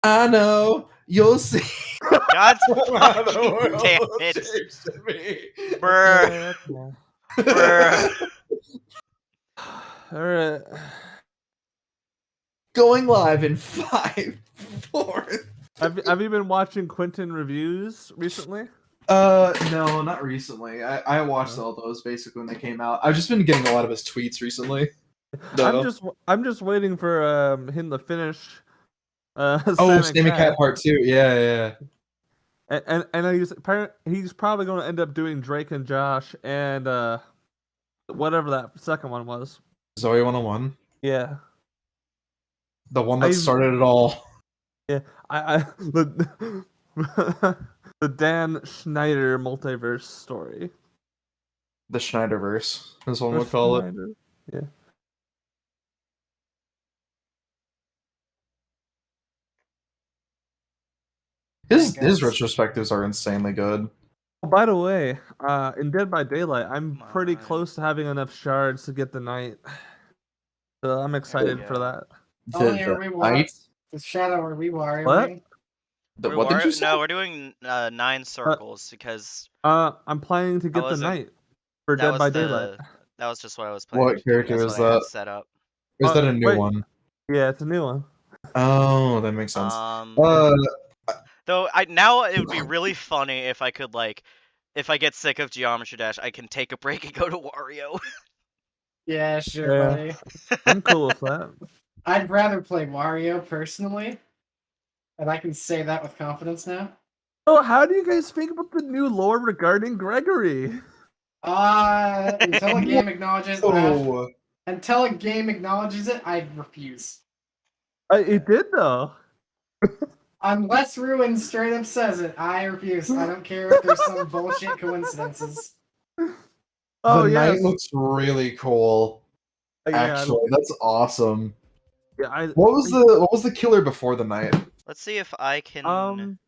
I know. You'll see. God The fucking world damn will it. change to me. Brr. Brr. Alright. Going live in 5, 4. Have you been watching Quentin reviews recently? No, not recently. I watched all those basically when they came out. I've just been getting a lot of his tweets recently. I'm just waiting for him to finish. Sammy Cat Part 2. Yeah. And he's probably going to end up doing Drake and Josh and whatever that second one was. Zoe 101. Yeah. The one that started it all. Yeah, the Dan Schneider multiverse story. The Schneiderverse, as one would call it. Yeah. His retrospectives are insanely good. Oh, by the way, in Dead by Daylight, I'm pretty close to having enough shards to get the night. So I'm excited for that. Shadow, are we Wario? What? What did you say? No, we're doing 9 circles because I'm planning to get the night for Dead by Daylight. That was just what I was playing. What character is that? Set up. Is that a new one? Yeah, it's a new one. Oh, that makes sense. Though now it would be really funny if I could if I get sick of Geometry Dash, I can take a break and go to Wario. Yeah, sure, buddy. I'm cool with that. I'd rather play Wario personally, and I can say that with confidence now. Oh, how do you guys think about the new lore regarding Gregory? Until a game acknowledges it, I refuse. It did though. Unless Ruin straight up says it, I refuse. I don't care if there's some bullshit coincidences. The night looks really cool. Actually, that's awesome. Yeah, what was the killer before the night? Let's see if I can.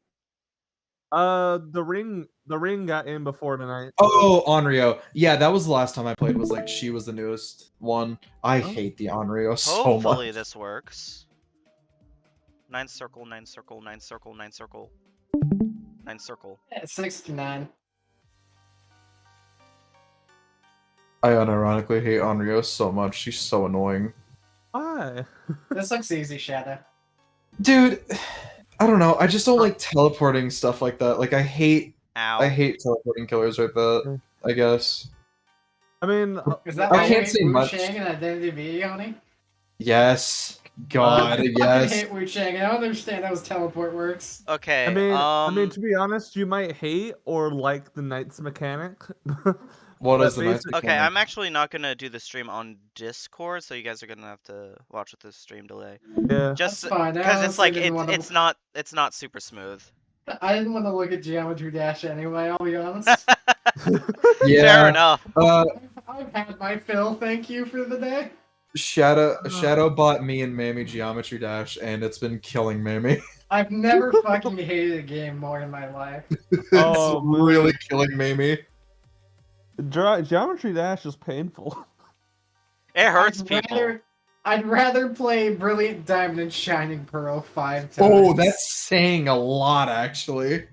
The ring got in before tonight. Oh, Onryo. Yeah, that was the last time I played. Was she was the newest one. I hate the Onryo so much. Hopefully this works. 9 circle, 9 circle, 9 circle, 9 circle, 9 circle. 69. I unironically hate Onryo so much. She's so annoying. Why? This looks easy, Shadow. Dude, I don't know. I just don't like teleporting stuff like that. Like I hate teleporting killers like that. I guess. I mean, is that I can't say much. Wu-Chang in Identity V, Yoni? Yes. God, yes. I hate Wu-Chang. I don't understand how his teleport works. Okay. I mean, to be honest, you might hate or like the Knight's mechanic. What is the Knight's mechanic? Okay, I'm actually not gonna do the stream on Discord, so you guys are gonna have to watch with the stream delay. Yeah. Just because it's not super smooth. I didn't want to look at Geometry Dash anyway, I'll be honest. Yeah. Fair enough. I've had my fill, thank you for the day. Shadow bought me and Mamie Geometry Dash, and it's been killing Mamie. I've never fucking hated a game more in my life. It's really killing Mamie. Geometry Dash is painful. It hurts people. I'd rather play Brilliant Diamond and Shining Pearl 5 times. Oh, that's saying a lot, actually.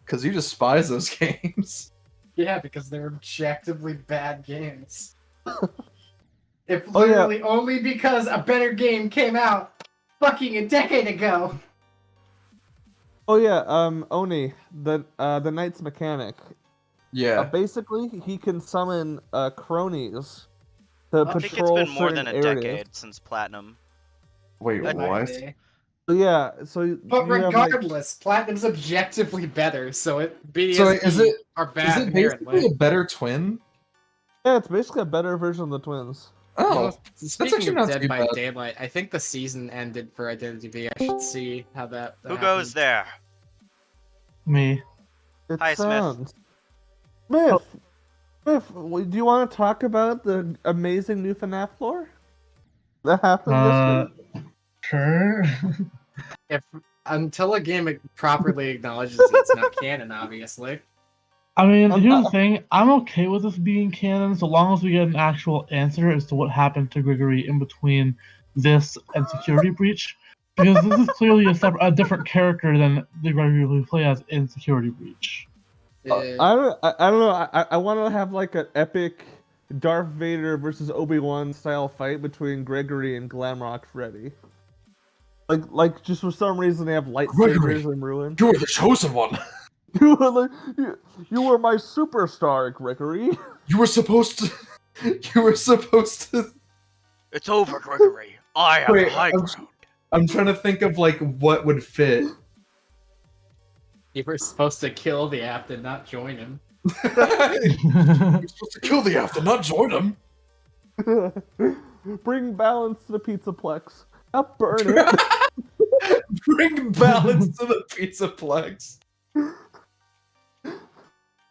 Because you despise those games. Yeah, because they're objectively bad games. If literally only because a better game came out fucking a decade ago. Oh yeah, Oni, the Knight's mechanic. Yeah. Basically, he can summon cronies to patrol I think it's been more than a areas. decade since Platinum. Wait, what? Yeah, but regardless, Platinum's objectively better, so are bad. Is it basically a better twin? Yeah, it's basically a better version of the twins. Oh, speaking of Dead by Daylight, I think the season ended for Identity V. I should see how that. Who goes there? Me. Hi, Smith. Smith, do you want to talk about the amazing new FNAF lore that happened this week? Sure. Until a game properly acknowledges it's not canon, obviously. I mean, here's the thing. I'm okay with this being canon so long as we get an actual answer as to what happened to Gregory in between this and Security Breach. Because this is clearly a different character than the Gregory we play as in Security Breach. I don't know. I want to have like an epic Darth Vader versus Obi-Wan style fight between Gregory and Glamrock Freddy. Like just for some reason they have lightsabers and ruin. You're the chosen one. You were my superstar, Gregory. You were supposed to. You were supposed to. It's over, Gregory. I have Wait, high ground. I'm trying to think of like what would fit. You were supposed to kill the app and not join him. You're supposed to kill the after, not join him. Bring balance to the Pizzaplex. I'll burn it. Bring balance to the Pizzaplex.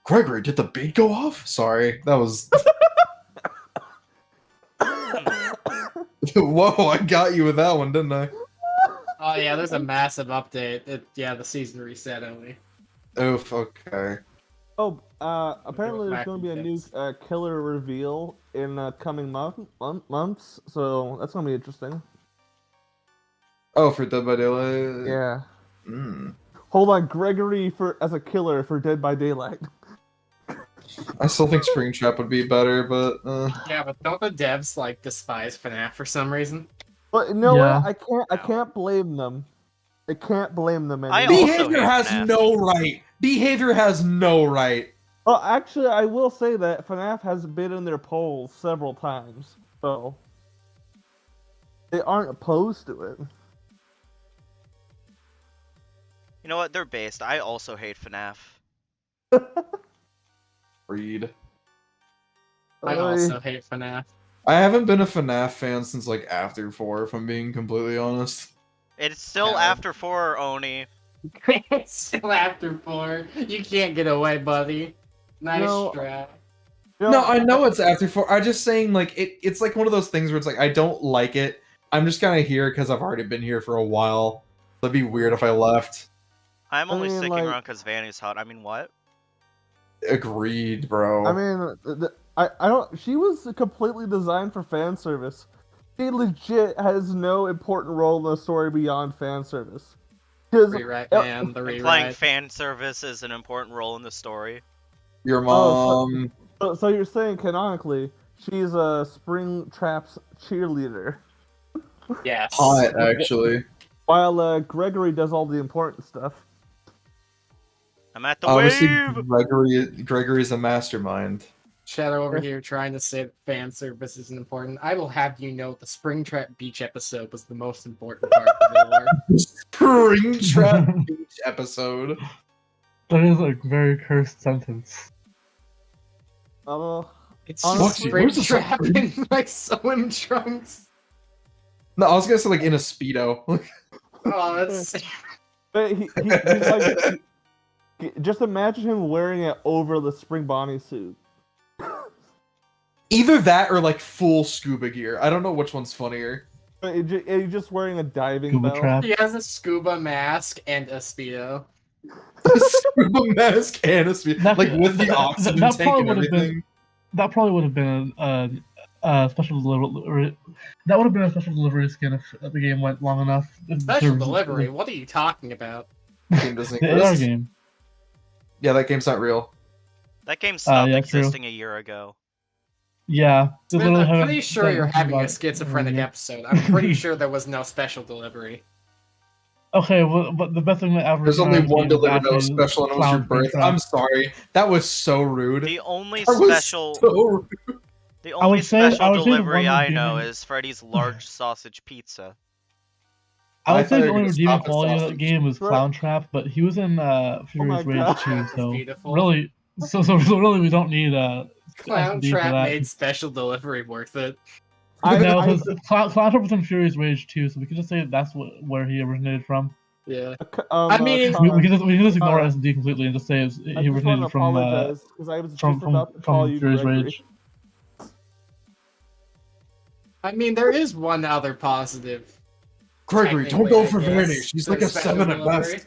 Gregory, did the beat go off? Sorry, that was. Whoa, I got you with that one, didn't I? Oh yeah, there's a massive update. Yeah, the season reset only. Oof, okay. Oh, apparently there's going to be a new killer reveal in coming months, so that's going to be interesting. Oh, for Dead by Daylight? Yeah. Mm. Hold on, Gregory as a killer for Dead by Daylight. I still think Springtrap would be better, but Yeah, but don't the devs like despise FNAF for some reason? But no, Yeah. I can't blame them. I can't blame them I anymore. also Behavior hate has FNAF. no right. Behavior has no right. Well, actually, I will say that FNAF has been in their polls several times, so they aren't opposed to it. You know what? They're based. I also hate FNAF. Read. I also hate FNAF. I haven't been a FNAF fan since like after 4, if I'm being completely honest. It's still Yeah. after 4, Oni. It's still after 4. You can't get away, buddy. Nice try. No, I know it's after 4. I'm just saying, like, it's like one of those things where it's like, I don't like it. I'm just kind of here because I've already been here for a while. It'd be weird if I left. I'm only mean, sticking like- around because Vanny's hot. I mean, what? Agreed, bro. I mean, I don't. She was completely designed for fan service. She legit has no important role in the story beyond fan service. Rewrite, man. The Implying rewrite. fan service is an important role in the story. Your mom. So you're saying canonically, she's a Springtrap's cheerleader, Yes. Hot, actually. while Gregory does all the important stuff. I'm at the Obviously, wave! Gregory's a mastermind. Shadow over here trying to say that fan service isn't important. I will have you know the Springtrap Beach episode was the most important part of the lore. Springtrap Beach episode. That is a very cursed sentence. It's Honestly, just where's the Springtrap in like swim trunks. No, I was gonna say like in a Speedo. Oh, that's But he's like, just imagine him wearing it over the Spring Bonnie suit. Either that or like full scuba gear. I don't know which one's funnier. He's just wearing a diving Scuba belt. trap. he has a scuba mask and a speedo. A scuba mask and a Speedo. That- Like with the that- oxygen that tank and probably would've been- everything. That probably would have been a special delivery. That would have been a special delivery skin if the game went long enough. Special delivery? What are you talking about? Game doesn't The AR exist. game. Yeah, that game's not real. That game stopped yeah, true. existing a year ago. Yeah. they Man, literally I'm haven't pretty sure done you're having a about- schizophrenic yeah. episode. I'm pretty sure there was no special delivery. Okay, well, but the best thing that ever. There's only one delivered that was special, and it was your birth. I'm sorry. That was so rude. The only That was special, so rude. the I only would say- I special would say the delivery one I redeeming- know is Freddy's large sausage pizza. I I would thought say you the were only gonna redeeming stop at quality of that sausage. game was Right. Clown Trap, but he was in Furious my Rage God. 2, That's so beautiful. really, so really we don't need Clown SD for Trap that. made special delivery worth it. No, I, because Clown Trap was in Furious Rage 2, so we can just say that's where he originated from. Yeah. I mean- We can just ignore Uh, SD completely and just say I he just want to originated from apologize because I was just about to call you Furious Gregory. Rage. I mean, there is one other positive. Gregory, don't technically, go I for guess, Vanny. She's to like a special 7 at delivery. best.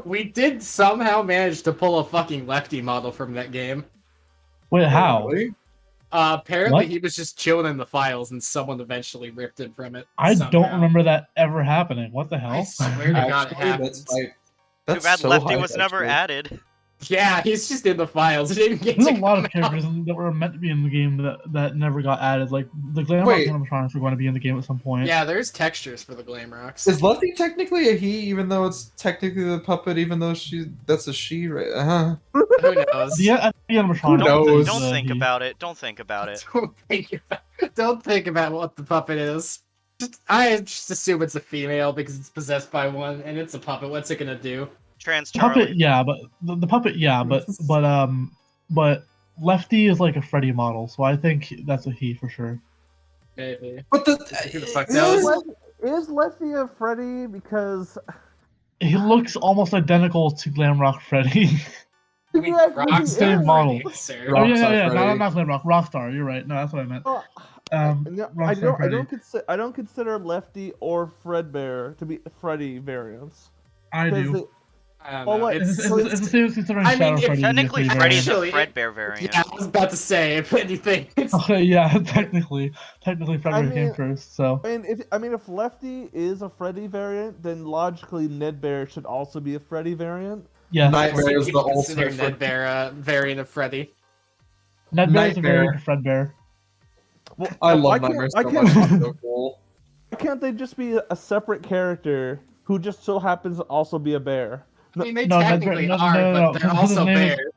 We did somehow manage to pull a fucking lefty model from that game. Wait, how? Really? Apparently What? he was just chilling in the files and someone eventually ripped him from it. I somehow. don't remember that ever happening. What the I hell? swear to God, it Actually, happened. Too Too bad so Lefty hype, was never actually. added. Yeah, he's just in the files. It didn't get There's to a lot come of characters that were meant to be in the game that never got added. Like the Glamrock Wait. animatronics were going to be in the game at some point. Yeah, there's textures for the Glamrocks. Is Lefty technically a he, even though it's technically the puppet, even though that's a she, right? Who knows? The animatronics. knows? Don't think he. about it. Don't think about it. Don't think about what the puppet is. I just assume it's a female because it's possessed by one, and it's a puppet. What's it gonna do? Trans Puppet, Charlie. yeah, but the puppet, yeah, but Lefty is like a Freddy model, so I think that's a he for sure. Maybe. But the Who the fuck knows? Is Lefty a Freddy? Because He looks almost identical to Glamrock Freddy. I mean, Yeah, Rockstar same model. Freddy, sir. Oh yeah, Rockstar Freddy. not Glamrock, Rockstar. You're right. No, that's what I meant. no, Rockstar Freddy. I don't consider Lefty or Fredbear to be Freddy variants. I Because do. they- I don't Well, know. like, It's the same as considering I mean, Shadow if Freddy. to be a Technically, Freddy Freddy's variant. a Actually, Fredbear variant. Yeah, I was about to say, if anything, it's Okay, yeah, technically Fredbear I came mean- first. So if Lefty is a Freddy variant, then logically Nedbear should also be a Freddy variant. yeah, Nightmare is the people consider ultimate. Nedbear a variant of Freddy. Nedbear is a Nightmare. variant of Fredbear. Well, I love why can't- Nightmare why so can't- much. It's so cool. Why can't they just be a separate character who just so happens to also be a bear? I mean, they No, technically no, are, no, but they're because his also name is- bears.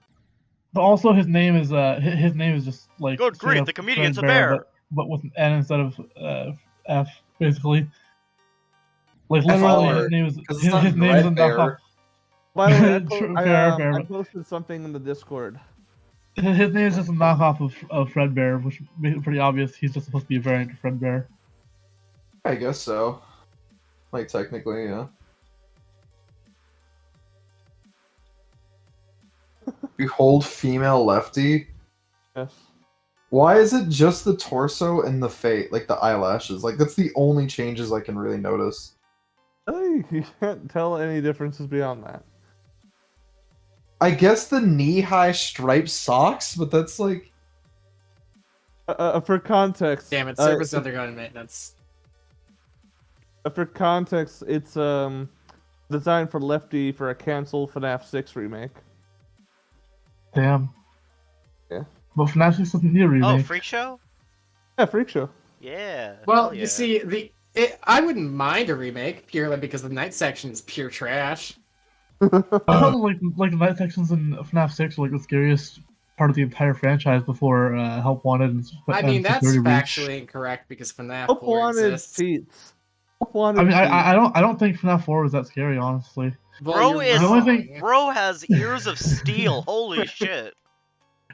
But also his name is just like Good straight grief, up the comedian's a Fredbear, bear. but with an N instead of F, basically. Like literally, FR, his name is 'cause it's not his name is a Red knockoff. By the way, True, fair, fair, I but- posted something in the Discord. His name is just a knockoff of Fredbear, which makes it pretty obvious he's just supposed to be a variant of Fredbear. I guess so. Like technically, yeah. Behold, female Lefty. Yes. Why is it just the torso and the face, like the eyelashes? Like that's the only changes I can really notice. Hey, you can't tell any differences beyond that. I guess the knee-high striped socks, but that's like For context, Damn it, service undergoing maintenance. For context, it's designed for Lefty for a canceled FNAF 6 remake. Damn. Yeah. But FNAF 6 doesn't need a Oh, remake. Freak Show? Yeah, Freak Show. Yeah. Well, hell yeah. you see, I wouldn't mind a remake purely because the night section is pure trash. I felt like the night sections in FNAF 6 were like the scariest part of the entire franchise before Help Wanted and I mean, that's Security Breach. factually incorrect because FNAF Hope 4 wanted exists. cheats. Hope wanted I mean, cheats. I don't think FNAF 4 was that scary, honestly. Well, Bro you're is The only wrong. thing- Bro has ears of steel. Holy shit.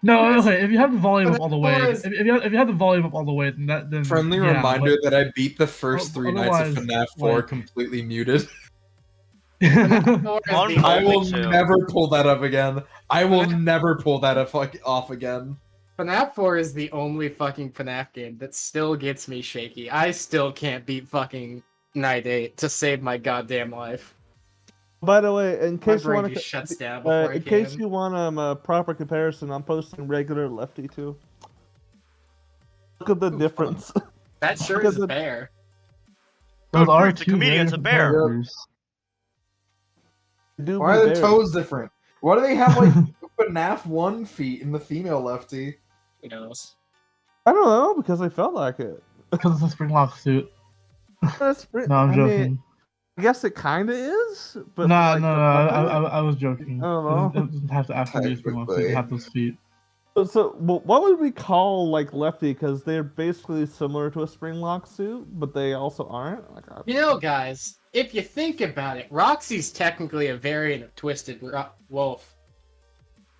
No, okay. If you have the volume up But all the as way, far as- if you have the volume up all the way, then friendly yeah, reminder that I beat the first But 3 nights of otherwise, FNAF 4 like- completely muted. But... FNAF 4 is On the my- I only- will too. never pull that up again. I will never pull that off again. FNAF 4 is the only fucking FNAF game that still gets me shaky. I still can't beat fucking Night 8 to save my goddamn life. By the way, in My case you brain want just shuts down before I in case can. you want a proper comparison, I'm posting regular Lefty too. Look at the difference. That sure Because is a it- bear. Those are The two comedian's very a bear. different characters. Do Why be are the bears. toes different? Why do they have like FNAF 1 feet in the female Lefty? Who knows? I don't know because I felt like it. Because it's a Springlock suit. No, I'm I joking. mean, I guess it kind of is, but No, like, no, the puppet- I was joking. I don't know. It doesn't have to actually be a Springlock suit Technically. to have those feet. So, what would we call like Lefty? Because they're basically similar to a Springlock suit, but they also aren't. Like, You know, guys, if you think about it, Roxy's technically a variant of Twisted Wolf.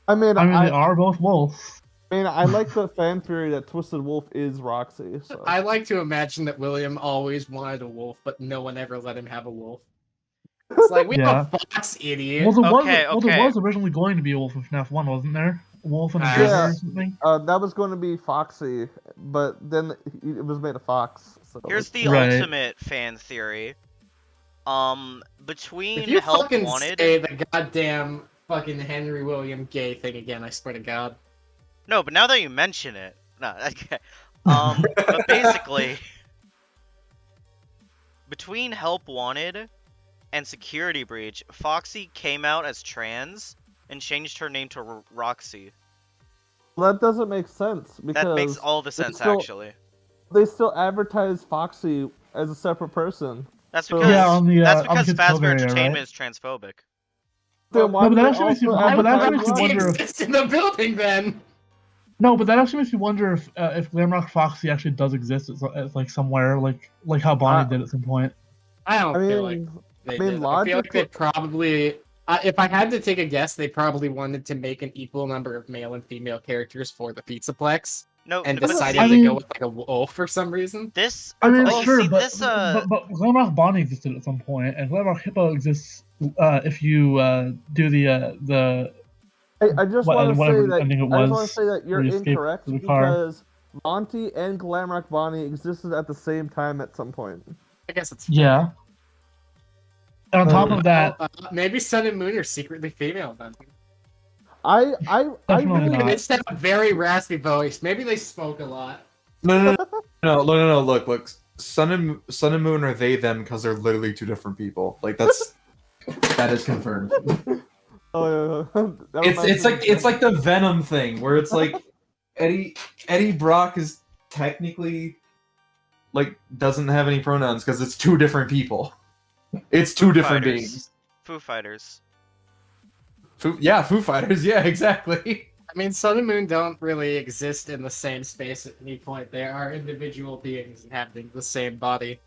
I mean, I mean, they are both wolves. I like the fan theory that Twisted Wolf is Roxy. So. I like to imagine that William always wanted a wolf, but no one ever let him have a wolf. It's like, we Yeah. have a fox, idiot. Well, there Okay, there okay. was originally going to be a wolf in FNAF 1, wasn't there? A wolf and a Yeah. bear or something? That was going to be Foxy, but then it was made a fox. So Here's the Right. ultimate fan theory. Between If you Help fucking Wanted. say the goddamn fucking Henry William gay thing again, I swear to God. No, but now that you mention it, No, okay. But basically, between Help Wanted and Security Breach, Foxy came out as trans and changed her name to Roxy. That doesn't make sense because That makes all the sense, still- actually. they still advertise Foxy as a separate person. That's So- because Yeah, on the, that's on because Kids Fazbear Cove area, Entertainment right? is transphobic. Then why No, but do that they actually makes me- also but that advertise actually makes me Roxy? wonder if- exists in the building then. No, but that actually makes me wonder if Glamrock Foxy actually does exist at like somewhere, like how Bonnie did at some point. I don't I feel like mean, they I mean, did. I feel like they logically- probably. If I had to take a guess, they probably wanted to make an equal number of male and female characters for the Pizzaplex, No, and but decided I to mean- go with like a wolf for some reason. this. I mean, like, you sure, see, but, this, but Glamrock Bonnie existed at some point, and Glamrock Hippo exists if you do the I just What- want to whatever say that ending it I just want was to say that you're where you escaped incorrect to the car. because Monty and Glamrock Bonnie existed at the same time at some point. I guess it's yeah. And on top of that, maybe Sun and Moon are secretly female then. I Definitely really not. They just have a very raspy voice. Maybe they smoke a lot. No. Look. Sun and Moon are they them because they're literally two different people. Like that is confirmed. Oh, that It's like the Venom thing where it's like Eddie Brock is technically like doesn't have any pronouns because it's two different people. It's two different Fighters. beings. Foo Fighters. Foo Fighters. Yeah, exactly. I mean, Sun and Moon don't really exist in the same space at any point. They are individual beings inhabiting the same body.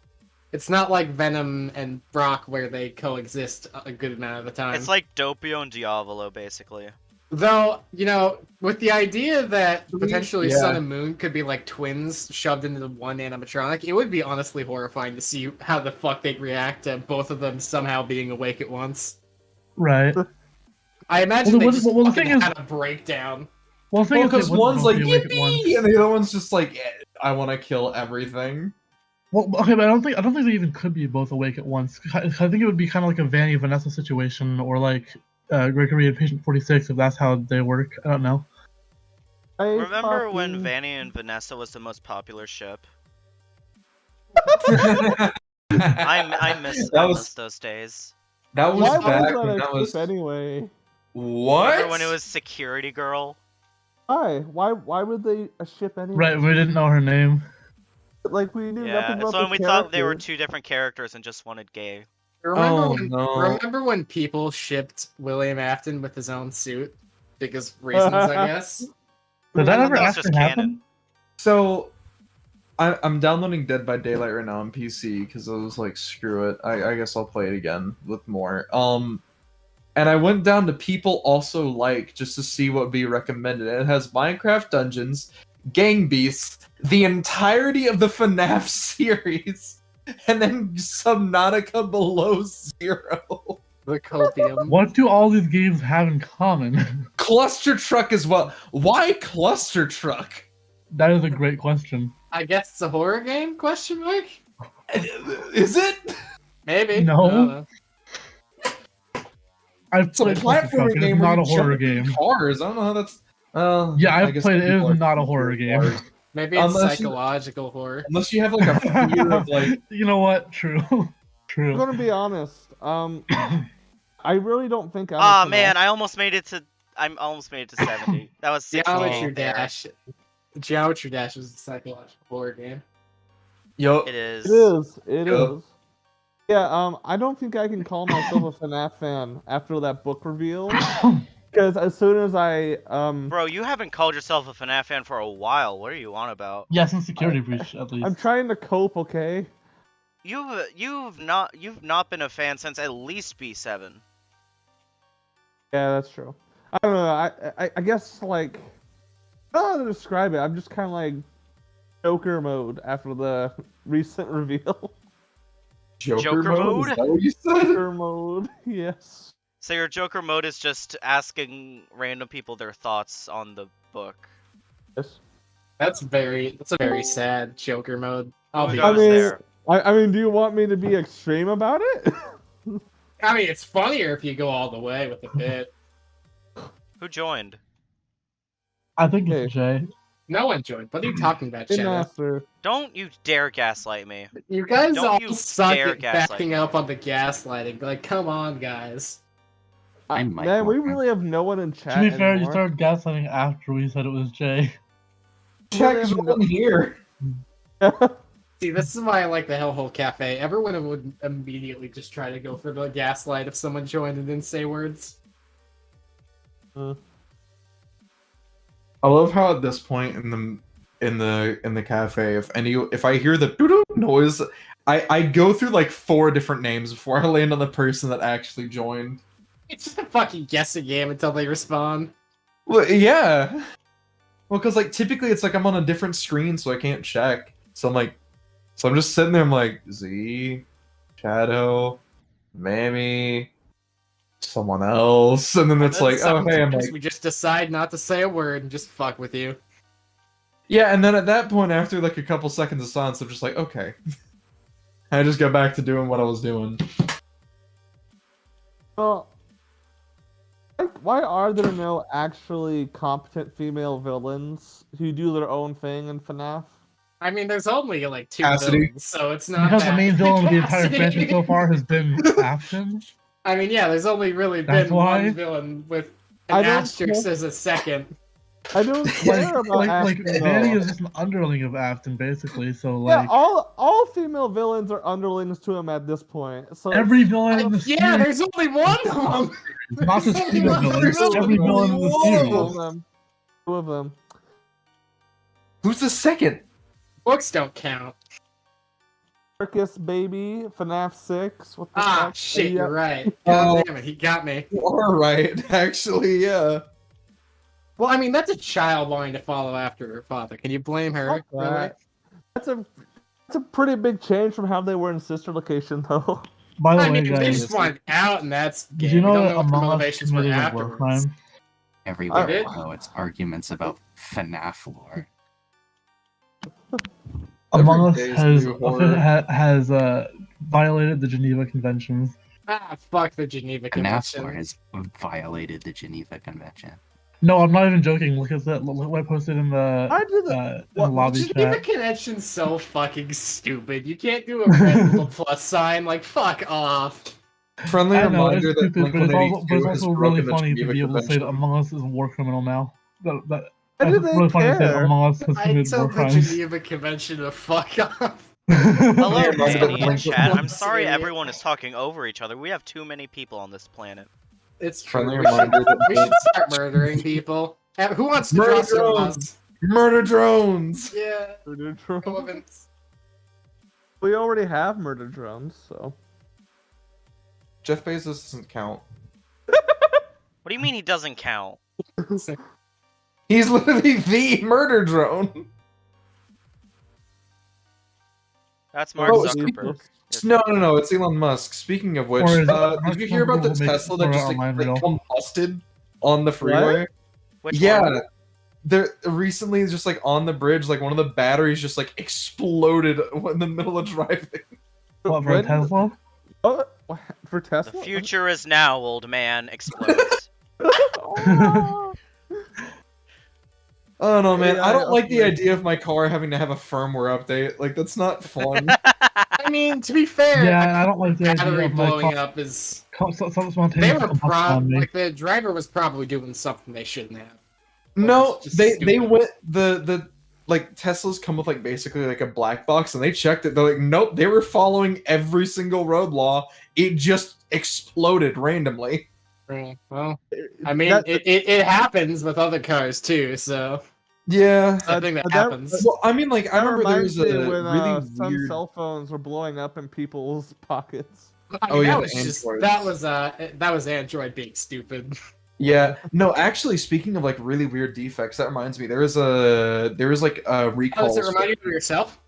It's not like Venom and Brock where they coexist a good amount of the time. It's like Doppio and Diavolo, basically. Though, you know, with the idea that potentially Yeah. Sun and Moon could be like twins shoved into one animatronic, it would be honestly horrifying to see how the fuck they'd react to both of them somehow being awake at once. right? I imagine Well, they the- just well, the fucking thing is- had a breakdown. Well, the thing Well, is, they because wouldn't one's both like be awake at once. yippee, and the other one's just like, I want to kill everything. Well, okay, but I don't think they even could be both awake at once. I think it would be kind of like a Vanny Vanessa situation, or like Gregory and Patient 46, if that's how they work. I don't know. Remember when Vanny and Vanessa was the most popular ship? I miss those days. That was Why back was when that that a was ship anyway? what? Remember when it was Security Girl? Why? Why would they a ship anyway? Right, we didn't know her name. Like we knew Yeah, nothing about it's when the we thought they were characters. two different characters and just wanted gay. Remember when people shipped William Afton with his own suit? Because reasons, I guess. Did that I ever thought that was actually just happen? canon. So, I'm downloading Dead by Daylight right now on PC because I was like, screw it. I guess I'll play it again with more. And I went down to people also like just to see what would be recommended. And it has Minecraft Dungeons, Gang Beasts, the entirety of the FNAF series, and then Subnautica Below Zero. The copium. What do all these games have in common? Cluster Truck as well. Why Cluster Truck? That is a great question. I guess it's a horror game? Question mark? Is it? Maybe. No. I don't know. I've It's a played Cluster Truck. platforming It is game where not a you horror jump in game. cars. I don't know how that's. Yeah, I I've guess played it. It people is are not a into horror game. cars. Maybe it's Unless you- psychological horror. Unless you have like a fear of like. You know what? True. I'm True. gonna be honest. I really don't think. Aw, man, I almost made it to 70. That was 68 Geometry there. Dash. Geometry Dash was a psychological horror game. Yo, It is. It is. It Yep. is. Yeah. I don't think I can call myself a FNAF fan after that book reveal. Because as soon as I Bro, you haven't called yourself a FNAF fan for a while. What are you on about? Yeah, since Security Breach, at least. I'm trying to cope, okay? You've not been a fan since at least B7. Yeah, that's true. I don't know. I guess like I don't know how to describe it. I'm just kind of like Joker mode after the recent reveal. Joker mode? Is that what you said? Joker mode, yes. So your Joker mode is just asking random people their thoughts on the book. Yes. That's a very sad Joker mode. I'll be Who I goes honest. mean, there? I mean, do you want me to be extreme about it? I mean, it's funnier if you go all the way with the bit. Who joined? I think Hey. it's Jay. No one joined. What are you talking about, Shadow? Master. Don't you dare gaslight me. You guys Don't all you suck dare at gaslight backing me. up on the gaslighting. Like, come on, guys. I'm Mike Man, we Walker. really have no one in chat To be fair, you anymore. started gaslighting after we said it was Jay. Check's no- on here. See, this is why I like the Hellhole Cafe. Everyone would immediately just try to go for the gaslight if someone joined and didn't say words. I love how at this point in the cafe, if I hear the doo-doo noise, I go through like 4 different names before I land on the person that actually joined. It's just a fucking guessing game until they respond. Well, yeah. Well, because like typically it's like I'm on a different screen, so I can't check. So I'm just sitting there. I'm like Z, Shadow, Mammy, someone else, and then it's like, oh hey, I'm like, we just decide not to say a word and just fuck with you. yeah. And then at that point, after like a couple seconds of silence, I'm just like, okay. I just go back to doing what I was doing. Well, like, why are there no actually competent female villains who do their own thing in FNAF? I mean, there's only like 2 Cassidy. villains, so it's not Because that the main villain of the entire Cassidy. franchise so far has been Afton. I mean, yeah, there's only really That's been why? one villain with I an don't asterisk care- as a second. I don't care about like Ashton at Vanny all. is just an underling of Afton, basically. So Yeah, like all female villains are underlings to him at this point. So every villain in the Yeah, series, there's only one of them! not just there's female only villains, one every villain in the two series. of them. 2 of them. Who's the second? Books don't count. Circus Baby, FNAF 6. What the Ah, fuck? shit, Yeah. you're right. Oh. God damn it, he got me. You are right, actually. Yeah. Well, I mean, that's a child wanting to follow after her father. Can you blame her? Fuck Really? that. That's a pretty big change from how they were in Sister Location, though. By the I way, mean, they guys, just wanted out, and that's gay. did you know We don't that what the Among Us motivations were committed a war afterwards. crime? Everywhere did? below, it's arguments about FNAF lore. Among Us day's has new horror. has violated the Geneva Conventions. Ah, fuck the Geneva FNAF lore Convention. has violated the Geneva Convention. No, I'm not even joking. Look at that. Look what I posted in the I did it. in the What- lobby Geneva chat. Convention's so fucking stupid. You can't do a red little plus sign. Like, fuck off. Friendly I know it's reminder that stupid, but it's Blink-182 has also really broken the funny to Geneva be able to say that Convention. Among Us is a war criminal now. Why do That's they really funny to say that care? Among Us has I committed tell war the crimes. Geneva Convention to fuck off. Hello, Yeah, remember Danny that in chat. I'm Blink- sorry everyone is talking over each other. We have too many people on this planet. It's Friendly true. We should, reminder we that should start murdering people. Who wants to Murder draw some drones! laws? murder drones. Yeah, Murder drones. relevance. We already have murder drones, so. Jeff Bezos doesn't count. What do you mean he doesn't count? He's literally the murder drone. That's Mark Oh, Zuckerberg. No, it's Elon Musk. Speaking of which, Or is it did you hear about the Mark Zuckerberg will make Tesla that Sora just online like real? combusted on the freeway? Which Yeah, one? there recently just like on the bridge, like one of the batteries just like exploded in the middle of driving. What, for a When- Tesla? Oh, for The Tesla? future is now, old man. Explodes. Oh. I don't know, man. Yeah, I don't like the okay. idea of my car having to have a firmware update. Like that's not fun. I mean, to be fair, Yeah, I don't like the idea battery of my blowing car. up is. Something They spontaneous were combustion on me. like the driver was probably doing something they shouldn't have. No, It's just they stupid. went the like Teslas come with like basically like a black box, and they checked it. They're like, nope, they were following every single road law. It just exploded randomly. Right. Well, I mean, That- it happens with other cars too, so Yeah. I think that that- happens. Well, I mean, like I That remember there reminds was a me when really some weird. cell phones were blowing up in people's pockets. I Oh, mean, yeah, that was the just Androids. that was Android being stupid. Yeah. No, actually, speaking of like really weird defects, that reminds me. There was like Oh, recalls. does it remind you of yourself?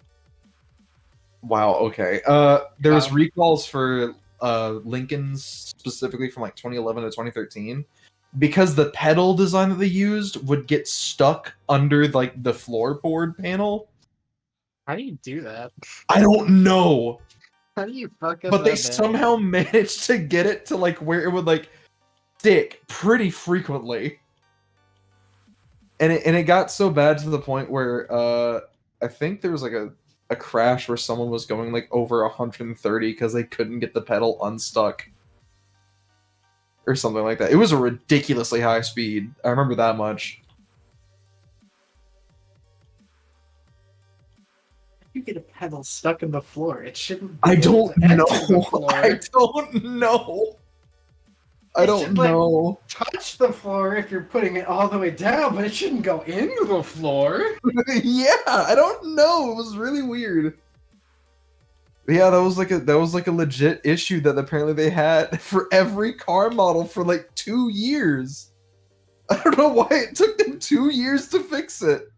Wow. Okay. There was Wow. recalls for Lincolns specifically from like 2011 to 2013 because the pedal design that they used would get stuck under like the floorboard panel. How do you do that? I don't know, How do you fuck up? but they that bad? somehow managed to get it to like where it would like stick pretty frequently. it got so bad to the point where I think there was like a crash where someone was going like over 130 because they couldn't get the pedal unstuck or something like that. It was a ridiculously high speed. I remember that much. You get a pedal stuck in the floor. It shouldn't. I don't know. The floor. I don't know. I It don't should, like, know. touch the floor if you're putting it all the way down, but it shouldn't go into the floor. Yeah, I don't know. It was really weird. Yeah, that was like a legit issue that apparently they had for every car model for like 2 years. I don't know why it took them 2 years to fix it.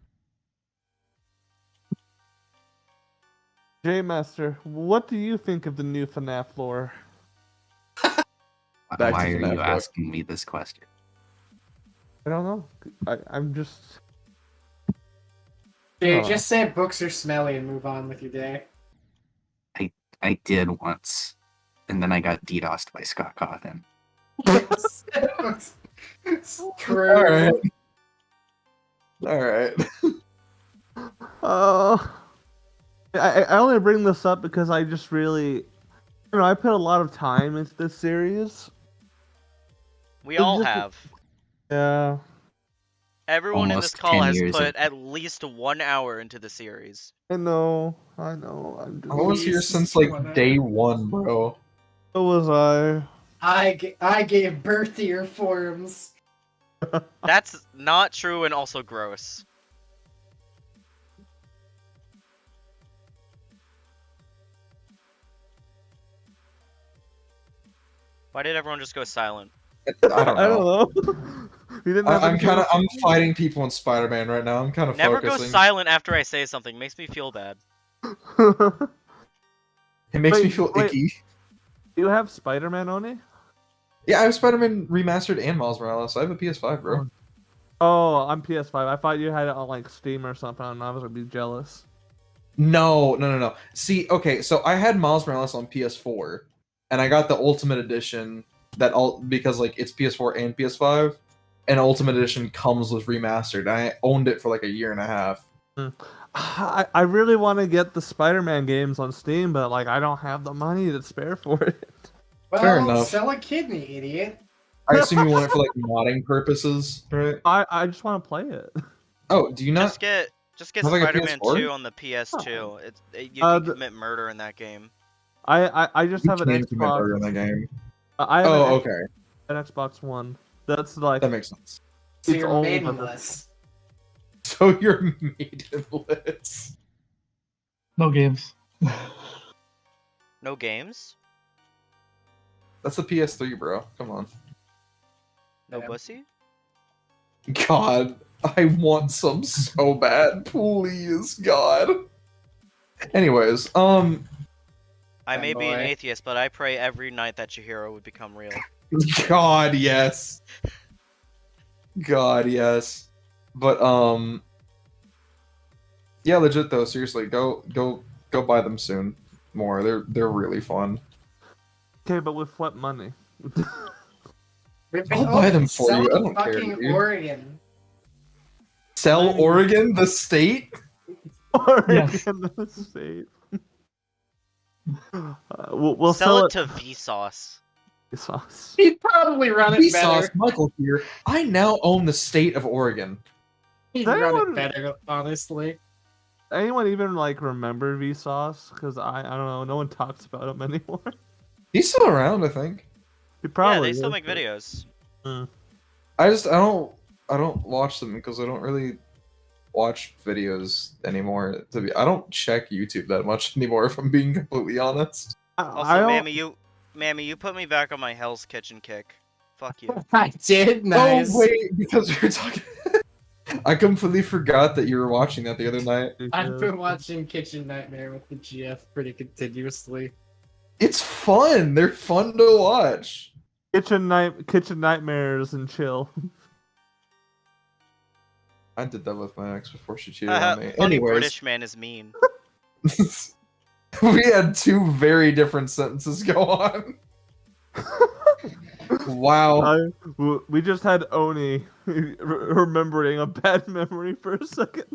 J Master, what do you think of the new FNAF lore? Back Why to are FNAF you book. asking me this question? I don't know. I'm just. Dude, Huh. just say books are smelly and move on with your day. I did once, and then I got DDoSed by Scott Cawthon. It's true. Alright. Alright. I only bring this up because I just really, I put a lot of time into this series. We all just- have. Yeah. Everyone in this Almost call 10 has years put of- at least 1 hour into the series. I know. I'm just. I was here since like day one, bro. So was I. I gave birth to your forums. That's not true and also gross. Why did everyone just go silent? I don't know. You didn't have I'm fighting people in Spider-Man right now. I'm kind of Never focusing. go silent after I say something. Makes me feel bad. It makes me Wait, feel wait. icky. You have Spider-Man, Oni? Yeah, I have Spider-Man remastered and Miles Morales. I have a PS5, bro. Oh, I'm PS5. I thought you had it on like Steam or something, and I was gonna be jealous. No. See, okay, so I had Miles Morales on PS4, and I got the Ultimate Edition because like it's PS4 and PS5, and Ultimate Edition comes with remastered. I owned it for like a year and a half. I really want to get the Spider-Man games on Steam, but like I don't have the money to spare for it. Well, Fair enough. sell a kidney, idiot. I assume you want it for like modding purposes, right? I just want to play it. Oh, do you not? Just get Have, like, a Spider-Man PS4? 2 on the PS2. You Uh, can commit murder in that game. I just You have an can commit murder in Xbox. the game. I have Oh, okay, an Xbox One. That's like that makes sense. So It's you're all maidenless. So you're maidenless. No games. No games? That's a PS3, bro. Come on. No Yeah. pussy? God, I want some so bad. Please, God. Anyways, I may be an Fanboy. atheist, but I pray every night that your hero would become real. God, yes. God, yes. But yeah, legit though. Seriously, go buy them soon. More, they're really fun. okay, but with what money? I'll buy them for Sell you. I the don't care, fucking dude. Oregon. Sell Oregon, the state. Yes. Oregon State. We'll Sell it to Vsauce. Sauce. He'd probably run it Vsauce, better. Michael here. I now own the state of Oregon. He'd That run one- it better, honestly. Anyone even like remember Vsauce? Because I don't know. No one talks about him anymore. He's still around, I think. He probably Yeah, they still is, make but- videos. I don't watch them because I don't really watch videos anymore. I don't check YouTube that much anymore, if I'm being completely honest. Also, I don't- Mammy, you put me back on my Hell's Kitchen kick. Fuck you. I did, nice. Oh wait, because we were talking. I completely forgot that you were watching that the other night. I've been watching Kitchen Nightmare with the GF pretty continuously. It's fun. They're fun to watch. Kitchen nightmares and chill. I did that with my ex before she cheated on me. Funny Anyways, British man is mean. we had two very different sentences go on. Wow. We just had Oni remembering a bad memory for a second.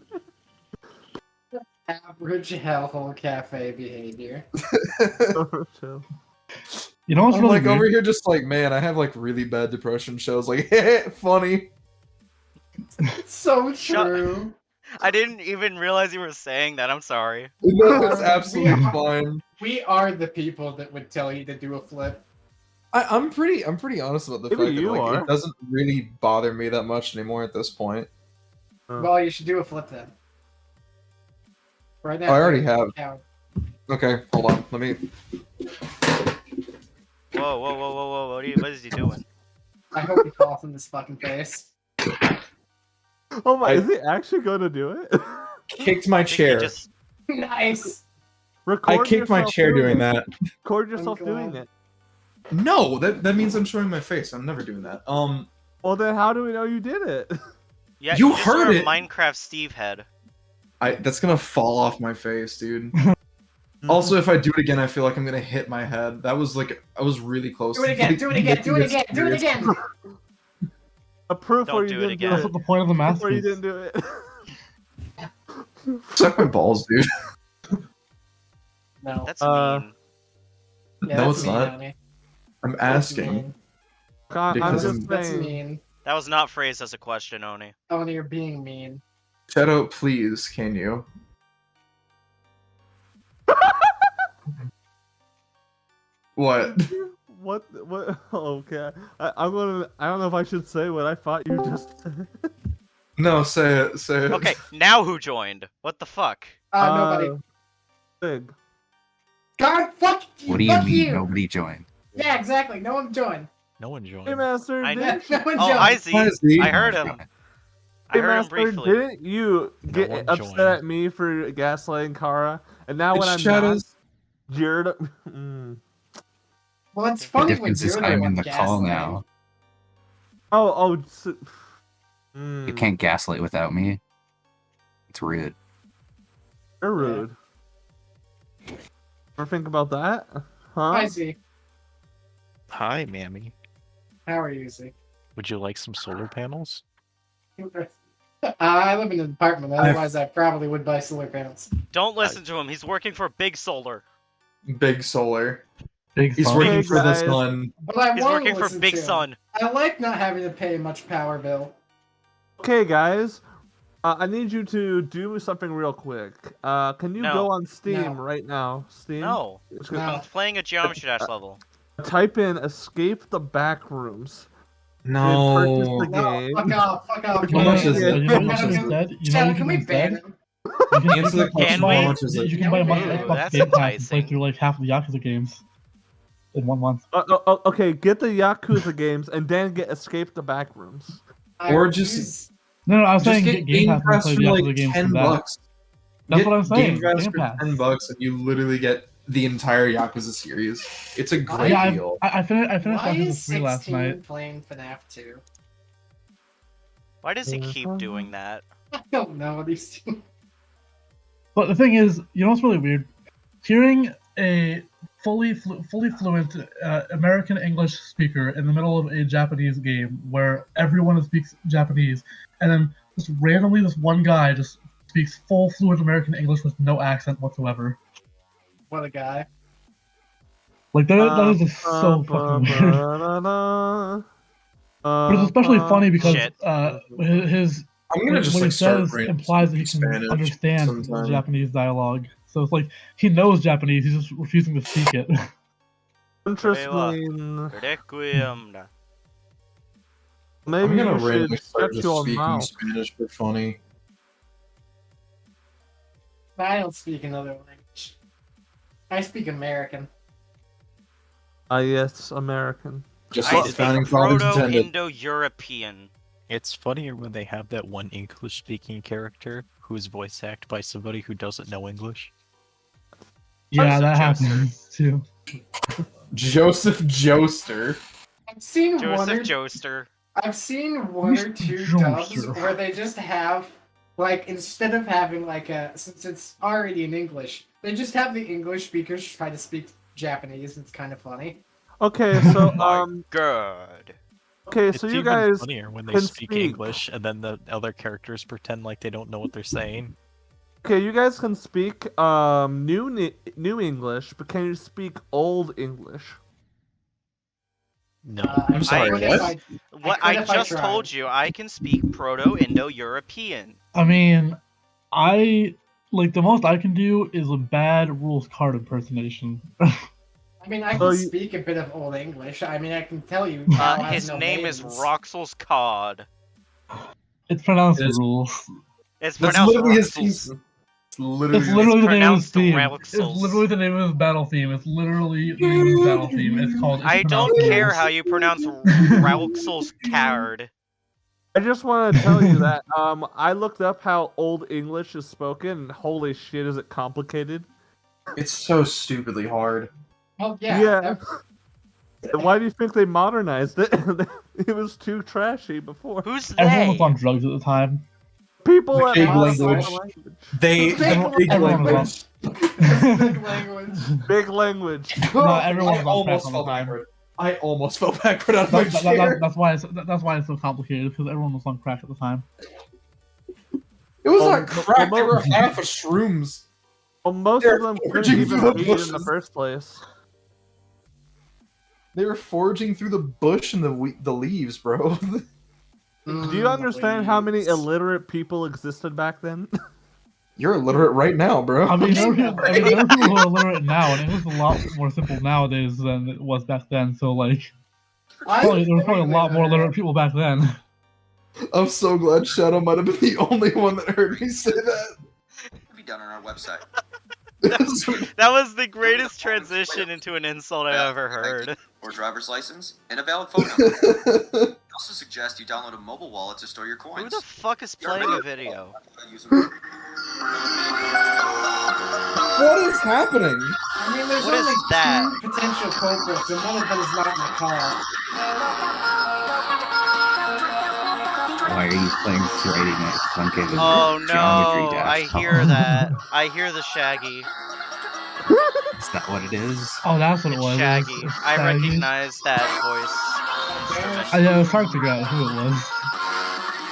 Average hellhole cafe behavior. You know what's I'm really like weird? over here just like, man, I have like really bad depression shows. Like, funny. So Shut- true. I didn't even realize you were saying that. I'm sorry. No, it's absolutely fine. We are the people that would tell you to do a flip. I'm pretty honest about the Maybe fact that you like are. it doesn't really bother me that much anymore at this point. Well, you should do a flip then. Right now. I already have. Yeah. Okay, hold on. Let me. Whoa! What is he doing? I hope he falls in this fucking face. Oh my! I- Is he actually going to do it? Kicked my I think he chair. just- Nice. I Record kicked my yourself chair doing it. that. Record yourself I'm doing glad. it. No, that means I'm showing my face. I'm never doing that. Well, then how do we know you did it? Yeah, You just heard wear a it. Minecraft Steve head. That's gonna fall off my face, dude. Also, if I do it again, I feel like I'm gonna hit my head. That was like I was really close. Do it to, again. like, Do it again. Do it making again. Do it serious. again. A proof Don't where you do it didn't again. That's do what the point of the it. mask Where you is. didn't do it. Suck my balls, dude. No. That's Uh, mean. Yeah, No, that's it's mean, not. Tony. I'm That's asking. mean. I'm Because just I'm- That's saying. mean. That was not phrased as a question, Oni. Tony, you're being mean. Shadow, please, can you? What? What? Oh, okay. I'm gonna. I don't know if I should say what I thought you just said. No, say it. Say it. Okay, now who joined? What the fuck? Nobody. Big. God, fuck you. What do you fuck mean you. nobody joined? Yeah, exactly. No one joined. No one joined. Hey, Master. I didn't know. No one Oh, joined. I see. Hi, Z. I heard him. I Hey, heard him Master, briefly. didn't you get one upset joined. at me for gaslighting Kara? And now when It's I'm Shadows. not, Jared. Mm. Well, it's The funny when difference you're is the I'm one in the call gaslighting. now. Oh. You can't gaslight without me. It's rude. You're rude. Ever think about that? Huh? Hi, Z. Hi, Mammy. How are you, Z? Would you like some solar panels? I live in an apartment. Otherwise, I probably would buy solar panels. Don't listen to him. He's working for Big Solar. Big Solar. Big He's fun. working Hey, for the guys. sun. But I He's want working for Big to. Sun. I like not having to pay much power bill. Okay, guys. I need you to do something real quick. Can you No. go on Steam No. right now? Steam? No, It's No. good. I'm playing a Geometry Dash level. Type in Escape the Backrooms. No. Purchase the No, game. fuck off. Fuck off. How much is it? You know what you Shadow, can can- instead? You know Shadow, what can you we can ban instead? him? You can, Answer the Can question. we? How much is it? You Can can buy a we month ban him? Xbox That's Game Pass and play enticing. through like half of the Yakuza games in 1 month. Okay, get the Yakuza games and then get Escape the Backrooms. Or I just- use- No, I was Just saying get Game Pass and Pass play for the like Yakuza games $10 from that. bucks. That's Get what I'm saying. Game Pass Game for Pass. $10 and you literally get the entire Yakuza series. It's a great Yeah, deal. I finished Why Yakuza is 3 last 16 night. playing FNAF 2? Why does he keep doing that? I don't know these two. But the thing is, you know what's really weird? Hearing a fully fluent American English speaker in the middle of a Japanese game where everyone speaks Japanese, and then just randomly this one guy just speaks full fluent American English with no accent whatsoever. What a guy. Like that is just so fucking weird. But it's especially funny because Shit. his I'm gonna just what he like start says random implies that he speaking can Spanish understand sometime. Japanese dialogue. So it's like he knows Japanese, he's just refusing to speak it. Interesting. Requiem. Maybe I'm gonna you randomly should start shut just your speaking mouth. Spanish for funny. I don't speak another language. I speak American. Yes, American. Just I what the founding speak fathers intended. Proto-Indo-European. It's funnier when they have that one English-speaking character who is voice acted by somebody who doesn't know English. Yeah, that Joseph happens too. Joseph Joester. I've seen Joseph Joester. I've seen one or two dubs where they just have, like, instead of having like since it's already in English, they just have the English speakers try to speak Japanese. It's kind of funny. Okay, so My God. Okay, It's so you even guys funnier when they can speak speak. English and then the other characters pretend like they don't know what they're saying. Okay, you guys can speak new English, but can you speak Old English? No. I'm sorry, could what? What could I if I just told tried. you, I can speak Proto-Indo-European. I mean, I like the most I can do is a bad rules card impersonation. I mean, I So can you- speak a bit of Old English. I mean, I can tell you. Cal has His no name is maidens. Roxel's Cod. It's pronounced It is- rules. It's That's pronounced literally his Roxel's. theme. It's literally, It's literally the name of his pronounced theme. Ralexels. It's literally the name of his battle theme. It's literally the name of his battle theme. It's called. It's I don't pronounced care rules. how you pronounce Ralexel's card. I just want to tell you that I looked up how Old English is spoken, and holy shit, is it complicated? It's so stupidly hard. Oh yeah. Yeah. And why do you think they modernized it? It was too trashy before. Who's Everyone was they? on drugs at the time. People The at big modernized language. the language. They Big big everyone language. Big language. Big language. Not everyone I was on crack almost all fell the time. backward. I almost fell backward out of my chair. That's why it's so complicated because everyone was on crack at the time. It was Oh, not crack. They were oh, half of shrooms. Well, most They're of them couldn't foraging even through the read in the bushes. first place. They were foraging through the bush and the leaves, bro. Do you understand how many illiterate people existed back then? You're illiterate right now, bro. I mean, there are people who are illiterate now, and it was a lot more simple nowadays than it was back then. So, like, there were probably a lot more illiterate people back then. I'm so glad Shadow might have been the only one that heard me say that. Be done on our website. That was the greatest transition into an insult I've ever heard. Or driver's license and a valid phone number. We also suggest you download a mobile wallet to store your coins. Who the fuck is playing a video? What is happening? I mean, there's What is only that? two potential culprits, and one of them is not in the car. Why are you playing Friday Night Funkin' Oh Geometry no, Dash? I hear that. I hear the Shaggy. Is that what it is? Oh, that's what it It's was. Shaggy. It's I Shaggy. recognize that voice. I was trying to figure out who it was.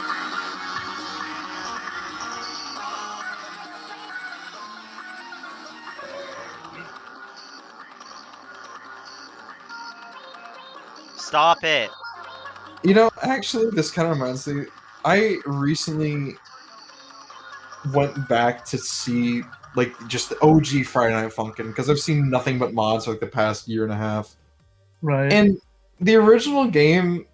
Stop it. You know, actually, this kind of reminds me. I recently went back to see, like, just the OG Friday Night Funkin' because I've seen nothing but mods for, like, the past year and a half. Right. And the original game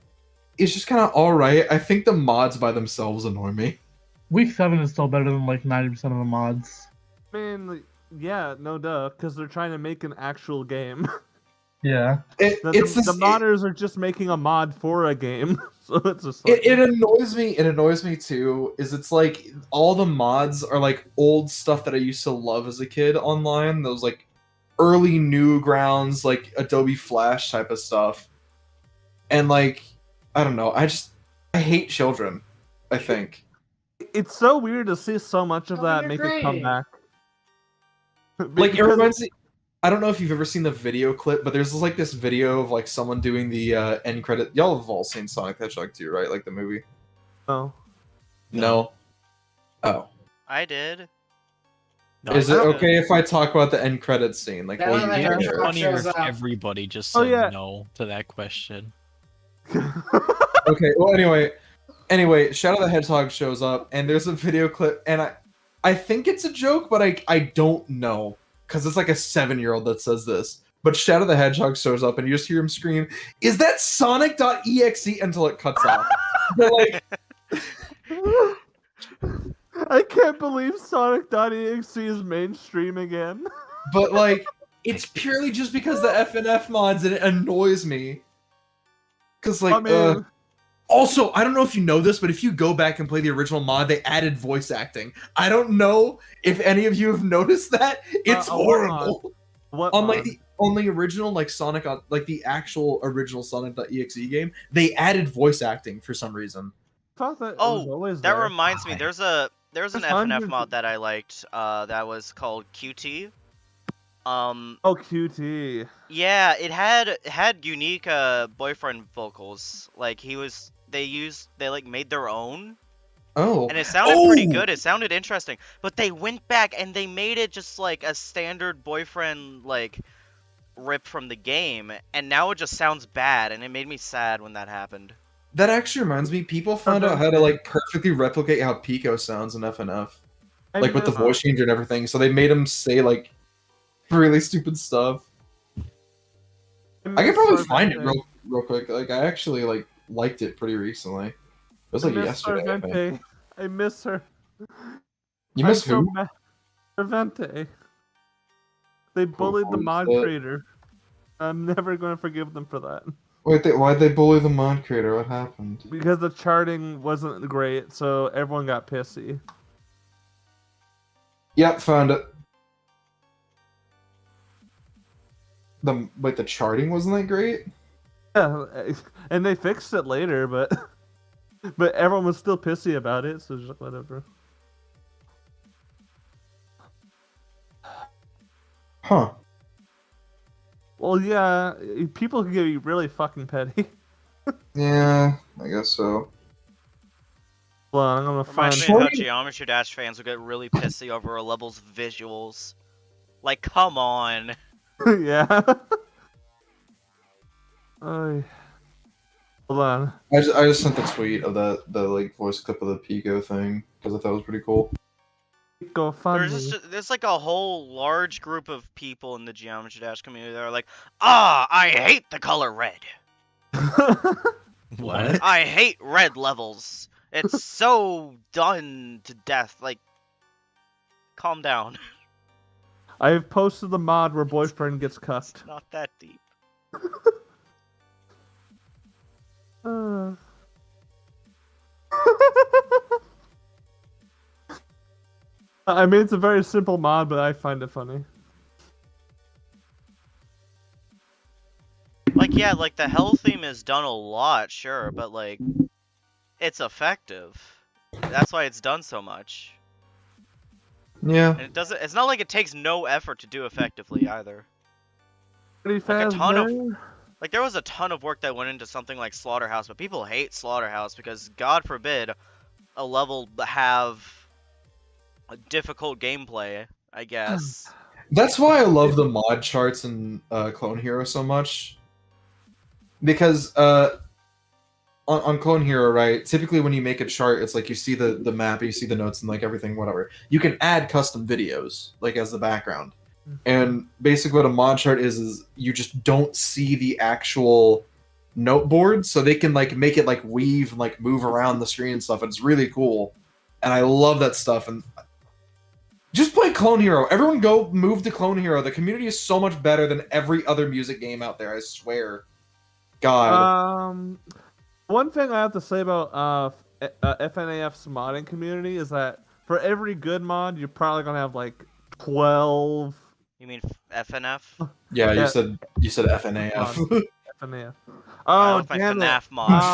is just kind of alright. I think the mods by themselves annoy me. Week 7 is still better than like 90% of the mods. I mean, yeah, no duh, because they're trying to make an actual game. Yeah. The modders are just making a mod for a game, so it's just like, It annoys me. It annoys me too. Is it's like all the mods are like old stuff that I used to love as a kid online. Those like early Newgrounds, like Adobe Flash type of stuff. And like, I don't know. I hate children. I think it's so weird to see so much of that they're make great. it come back. like it Because- reminds me. I don't know if you've ever seen the video clip, but there's like this video of like someone doing the end credit. Y'all have all seen Sonic the Hedgehog 2, right? Like the movie. Oh. No. Oh. I did. No, Is I it think okay if I talk about the end credits scene? Like, That what one you I hear heard it's there? from- funnier shows if up. everybody just Oh, said yeah. no to that question. Okay, well, anyway, Shadow the Hedgehog shows up, and there's a video clip, and I think it's a joke, but I don't know, because it's like a 7-year-old that says this. But Shadow the Hedgehog shows up, and you just hear him scream, "Is that Sonic.exe?" until it cuts off. But like, I can't believe Sonic.exe is mainstream again. but like, it's purely just because the FNF mods, and it annoys me. Because like, I mean, also, I don't know if you know this, but if you go back and play the original mod, they added voice acting. I don't know if any of you have noticed that. It's what mod? horrible. what On like mod? on the original like Sonic, like the actual original Sonic.exe game, they added voice acting for some reason. I thought that it was Oh, always that there. reminds me. There's an There's FNF hundreds mod of- that I liked. That was called QT. Oh, QT. Yeah, it had unique boyfriend vocals. Like they like made their own, Oh. and it sounded pretty Oh! good. It sounded interesting. But they went back and they made it just like a standard boyfriend like rip from the game, and now it just sounds bad, and it made me sad when that happened. That actually reminds me, people found out how to like perfectly replicate how Pico sounds in FNF. Like with the voice changer and everything. So they made him say like really stupid stuff. I could probably find it real quick. Like I actually like liked it pretty recently. It was like yesterday. I think. I miss her. You miss who? Servente. They bullied the mod creator. I'm never going to forgive them for that. Wait, why'd they bully the mod creator? What happened? Because the charting wasn't great, so everyone got pissy. Yep, found it. The charting wasn't that great? Yeah, and they fixed it later, but but everyone was still pissy about it, so just whatever. Huh. Well, yeah, people can get really fucking petty. Yeah, I guess so. Well, I'm gonna find. Reminds me of how Geometry Dash fans would get really pissy over a level's visuals. Like, come on. Yeah. Hold on. I just sent the tweet of the like voice clip of the Pico thing because I thought it was pretty cool. Go find. There's like a whole large group of people in the Geometry Dash community that are like, I hate the color red. What? I hate red levels. It's so done to death. Like, calm down. I've posted the mod where boyfriend gets cuffed. It's not that deep. I mean, it's a very simple mod, but I find it funny. Like, yeah, like the hell theme is done a lot, sure, but like, it's effective. That's why it's done so much. Yeah. And it's not like it takes no effort to do effectively either. Pretty Like fast, a ton of, like there was a ton of work that went into something like Slaughterhouse, but people hate Slaughterhouse because God forbid a level have a difficult gameplay, I guess. That's why I love the mod charts in Clone Hero so much. Because on Clone Hero, right, typically when you make a chart, it's like you see the map, you see the notes and like everything, whatever. You can add custom videos, like as the background. And basically what a mod chart is you just don't see the actual note board, so they can like make it like weave and like move around the screen and stuff. It's really cool. And I love that stuff. And just play Clone Hero. Everyone go move to Clone Hero. The community is so much better than every other music game out there, I swear. God. One thing I have to say about FNAF's modding community is that for every good mod, you're probably gonna have like 12. You mean FNF? Yeah, you said FNAF. FNAF. Oh, Oh, damn it. FNAF mods.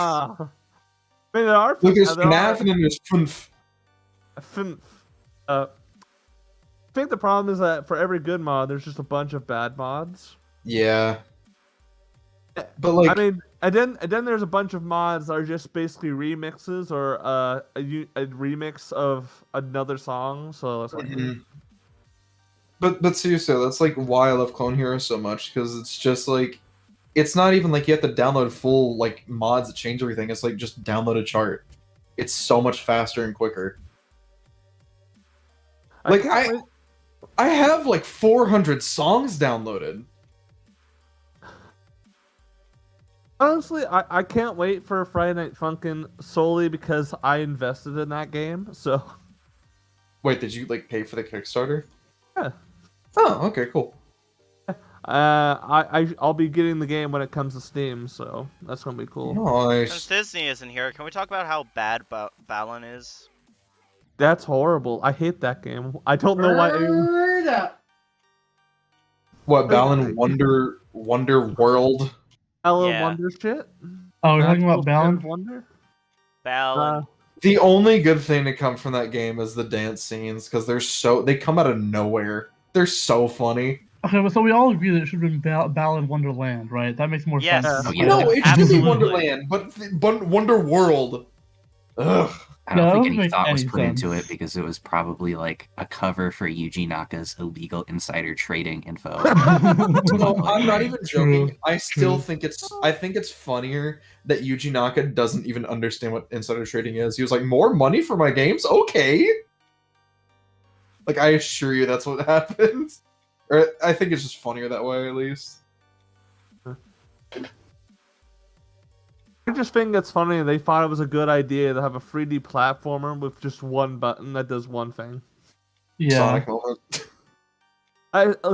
I mean, there are. Look, there's FNAF and then there's FNF. I think the problem is that for every good mod, there's just a bunch of bad mods. Yeah. But like, I mean, and then there's a bunch of mods that are just basically remixes or a remix of another song. So it's like, but seriously, that's like why I love Clone Hero so much, because it's just like, it's not even like you have to download full like mods that change everything. It's like just download a chart. It's so much faster and quicker. Like I have like 400 songs downloaded. Honestly, I can't wait for Friday Night Funkin' solely because I invested in that game. So, wait, did you like pay for the Kickstarter? Yeah. Oh, okay, cool. I'll be getting the game when it comes to Steam, so that's gonna be cool. Nice. Since Disney isn't here, can we talk about how bad Balan is? That's horrible. I hate that game. I don't know why. What, Balan Wonder World? Alan Wonder shit? Oh, we're talking about Balan? Wonder? Balan. The only good thing to come from that game is the dance scenes, because they come out of nowhere. They're so funny. Okay, but so we all agree that it should have been Ballad Wonderland, right? That makes more Yes. sense. Oh, yeah. No, it should be Absolutely. Wonderland, but Wonder World. Ugh. I don't Yeah, that think doesn't any make thought was any put into sense. it because it was probably like a cover for Yuji Naka's illegal insider trading info. No, I'm not even joking. True, I still true. think it's funnier that Yuji Naka doesn't even understand what insider trading is. He was like, more money for my games? Okay. Like, I assure you that's what happened. Or I think it's just funnier that way, at least. I just think it's funny they thought it was a good idea to have a 3D platformer with just one button that does one thing. Yeah. Sonic moment.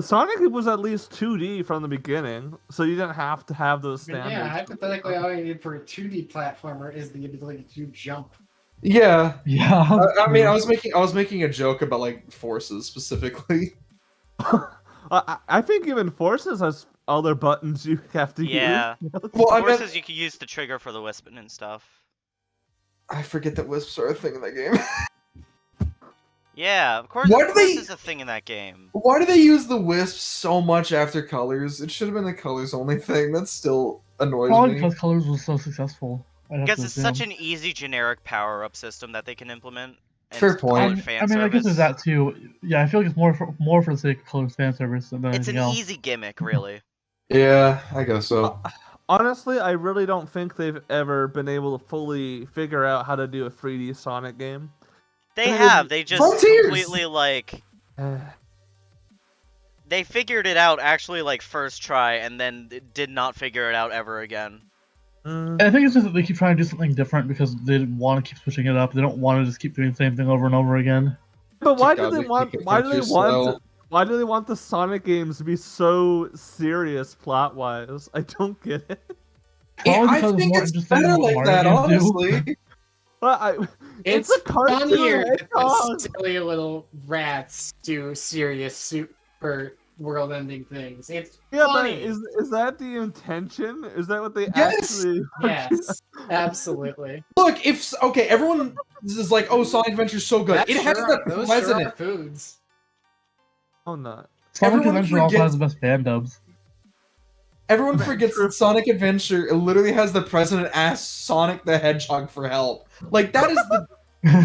Sonic was at least 2D from the beginning, so you didn't have to have those I mean, standards. yeah, hypothetically, all you need for a 2D platformer is the ability to jump. Yeah. Yeah. I mean, true. I was making a joke about like forces specifically. I think even Forces has other buttons you have to Yeah. use. Well, I meant, Forces you could use to trigger for the Wispin and stuff. I forget that wisps are a thing in that game. Yeah, of course. Why Of do course, they- is a thing in that game. Why do they use the wisps so much after colors? It should have been the colors only thing. That still annoys Probably me. because Colors was so successful. I'd have Because to it's such assume. an easy generic power-up system that they can implement. And Fair call point. it fan I mean, I guess service. there's that too. Yeah, I feel like it's more for the sake of Colors fan service than It's anything an else. easy gimmick, really. Yeah, I guess so. Honestly, I really don't think they've ever been able to fully figure out how to do a 3D Sonic game. They I mean, have. They just Frontiers! completely, like... They figured it out, actually, like, first try, and then did not figure it out ever again. And I think it's just that they keep trying to do something different because they want to keep switching it up. They don't want to just keep doing the same thing over and over again. But why do God, they make want? it Why do they Frontier want? style. Why do they want the Sonic games to be so serious plot-wise? I don't get it. Probably I because it's think more it's interesting better than what like Mario that, games do. honestly. But It's a cartoon funnier that hedgehog. the silly little rats do serious super world-ending things. It's Yeah, but funny. is that the intention? Is that what they Yes! actually? Yes, absolutely. Look, if okay, everyone is like, "Oh, Sonic Adventure's so good." That It has sure the are- those president. sure are foods. Oh, not. Sonic Everyone Adventure also forgets- has the best fan dubs. Everyone Right, forgets true. that Sonic Adventure literally has the president ask Sonic the Hedgehog for help. Like that is the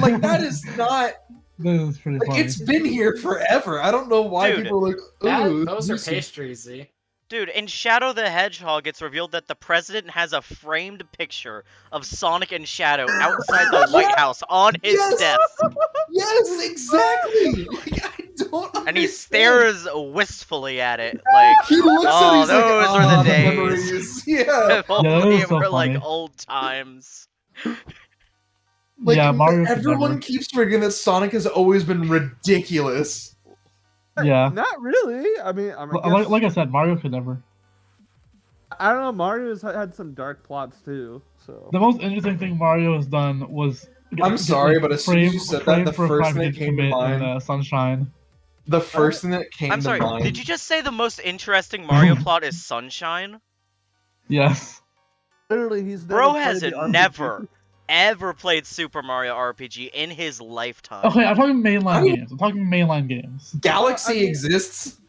like that is not This is pretty like funny. it's been here forever. I don't know why Dude, people are like, ooh, Those are gruesome." pastries, Z. Dude, in Shadow the Hedgehog, it's revealed that the president has a framed picture of Sonic and Shadow outside the White House on his Yes! desk. Yes, exactly. Like, I don't And he understand. stares wistfully at it, like, He looks at oh, it, he's like, those were "Ah, the days. memories." Yeah. if that only was it so were like funny. old times. Like, Yeah, Mario could everyone never. keeps forgetting that Sonic has always been ridiculous. Yeah. Not really. I mean, I Like, guess, like I said, Mario could never. I don't know. Mario's had some dark plots too. So The most interesting thing Mario has done was. I'm sorry, but as soon as you said that, the first thing that came to mind, in Sunshine. the first thing that came I'm to sorry, mind. did you just say the most interesting Mario plot is Sunshine? Yes. literally, he's never Bro played has the RPG. never, ever played Super Mario RPG in his lifetime. Okay, I'm talking mainline I mean- games. I'm talking mainline games. Galaxy I mean- exists.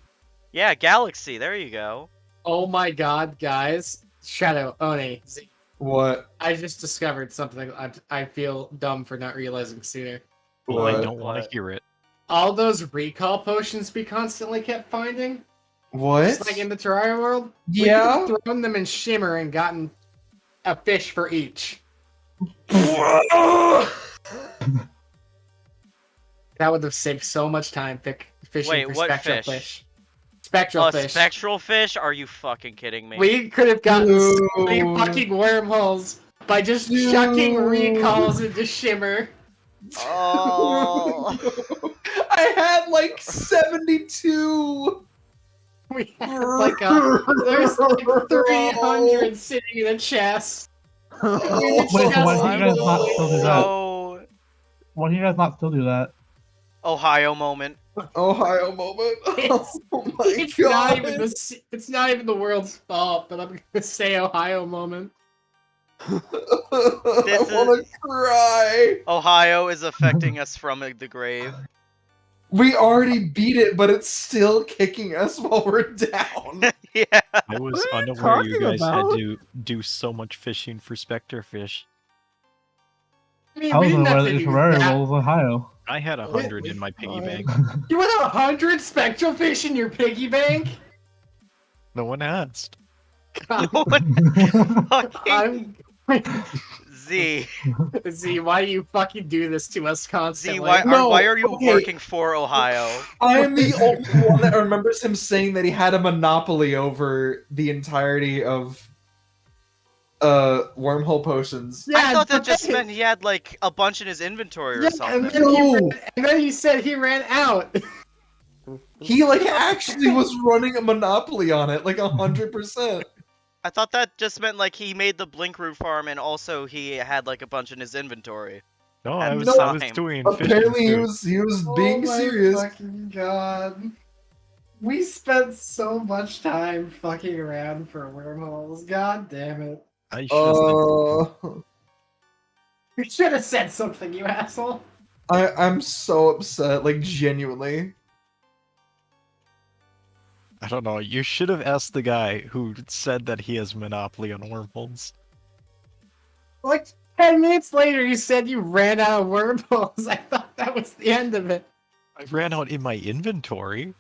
Yeah, Galaxy, there you go. Oh my god, guys. Shadow, Oni, Z. What? I just discovered something I feel dumb for not realizing sooner. I What? don't want to What? hear it. All those recall potions we constantly kept finding, What? just like in the Terraria world, Yeah. we could have thrown them in Shimmer and gotten a fish for each. That would have saved so much time fishing Wait, for what spectral fish? Spectral A fish. spectral fish? Are you fucking kidding me? We could have gotten so many Dude. fucking wormholes by just chucking recalls into Shimmer. Oh. I had like 72. We had like there's like 300 sitting in a chest. Wait, so why do you guys not still do that? So Why do you guys not still do that? Ohio moment. Ohio moment. It's- Oh my It's god. not even it's not even the world's fault, but I'm gonna say Ohio moment. I This is- wanna cry. Ohio is affecting us from the grave. We already beat it, but it's still kicking us while we're down. Yeah. I was What are you unaware you talking guys had about? to do so much fishing for specter fish. I mean, I we was didn't have unaware to that do Terraria that. was Ohio. I had 100 in my piggy bank. You had 100 spectral fish in your piggy bank? No one asked. No one fucking I'm... Z. Z, why do you fucking do this to us Z, constantly? why are you okay. working for Ohio? I am the only one that remembers him saying that he had a monopoly over the entirety of wormhole potions. Yeah, I thought that but just then- meant he had like a bunch in his inventory or Yeah, something. and then he said he ran out. He like actually was running a monopoly on it, like 100%. I thought that just meant like he made the Blink Root farm and also he had like a bunch in his inventory. No, At I was, the I was time. doing fishing Apparently he too. was being Oh my serious. fucking god. We spent so much time fucking around for wormholes. God damn it. I should have said You should have said something, you asshole. I'm so upset, like genuinely. I don't know. You should have asked the guy who said that he has monopoly on wormholes. Like 10 minutes later, you said you ran out of wormholes. I thought that was the end of it. I ran out in my inventory.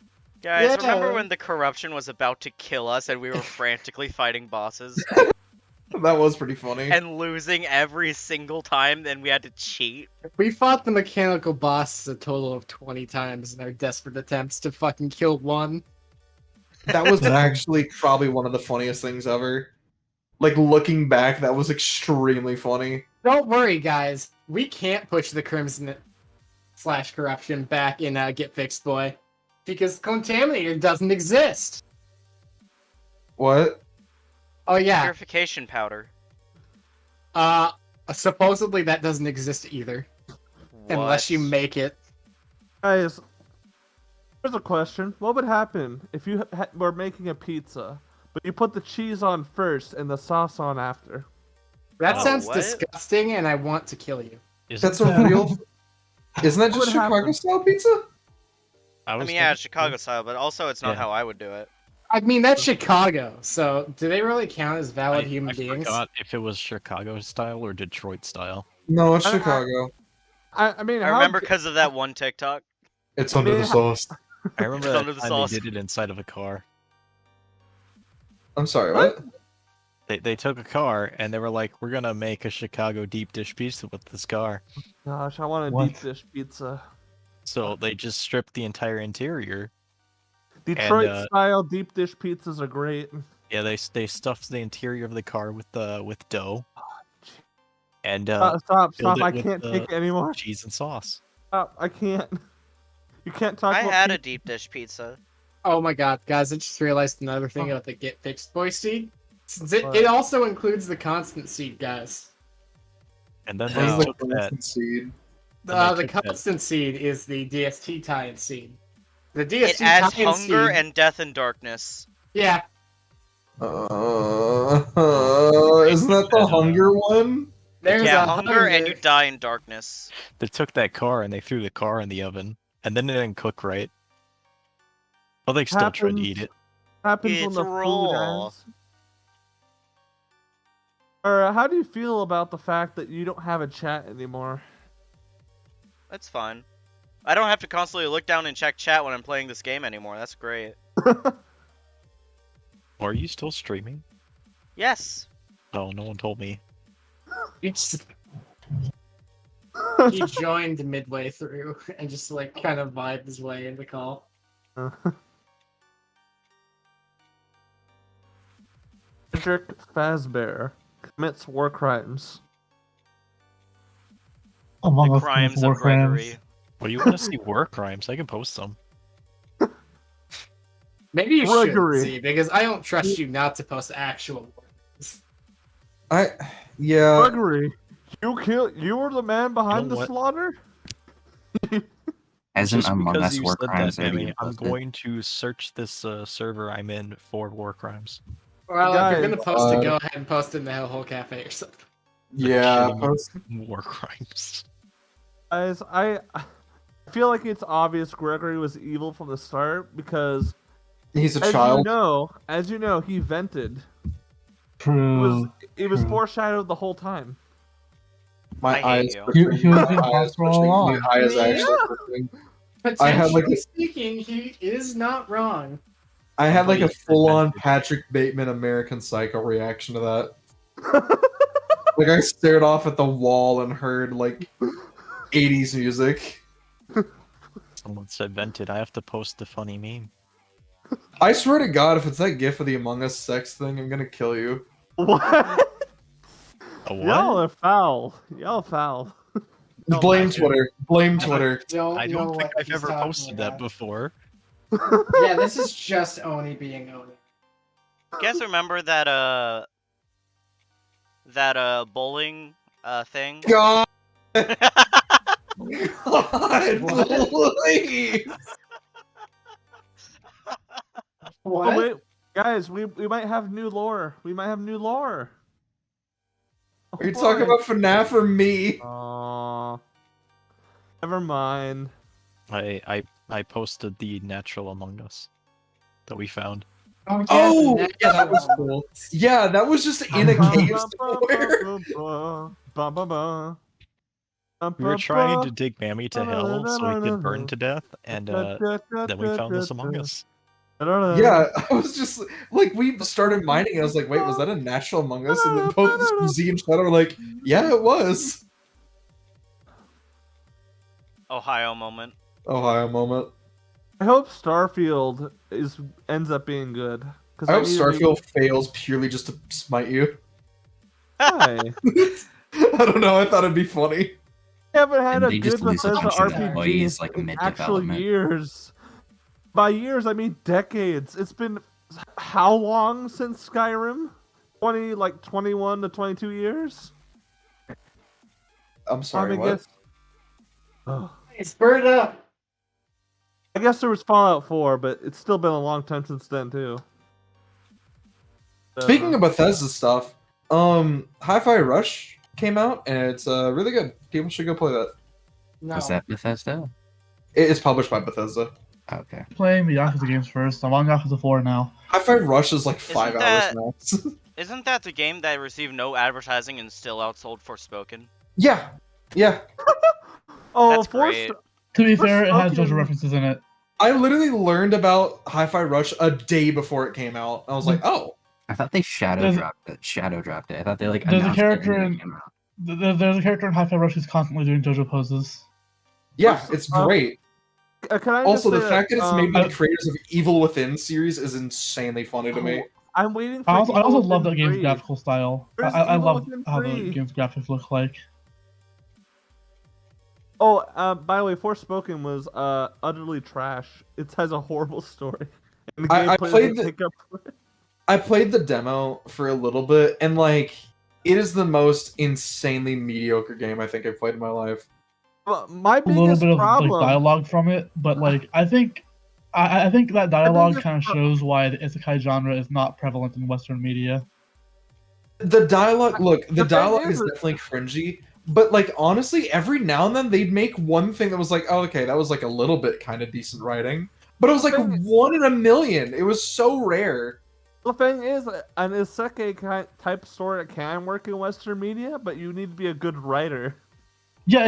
Guys, remember Yeah. when the corruption was about to kill us and we were frantically fighting bosses That was pretty funny. and losing every single time, then we had to cheat? We fought the mechanical bosses a total of 20 times in our desperate attempts to fucking kill one. That was actually probably one of the funniest things ever. Like looking back, that was extremely funny. Don't worry, guys. We can't push the Crimson / corruption back in Get Fixed Boy. Because Contaminator doesn't exist. What? Oh yeah. Purification powder. Supposedly that doesn't exist either. Unless you What? make it. Guys, here's a question. What would happen if you were making a pizza, but you put the cheese on first and the sauce on after? That Oh, sounds what? disgusting and I want to kill you. That's a real. Isn't that What just Chicago happened? style pizza? I mean, yeah, it's Chicago style, but also it's not Yeah. how I would do it. I mean, that's Chicago, so do they really count as valid I human beings? forgot if it was Chicago style or Detroit style. No, it's I- Chicago. I mean, I how remember g- because of that one TikTok. It's under the sauce. I remember It's that under the time sauce. they did it inside of a car. I'm sorry, what? They took a car and they were like, "We're gonna make a Chicago deep dish pizza with this car." Gosh, I want a What? deep dish pizza. So they just stripped the entire interior. Detroit uh, style deep dish pizzas are great. Yeah, they stuffed the interior of the car with dough and Stop! filled it I with, can't take it anymore. cheese and sauce. Stop! I can't. You can't talk I about had a pizza. deep dish pizza. Oh my god, guys, I just realized another thing Oh. about the Get Fixed Boy seed. Since it, What? it also includes the constant seed, guys. And then No. they took that. Seed. And they The took that- constant seed is the DST tie-in seed. The It DST adds tie-in hunger seed, and death and darkness. yeah, Isn't that the hunger one? there's Yeah, a hunger and you die in darkness. They took that car and they threw the car in the oven, and then it didn't cook right. But they still tried to eat it. Happens when It's the raw. food ends. Or how do you feel about the fact that you don't have a chat anymore? That's fine. I don't have to constantly look down and check chat when I'm playing this game anymore. That's great. Are you still streaming? Yes. No, no one told me. He joined midway through and just like kind of vibed his way in the call. Cedric Fazbear commits war crimes. Among The Us crimes war of Gregory. crimes. Well, you want to see war crimes? I can post some. Maybe you Gregory. should see, because I don't trust you not to post actual words. Yeah. Gregory, you were the man behind You know the what? slaughter? Hasn't Just Among because Us you war said crimes that, already Demi, been I'm posted? going to search this server I'm in for war crimes. Well, if you're Guys, gonna post it, go ahead and post it in the Hellhole Cafe or something. Yeah. Shitting war crimes. Guys, I feel like it's obvious Gregory was evil from the start because, He's a as child. as you know, he vented. True. It was True. foreshadowed the whole time. My I hate eyes. you. He was being My eyes imposter all twitching. along. My eye is Yeah. actually twitching. Potentially I had, like, a- speaking, he is not wrong. I had like a Somebody full-on invented- Patrick Bateman American Psycho reaction to that. Like I stared off at the wall and heard like 80s music. Someone said vented. I have to post the funny meme. I swear to God, if it's that gif of the Among Us sex thing, I'm gonna kill you. What? A what? Y'all are foul. Y'all foul. No, Blame not Twitter. Blame Twitter. Don't I know don't think what I've he's ever talking posted that about. before. Yeah, this is just Oni being Oni. You guys remember that bowling thing? God. God, please. What? Oh, wait, guys, we might have new lore. We might have new lore. Are you talking about FNAF or me? Aww. Never mind. I posted the natural Among Us that we found. Oh, yeah, Oh, the yeah, that was next cool. Yeah, that was just in a cave somewhere. We were trying to dig Mammy to hell so he could burn to death, and then we found this Among Us. Yeah, I was just like, we started mining, and I was like, wait, was that a natural Among Us? And then both Z and Shadow were like, yeah, it was. Ohio moment. Ohio moment. I hope Starfield ends up being good. I hope Starfield fails purely just to smite you. Why? I don't know, I thought it'd be funny. I haven't had And a they good just lose a Bethesda bunch of RPG employees, like, in actual mid-development. years. By years, I mean decades. It's been how long since Skyrim? 21 to 22 years? I'm sorry, what? Guess... Oh. It's burned up. I guess there was Fallout 4, but it's still been a long time since then, too. Speaking of Bethesda stuff, Hi-Fi Rush came out, and it's really good. People should go play that. No. Was that Bethesda? It's published by Bethesda. Okay. Playing the Yakuza games first. I'm on Yakuza 4 now. Hi-Fi Rush is like Isn't 5 hours that- max. Isn't that the game that received no advertising and still outsold Forspoken? Yeah. Oh, That's great. To be fair, it has Forspoken- JoJo references in it. I literally learned about Hi-Fi Rush a day before it came out. I was like, oh. I thought they shadow There's- dropped it. I thought they like There's a announced it character when it in- came out. There's a character in Hi-Fi Rush who's constantly doing JoJo poses. Yeah, it's great. Can I Also, just the say fact that it's made by uh, the creators of Evil Within series is insanely funny to me. I'm waiting for I also Evil love that Within game's 3. graphical style. Where's I Evil love Within how 3? the game's graphics look like. Oh, by the way, Forspoken was utterly trash. It has a horrible story. And the I gameplay played doesn't pick up for it. I played the demo for a little bit, and like, it is the most insanely mediocre game I think I've played in my life. But my A little biggest bit of problem. like dialogue from it, but like I think that dialogue it's kind of shows why the isekai genre is not prevalent in Western media. The dialogue, look, the The thing dialogue is is that- definitely cringy, but like, honestly, every now and then they'd make one thing that was like, oh, okay, that was like a little bit kind of decent writing. But it was like thing- 1 in a million. It was so rare. The thing is, an isekai type story that can work in Western media, but you need to be a good writer. Yeah,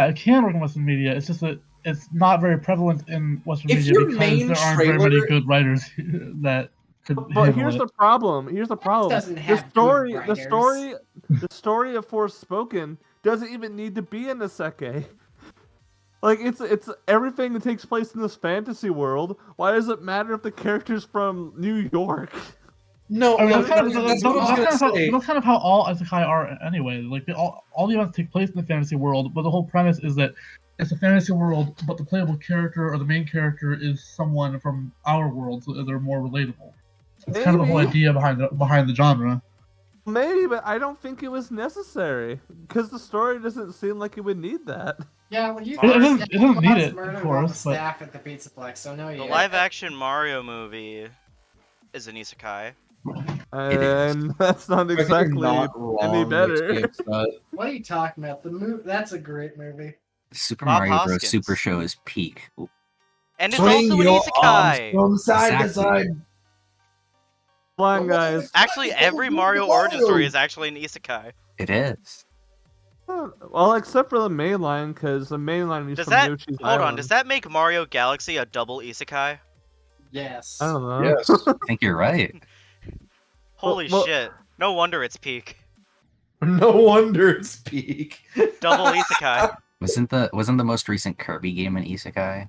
it can work in Western media. It's just that it's not very prevalent in Western If media your because main there aren't very many trailer- good writers that could But handle here's it. the problem. Here's the problem. doesn't The have story, good the writers. story, the story of Forspoken doesn't even need to be in isekai. Like it's everything that takes place in this fantasy world. Why does it matter if the character's from New York? No, I mean, that's that's what I was gonna say. kind of how all isekai are anyway. Like all the events take place in the fantasy world, but the whole premise is that it's a fantasy world, but the playable character or the main character is someone from our world, so they're more relatable. It's kind of the whole Maybe. idea behind the genre. Maybe, but I don't think it was necessary because the story doesn't seem like it would need that. Yeah, well, you It doesn't need it, murdered of all the course, but staff at the Pizzaplex, so no, The you. live-action Mario movie is an isekai. And that's not I think you're exactly not wrong, any better. James, but- What are you talking about? The movie. That's a great movie. Super Bob Mario Bros. Hoskins. Super Show is peak. And it's also an isekai. from side to Exactly. side. Come on, guys. Actually, every Mario origin story is actually an isekai. It is. Well, except for the main line, because the main line is Does from that Yoshi's hold on? Island. Does that make Mario Galaxy a double isekai? Yes. I don't know. Yes. I think you're right. Holy Well- shit! No wonder it's peak. No wonder it's peak. Double isekai. Wasn't the most recent Kirby game an isekai?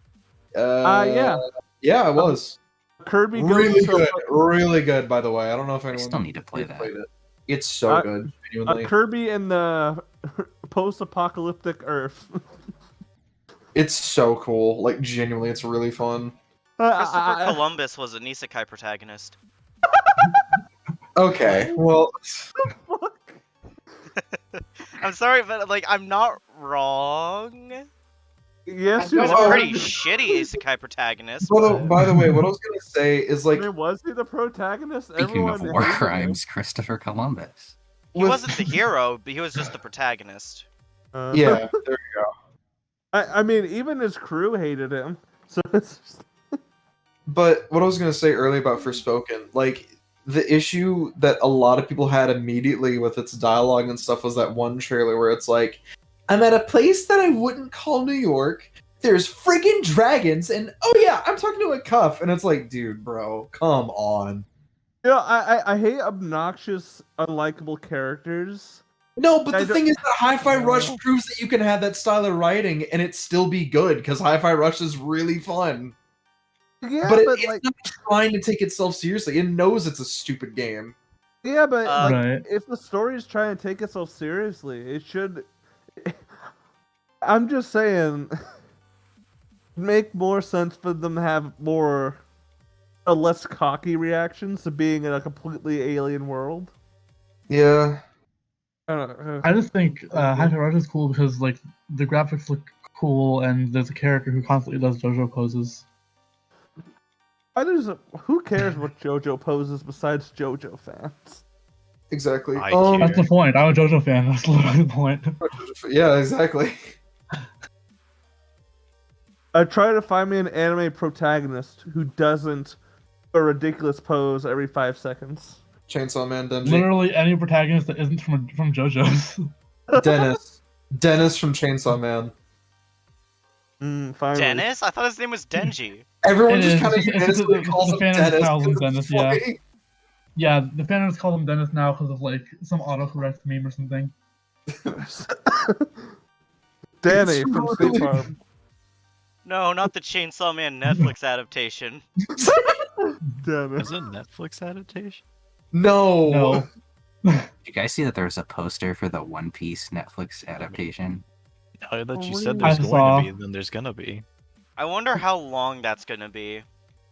Yeah. Yeah, it was. Kirby Really goes good. to Really good, by the way. I don't know if I anyone still need to play has that. played it. It's so good, genuinely. Kirby in the post-apocalyptic Earth. It's so cool. Like, genuinely, it's really fun. Christopher Columbus was an isekai protagonist. Okay, well, I'm sorry, but like I'm not wrong. Yes, I you He was don't a Oh. are. pretty shitty isekai protagonist. by the way, what I was gonna say is like, Wait, was he the protagonist? Speaking of Everyone war hated him. crimes, Christopher Columbus. He with- wasn't the hero, but he was just the protagonist. yeah, there you go. I mean, even his crew hated him. So it's just... But what I was gonna say earlier about Forspoken, like the issue that a lot of people had immediately with its dialogue and stuff was that one trailer where it's like, I'm at a place that I wouldn't call New York. There's friggin' dragons, and oh yeah, I'm talking to a cuff, and it's like, dude, bro, come on. I hate obnoxious, unlikable characters. No, but I the don't- thing is that Hi-Fi Rush No. proves that you can have that style of writing and it still be good, because Hi-Fi Rush is really fun. Yeah, but but it's like, not trying to take itself seriously. It knows it's a stupid game. yeah, but like, Right. if the story is trying to take itself seriously, it should. I'm just saying, make more sense for them to have more, less cocky reactions to being in a completely alien world. Yeah. I don't know. I just think Hi-Fi Rush is cool because like the graphics look cool and there's a character who constantly does JoJo poses. Who cares what JoJo poses besides JoJo fans? Exactly. I That's the point. I'm a JoJo fan. That's literally the point. Yeah, exactly. I try to find me an anime protagonist who doesn't a ridiculous pose every 5 seconds. Chainsaw Man, Denji. Literally any protagonist that isn't from JoJo's. Dennis. Dennis from Chainsaw Man. Finally. Dennis? I thought his name was Denji. Everyone It just is. kind of It's- unanimously the calls him fandom Dennis. calls him 'cause Dennis, it's yeah. funny. Yeah, the fans call him Dennis now because of like some autocorrect meme or something. Danny It's from really- State Farm. No, not the Chainsaw Man Netflix adaptation. Dennis. Is it a Netflix adaptation? No. No. Did you guys see that there was a poster for the One Piece Netflix adaptation? Now that you Oh, said really? there's I going saw. to be, then there's gonna be. I wonder how long that's gonna be.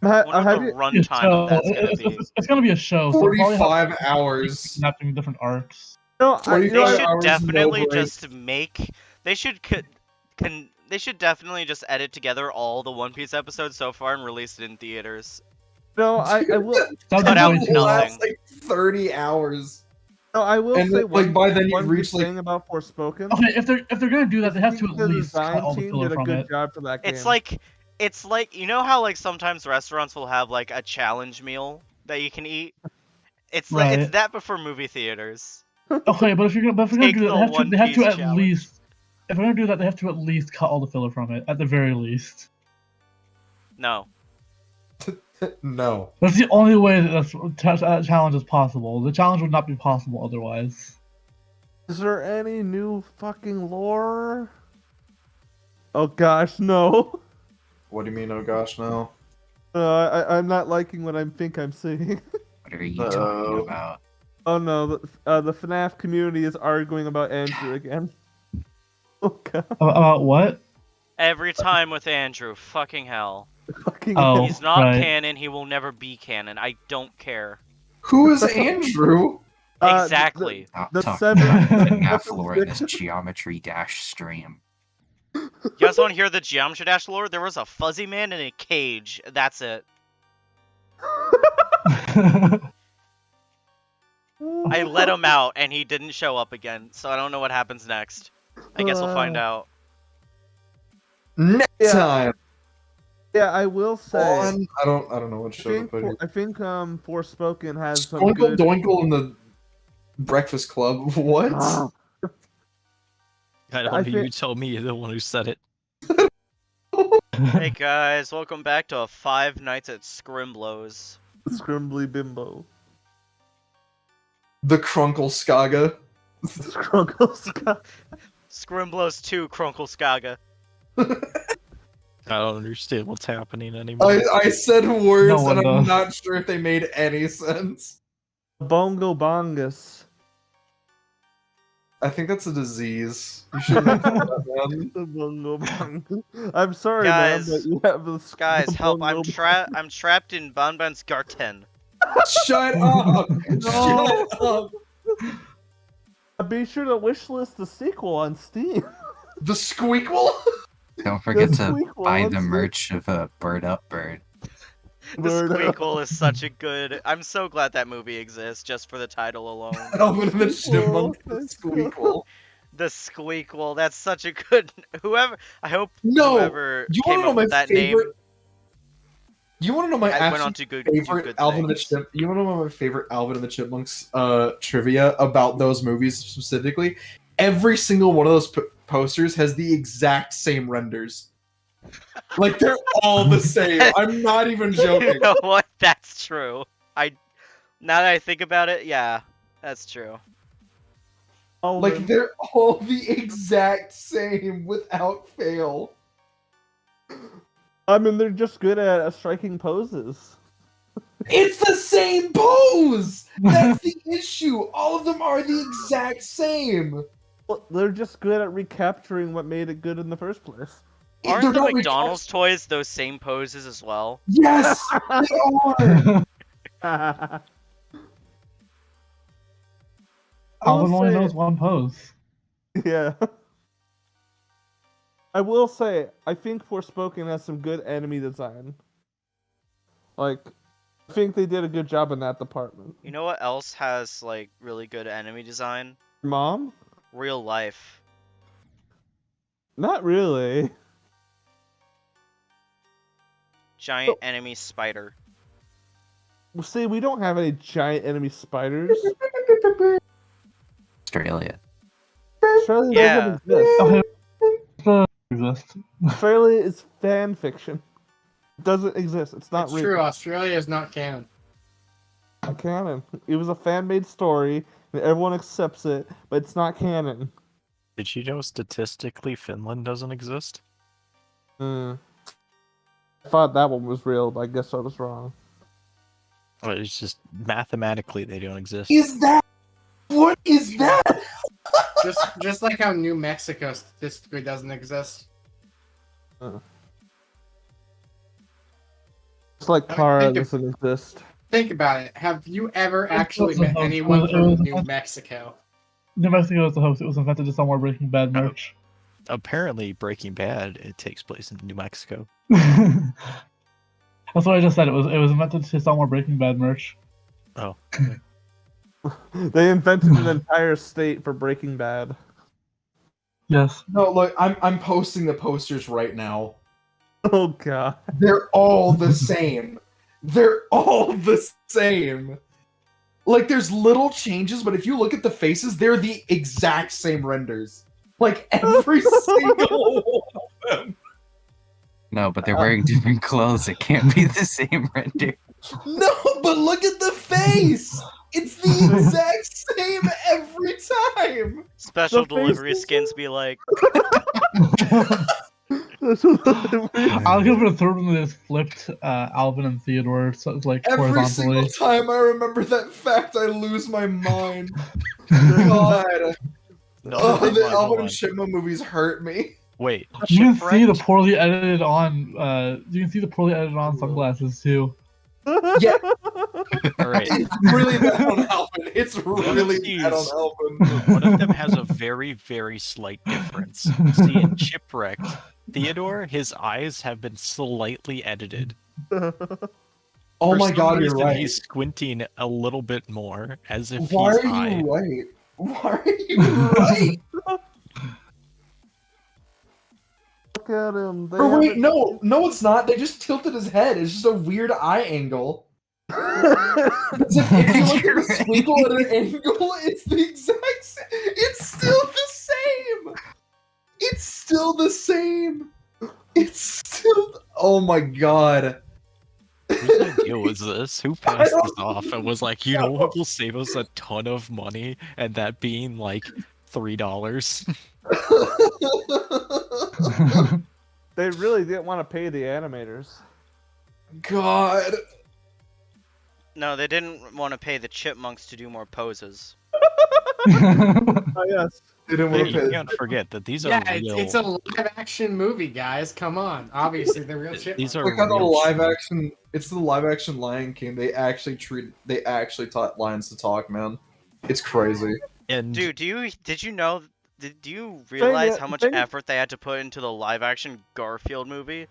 I wonder Have what you, the runtime of that's gonna be. It's gonna be a show. So it'll probably have 45 hours. adapting different arcs. no, I, you They know, 45 should hours, no definitely break. just make. They should they should definitely just edit together all the One Piece episodes so far and release it in theaters. no, I will. That'd Cut be out way It too nothing. long. lasts like 30 hours. No, I will And say then, one, like, by then you've one good reached, like- thing about Forspoken. Okay, if they're gonna do that, they have to at the least cut design all the team filler did a from good it. job for that game. It's like you know how like sometimes restaurants will have like a challenge meal that you can eat. It's like it's Right. that but for movie theaters. Okay, but if you're gonna Take do the that, One they have to Piece at challenge. least. If they're gonna do that, they have to at least cut all the filler from it, at the very least. No. No. That's the only way that challenge is possible. The challenge would not be possible otherwise. Is there any new fucking lore? Oh gosh, no. What do you mean, oh gosh, no? I'm not liking what I think I'm seeing. What are you Uh-oh. talking about? Oh no, the FNAF community is arguing about Andrew again. Oh god, About what? Every time with Andrew, fucking hell. fucking Oh. He's not right. canon, he will never be canon. I don't care. Who is Andrew? Exactly. Stop the talking seven- about the FNAF lore in this seven- Geometry Dash stream. You guys want to hear the Geometry Dash lore? There was a fuzzy man in a cage. That's it. I let him out and he didn't show up again, so I don't know what happens next. I guess we'll find out. Next Yeah. time Yeah, I will say. on, I don't know what show to put here. I think Forspoken has some Skoinkle good. Doinkle in the Breakfast Club. What? Ah, I don't I know. think- You tell me. You're the one who said it. Hey guys, welcome back to a Five Nights at Scrimblows. Scrimbly Bimbo. The Crunkle Skaga. Scrunkle Scott. Scrimblows 2 Krunkleskaga. I don't understand what's happening anymore. I said words No one and I'm does. not sure if they made any sense. Bongo Bongus. I think that's a disease. You shouldn't have done that, man. The Bongo Bongus. I'm sorry, Guys, man, but you have the Guys, the help! Bongo I'm trapped in Banban's Garten. Shut up! No. Shut up! Be sure to wishlist the sequel on Steam. The Squeakle? Don't forget The to Squeakle, buy let's the see. merch of Bird Up Bird. The Bird up. Squeakle is such a good. I'm so glad that movie exists just for the title alone. Alvin and the Chipmunk, the That's Squeakle. The Squeakle. That's such a good. Whoever. I hope No! whoever You came wanna know up my with that favorite? name. You want to know my I went on absolute to do favorite good Alvin and the things. Chip? You want to know my favorite Alvin and the Chipmunks trivia about those movies specifically? Every single one of those posters has the exact same renders. Like they're all the same. I'm not even You joking. know what? That's true. Now that I think about it, yeah, that's true. Like they're all the exact same without fail. I mean, they're just good at striking poses. It's the same pose. That's the issue. All of them are the exact same. Well, they're just good at recapturing what made it good in the first place. Aren't They're the not McDonald's toys those same poses as well? Yes, they are. Alvin will only say- knows one pose. Yeah. I will say, I think Forspoken has some good enemy design. Like, I think they did a good job in that department. You know what else has like really good enemy design? Mom? Real life. Not really. Giant enemy spider. Well, see, we don't have any giant enemy spiders. Australia. Australia Yeah. doesn't exist. Okay. Exist. Australia is fan fiction. It doesn't exist. It's not It's real. true. Australia is not canon. Not canon. It was a fan-made story, and everyone accepts it, but it's not canon. Did you know statistically Finland doesn't exist? I thought that one was real, but I guess I was wrong. Or it's just mathematically they don't exist. Is that? What is that? Just like how New Mexico statistically doesn't exist. It's like I mean, Kara think of- doesn't exist. Think about it. Have you ever actually also met host. anyone It from was- New Mexico? New Mexico is the host. It was invented to sell more Breaking Bad merch. Apparently, Breaking Bad it takes place in New Mexico. That's what I just said. It was invented to sell more Breaking Bad merch. Oh, They invented an entire state for Breaking Bad. Yes. No, look, I'm posting the posters right now. Oh god. They're all the same. They're all the same. Like, there's little changes, but if you look at the faces, they're the exact same renders. Like, every single one of them. No, but they're wearing different clothes. It can't be the same render. No, but look at the face! It's the exact same every time! Special The delivery faces skins be like, I'll give it a third one that is flipped Alvin and Theodore, so it's like Every single horizontally. time I remember that fact, I lose my mind. God. no, Oh, hold the on, hold Alvin on. and Chipmunk movies hurt me. Wait, You can see the Shipwrecked? poorly edited on. You can see the poorly edited on sunglasses too. Yeah, All right. it's really bad on Alvin. It's really bad on Jeez. Alvin. One of them has a very, very slight difference. See, in Shipwrecked, Theodore, his eyes have been slightly edited. Oh For my some god, you're reason, right. He's squinting a little bit more, as if Why he's are high. you right? Why are you right? at him. They Or wait, haven't- no, it's not. They just tilted his head. It's just a weird eye angle. Because if you look at the squiggle at an angle, it's the exact same. It's still the same. It's still the same. It's still. Oh my god. Whose idea was this? Who passed don't this off and was like, you know what will save us a ton of money? And that being like $3. They really didn't want to pay the animators. God. No, they didn't want to pay the chipmunks to do more poses. Oh yes. They didn't Hey, want to you pay. can't forget that these are Yeah, real. it's a live-action movie, guys. Come on. Obviously, the real shit. These are Look how the real live children. action. It's the live action Lion King. They actually taught lions to talk, man. It's crazy. And Dude, do you realize how much thing- effort they had to put into the live action Garfield movie?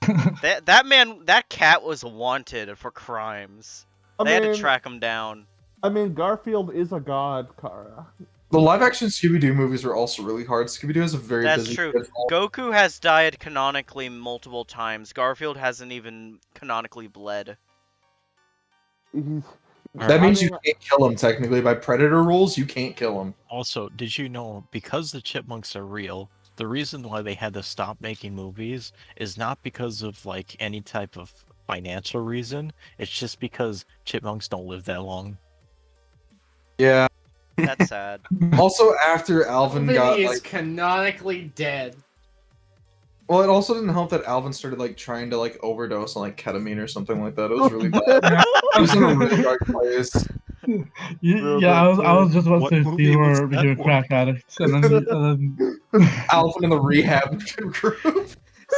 that cat was wanted for crimes. They had to track him down. I mean, Garfield is a god, Kara. The live action Scooby Doo movies are also really hard. Scooby Doo has a very That's busy true. schedule. Goku has died canonically multiple times. Garfield hasn't even canonically bled. That means you can't kill him technically by Predator rules. You can't kill him. also, did you know, because the chipmunks are real, the reason why they had to stop making movies is not because of like any type of financial reason. It's just because chipmunks don't live that long. Yeah. That's sad. Also, after Alvin got is like, canonically dead. well, it also didn't help that Alvin started like trying to like overdose on like ketamine or something like that. It was really bad. I was in a really dark place. Yeah, I was just about What to say movie these was were that became one? crack addicts, and then Alvin in the rehab group,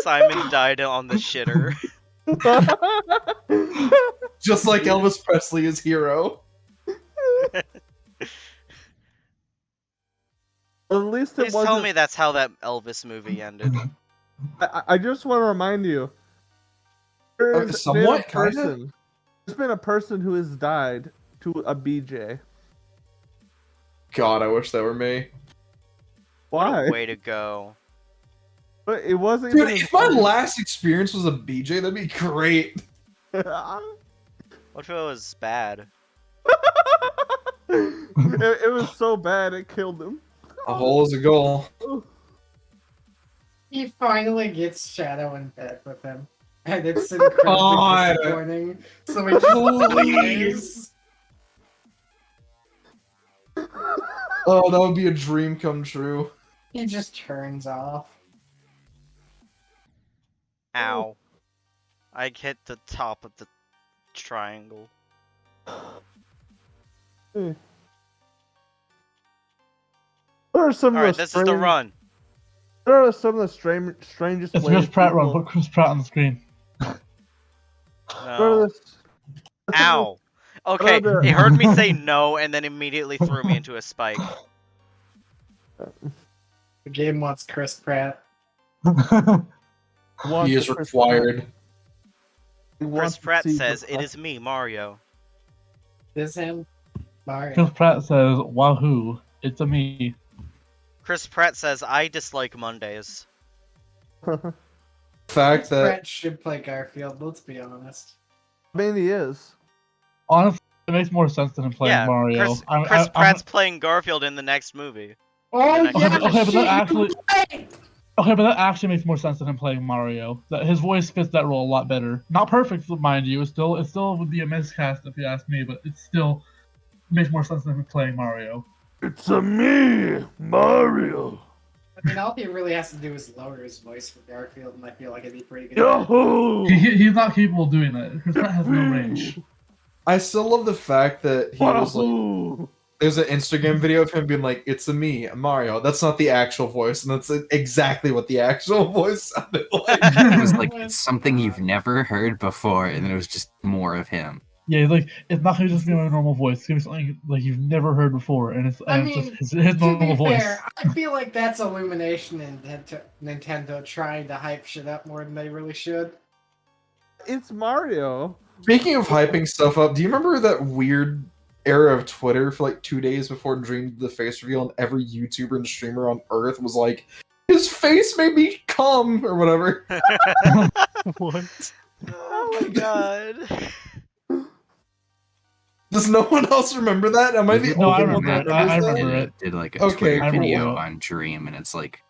Simon died on the shitter. just like Elvis Presley is hero. At least it Please wasn't. tell me that's how that Elvis movie ended. I just want to remind you. There's somewhat, been a kinda? person. There's been a person who has died to a BJ. God, I wish that were me. Why? Way to go. But it wasn't Dude, even. if my last experience was a BJ, that'd be great. What if it was bad? it was so bad it killed him. A hole is a goal. He finally gets Shadow in bed with him. And it's incredibly God. disappointing. So he just leaves. Oh, that would be a dream come true. He just turns off. Ow. I hit the top of the triangle. What are some Alright, of the this is the run. What are some of the strangest it's ways Chris Pratt run. people- Put Chris Pratt on the screen. what are No. the- Ow. Okay, the- it heard me say no and then immediately threw me into a spike. The game wants Chris Pratt. wants He is to Chris required. Pratt. He wants Chris to Pratt see says, Chris "It Pratt. is me, Mario." Is him? Chris Mario. Pratt says, "Wahoo! It's a me." Chris Pratt says, "I dislike Mondays." Fact Chris that Pratt should play Garfield, let's be honest. I mean, he is. Honestly, it makes more sense than him playing Yeah, Mario. Chris Pratt's playing Garfield in the next movie. Oh, Okay, yeah, okay, but that actually- shit! Okay, but that actually makes more sense than him playing Mario. That his voice fits that role a lot better. Not perfect, mind you. It still would be a miscast if you ask me, but it still makes more sense than him playing Mario. It's a me, Mario. I mean, all he really has to do is lower his voice for Garfield, and I feel like it'd be pretty good. Yahoo! He's not capable of doing that. Chris Pratt has no range. I still love the fact that he was like, Wahoo! there's an Instagram video of him being like, "It's a me, Mario." That's not the actual voice, and that's exactly what the actual voice sounded like. It was like it's something you've never heard before, and then it was just more of him. Yeah, like it's not gonna just be my normal voice. It's gonna be something like you've never heard before, and it's, I and it's mean, just his To normal be voice. fair, I feel like that's Illumination and Nintendo trying to hype shit up more than they really should. It's Mario. Speaking of hyping stuff up, do you remember that weird era of Twitter for like 2 days before Dream did the face reveal, and every YouTuber and streamer on Earth was like, His face made me come or whatever. What? Oh my god. Does no one else remember that? Am I the No, I only one remember that it. I remembers that? remember it. Did like a Okay, Twitter cool. video on Dream, and it's like,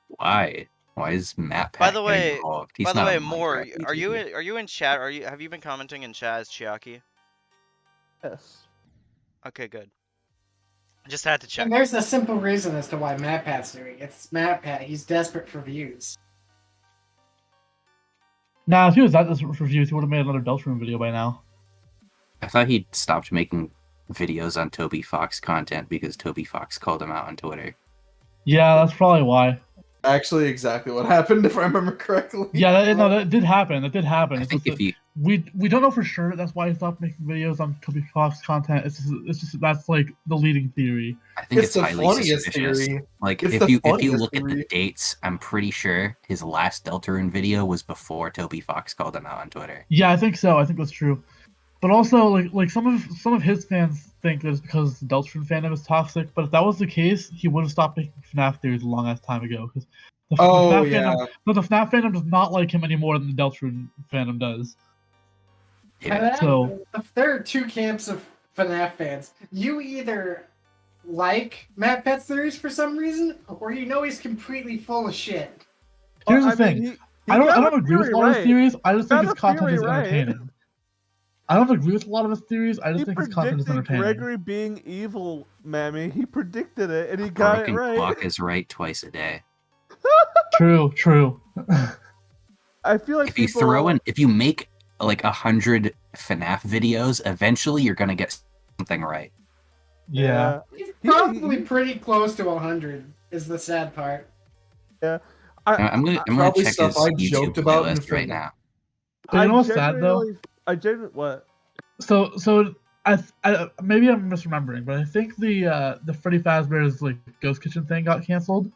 why? Why is Matt By Pat the getting way, involved? He's by the not way, a more. Minecraft Are you YouTuber. in chat? Have you been commenting in chat as Chiaki? Yes. Okay, good. Just had to check. And there's a simple reason as to why MatPat's doing it. It's MatPat. He's desperate for views. Nah, if he was that desperate for views, he would have made another Deltarune video by now. I thought he stopped making videos on Toby Fox content because Toby Fox called him out on Twitter. Yeah, that's probably why. Actually, exactly what happened, if I remember correctly. Yeah, that did happen. That did happen. I It's think just if that you, we don't know for sure. That's why he stopped making videos on Toby Fox content. It's just that's like the leading theory. I think It's it's the highly funniest suspicious. theory. Like It's if the you funniest look at the theory. dates, I'm pretty sure his last Deltarune video was before Toby Fox called him out on Twitter. Yeah, I think so. I think that's true. But also, like some of his fans think that it's because the Deltarune fandom is toxic. But if that was the case, he would have stopped making FNAF theories a long ass time ago. Because the FNAF fandom does not like him any more than the Deltarune fandom does. Yeah. So There are two camps of FNAF fans. You either like MatPat's theories for some reason, or you know he's completely full of shit. here's Well, the I thing. mean, he I don't got a agree with a theory lot of his right. theories. I just think Got his a content theory is right. entertaining. I don't agree with a lot of his theories. I He just think his content is predicted entertaining. Gregory being evil, Mammy. He predicted it, and he got it Broken right. clock is right twice a day. True. I feel like If you make like 100 FNAF videos, eventually you're gonna get something right. Yeah. He's probably pretty close to 100, is the sad part. Yeah. I'm gonna Probably check stuff his I YouTube joked about in playlist right FNAF. now. So you know what's sad though? What? So I maybe I'm misremembering, but I think the Freddy Fazbear's like Ghost Kitchen thing got canceled,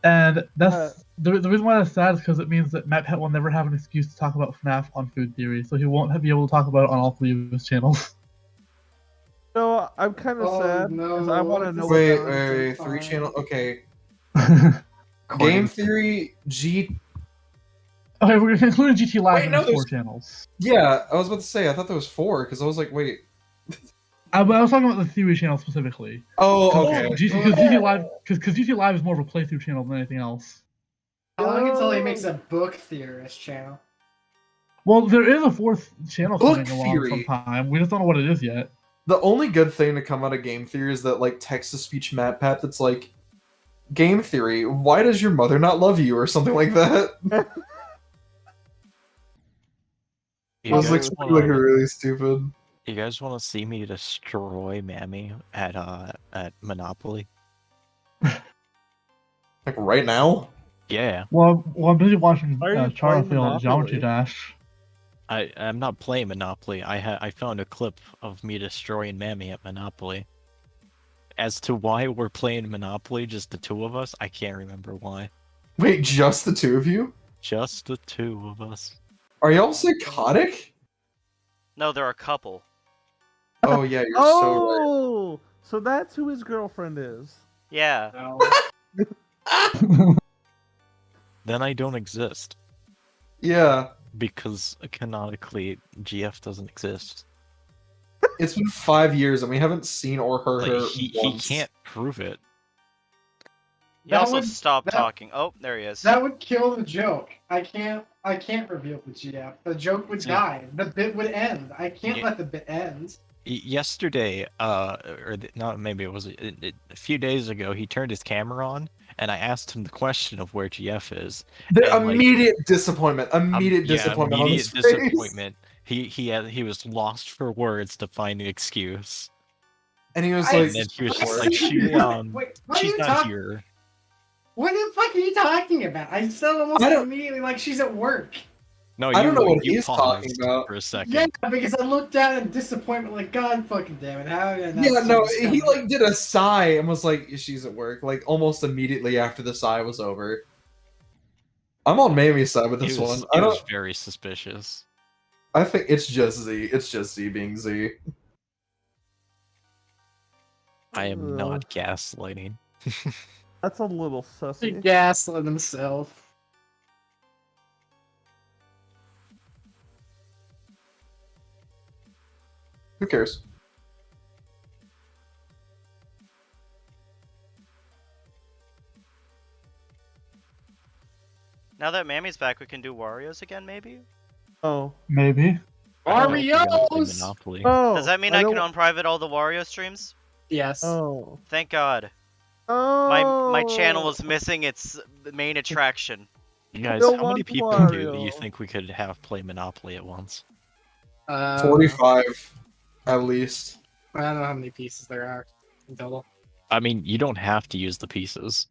and that's the reason why that's sad is because it means that MatPat will never have an excuse to talk about FNAF on Food Theory, so he won't be able to talk about it on all three of his channels. No, I'm kind of sad because I want to know. Wait, 3 channel. Okay. Game Theory, Okay, we're including GT Live Wait, in no, his 4 there's- channels. Yeah, I was about to say, I thought there was 4, because I was like, wait. I was talking about the Theory channel specifically. Oh, okay. Because GT Live is more of a playthrough channel than anything else. How long until he makes a book theorist channel? Well, there is a 4th channel Book coming along Theory. sometime. We just don't know what it is yet. The only good thing to come out of Game Theory is that, like, text-to-speech MatPat that's like, Game Theory, why does your mother not love you, or something like that. It was like really stupid. You guys want to see me destroy Mammy at Monopoly? Like right now? Yeah. Well, I'm busy watching Why are you Chara playing fail at Geometry Monopoly? Dash. I'm not playing Monopoly. I found a clip of me destroying Mammy at Monopoly. As to why we're playing Monopoly, just the 2 of us, I can't remember why. Wait, just the 2 of you? Just the 2 of us. Are y'all psychotic? No, they're a couple. Oh yeah, you're so right. Oh, so that's who his girlfriend is. Yeah. Then I don't exist. Yeah. Because canonically, GF doesn't exist. It's been 5 years and we haven't seen or heard Like, her he once. can't prove it. You That also would- stop that- talking. Oh, there he is. That would kill the joke. I can't reveal the GF. The joke would See- die. The bit would end. I can't Yeah. let the bit end. Yesterday, not maybe it was a few days ago, he turned his camera on, and I asked him the question of where GF is. The and, like, immediate disappointment. Immediate yeah, disappointment on his immediate face. disappointment. He was lost for words to find an excuse, And he was I- like, and then he was just Wait, like, wait, what are she's you not talking? here. What the fuck are you talking about? I said almost I don't- immediately like she's at work. No, I don't know what you he's paused talking about. for a second. Yeah, because I looked down in disappointment, like God fucking damn it, how did I not yeah, see no, this he coming? like did a sigh and was like, she's at work, like almost immediately after the sigh was over. I'm on Mamie's side with He this was, one. he was very suspicious. I think it's just Z. It's just Z being Z. I am not gaslighting. That's a little He sussy. gaslit himself. Who cares? Now that Mammy's back, we can do Wario's again, maybe? Oh. Maybe. I don't know if you gotta play Wario's! Monopoly. Oh. Does that mean I can don't- unprivate all the Wario streams? Yes. Oh. Thank God. Oh. My channel was missing its main attraction. You guys, Still how many want people do you Wario. think we could have play Monopoly at once? 45, at least. I don't know how many pieces there are in total. I mean, you don't have to use the pieces.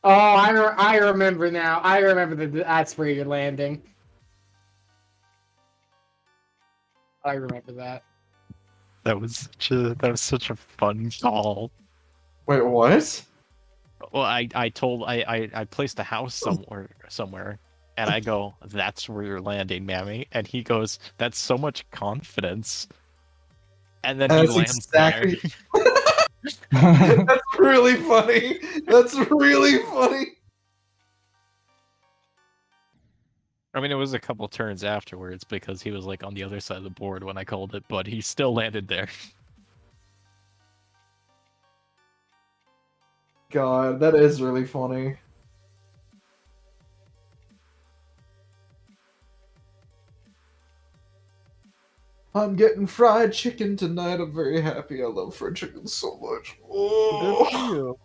Oh, I remember now. I remember that's where you're landing. I remember that. That was such a fun call. Wait, what? Well, I placed a house somewhere, and I go, "That's where you're landing, Mammy," and he goes, "That's so much confidence," and then he That's lands exactly. there. That's really funny. That's really funny. I mean, it was a couple turns afterwards because he was like on the other side of the board when I called it, but he still landed there. God, that is really funny. I'm getting fried chicken tonight. I'm very happy. I love fried chicken so much. Good Oh. for you.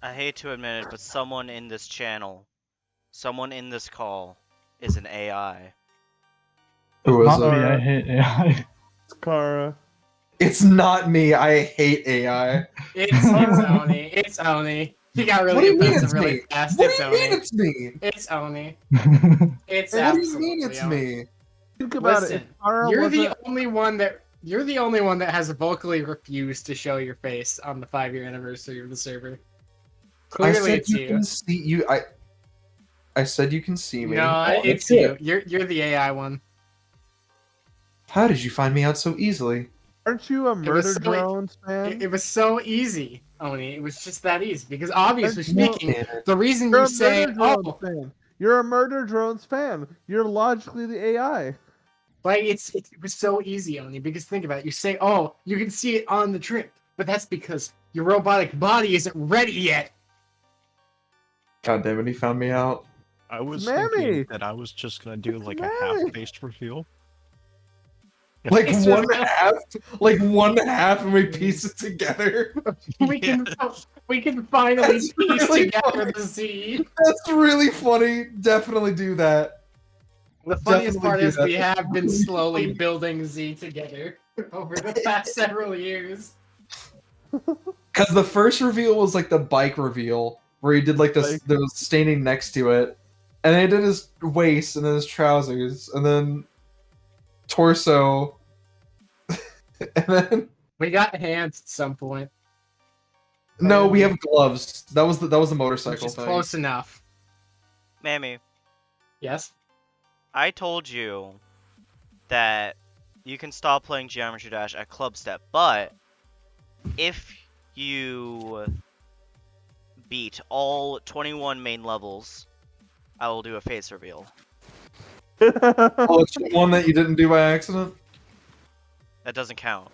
I hate to admit it, but someone in this channel, someone in this call, is an AI. Who is Not me, it? I hate AI. It's Kara. It's not me. I hate AI. It's Oni. It's Oni. He got What do really you mean offensive it's really me? fast. What It's do you mean Oni. it's me? It's Oni. It's What do you absolutely mean it's Oni. me? Think about it. Listen, If Kara you're wasn't... the only one that has vocally refused to show your face on the 5-year anniversary of the server. I Clearly, said it's you you. can see you. I said you can see me. No, Oh, it's that's you. it. You're the AI one. How did you find me out so easily? Aren't you a was Murder so- Drones fan? It was so easy, Oni. It was just that easy. Because obviously No. speaking, the reason You're you a say, Murder Drones "Oh, fan. You're a Murder Drones fan. You're logically the AI. like it was so easy, Oni," because think about it. You say, "Oh, you can see it on the trip," but that's because your robotic body isn't ready yet. God damn it, he found me out. I was Mammy! thinking that I was just gonna do like a Mammy! half-faced reveal. Like It's one real. half, and we piece it together. We can finally That's piece really together funny. the Z. That's really funny. Definitely do that. The funniest Definitely part do is that. we have been Really slowly funny. building Z together over the past several years. Because the first reveal was like the bike reveal, where he did like this, Like- there was staining next to it, and then he did his waist and then his trousers, and then torso, and then We got hands at some point, no, we have gloves. That was the which motorcycle is thing. close enough. Mammy, Yes? I told you that you can stop playing Geometry Dash at Club Step, but if you beat all 21 main levels, I will do a face reveal. Oh, it's the one that you didn't do by accident. That doesn't count.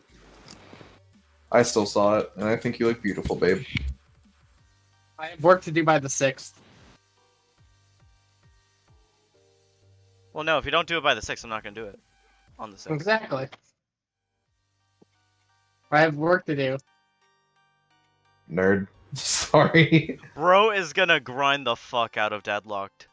I still saw it, and I think you look beautiful, babe. I have work to do by the 6th. Well, no, if you don't do it by the 6th, I'm not going to do it on the 6th. Exactly. I have work to do. Nerd. Sorry. Bro is going to grind the fuck out of Deadlocked.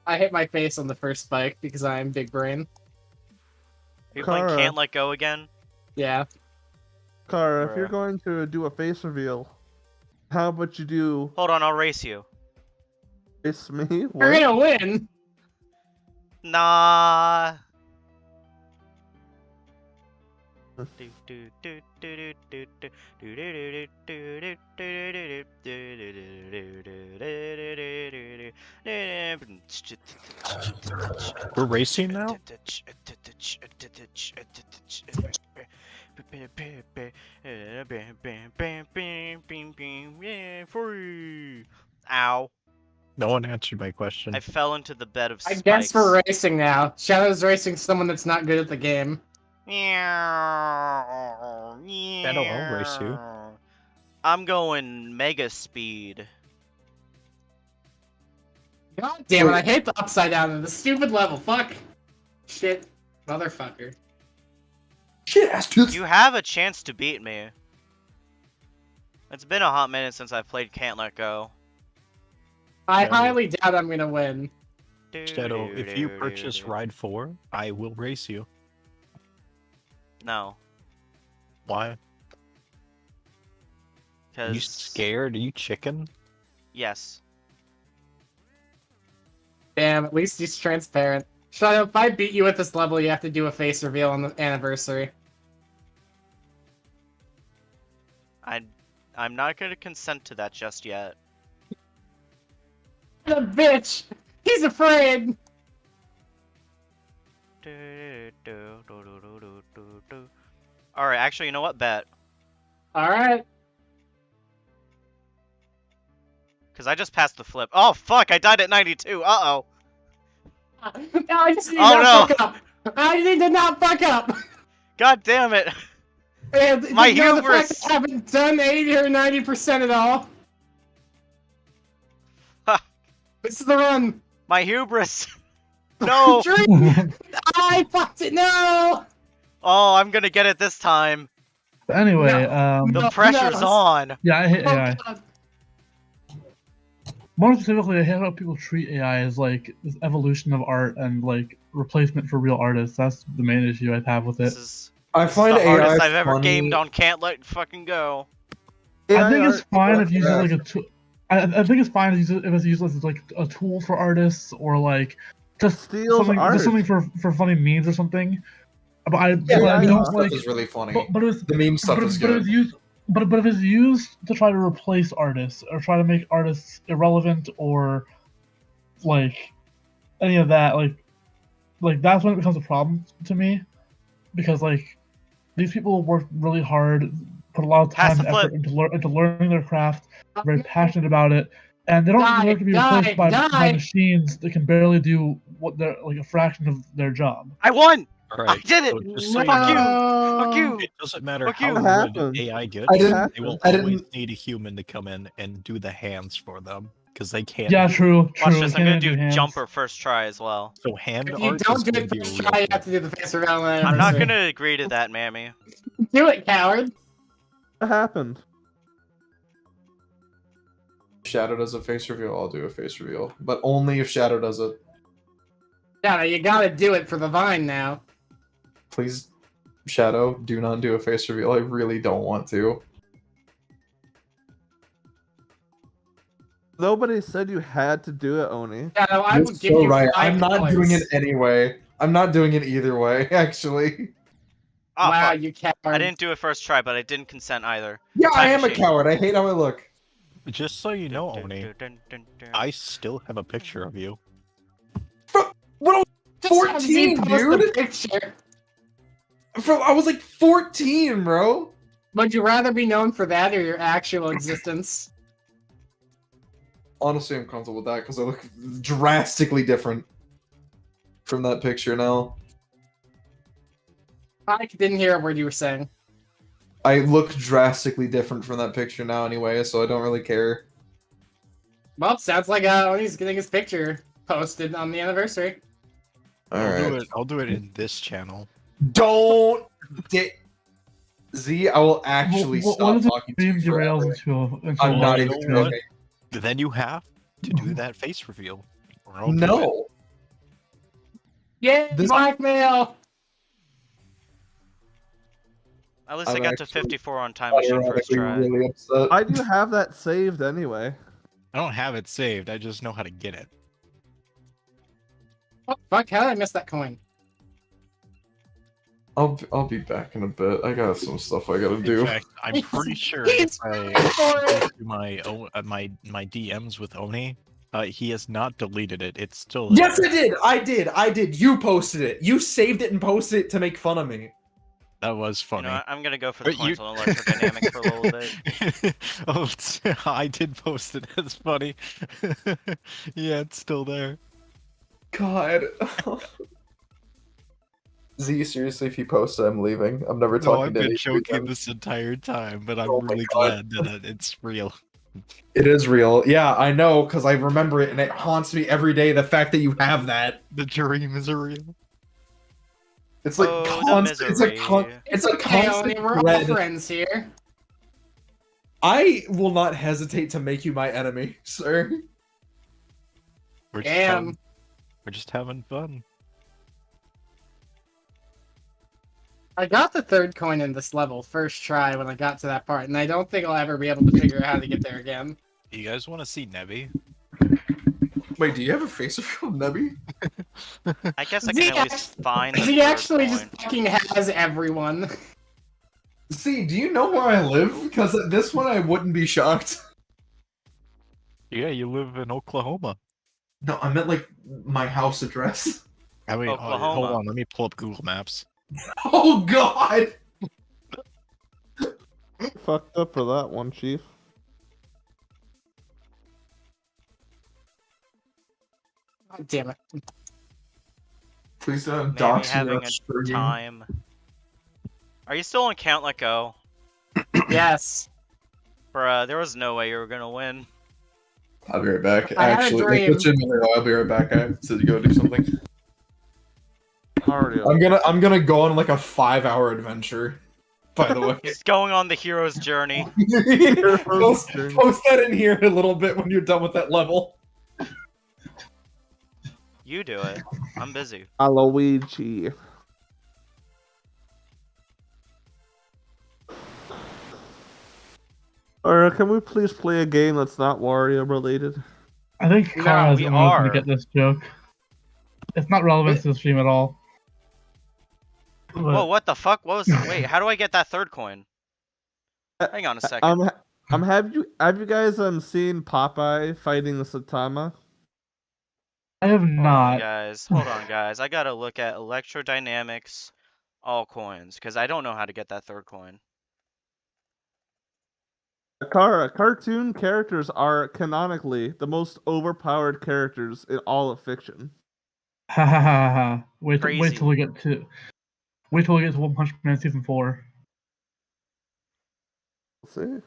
I hit my face on the first spike because I am big brain. Are you playing Kara. Can't Let Go again? Yeah. Kara, if you're Bruh. going to do a face reveal, how about you do... Hold on, I'll race you. It's me. We're What? gonna win. Nah. We're racing now? Ow. No one answered my question. I fell into the bed of I spikes. guess we're racing now. Shadow's racing someone that's not good at the game. Shadow, I'll race you. I'm going mega speed. God damn it, I hate the upside down in the stupid level. Fuck. Shit. Motherfucker. Shit ass tooth. You have a chance to beat me. It's been a hot minute since I've played Can't Let Go. I Shadow. highly doubt I'm gonna win. Shadow, if you purchase Ride 4, I will race you. No. Why? Are you Because... scared? Are you chicken? Yes. Damn, at least he's transparent. Shadow, if I beat you at this level, you have to do a face reveal on the anniversary. I'm not going to consent to that just yet. The bitch! He's afraid! Alright, actually, you know what? Bet. Alright. Because I just passed the flip. Oh, fuck! I died at 92. Uh-oh. No, I just need to Oh, not no. fuck up! I need to not fuck up! God damn it. And My ignore the fact hubris. that I haven't done 80 or 90% at all. Ha. This is the run. My hubris. No. Dream. I fucked it. No. Oh, I'm going to get it this time. Anyway, The No, pressure's no. on. yeah, I hate Oh, AI. God. More specifically, I hate how people treat AI as like this evolution of art and like replacement for real artists. That's the main issue I have with it. This is I find the hardest AI I've ever funny. gamed on Can't Let Fucking Go. I think it's art- fine if you use it Yeah. like a tool. I think it's fine if it's used as like a tool for artists or like just Steals something, art. just something for funny memes or something. But I, Yeah, but the I meme don't stuff like. is really funny. But if The meme stuff is but if good. it's used, but if it's used to try to replace artists or try to make artists irrelevant or like any of that, like that's when it becomes a problem to me, because like these people work really hard, put a lot of Pass time the and effort into learning their craft, very passionate about it, and they don't Die, deserve to be die, replaced by die. machines that can barely do what they're like a fraction of their job. I won! I Alright, did it! so just so you Fuck you! know, Fuck you! it doesn't matter Fuck how you. good What happened? AI gets, I didn't- they will I always didn't- need a human to come in and do the hands for them, because they can't. Yeah, true. Watch this, I'm Can't gonna even do hands. jumper first try as well. So hand If you art don't is do going it to be first a real try, you thing. have to do the face reveal on the I'm not anniversary. gonna agree to that, Mammy. Do it, coward. What happened? If Shadow does a face reveal, I'll do a face reveal. But only if Shadow does it. Shadow, you gotta do it for the vine now. Please, Shadow, do not do a face reveal. I really don't want to. Nobody said you had to do it, Oni. Shadow, I You're would give so you right. $5. I'm not doing it anyway. I'm not doing it either way, actually. Oh, Wow, fuck. you coward. I didn't do it first try, but I didn't consent either. Yeah, I Time am a machine. coward. I hate how I look. Just so you know, Oni, I still have a picture of you. What? Just have Z 14, post the dude. picture. I was like 14, bro. Would you rather be known for that or your actual existence? Honestly, I'm comfortable with that because I look drastically different from that picture now. I didn't hear a word you were saying. I look drastically different from that picture now anyway, so I don't really care. Well, sounds like he's getting his picture posted on the anniversary. Alright. I'll do it in this channel. Don't get Z, I will actually What stop if the talking to you stream derails forever. into I'm a not you even know what? joking. Then you have to do that face reveal. or I'll do it. No. Yeah, This- blackmail! At least I I'm got to actually 54 on time machine first Ironically, try. really upset. I do have that saved anyway. I don't have it saved. I just know how to get it. Oh, fuck, how did I miss that coin? I'll be back in a bit. I got some stuff I gotta In do. fact, I'm pretty sure He's if I for go it. through my DMs with Oni, he has not deleted it. It's still Yes, there. I did. You posted it. You saved it and posted it to make fun of me. That was You funny. know, I'm gonna go for the But you- coins on electrodynamics for a little bit. Oh, I did post it. That's funny. Yeah, it's still there. God. Z, seriously, if you post it, I'm leaving. I'm never No, talking I've to been any joking this entire time, but I'm Oh my really God. glad that it's real. It is real. Yeah, I know, because I remember it and it haunts me every day, the fact that you have that. The dream is real. It's like Oh, the constant. misery. It's a Okay, constant Oni, we're all thread. friends here. I will not hesitate to make you my enemy, sir. We're Damn. we're just having fun. I got the third coin in this level first try when I got to that part, and I don't think I'll ever be able to figure out how to get there again. You guys want to see Nebby? Wait, do you have a face of Nebby? I guess I Z can at least find the He third actually coin. just fucking has everyone. See, do you know where I live? Because at this one, I wouldn't be shocked. Yeah, you live in Oklahoma. No, I meant like my house address. I mean, hold Oklahoma. on, let me pull up Google Maps. Oh God! Fucked up for that one, Chief. God damn it. Please don't Maybe dox me having on a stream. time. Are you still on Count Let Go? Yes. Bruh, there was no way you were gonna win. I'll be right back. I had a Actually, dream. legitimately, I'll be right back. I have to go do something. Already. I'm gonna go on like a 5-hour adventure. By the way, He's going on the hero's journey. post that in here a little bit when you're done with that level. You do it. I'm busy. Luigi. Or can we please play a game that's not Wario related? I think No, Kara is we the only one are. to get this joke. It's not relevant to the stream at all. But Whoa, what the fuck? What was? Wait, how do I get that third coin? Hang on a second. Have you guys seen Popeye fighting the Satama? I have Hold on, not. guys. Hold on, guys. I gotta look at electrodynamics, all coins, because I don't know how to get that third coin. Cartoon characters are canonically the most overpowered characters in all of fiction. Ha ha ha ha. Wait Crazy. till we get to One Punch Man season 4. Let's see.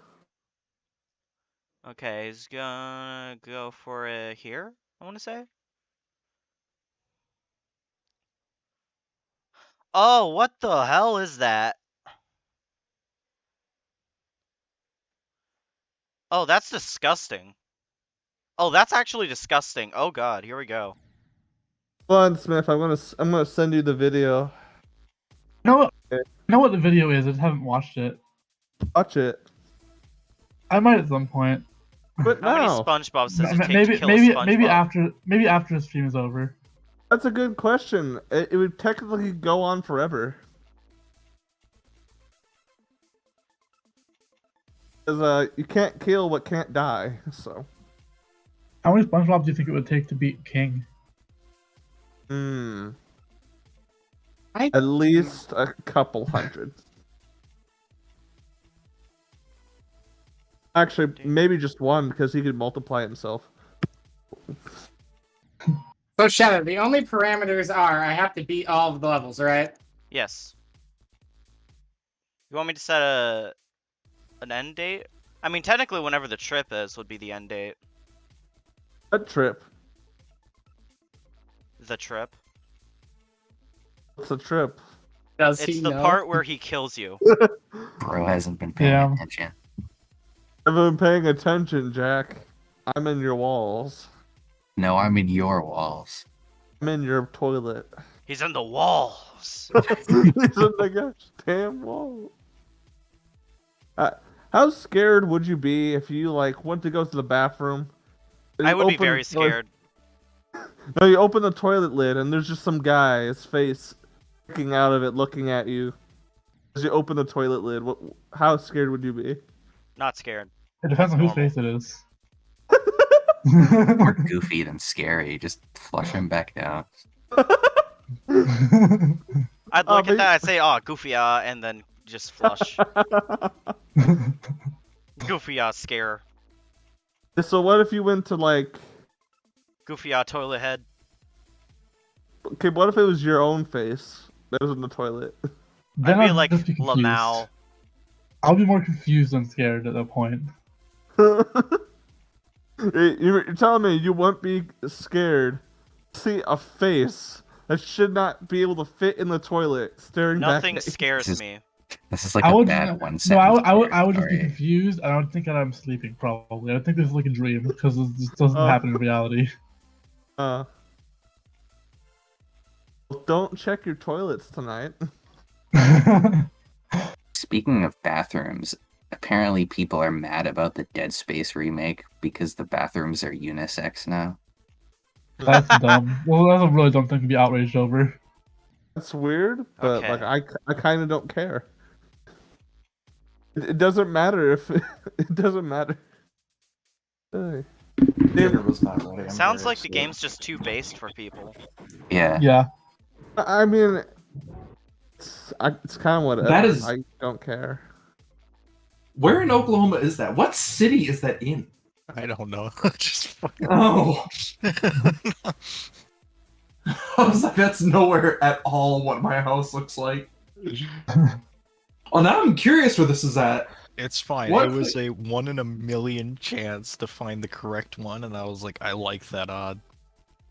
Okay, he's gonna go for it here, I want to say. Oh, what the hell is that? Oh, that's disgusting. Oh, that's actually disgusting. Oh god, here we go. Hold on, Smith. I'm gonna send you the video. I know what the video is. I just haven't watched it. Watch it. I might at some point. But How many no. SpongeBobs does it take to kill a Maybe SpongeBob? after the stream is over. That's a good question. It would technically go on forever. Because you can't kill what can't die. So. How many SpongeBob do you think it would take to beat King? At least a couple hundred. Actually, maybe just one because he could multiply himself. So, Shadow, the only parameters are I have to beat all of the levels, right? Yes. You want me to set an end date? I mean, technically, whenever the trip is would be the end date. A trip. The trip. What's a trip? Does It's he the know? part where he kills you. Bro hasn't been paying Yeah. attention. I've been paying attention, Jack. I'm in your walls. No, I'm in your walls. I'm in your toilet. He's in the walls. He's in the gosh damn wall. How scared would you be if you like went to go to the bathroom You I would be open very the toilet- scared. No, you open the toilet lid and there's just some guy's face sticking out of it, looking at you. As you open the toilet lid, how scared would you be? Not scared. It depends on whose Normal. face it is. More goofy than scary. Just flush him back down. I'd look but- at that, I'd say, oh, goofy, and then just flush. Goofy, scare. So what if you went to like, Goofy, toilet head. okay, what if it was your own face that was in the toilet? Then I'd be I'd like just be confused. Lamau. I'll be more confused than scared at that point. You're telling me you won't be scared to see a face that should not be able to fit in the toilet staring Nothing back at you? scares This is- me. This is like I a would bad one no, sentence. I would just be Sorry. confused, and I would think that I'm sleeping. Probably, I would think this is like a dream because this doesn't Oh. happen in reality. Well, don't check your toilets tonight. Speaking of bathrooms, apparently people are mad about the Dead Space remake because the bathrooms are unisex now. That's dumb. Well, that's a really dumb thing to be outraged over. That's weird, but Okay. like I kind of don't care. It doesn't matter if it doesn't matter. Hey. Dinner was not ready. I'm Sounds very like the upset. game's just too based for people. Yeah. Yeah. I mean, it's kind of whatever. That is- I don't care. Where in Oklahoma is that? What city is that in? I don't know. Just fucking. Oh, I was like, that's nowhere at all what my house looks like. Oh, now I'm curious where this is at. It's fine. What It was the- a 1 in a million chance to find the correct one, and I was like, I like that odd.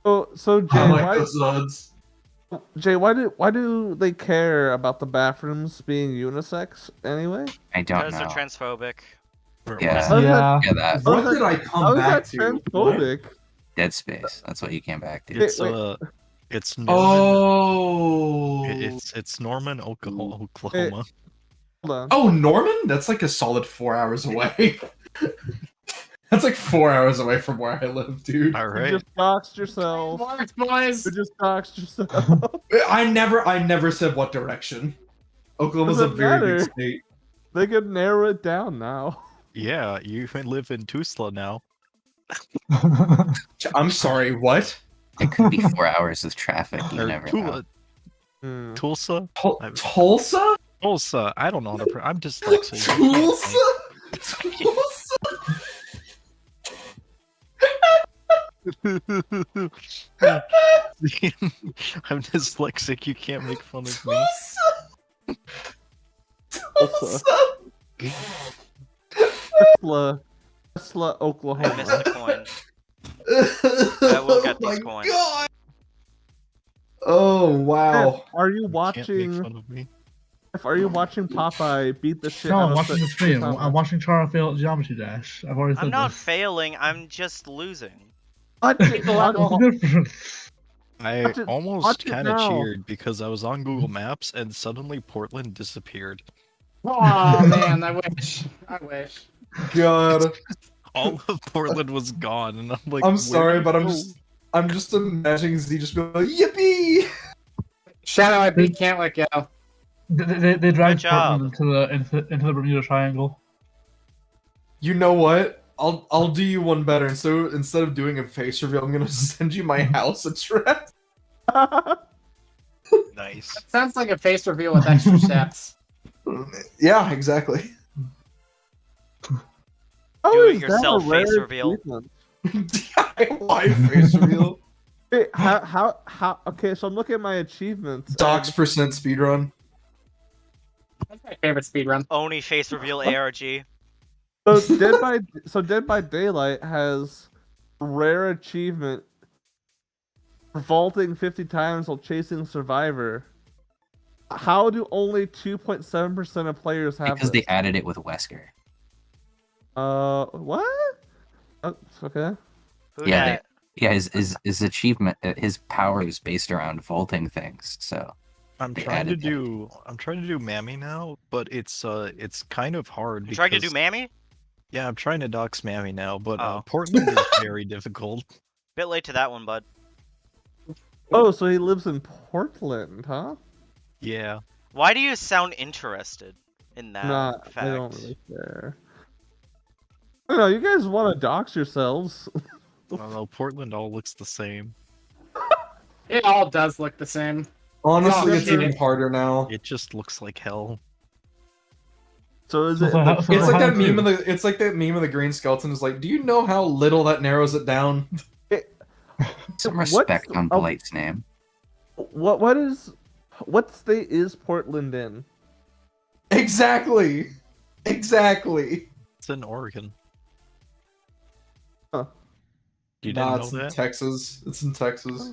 So Jay, I like why, those odds. Jay, why do they care about the bathrooms being unisex anyway? I don't Because they're know. transphobic. Yeah. How is that- Yeah. Yeah, that What How is did I come How is back that to? transphobic? Dead Space. That's what you came back to. It's wait. it's Norman. Oh. It's Norman, Oklahoma. Hold on. Oh, Norman? That's like a solid 4 hours away. That's like 4 hours away from where I live, dude. All You right. just doxed yourself. Boys. You just doxed yourself. I never said what direction. Oklahoma's a Doesn't very big matter. state. They could narrow it down now. Yeah, you live in Tuzla now. I'm sorry, what? It could be 4 hours of traffic. You Or never know. Hmm. Tulsa? Tulsa? Tulsa. I don't know. I'm dyslexic. You can't Tulsa? Tulsa? I'm dyslexic. You can't make fun of me. Tulsa? Tesla, I Oklahoma. missed a coin. I will get Oh these my coins. God. Oh wow. Are you Can't make watching? fun of me. Are you watching Popeye beat the shit No, out I'm of watching the stream. Osama? I'm watching Chara fail at Geometry Dash. I've already said I'm not this. failing, I'm just losing. Watch it, watch What's it. the difference? I Watch it- almost watch it kind of now. cheered because I was on Google Maps and suddenly Portland disappeared. Oh man, I wish. I wish. God. All of Portland was gone, and I'm like, I'm where sorry, did it but go? I'm just imagining Z just be like, yippee! Shadow, I beat Can't Let Go. They dragged job. Portland into the Bermuda Triangle. You know what? I'll do you one better. So instead of doing a face reveal, I'm gonna send you my house address. Nice. Sounds like a face reveal with extra steps. Yeah, exactly. How Do it is that yourself a rare face reveal. achievement? DIY face reveal. Wait, how? Okay, so I'm looking at my achievements. Docs and- percent speedrun. That's my favorite speedrun. Oni face reveal ARG. So Dead by Daylight has rare achievement vaulting 50 times while chasing Survivor. How do only 2.7% of players have Because this? they added it with Wesker. What? Oh, okay. Who Yeah, dat? Yeah, his achievement, his power is based around vaulting things. So I'm They trying to added that. do Mammy now, but it's kind of hard. You trying to do because- Mammy? Yeah, I'm trying to dox Mammy now, but Oh. Portland is very difficult. Bit late to that one, bud. Oh, so he lives in Portland, huh? Yeah. Why do you sound interested in that Nah, fact? I don't really care. I don't know, you guys want to dox yourselves. I don't know, Portland all looks the same. It all does look the same. Honestly, Oh, it's shit. even harder now. It just looks like hell. So is So it? how- the- so It's like how that do you- meme of the. It's like that meme of the green skeleton. Is like, do you know how little that narrows it down? Some What's- respect on oh, Blight's name. what state is Portland in? Exactly. Exactly. It's in Oregon. Huh. You Nah, didn't it's know in that? Texas. It's in Texas.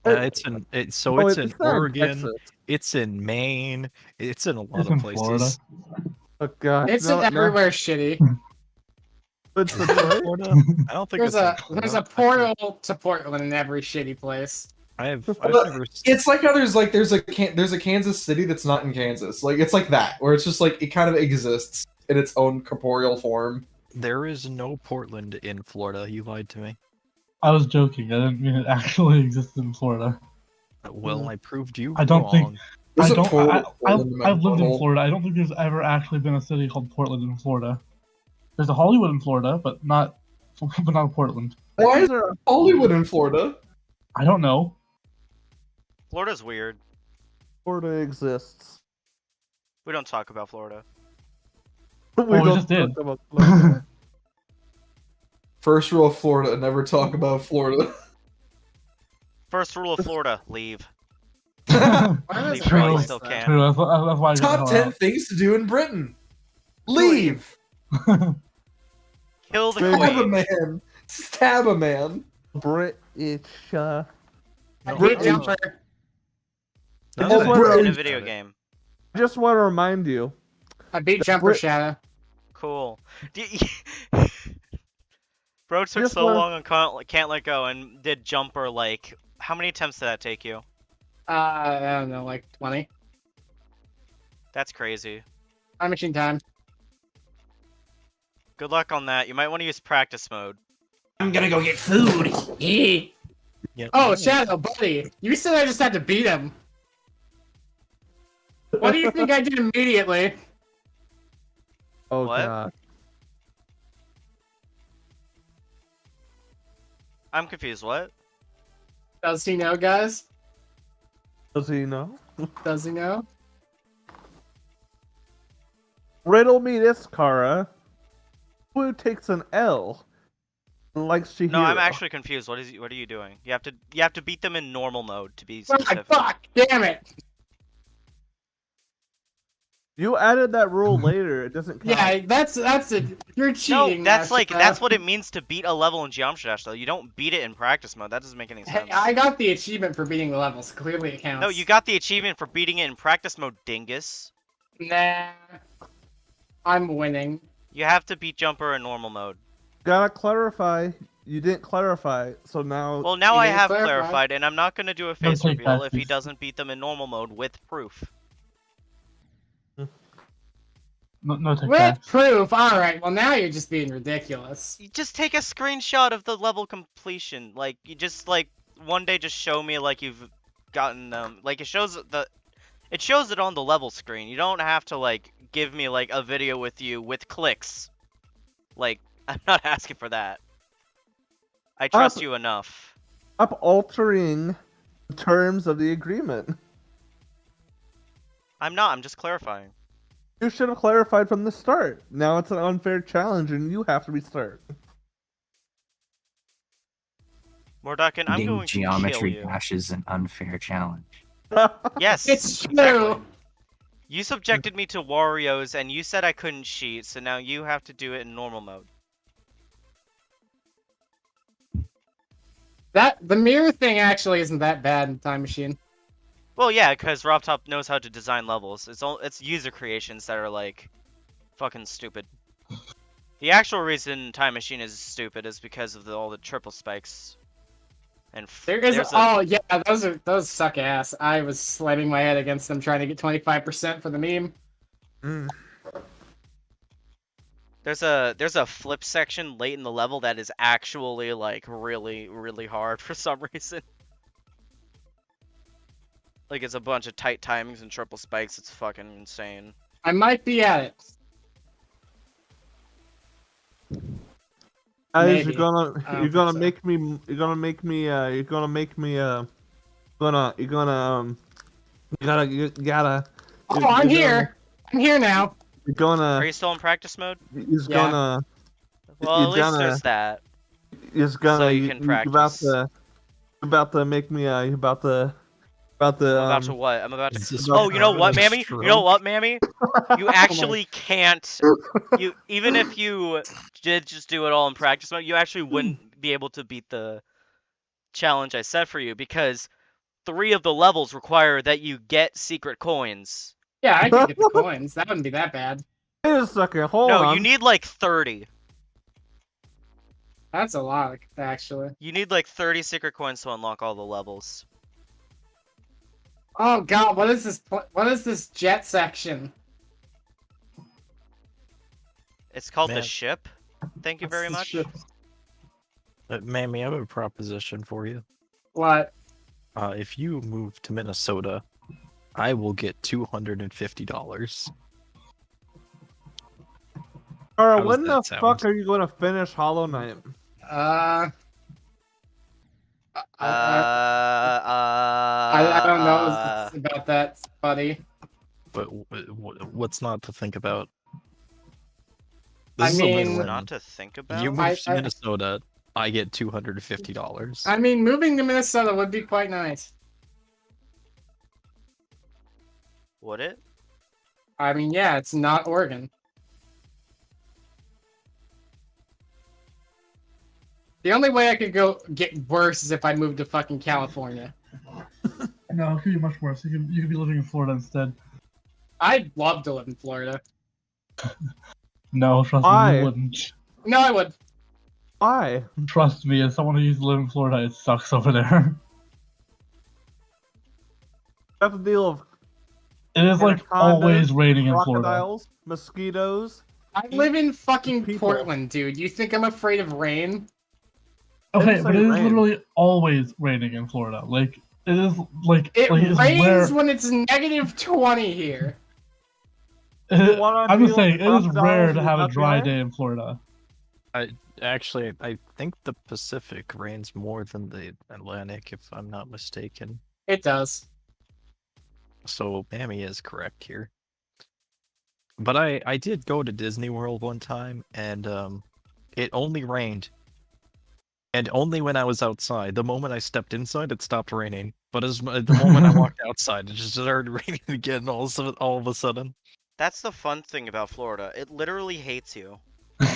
It's in it's in not in Oregon. Texas. It's in Maine. It's in a lot It's of in places. Florida. Oh god, It's no, everywhere shitty. It's Is it in Detroit. Florida? I don't think There's it's in a Florida. portal to Portland in every shitty place. I've Well, never. It's like how there's a Kansas City that's not in Kansas. Like it's like that, where it's just like it kind of exists in its own corporeal form. There is no Portland in Florida. You lied to me. I was joking. I didn't mean it actually existed in Florida. Well, I proved you I don't think- wrong. There's I a don't. portal I've in the lived in portal. Florida. I don't think there's ever actually been a city called Portland in Florida. There's a Hollywood in Florida, but not Portland. Why is there Hollywood in Florida? I don't know. Florida's weird. Florida exists. We don't talk about Florida. We we don't just did. talk about Florida. First rule of Florida: never talk about Florida. First rule of Florida: leave. Why does Leave True. while you Bryce still that? can. True. That's why I got Top the 10 hell things to do in Britain. Leave. out. Kill the Stab a queen. man. Stab a man. British. I No, hate no, Jumper. no, Just no, wanna- In a British. video game. Just want to remind you. I beat Jumper Brit- Shadow. Cool. Bro took Just so wanna- long on Can't Let Go and did Jumper like... How many attempts did that take you? I don't know, like 20. That's crazy. Time machine time. Good luck on that. You might want to use practice mode. I'm gonna go get food. Yeah. Oh, Shadow, buddy. You said I just had to beat him. What do you think I did immediately? Oh What? god. I'm confused. What? Does he know, guys? Does he know? Does he know? Riddle me this, Kara. Who takes an L and likes Chihiro? No, I'm actually confused. What are you doing? You have to beat them in normal mode to be Fuck, specific. fuck, damn it. You added that rule later. It doesn't count. Yeah, that's it. You're No, cheating. that's like Shadow. that's what it means to beat a level in Geometry Dash though. You don't beat it in practice mode. That doesn't make any Hey, sense. I got the achievement for beating the levels. Clearly it counts. No, you got the achievement for beating it in practice mode, dingus. Nah. I'm winning. You have to beat Jumper in normal mode. Gotta clarify. You didn't clarify, so now. Well, now You I didn't have clarify. clarified, and I'm not gonna do a Don't face take reveal that, if he please. doesn't beat them in normal mode with proof. No take With that. proof. Alright, well now you're just being ridiculous. You just take a screenshot of the level completion. Like you just like one day just show me like you've gotten them. Like it shows it on the level screen. You don't have to like give me like a video with you with clicks. Like I'm not asking for that. I trust you enough. Stop altering the terms of the agreement. I'm not. I'm just clarifying. You should have clarified from the start. Now it's an unfair challenge, and you have to restart. Mordokin, I'm Being going to kill Geometry you. Dash is an unfair challenge. Yes, It's true. exactly. You subjected me to Wario's, and you said I couldn't cheat, so now you have to do it in normal mode. The mirror thing actually isn't that bad in Time Machine. Well, yeah, because RobTop knows how to design levels. It's user creations that are like fucking stupid. The actual reason Time Machine is stupid is because of all the triple spikes. And Yeah, those suck ass. I was slamming my head against them trying to get 25% for the meme. There's a flip section late in the level that is actually like really hard for some reason. Like it's a bunch of tight timings and triple spikes. It's fucking insane. I might be at it. Guys, Maybe. you're I don't gonna think make me you gotta Oh, I'm here. I'm here now. You're gonna Are you still in practice mode? He's Yeah. gonna Well, at least there's that. He's gonna So you can practice. about to make me I'm about to what? I'm about to. Is this Oh, you know what, a Mammy? You know stroke? what, Mammy? You actually can't. You even if you did just do it all in practice mode, you actually wouldn't be able to beat the challenge I set for you because 3 of the levels require that you get secret coins. Yeah, I can get the coins. That wouldn't be that bad. Wait a second, hold No, on. you need like 30. That's a lot, actually. You need like 30 secret coins to unlock all the levels. Oh god, what is this? What is this jet section? It's called the Man. ship. Thank you What's very the much. ship? Mammy, I have a proposition for you. What? If you move to Minnesota, I will get $250. Alright, How when the does that fuck sound? are you gonna finish Hollow Knight? I I don't know about that, buddy. But what's not to think about? I This is a mean- win-win. Not to think about. You move I- to Minnesota, I get $250. I mean, moving to Minnesota would be quite nice. Would it? I mean, yeah, it's not Oregon. The only way I could get worse is if I moved to fucking California. No, it could be much worse. You could be living in Florida instead. I'd love to live in Florida. No, trust me, Why? you wouldn't. No, I would. Why? Trust me, as someone who used to live in Florida, it sucks over there. You have to deal with It is like Anacondas, always raining in Florida. crocodiles, mosquitoes. I live in fucking People. Portland, dude. You think I'm afraid of rain? Okay, Didn't but say it is rain. literally always raining in Florida. Like it is like It like, it's rains rare. when it's negative 20 here. wanna I'm just deal saying, with it is crocodiles rare in to the have a dry WA? day in Florida. Actually, I think the Pacific rains more than the Atlantic, if I'm not mistaken. It does. So Mammy is correct here. But I did go to Disney World one time, and it only rained. And only when I was outside. The moment I stepped inside, it stopped raining. But the moment I walked outside, it just started raining again all of a sudden. That's the fun thing about Florida. It literally hates you.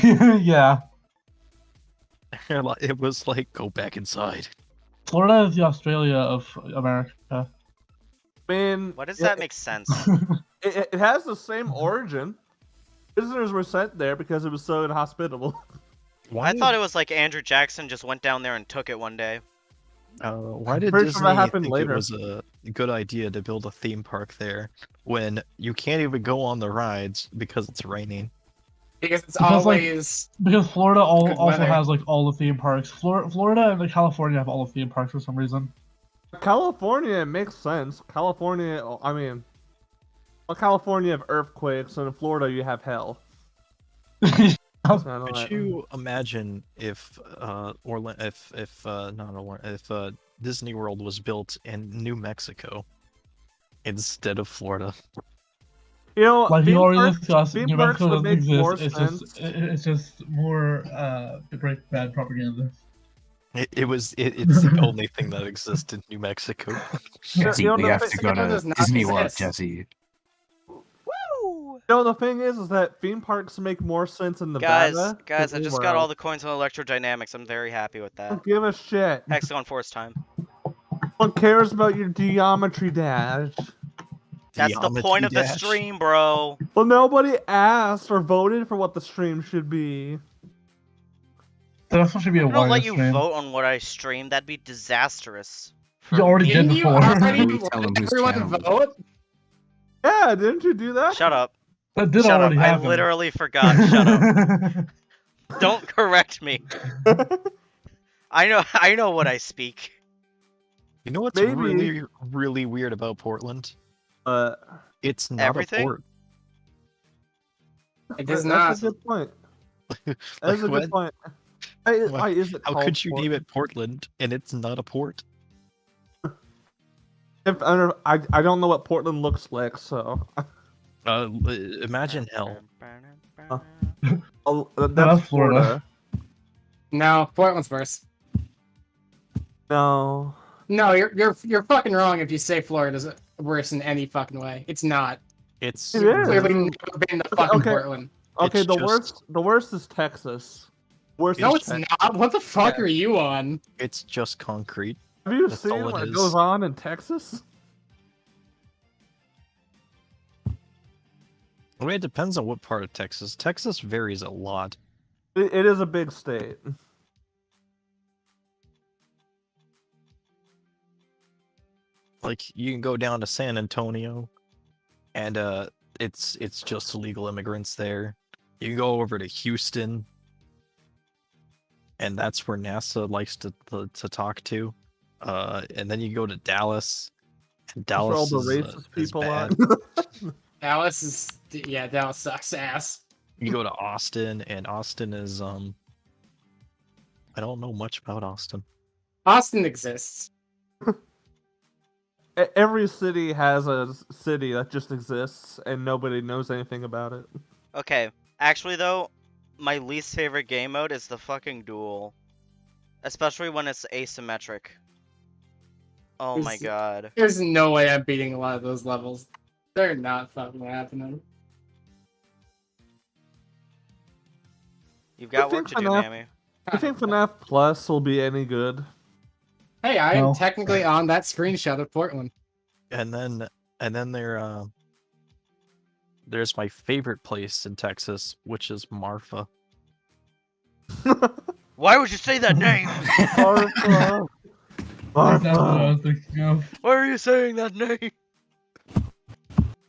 Yeah, It was like, go back inside. Florida is the Australia of America. I mean, Why does that make sense? it has the same origin. Visitors were sent there because it was so inhospitable. I thought it was like Andrew Jackson just went down there and took it one day. Why did Pretty sure Disney that happened think later. it was a good idea to build a theme park there when you can't even go on the rides because it's raining? Because it's Because, like, always... Because Florida Good also weather. has like all the theme parks. Florida and California have all the theme parks for some reason. California, it makes sense. California, I mean, well, California have earthquakes, and in Florida you have hell. Could you imagine if Disney World was built in New Mexico instead of Florida? You know, Like we theme already parks- discussed, theme New parks Mexico would doesn't make more exist. sense. It's just more great bad propaganda. It's the only thing that exists in New Mexico. Jesse, you know, we the have to Mexico go to does not Disney World, exist. Jesse. Woo! No, the thing is that theme parks make more sense in Guys, Nevada. I than just anywhere got all else. the coins on electrodynamics. I'm very happy with I that. don't give a shit. Hexagon Force time. No one cares about your geometry dash. That's the Geometry point of the dash. stream, bro. Well, nobody asked or voted for what the stream should be. That's supposed to be a I don't wireless let you stream. vote on what I stream. That'd be disastrous. You already me. did Didn't you before. already We tell them let whose everyone channel. vote? Yeah, didn't you do that? Shut up. That did Shut up! already I happen. literally forgot. Shut up! Don't correct me. I know what I speak. You know what's Maybe. really, really weird about Portland? It's not Everything? a port. It is That's not. a good point. Like, That's a good point. Why is it how called could you name Portland? it Portland and it's not a port? I don't know what Portland looks like, so Imagine hell. that's that's Florida. Florida. No, Portland's worse. No. No, you're fucking wrong if you say Florida's worse in any fucking way. It's not. It's It is. Clearly never been to fucking Okay. Portland. Okay, It's the worst is Texas. Worst No, is it's Texas. not. What the fuck are you on? it's just concrete. Have you That's seen all it what is. goes on in Texas? I mean, it depends on what part of Texas. Texas varies a lot. It is a big state. Like you can go down to San Antonio, and it's just illegal immigrants there. You can go over to Houston, and that's where NASA likes to talk to. And then you go to Dallas. And That's where all Dallas the is, racist is people bad. are. Dallas sucks ass. You go to Austin, and Austin is I don't know much about Austin. Austin exists. Every city has a city that just exists and nobody knows anything about it. Okay, actually though, my least favorite game mode is the fucking duel. Especially when it's asymmetric. Oh my god. There's no way I'm beating a lot of those levels. They're not fucking happening. You've got work to do, FNAF Mammy. You think FNAF Plus will be any good? Hey, I am No. technically on that screenshot of Portland. And then there's my favorite place in Texas, which is Marfa. Why would you say that name? Marfa. That's what I Marfa. was thinking of. Why are you saying that name?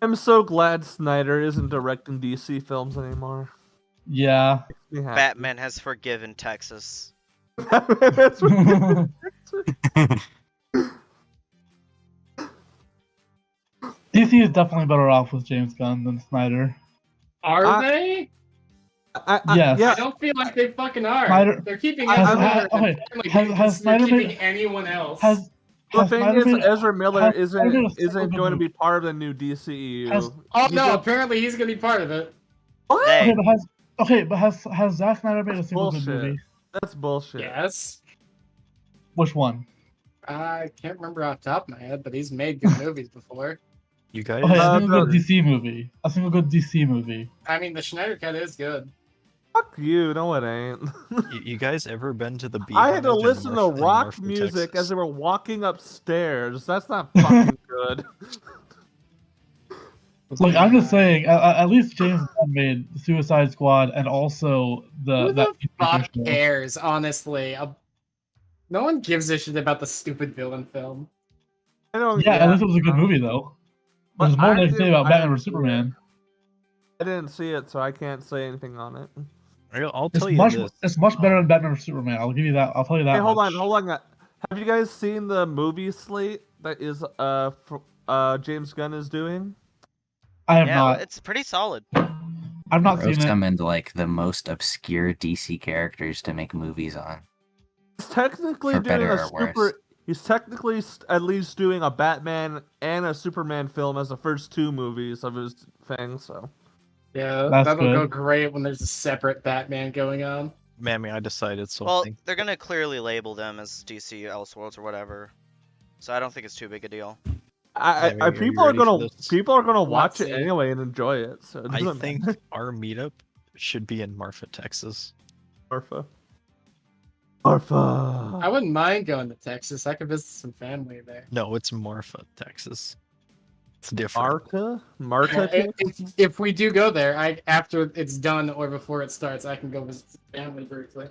I'm so glad Snyder isn't directing DC films anymore. Yeah. Makes me happy. Batman has forgiven Texas. That's what- DC is definitely better off with James Gunn than Snyder. Are they? Yes. Yeah. I don't feel like they fucking are. Snyder- They're keeping I- Ezra I- Miller, okay, and apparently has they're Snyder keeping made- anyone else. Has The thing Snyder is, made- Ezra Miller has Snyder made a isn't single going to movie? be part of the new DCEU. Has- Oh He's no! gonna- Apparently he's gonna be part of it. What? Hey. but has Zack Snyder made a single good Bullshit. movie? That's bullshit. Yes. Which one? I can't remember off the top of my head, but he's made good movies before. You guys, Okay, a Uh, single good the- DC movie. A single good DC movie. I mean, the Schneider Cut is good. Fuck you. No, it ain't. you guys ever been to the Beehive? I had to in listen to North- in rock Norfolk, music Texas? as they were walking upstairs. That's not fucking good. Look, I'm just saying. At least James Gunn made Suicide Squad and also Who that the fuck cares, honestly? No one gives a shit about the stupid villain film. I don't. Yeah, at least it was a good movie though. But There's more I they can say didn't- about I Batman didn't vs see Superman. I didn't see it, so I can't say anything on it. I'll It's tell you much this. it's much better than Batman vs Superman. I'll give you that. I'll tell you that. Hey, hold much. on, hold on. Have you guys seen the movie slate that is James Gunn is doing? I have Yeah, not. it's pretty solid. I've not Throw seen it. some into like the most obscure DC characters to make movies on. He's technically For doing better a or worse. super. He's technically at least doing a Batman and a Superman film as the first two movies of his thing. So Yeah, That's that'll go good. great when there's a separate Batman going on. Mammy, I decided Well, something. they're gonna clearly label them as DC Elseworlds or whatever. So I don't think it's too big a deal. Mammy, are you people are ready for gonna this? watch it see. anyway and enjoy it. So it I doesn't think matter. our meetup should be in Marfa, Texas. Marfa. I Marfa. wouldn't mind going to Texas. I could visit some family there. No, it's Marfa, Texas. It's different. Marta. Yeah, if we do go there, after it's done or before it starts, I can go visit some family briefly.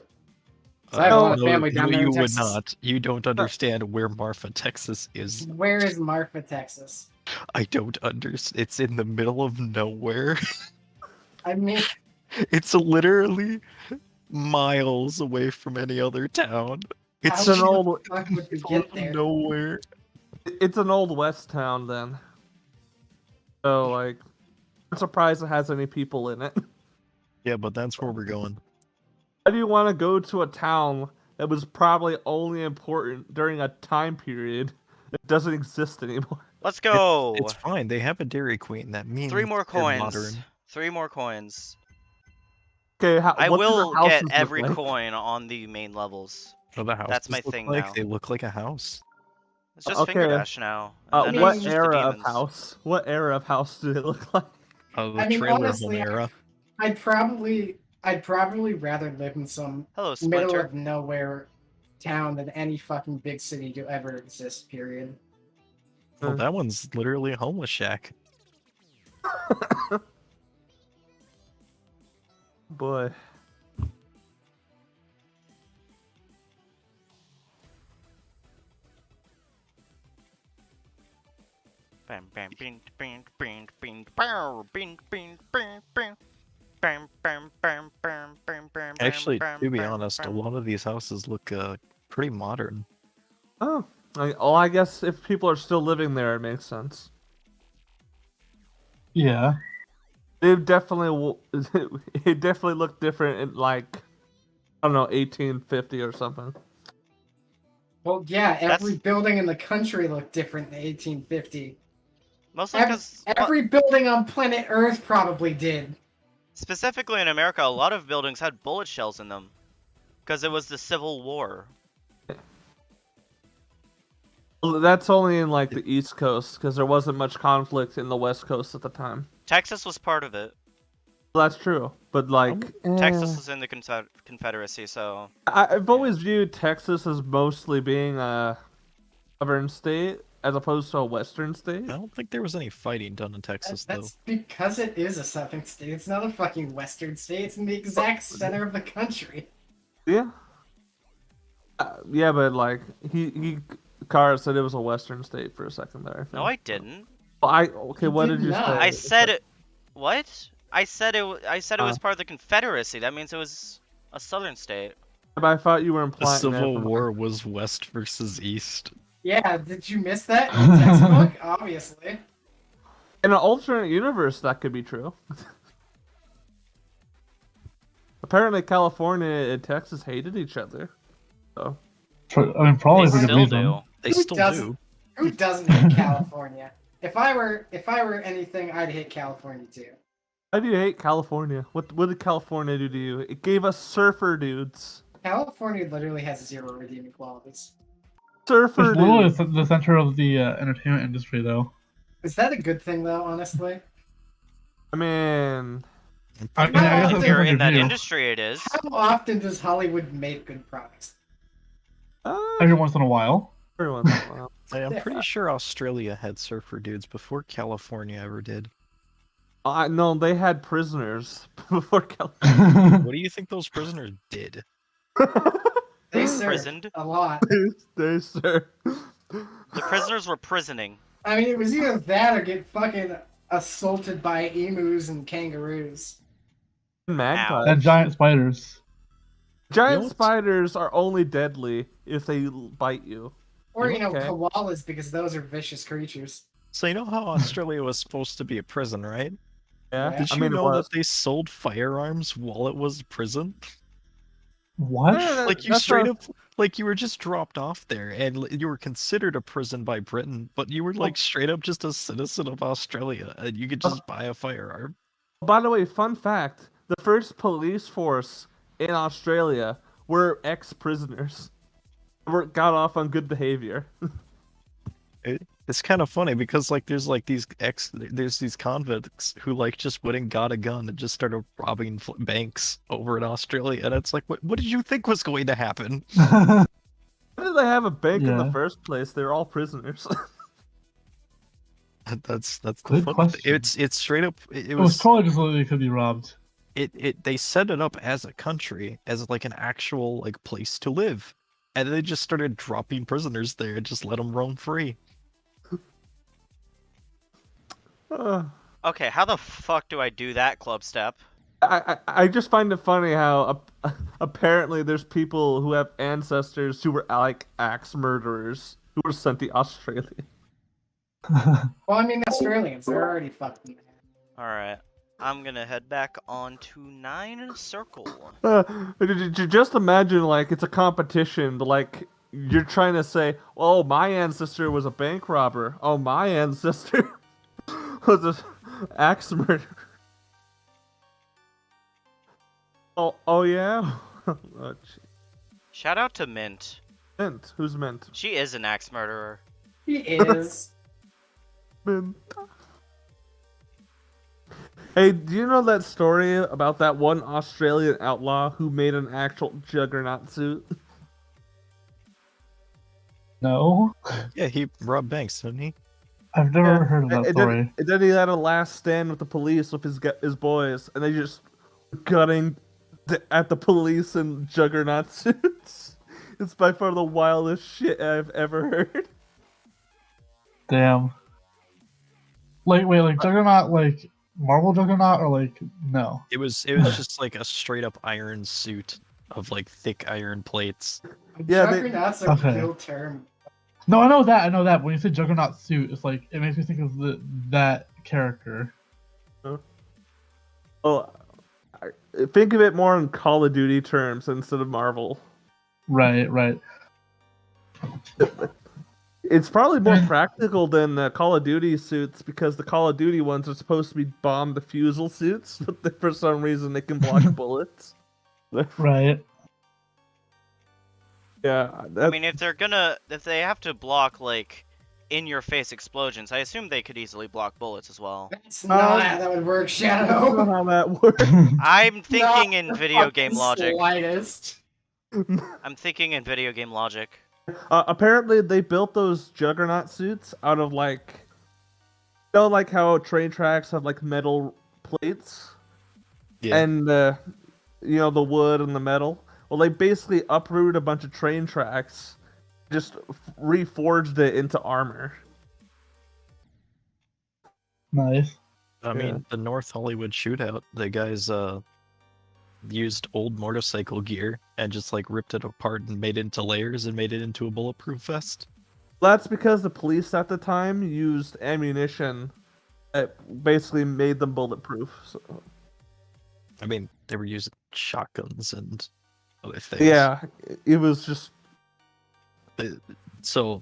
I have a lot of family down there in you would Texas. not. You don't understand where Marfa, Texas is. Where is Marfa, Texas? I don't understand. It's in the middle of nowhere. I mean, It's literally miles away from any other town. It's an how old- the fuck would we get there? nowhere. It's an old west town then. So like, I'm surprised it has any people in it. Yeah, but that's where we're going. Why do you want to go to a town that was probably only important during a time period that doesn't exist anymore? Let's go. It's fine. They have a Dairy Queen. That means 3 more they're coins. modern. 3 more coins. Okay, I what do the will houses get look every like? coin on the main levels. So the houses That's my look thing like now. they look like a house. It's just Okay. Finger Dash now. And then What it's just the era of demons. house? What era of house do they look like? The I mean, trailer honestly, home era. I'd probably rather live in some Hello, middle Splinter. of nowhere town than any fucking big city to ever exist. Period. Well, that one's literally a homeless shack. Boy. Bam, bam, bing, bing, bing, bing, bow, bing, bing, bing, bing. Bam, bam, bam, bam, bam, bam, Actually, bam, to be bam, honest, a bam. lot of these houses look pretty modern. Oh, I guess if people are still living there, it makes sense. Yeah. They definitely it definitely looked different in like I don't know 1850 or something. Well, yeah, every That's- building in the country looked different in 1850. Mostly because, Every building on planet Earth probably did. specifically in America, a lot of buildings had bullet shells in them. Because it was the Civil War. Well, that's only in like the East Coast because there wasn't much conflict in the West Coast at the time. Texas was part of it. Well, that's true, but like Texas was in the Confederacy, so... I've always viewed Texas as mostly being a southern state as opposed to a western state. I don't think there was any fighting done in Texas, though. That's because it is a southern state. It's not a fucking western state. It's in the exact center of the country. Yeah. Yeah, but like Kara said it was a western state for a second there. No, I didn't. Okay, what did did you not. say? I said it... What? I said it was part of the Confederacy. That means it was a southern state. But I thought you were The implying Civil that. War was West versus East. Yeah, did you miss that in the textbook? Obviously. In an alternate universe, that could be true. Apparently, California and Texas hated each other. So I mean, probably They for good still reason. do. They Who still doesn't? do. Who doesn't hate California? If I were anything, I'd hate California too. why do you hate California? What did California do to you? It gave us surfer dudes. California literally has 0 redeeming qualities. Surfer It's literally dudes. the center of the entertainment industry, though. Is that a good thing though, honestly? I mean, I mean, No, I guess If that's you're a in that review. industry, it is. How often does Hollywood make good products? Every once in a while. every once in a while. I'm Yeah. pretty sure Australia had surfer dudes before California ever did. No, they had prisoners before California. What do you think those prisoners did? They served Prisoned. a lot. they sir. The prisoners were prisoning. I mean, it was either that or get fucking assaulted by emus and kangaroos. Magpies. And giant spiders. Giant You know what's- spiders are only deadly if they bite you. Or, you know, Okay. koalas, because those are vicious creatures. So you know how Australia was supposed to be a prison, right? Yeah, Yeah. Did you I mean, it know was. that they sold firearms while it was a prison? What? Yeah, Like you that's straight not- up, like you were just dropped off there, and you were considered a prison by Britain, but you were like straight up just a citizen of Australia, and you could just buy a firearm. By the way, fun fact: the first police force in Australia were ex-prisoners. Got off on good behavior. It's kind of funny because like there's these convicts who like just went and got a gun and just started robbing banks over in Australia, and it's like, what did you think was going to happen? Why did they have a bank in the Yeah. first place? They're all prisoners. That's the Good fun question. It's straight up. It It was was probably just that they could be robbed. they set it up as a country, as like an actual like place to live, and they just started dropping prisoners there and just let them roam free. Uh, Okay, how the fuck do I do that, Club Step? I just find it funny how apparently there's people who have ancestors who were like axe murderers who were sent to Australia. Well, I mean, Australians, they're already fucking. Alright. I'm gonna head back on to 9 Circle. Just imagine like it's a competition, but like you're trying to say, "Oh, my ancestor was a bank robber. Oh, my ancestor was an axe murderer." Oh yeah. Oh, Shout out to Mint. Mint. Who's Mint? She is an axe murderer. He is. Mint. Hey, do you know that story about that one Australian outlaw who made an actual juggernaut suit? No, Yeah, he robbed banks, didn't he? I've never heard of that And story. then he had a last stand with the police with his boys, and they just gutting at the police in juggernaut suits. It's by far the wildest shit I've ever heard. Damn. Like, wait, like Juggernaut, like Marvel Juggernaut, or like no? It was just like a straight up iron suit of like thick iron plates. Yeah, Juggernaut's a Okay. real term. No, I know that. But when you say Juggernaut suit, it's like it makes me think of that character. Oh, think of it more in Call of Duty terms instead of Marvel. Right. It's probably more practical than the Call of Duty suits because the Call of Duty ones are supposed to be bomb defusal suits, but for some reason they can block bullets. Right. Yeah, I mean, if they have to block like in-your-face explosions, I assume they could easily block bullets as well. That's not how that would work, I don't know Shadow. how that works. I'm thinking Not in the video fucking game logic. Slightest. I'm thinking in video game logic. Apparently, they built those juggernaut suits out of like, you know, like how train tracks have like metal plates, and you know, the wood and the metal. Well, they basically uprooted a bunch of train tracks, just reforged it into armor. Nice. I mean, the North Hollywood shootout, the guys used old motorcycle gear and just like ripped it apart and made it into layers and made it into a bulletproof vest. That's because the police at the time used ammunition that basically made them bulletproof. So. I mean, they were using shotguns and other things. Yeah, it was just. So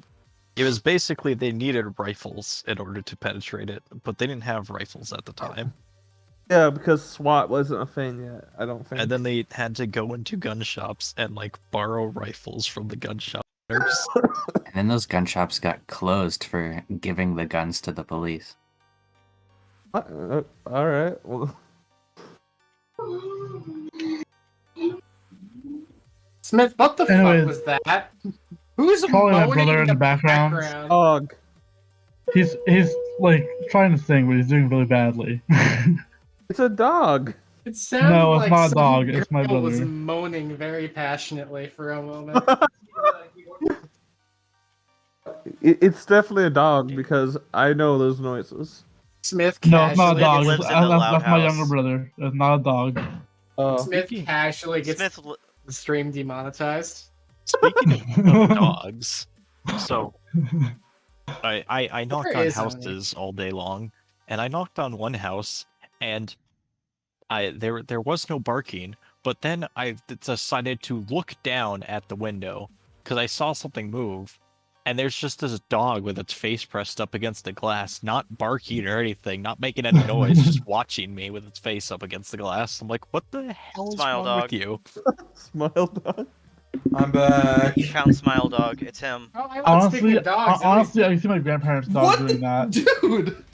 it was basically they needed rifles in order to penetrate it, but they didn't have rifles at the time. Yeah, because SWAT wasn't a thing yet, I don't think. And then they had to go into gun shops and like borrow rifles from the gun shop owners. And then those gun shops got closed for giving the guns to the police. Alright, well. Smith, what the Anyways. fuck was that? Who's Probably my moaning brother in the background. Dog. He's like trying to sing, but he's doing really badly. It's a dog. It sounded No, it's like not a some dog, it's my girl was brother. moaning very passionately for a moment. It's definitely a dog because I know those noises. Smith No, it's not a casually dog. lives That's, in a that's loud my house. younger brother. It's not a dog. Smith casually gets Smith, the stream demonetized. Speaking of dogs, so I knocked There on is only- houses all day long, and I knocked on one house, and there was no barking, but then I decided to look down at the window because I saw something move, and there's just this dog with its face pressed up against the glass, not barking or anything, not making any noise, just watching me with its face up against the glass. I'm like, what the hell is Smile wrong dog. with you? Smile dog. I'm back. Count Smile Dog. It's him. Oh, I love speaking of dogs. Honestly, I can see my grandparents' dog What? doing that. Dude!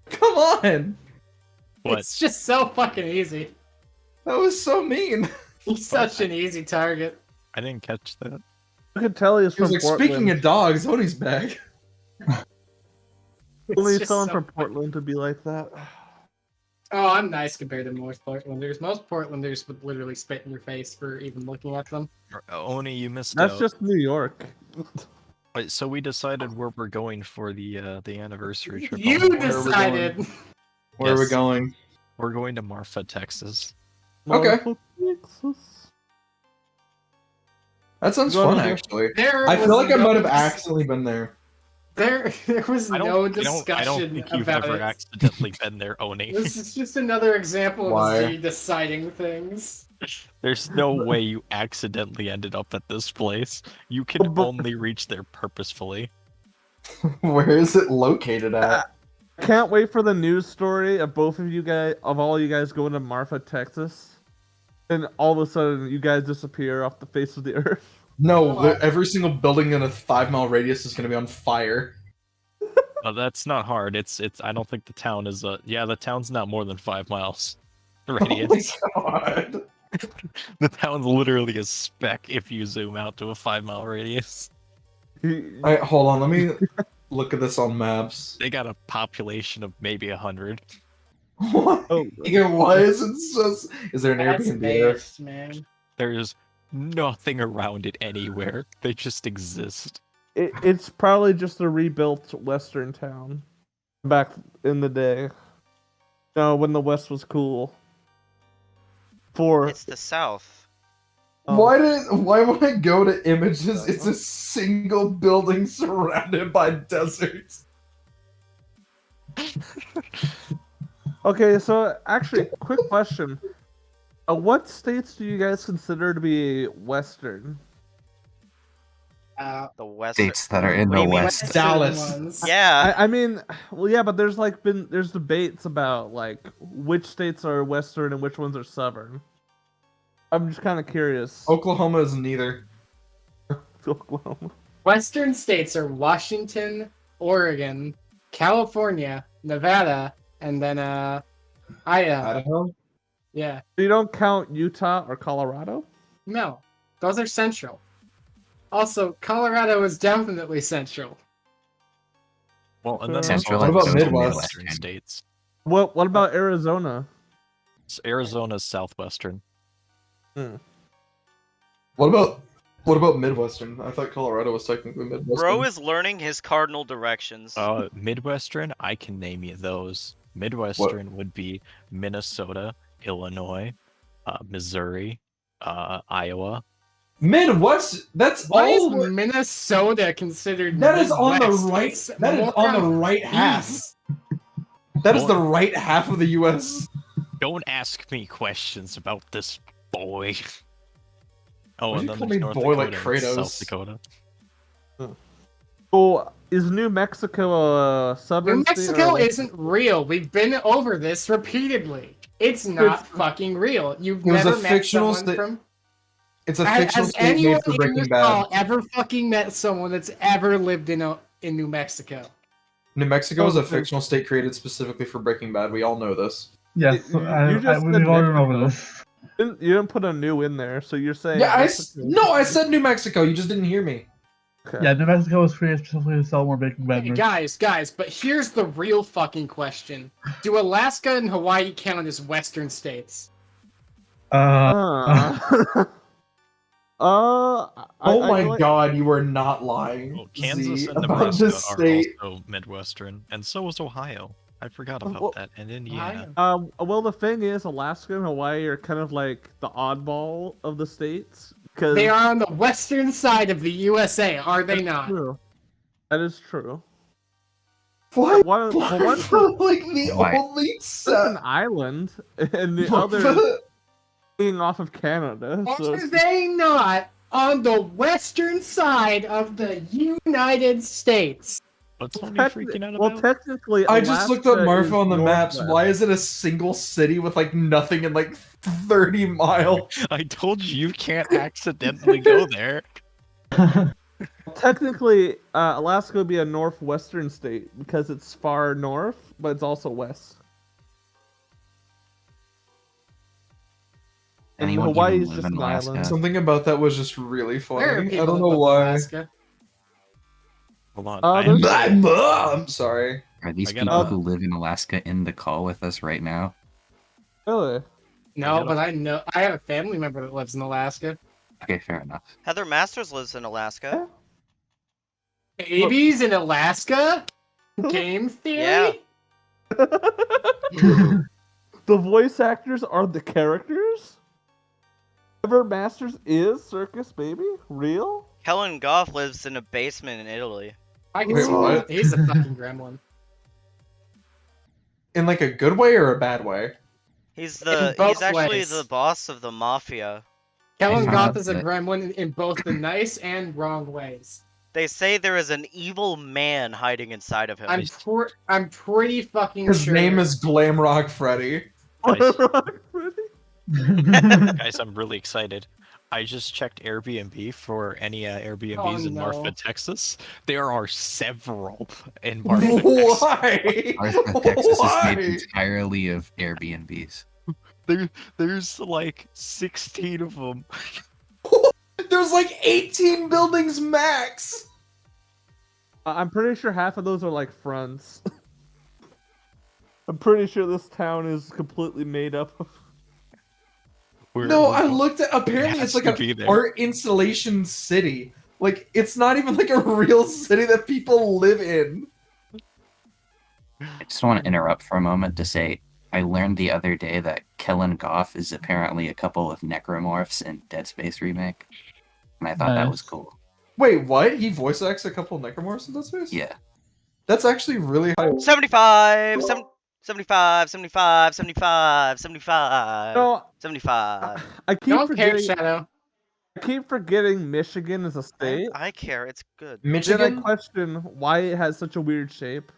Come on! What? It's just so fucking easy. That was so mean. He's such an easy target. I didn't catch that. You can tell he's He was from like, Portland. speaking of dogs, Tony's back. Only It's just someone so from funny. Portland to be like that. Oh, I'm nice compared to most Portlanders. Most Portlanders would literally spit in your face for even looking at them. Oni, you missed That's out. just New York. Wait, so we decided where we're going for the anniversary trip. You Where are we decided. going? Where are we Yes. going? We're going to Marfa, Texas. Okay. Motherfucker Texas. That sounds Go fun, ahead. actually. There I feel was like I no might have dis- accidentally been there. There was I don't, no I don't discussion think you've about ever it. accidentally been there, Oni. This is just another example of Why? Z deciding things. There's no way you accidentally ended up at this place. You can only reach there purposefully. Where is it located at? Can't wait for the news story of both of you guys, of all you guys going to Marfa, Texas, and all of a sudden you guys disappear off the face of the earth. No, every single building in a 5-mile radius is going to be on fire. That's not hard. It's. I don't think the town is yeah, the town's not more than 5 miles radius. Oh my god. The town's literally a speck if you zoom out to a 5-mile radius. Alright, hold on, let me look at this on maps. They got a population of maybe 100. What? Oh, Yeah, why is it so... Is there an That's Airbnb there? based, man. There's nothing around it anywhere. They just exist. it's probably just a rebuilt western town back in the day. No, when the West was cool. It's the South. Why when I go to images, it's a single building surrounded by deserts? Okay, so actually, quick question. What states do you guys consider to be Western? The West. States that are in What the do you mean? West. Dallas. Ones. Yeah. I mean, well, yeah, but there's debates about like which states are Western and which ones are Southern. I'm just kind of curious. Oklahoma is neither. Oklahoma. Western states are Washington, Oregon, California, Nevada, and then Idaho. Idaho? Yeah. You don't count Utah or Colorado? No, those are central. Also, Colorado is definitely central. Well, and then Central there's What about also Midwest? Western states. What about Arizona? Arizona's southwestern. What about Midwestern? I thought Colorado was technically Midwestern. Bro is learning his cardinal directions. Midwestern, I can name you those. Midwestern would be Minnesota, Illinois, Missouri, Iowa. Midwest. That's Why is all. Minnesota considered That is on the Midwest? right. It's That is more on the right half. east. That is the right half of the U.S. Don't ask me questions about this boy. Oh, Why'd and you then call there's me North boy Dakota like and Kratos? South Dakota. Oh, is New Mexico a southern New state? Mexico or- isn't real. We've been over this repeatedly. It's not fucking real. You've It was never a met fictional someone sta- from. It's a Has fictional state anyone made for in Breaking this Bad. call ever fucking met someone that's ever lived in New Mexico? New Mexico is a Oh, fictional state created specifically for Breaking Bad. We all know this. Yes, You just we've said already Mexico. over this. You didn't put a new in there, so you're saying Yeah, Mexico. no, I said New Mexico. You just didn't hear me. Okay. Yeah, New Mexico was created specifically to sell more Breaking Bad Hey, merch. guys, but here's the real fucking question. Do Alaska and Hawaii count as Western states? Oh my feel like- god, you are not lying. Well, Kansas Z, and about Nebraska this are state. also Midwestern, and so is Ohio. I forgot about Well, that, and Indiana. Well, the thing is, Alaska and Hawaii are kind of like the oddball of the states because They are on the western side of the USA, are they not? True. That is true. What? One, Why well, is one's that, like the Why? only it's an island, and the other being off of Canada. So Are they not on the western side of the United States? What's Tony techni- freaking out well, about? technically, I just looked up Alaska Marfa is on the maps. northwest. Why is it a single city with like nothing in like 30 miles? I told you you can't accidentally go there. Technically, Alaska would be a northwestern state because it's far north, but it's also west. And Anyone Hawaii even is live just in an Alaska? island. Something about that was just really There are funny. people I don't that know live in why. Alaska. Hold on. there's- I'm sorry. Are these I got people a- who live in Alaska in the call with us right now? Really? No, but I know I have a family member that lives in Alaska. Okay, fair enough. Heather Masters lives in Alaska. Babies in Alaska? Game theory? Yeah. The voice actors are the characters? Ever Masters is Circus Baby? Real? Kellen Goff lives in a basement in Italy. I can Wait, see what? that. He's a fucking gremlin. In like a good way or a bad way? He's both actually ways. the boss of the mafia. Kellen I Goff found is a that- gremlin in both the nice and wrong ways. They say there is an evil man hiding inside of him. I'm pretty fucking His sure. name is Glamrock Freddy. Guys, Really? guys, I'm really excited. I just checked Airbnb for any Airbnbs in no. Marfa, Texas. There are several in Marfa, Texas. Why? Marfa, Texas is made Why? entirely of Airbnbs. There's like 16 of them. There's like 18 buildings max. I'm pretty sure half of those are like fronts. I'm pretty sure this town is completely made up of. No, I looked at. Apparently, has it's like to be an there. art installation city. Like, it's not even like a real city that people live in. I just want to interrupt for a moment to say I learned the other day that Kellen Goff is apparently a couple of necromorphs in Dead Space Remake. And I thought that was Nice. cool. Wait, what? He voice acts a couple of necromorphs in Dead Space? Yeah. That's actually really high. 75, 75, 75, 75, 75, No, 75. I keep Don't care, forgetting. Shadow. I keep forgetting Michigan is a state. I care, it's good. Then I Michigan? question why it has such a weird shape.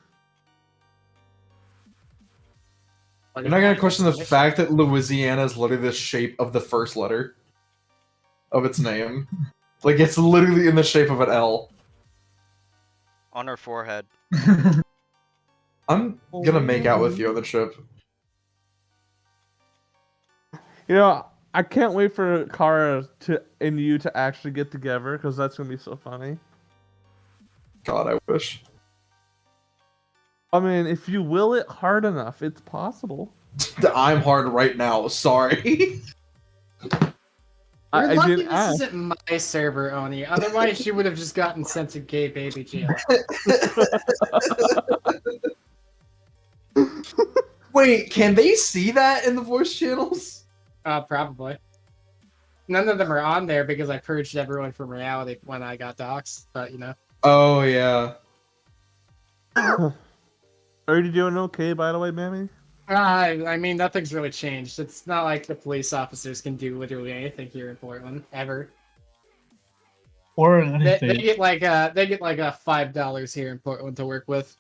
You're not gonna question the fact that Louisiana is literally the shape of the first letter of its name. Like, it's literally in the shape of an L. On her forehead. I'm gonna make out with you on the trip. You know, I can't wait for Kara and you to actually get together because that's gonna be so funny. God, I wish. I mean, if you will it hard enough, it's possible. I'm hard right now, sorry. You're I lucky didn't this ask. isn't my server, Oni. Otherwise, she would have just gotten sent to gay baby jail. Wait, can they see that in the voice channels? Probably. None of them are on there because I purged everyone from reality when I got doxxed, but you know. Oh, yeah. Are you doing okay, by the way, Mammy? I mean, nothing's really changed. It's not like the police officers can do literally anything here in Portland ever. Or in any They state. get like $5 here in Portland to work with.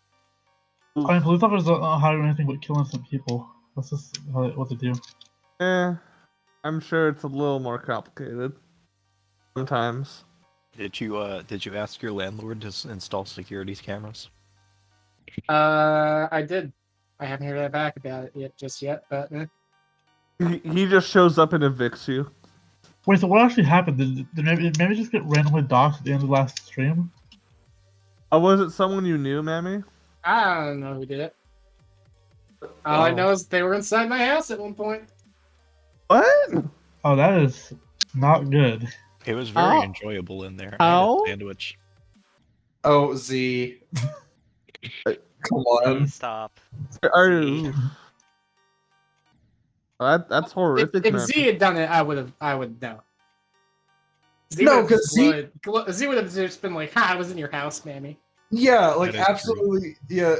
I mean, police officers don't know how to do anything but killing some people. That's just what they do. I'm sure it's a little more complicated. Sometimes. Did you ask your landlord to install security cameras? I did. I haven't heard back about it yet, but He just shows up and evicts you. Wait, so what actually happened? Did maybe just get randomly doxxed at the end of the last stream? Was it someone you knew, Mammy? I don't know who did it. All I Oh. know is they were inside my house at one point. What? Oh, that is not good. It was very Ow. enjoyable in there. I had Ow. a sandwich. Oh, Z. Come on. Stop. Are Z. you? That's horrific, If man. Z had done it, I would know. Z No, would've 'cause Z- Z would have just been like, "Ha, I was in your house, Mammy." Yeah, like, That is true. absolutely. Yeah.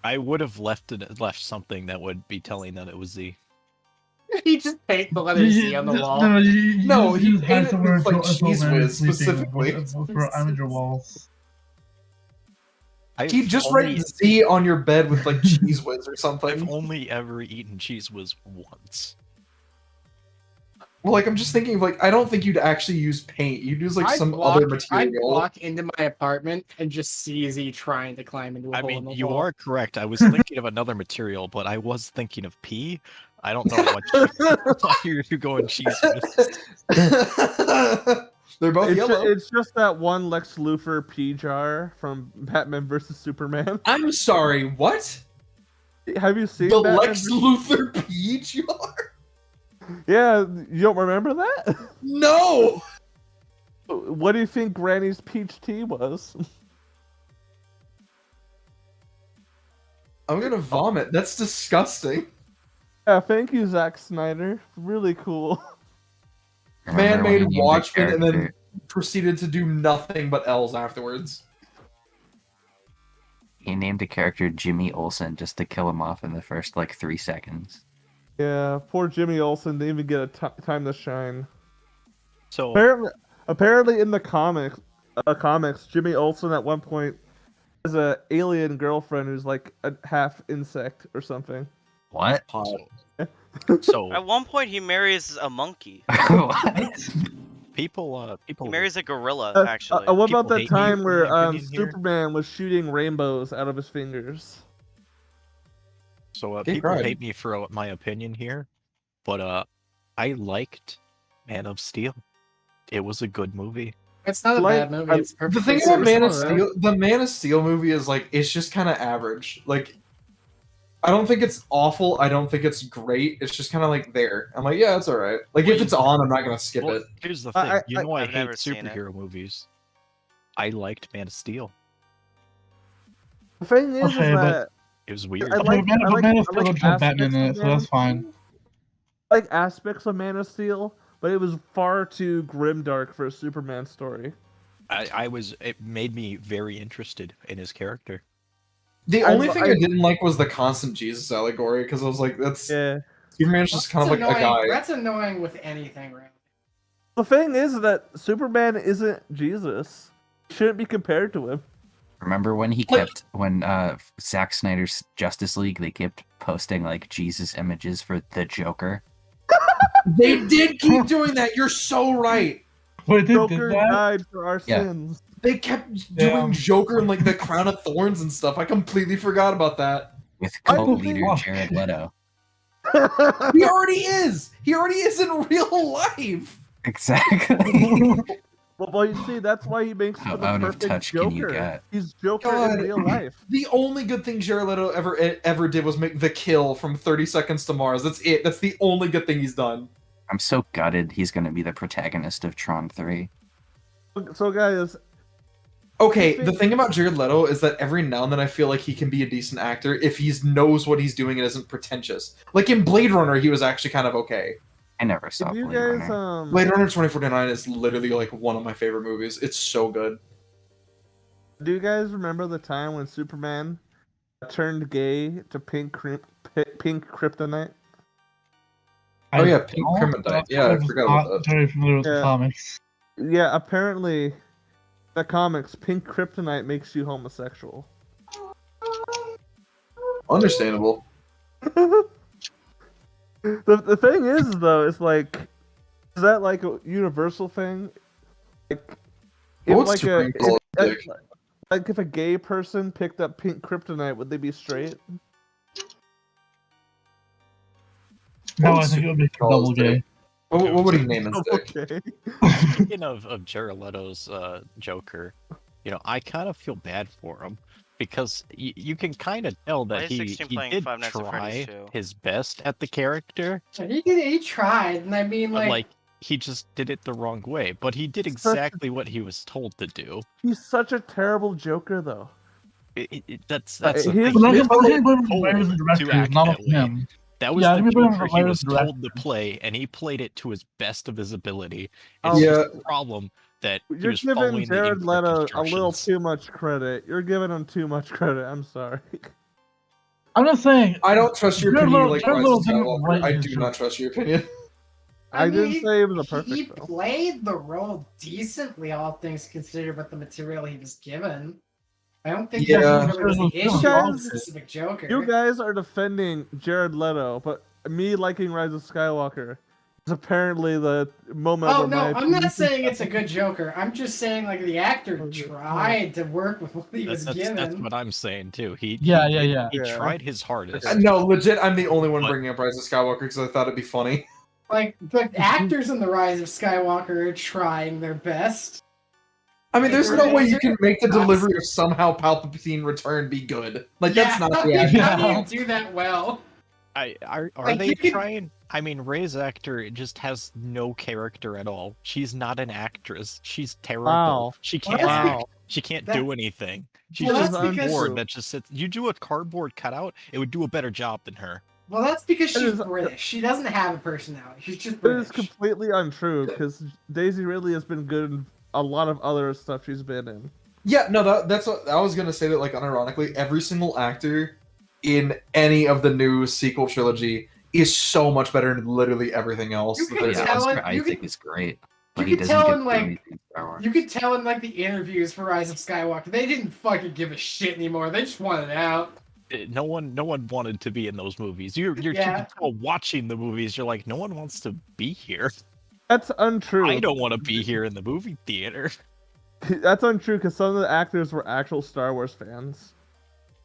I would have left something that would be telling that it was Z. He just paint the letter Z on the wall. No, No, he just had painted somewhere with, like, until cheese man whiz, sleeping specifically. for I'm in your walls. He just write Z on your bed with, like, cheese whiz or I've something. only ever eaten cheese whiz once. Well, like, I'm just thinking of, like, I don't think you'd actually use paint. You'd use, like, some other I'd material. walk into my apartment and just see Z trying to climb into a I hole in mean, the you wall. are correct. I was thinking of another material, but I was thinking of pea. I don't know what you're going cheese whiz. They're both It's, yellow. it's just that one Lex Luthor pea jar from Batman vs Superman. I'm sorry, what? Have you seen The Batman Lex vs- Luthor PGR? Yeah, you don't remember that? No! What do you think Granny's peach tea was? I'm gonna vomit. That's disgusting. Yeah, thank you, Zack Snyder. Really cool. Remember when Man he made named a Watchmen and then character- proceeded to do nothing but L's afterwards. He named a character Jimmy Olsen just to kill him off in the first like 3 seconds. Yeah, poor Jimmy Olsen didn't even get a time to shine. So Apparently in the comics, Jimmy Olsen at one point has a alien girlfriend who's like a half insect or something. What? so At one point, he marries a monkey. What? people He people marries a gorilla, actually. What about People that hate me time for where my opinion here. Superman was shooting rainbows out of his fingers? So He people cried. hate me for my opinion here, but I liked Man of Steel. It was a good movie. It's not a Like, bad movie. It's perfect. The thing about Man of serviceable, Steel, the Man of Steel movie is like it's just kind of average. Like, I don't think it's awful. I don't think it's great. It's just kind of like there. I'm like, yeah, it's all right. Like if it's on, I'm not gonna skip Well, it. here's the thing. I- I I've hate never seen it. superhero movies. I liked Man of Steel. The thing is Okay, but- that It was weird. I like Man of Steel don't have Batman aspects in of it, so Man that's of fine. Steel. I like aspects of Man of Steel, but it was far too grimdark for a Superman story. It made me very interested in his character. The I- only thing I I- didn't like was the constant Jesus allegory because I was like, that's Yeah. Superman's just kind of like That's a guy. annoying. That's annoying with anything, right? The thing is that Superman isn't Jesus. He shouldn't be compared to him. Remember when he Like- kept when Zack Snyder's Justice League they kept posting like Jesus images for the Joker? They did keep doing that. You're so right. Wait, they did Joker that? died for our Yeah. sins. They kept Yeah. doing Joker and like the crown of thorns and stuff. I completely forgot about that. With I cult believe- leader Jared Leto. He already is. He already is in real life. Exactly. Well, you see, that's why he makes How for the out of perfect touch Joker. can you get? He's Joker God. in real life. The only good thing Jared Leto ever did was make the kill from 30 Seconds to Mars. That's it. That's the only good thing he's done. I'm so gutted he's going to be the protagonist of Tron 3. So, guys, Okay, You the think- thing about Jared Leto is that every now and then I feel like he can be a decent actor if he knows what he's doing and isn't pretentious. Like in Blade Runner, he was actually kind of okay. I never saw if you Blade guys, Runner. Blade Runner 2049 is literally like one of my favorite movies. It's so good. do you guys remember the time when Superman turned gay to pink kryptonite? Oh, yeah, Pink don't- Kryptonite. Yeah, I I'm forgot not about that. very familiar with the Yeah. comics. Yeah, apparently, the comics, pink kryptonite makes you homosexual. Understandable. The thing is, though, it's like, is that like a universal thing? Like, if What's like too a realistic? like if a gay person picked up pink kryptonite, would they be straight? No, I What's think it would be too double gay. realistic? What would he name his dick? Okay. Speaking of Jared Leto's Joker, I kind of feel bad for him because you can kind of tell Why that is he 16 he playing did Five Nights at Freddy's try 2? his best at the character, He tried, and I mean, but like, he just did it the wrong way. But he did Such a- exactly what he was told to do. He's such a terrible Joker, though. That's Uh, the his- thing. But He that's was the told writers and to directors, act not that of way. him. That was Yeah, the we blame Joker the he writers was and told to directors. play, and he played it to his best of his ability. Oh, It's Yeah. just the problem that he You're was giving following the Jared incorrect Leto a little instructions. too much credit. You're giving him too much credit. I'm sorry. I'm just saying. I don't trust your Jared opinion Leto- like Jared Rise Leto of didn't Skywalker. write I his do not trust your opinion. I didn't mean, say it was a he perfect though. played the role decently, all things considered, with the material he was given. I don't think Yeah. that really was the You issue with guys- the specific Joker. You guys are defending Jared Leto, but me liking Rise of Skywalker is apparently the moment Oh where no, my I'm opinion- not saying it's a good Joker. I'm just saying like the actor tried to work with what he was That's given. what I'm saying too. He Yeah. he Yeah. tried his hardest. No, legit, I'm the only one But- bringing up Rise of Skywalker because I thought it'd be funny. Like the actors in the Rise of Skywalker are trying their best. I mean, there's no way you can make the That's- delivery of somehow Palpatine return be good. Like, that's not the how actor. do you do that well? Are Like, they you could- trying? I mean, Rey's actor just has no character at all. She's not an actress. She's terrible. Wow. She Well, can't. that's act. She can't that- do anything. She's Well, just that's a because- board that just sits. You do a cardboard cutout, it would do a better job than her. Well, that's because It she's is- British. She doesn't have a personality. She's just It British. is completely untrue because Daisy Ridley has been good in a lot of other stuff she's been in. Yeah, no, that's what I was gonna say. That like unironically, every single actor in any of the new sequel trilogy is so much better than literally everything else. You that can there's- Yeah, tell Oscar it- you Isaac can- is great, but you he can doesn't tell get in, to like- do anything in Star Wars. You could tell in like the interviews for Rise of Skywalker, they didn't fucking give a shit anymore. They just wanted out. No one wanted to be in those movies. You Yeah. can tell watching the movies. You're like, no one wants to be here. That's untrue. I don't want to be here in the movie theater. That's untrue because some of the actors were actual Star Wars fans.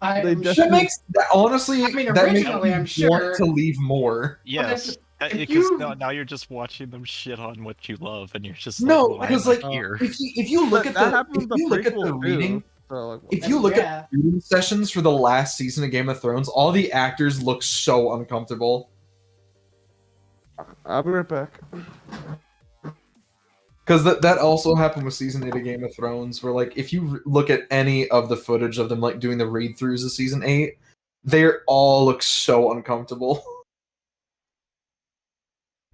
I They am just- that makes honestly. I mean, that makes originally, me I'm sure- want to leave more. Yes, if because you- now you're just watching them shit on what you love, and you're just No, like, why because am I like here? if you look But at that the happened if with the you look at the prequels, too. reading So, like, if you look Yeah. at the reading sessions for the last season of Game of Thrones, all the actors look so uncomfortable. I'll be right back. Because that also happened with season 8 of Game of Thrones, where like if you look at any of the footage of them like doing the read throughs of season 8, they all look so uncomfortable.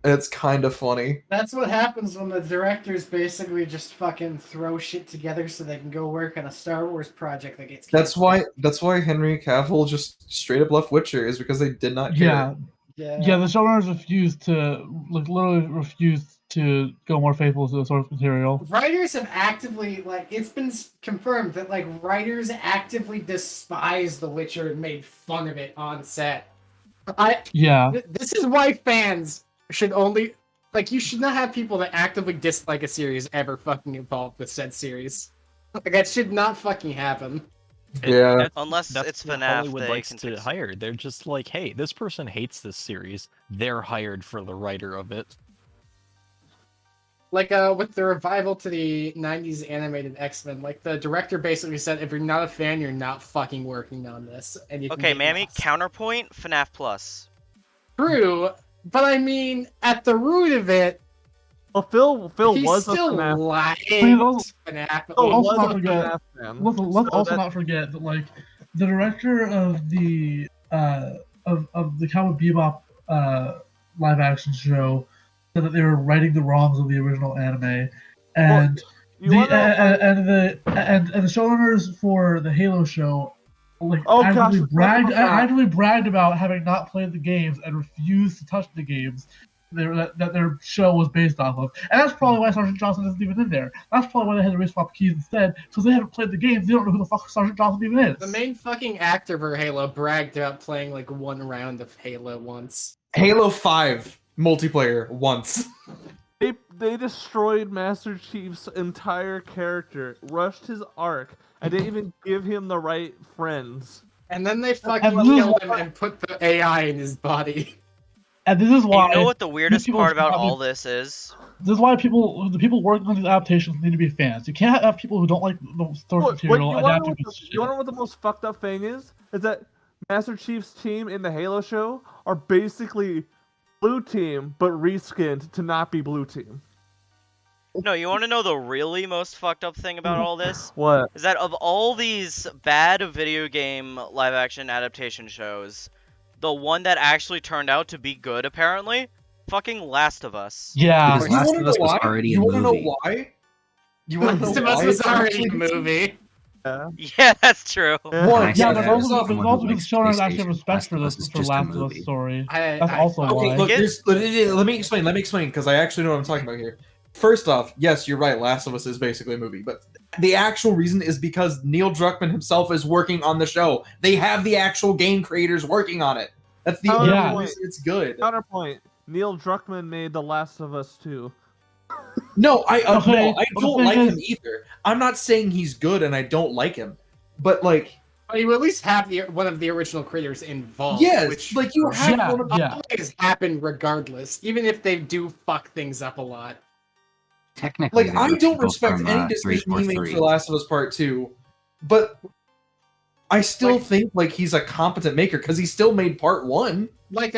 It's kind of funny. That's what happens when the directors basically just fucking throw shit together so they can go work on a Star Wars project that gets canceled. That's why Henry Cavill just straight up left Witcher, is because they did not care. Yeah, the showrunners refused to, like, literally refused to go more faithful to the source material. Writers have actively, like, it's been confirmed that, like, writers actively despise The Witcher and made fun of it on set. Yeah. This is why fans should only, like, you should not have people that actively dislike a series ever fucking involved with said series. Like, that should not fucking happen. Yeah. Unless That's it's what FNAF, Hollywood they likes can to fix it. hire. They're just like, hey, this person hates this series. They're hired for the writer of it. Like, with the revival to the 90s animated X-Men, like, the director basically said, if you're not a fan, you're not fucking working on this. And you can Okay, get Mammy, lost. counterpoint, FNAF Plus. True, but I mean, at the root of it, Well, Phil he's was a still FNAF. lying. also- FNAF. Phil also was not a forget- FNAF fan. Let's So also that- not forget that, like, the director of the Cowboy Bebop live action show said that they were righting the wrongs of the original anime, and You the wanna- and the showrunners for the Halo show, like, Oh, gosh, actively we forgot bragged about that. actively bragged about having not played the games and refused to touch the games that their show was based off of. And that's probably why Sergeant Johnson isn't even in there. That's probably why they had to reswap keys instead, because they haven't played the games. They don't know who the fuck Sergeant Johnson even is. The main fucking actor for Halo bragged about playing like one round of Halo once. Halo 5 multiplayer once. They destroyed Master Chief's entire character, rushed his arc, and didn't even give him the right friends. And then they fucking And this is killed him why- and put the AI in his body. And this is And why you know what the weirdest people part should about probably- all this is? the people working on these adaptations need to be fans. You can't have people who don't like the source material adapting this shit. You wanna know what the most fucked up thing is? Is that Master Chief's team in the Halo show are basically Blue Team, but reskinned to not be Blue Team. No, you want to know the really most fucked up thing about all this? What? Is that of all these bad video game live action adaptation shows, the one that actually turned out to be good, apparently, fucking Last of Us. Yeah, Because Last of Us was already a You wanna know movie. why? You wanna know Last of why? Us was it's already actually a good? movie. Yeah, that's true. One, I yeah, say but that also as because someone also who because likes showrunners actually have PlayStation, respect Last for of the Us is for just a Last of Us movie. story. I That's also Okay, why. look, Get- let me explain, because I actually know what I'm talking about here. First off, yes, you're right, Last of Us is basically a movie, but the actual reason is because Neil Druckmann himself is working on the show. They have the actual game creators working on it. That's the only Yeah. reason it's good. Counterpoint. Neil Druckmann made The Last of Us 2. No, I Okay, no, I the don't thing like is- him either. I'm not saying he's good and I don't like him, but like, But you at least have one of the original creators involved. yes, which like you have Yeah, one of yeah. always happen regardless, even if they do fuck things up a lot. Technically, like there I were don't people respect from, any decision he made 343. for Last of Us Part 2, but I still Like- think like he's a competent maker because he still made Part 1. Like,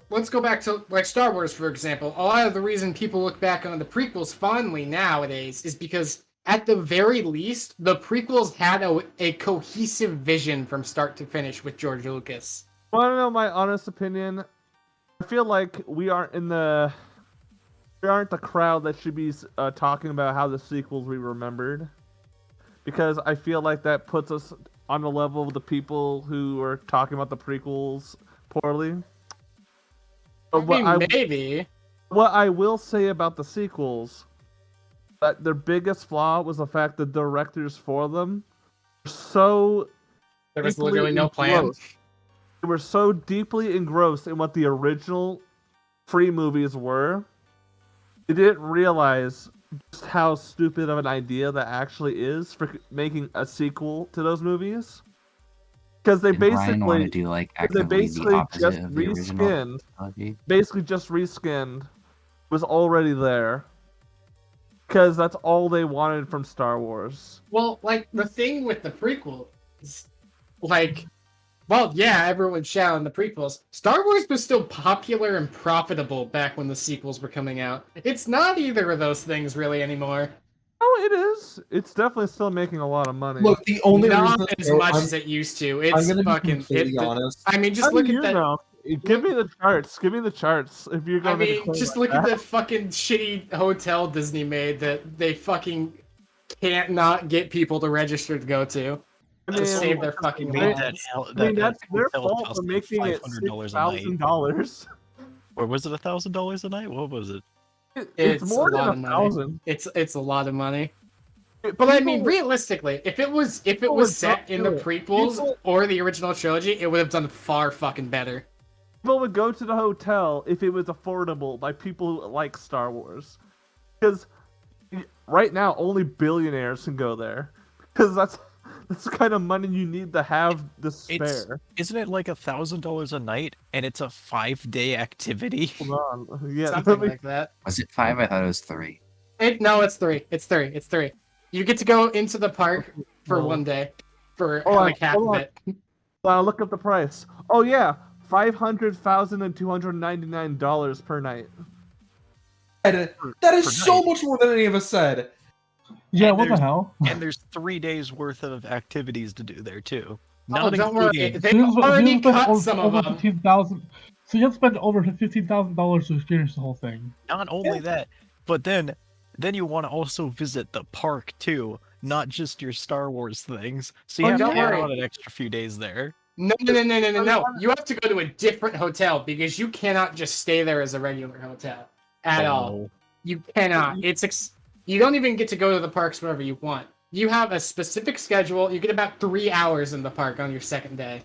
let's go back to, like, Star Wars, for example. A lot of the reason people look back on the prequels fondly nowadays is because, at the very least, the prequels had a cohesive vision from start to finish with George Lucas. Want to know my honest opinion? I feel like we aren't the crowd that should be talking about how the sequels we remembered, because I feel like that puts us on the level of the people who are talking about the prequels poorly. Maybe. What I will say about the sequels, that their biggest flaw was the fact that the directors for them were so There was deeply literally no plan. engrossed. They were so deeply engrossed in what the original free movies were, they didn't realize just how stupid of an idea that actually is for making a sequel to those movies. Because they Did Brian want to basically, do like they actively the basically opposite just of the original reskinned, trilogy? was already there. Because that's all they wanted from Star Wars. Well, like, the thing with the prequel is, like, well, yeah, everyone's shouting the prequels. Star Wars was still popular and profitable back when the sequels were coming out. It's not either of those things really anymore. Oh, it is. It's definitely still making a lot of money. Look, the only Not reason as much as it used to. It's I'm gonna fucking. be completely honest. I mean, just How do look at you that. know? Give me the charts. Give me the charts. If you're I going to mean, just look at the fucking shitty hotel Disney made that they fucking can't not get people to register to go to. To save their fucking Made lives. that's their hotel fault for cost making it $500 a night. $6,000. Or was it $1,000 a night? What was it? It's more a lot than of money. 1,000. It's a lot of money. But I mean, realistically, if it was set in the prequels or the original trilogy, it would have done far fucking better. People would go to the hotel if it was affordable by people who like Star Wars. Because right now, only billionaires can go there. Because that's the kind of money you need to have to spare. Isn't it like $1,000 a night, and it's a 5-day activity? Hold on. Yeah, Something like that. Was it 5? I thought it was 3. No, it's 3. It's 3. It's 3. You get to go into the park for one day. For like half of it. I'll look up the price. Oh yeah, $500,299 per night. That is so much more than any of us said. Yeah, And what the there's- hell? And there's 3 days worth of activities to do there too. Oh, Not don't worry. including, They already cut some of them. 15,000. So you have to spend over $15,000 to experience the whole thing. not only that, but then you want to also visit the park too, not just your Star Wars things. So you Oh, have to don't add worry. on an extra few days there. No. You have to go to a different hotel because you cannot just stay there as a regular hotel at all. You cannot. You don't even get to go to the parks whenever you want. You have a specific schedule. You get about 3 hours in the park on your second day.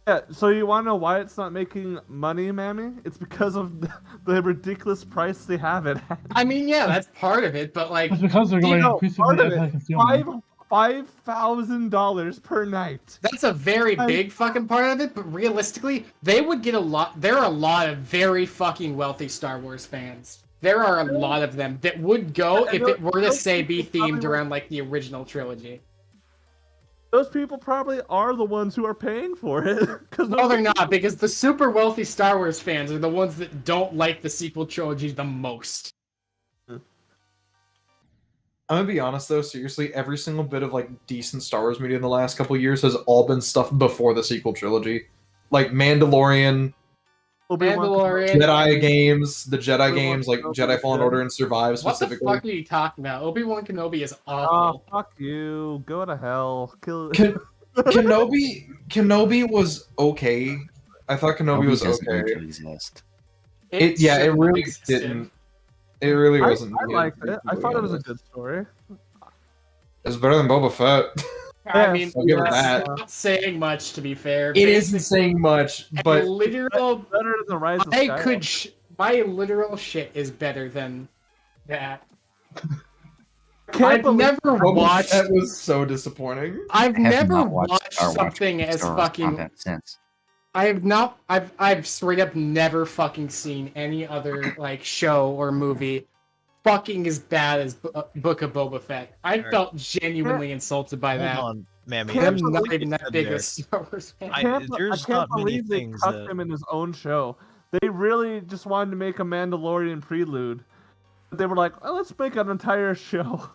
Yeah, so you want to know why it's not making money, Mammy? It's because of the ridiculous price they have it at. I mean, yeah, that's part of it, but like, It's because they're going increasingly part of it, anti-consumer. $5,000 per night. that's a very big fucking part of it. But realistically, they would get a lot. There are a lot of very fucking wealthy Star Wars fans. There are a lot of them that would go if it were to say be themed around like the original trilogy. Those people probably are the ones who are paying for it. No, they're not, because the super wealthy Star Wars fans are the ones that don't like the sequel trilogy the most. I'm gonna be honest though, seriously, every single bit of like decent Star Wars media in the last couple of years has all been stuff before the sequel trilogy. Like Mandalorian, Jedi games, the Jedi games, like Jedi Fallen Order and Survive What the specifically. fuck are you talking about? Obi-Wan Kenobi is Oh, awful. fuck you. Go to hell. Kill Kenobi was okay. I thought Kenobi was doesn't need okay. to exist. It shouldn't really have existed. didn't. It really wasn't. I liked it. I thought it was a good story. It's better than Boba Fett. I mean, I'll give it that's that. not saying much, to be fair. It isn't saying much, but literal. Better than the Rise of I Skywalker. could. My literal shit is better than that. I've never Boba watched. Fett was so disappointing. I've I have never not watched watched Star Wars something as Star Wars fucking. content since. I have not. I've straight up never fucking seen any other like show or movie fucking as bad as Book of Boba Fett. I felt genuinely insulted by that. Hold on, Mammy. I'm there's not something even that said big there. a Star Wars fan. I- I can't there's not many believe they things cut that- him in his own show. They really just wanted to make a Mandalorian prelude. But they were like, oh, let's make an entire show.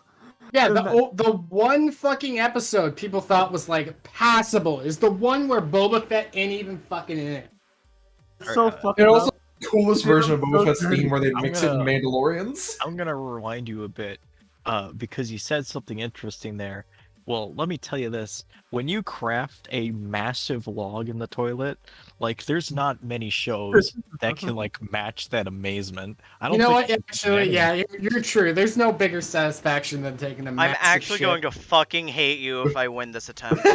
Yeah, the one fucking episode people thought was like passable is the one where Boba Fett ain't even fucking in it. It's so fucking And also up. the coolest version of Boba Fett's theme where they I'm mix it in gonna- Mandalorians. I'm gonna rewind you a bit, because you said something interesting there. Well, let me tell you this: when you craft a massive log in the toilet, like there's not many shows that can like match that amazement. I don't You know think what? Actually, yeah, you're true. There's no bigger satisfaction than taking a I'm massive actually shit. going to fucking hate you if I win this attempt.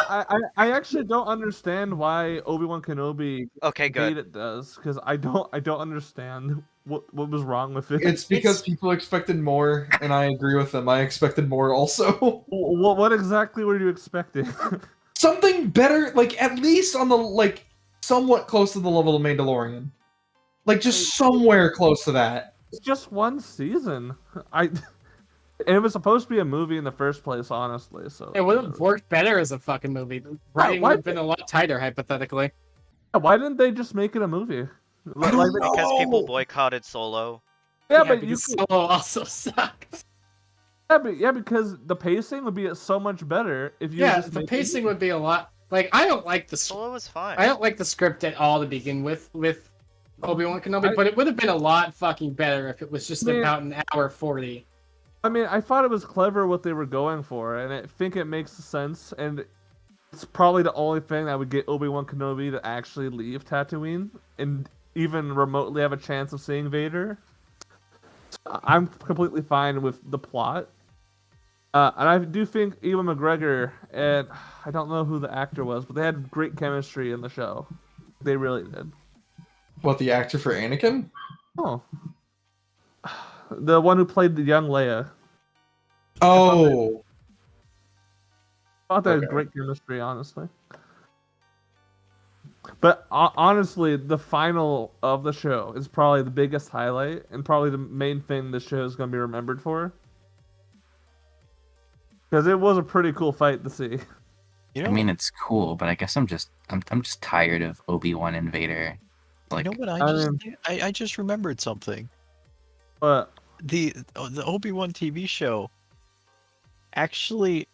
I actually don't understand why Obi-Wan Kenobi Okay, good. hate it does, because I don't understand what was wrong with it. It's because people expected more, and I agree with them. I expected more also. What exactly were you expecting? Something better, like at least on the like somewhat close to the level of Mandalorian. Like just somewhere close to that. It's just one season. It was supposed to be a movie in the first place, honestly. So It would have worked better as a fucking movie. The writing would have been a lot tighter, hypothetically. Why didn't they just make it a movie? Because people boycotted Solo. Yeah, but you because Solo also sucked. yeah, because the pacing would be so much better if you Yeah, just the make pacing would be a lot. Like, I don't like the Solo was fine. I don't like the script at all to begin with Obi-Wan Kenobi, but it would have been a lot fucking better if it was just about an hour 40. I mean, I thought it was clever what they were going for, and I think it makes sense, and it's probably the only thing that would get Obi-Wan Kenobi to actually leave Tatooine and even remotely have a chance of seeing Vader. I'm completely fine with the plot. And I do think Ewan McGregor, and I don't know who the actor was, but they had great chemistry in the show. They really did. What, the actor for Anakin? Oh. The one who played the young Leia. Oh. I thought they had great chemistry, honestly. But honestly, the final of the show is probably the biggest highlight and probably the main thing the show is going to be remembered for. Because it was a pretty cool fight to see. You know, I mean, it's cool, but I guess I'm just tired of Obi-Wan and Vader. Like, you know what? I just remembered something. But The Obi-Wan TV show actually,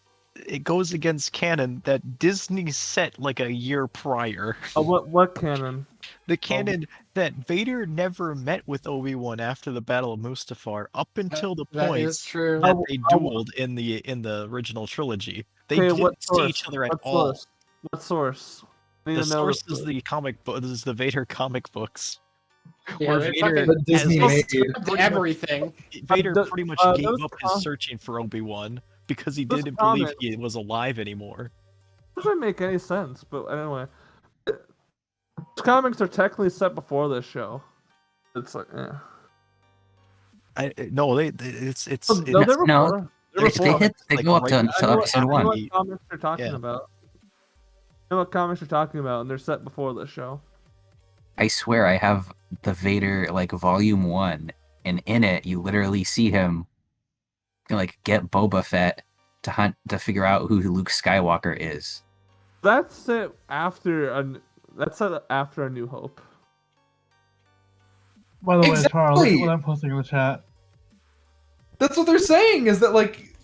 it goes against canon that Disney set like a year prior. What canon? The canon that Vader never met with Obi-Wan after the Battle of Mustafar up until the That point is true. that they dueled in the original trilogy. They Okay, didn't see each other at all. What source? I need The to know source is the comic book. This is the Vader comic books. Yeah, Where they Vader fucking Disney has made. everything. Vader those- pretty much those gave up his com- searching for Obi-Wan because he those didn't believe comics- he was alive anymore. doesn't make any sense, but anyway. These comics are technically set before this show. It's like, No, it's No, they were No, before. They were they before. go up to I know episode what 1. comics you're talking Yeah. about. I know what comics you're talking about, and they're set before this show. I swear I have the Vader like volume 1, and in it you literally see him like get Boba Fett to figure out who Luke Skywalker is. That's set after A New Hope. By the way, Charles, look at Exactly. what I'm posting in the chat. That's what they're saying, is that like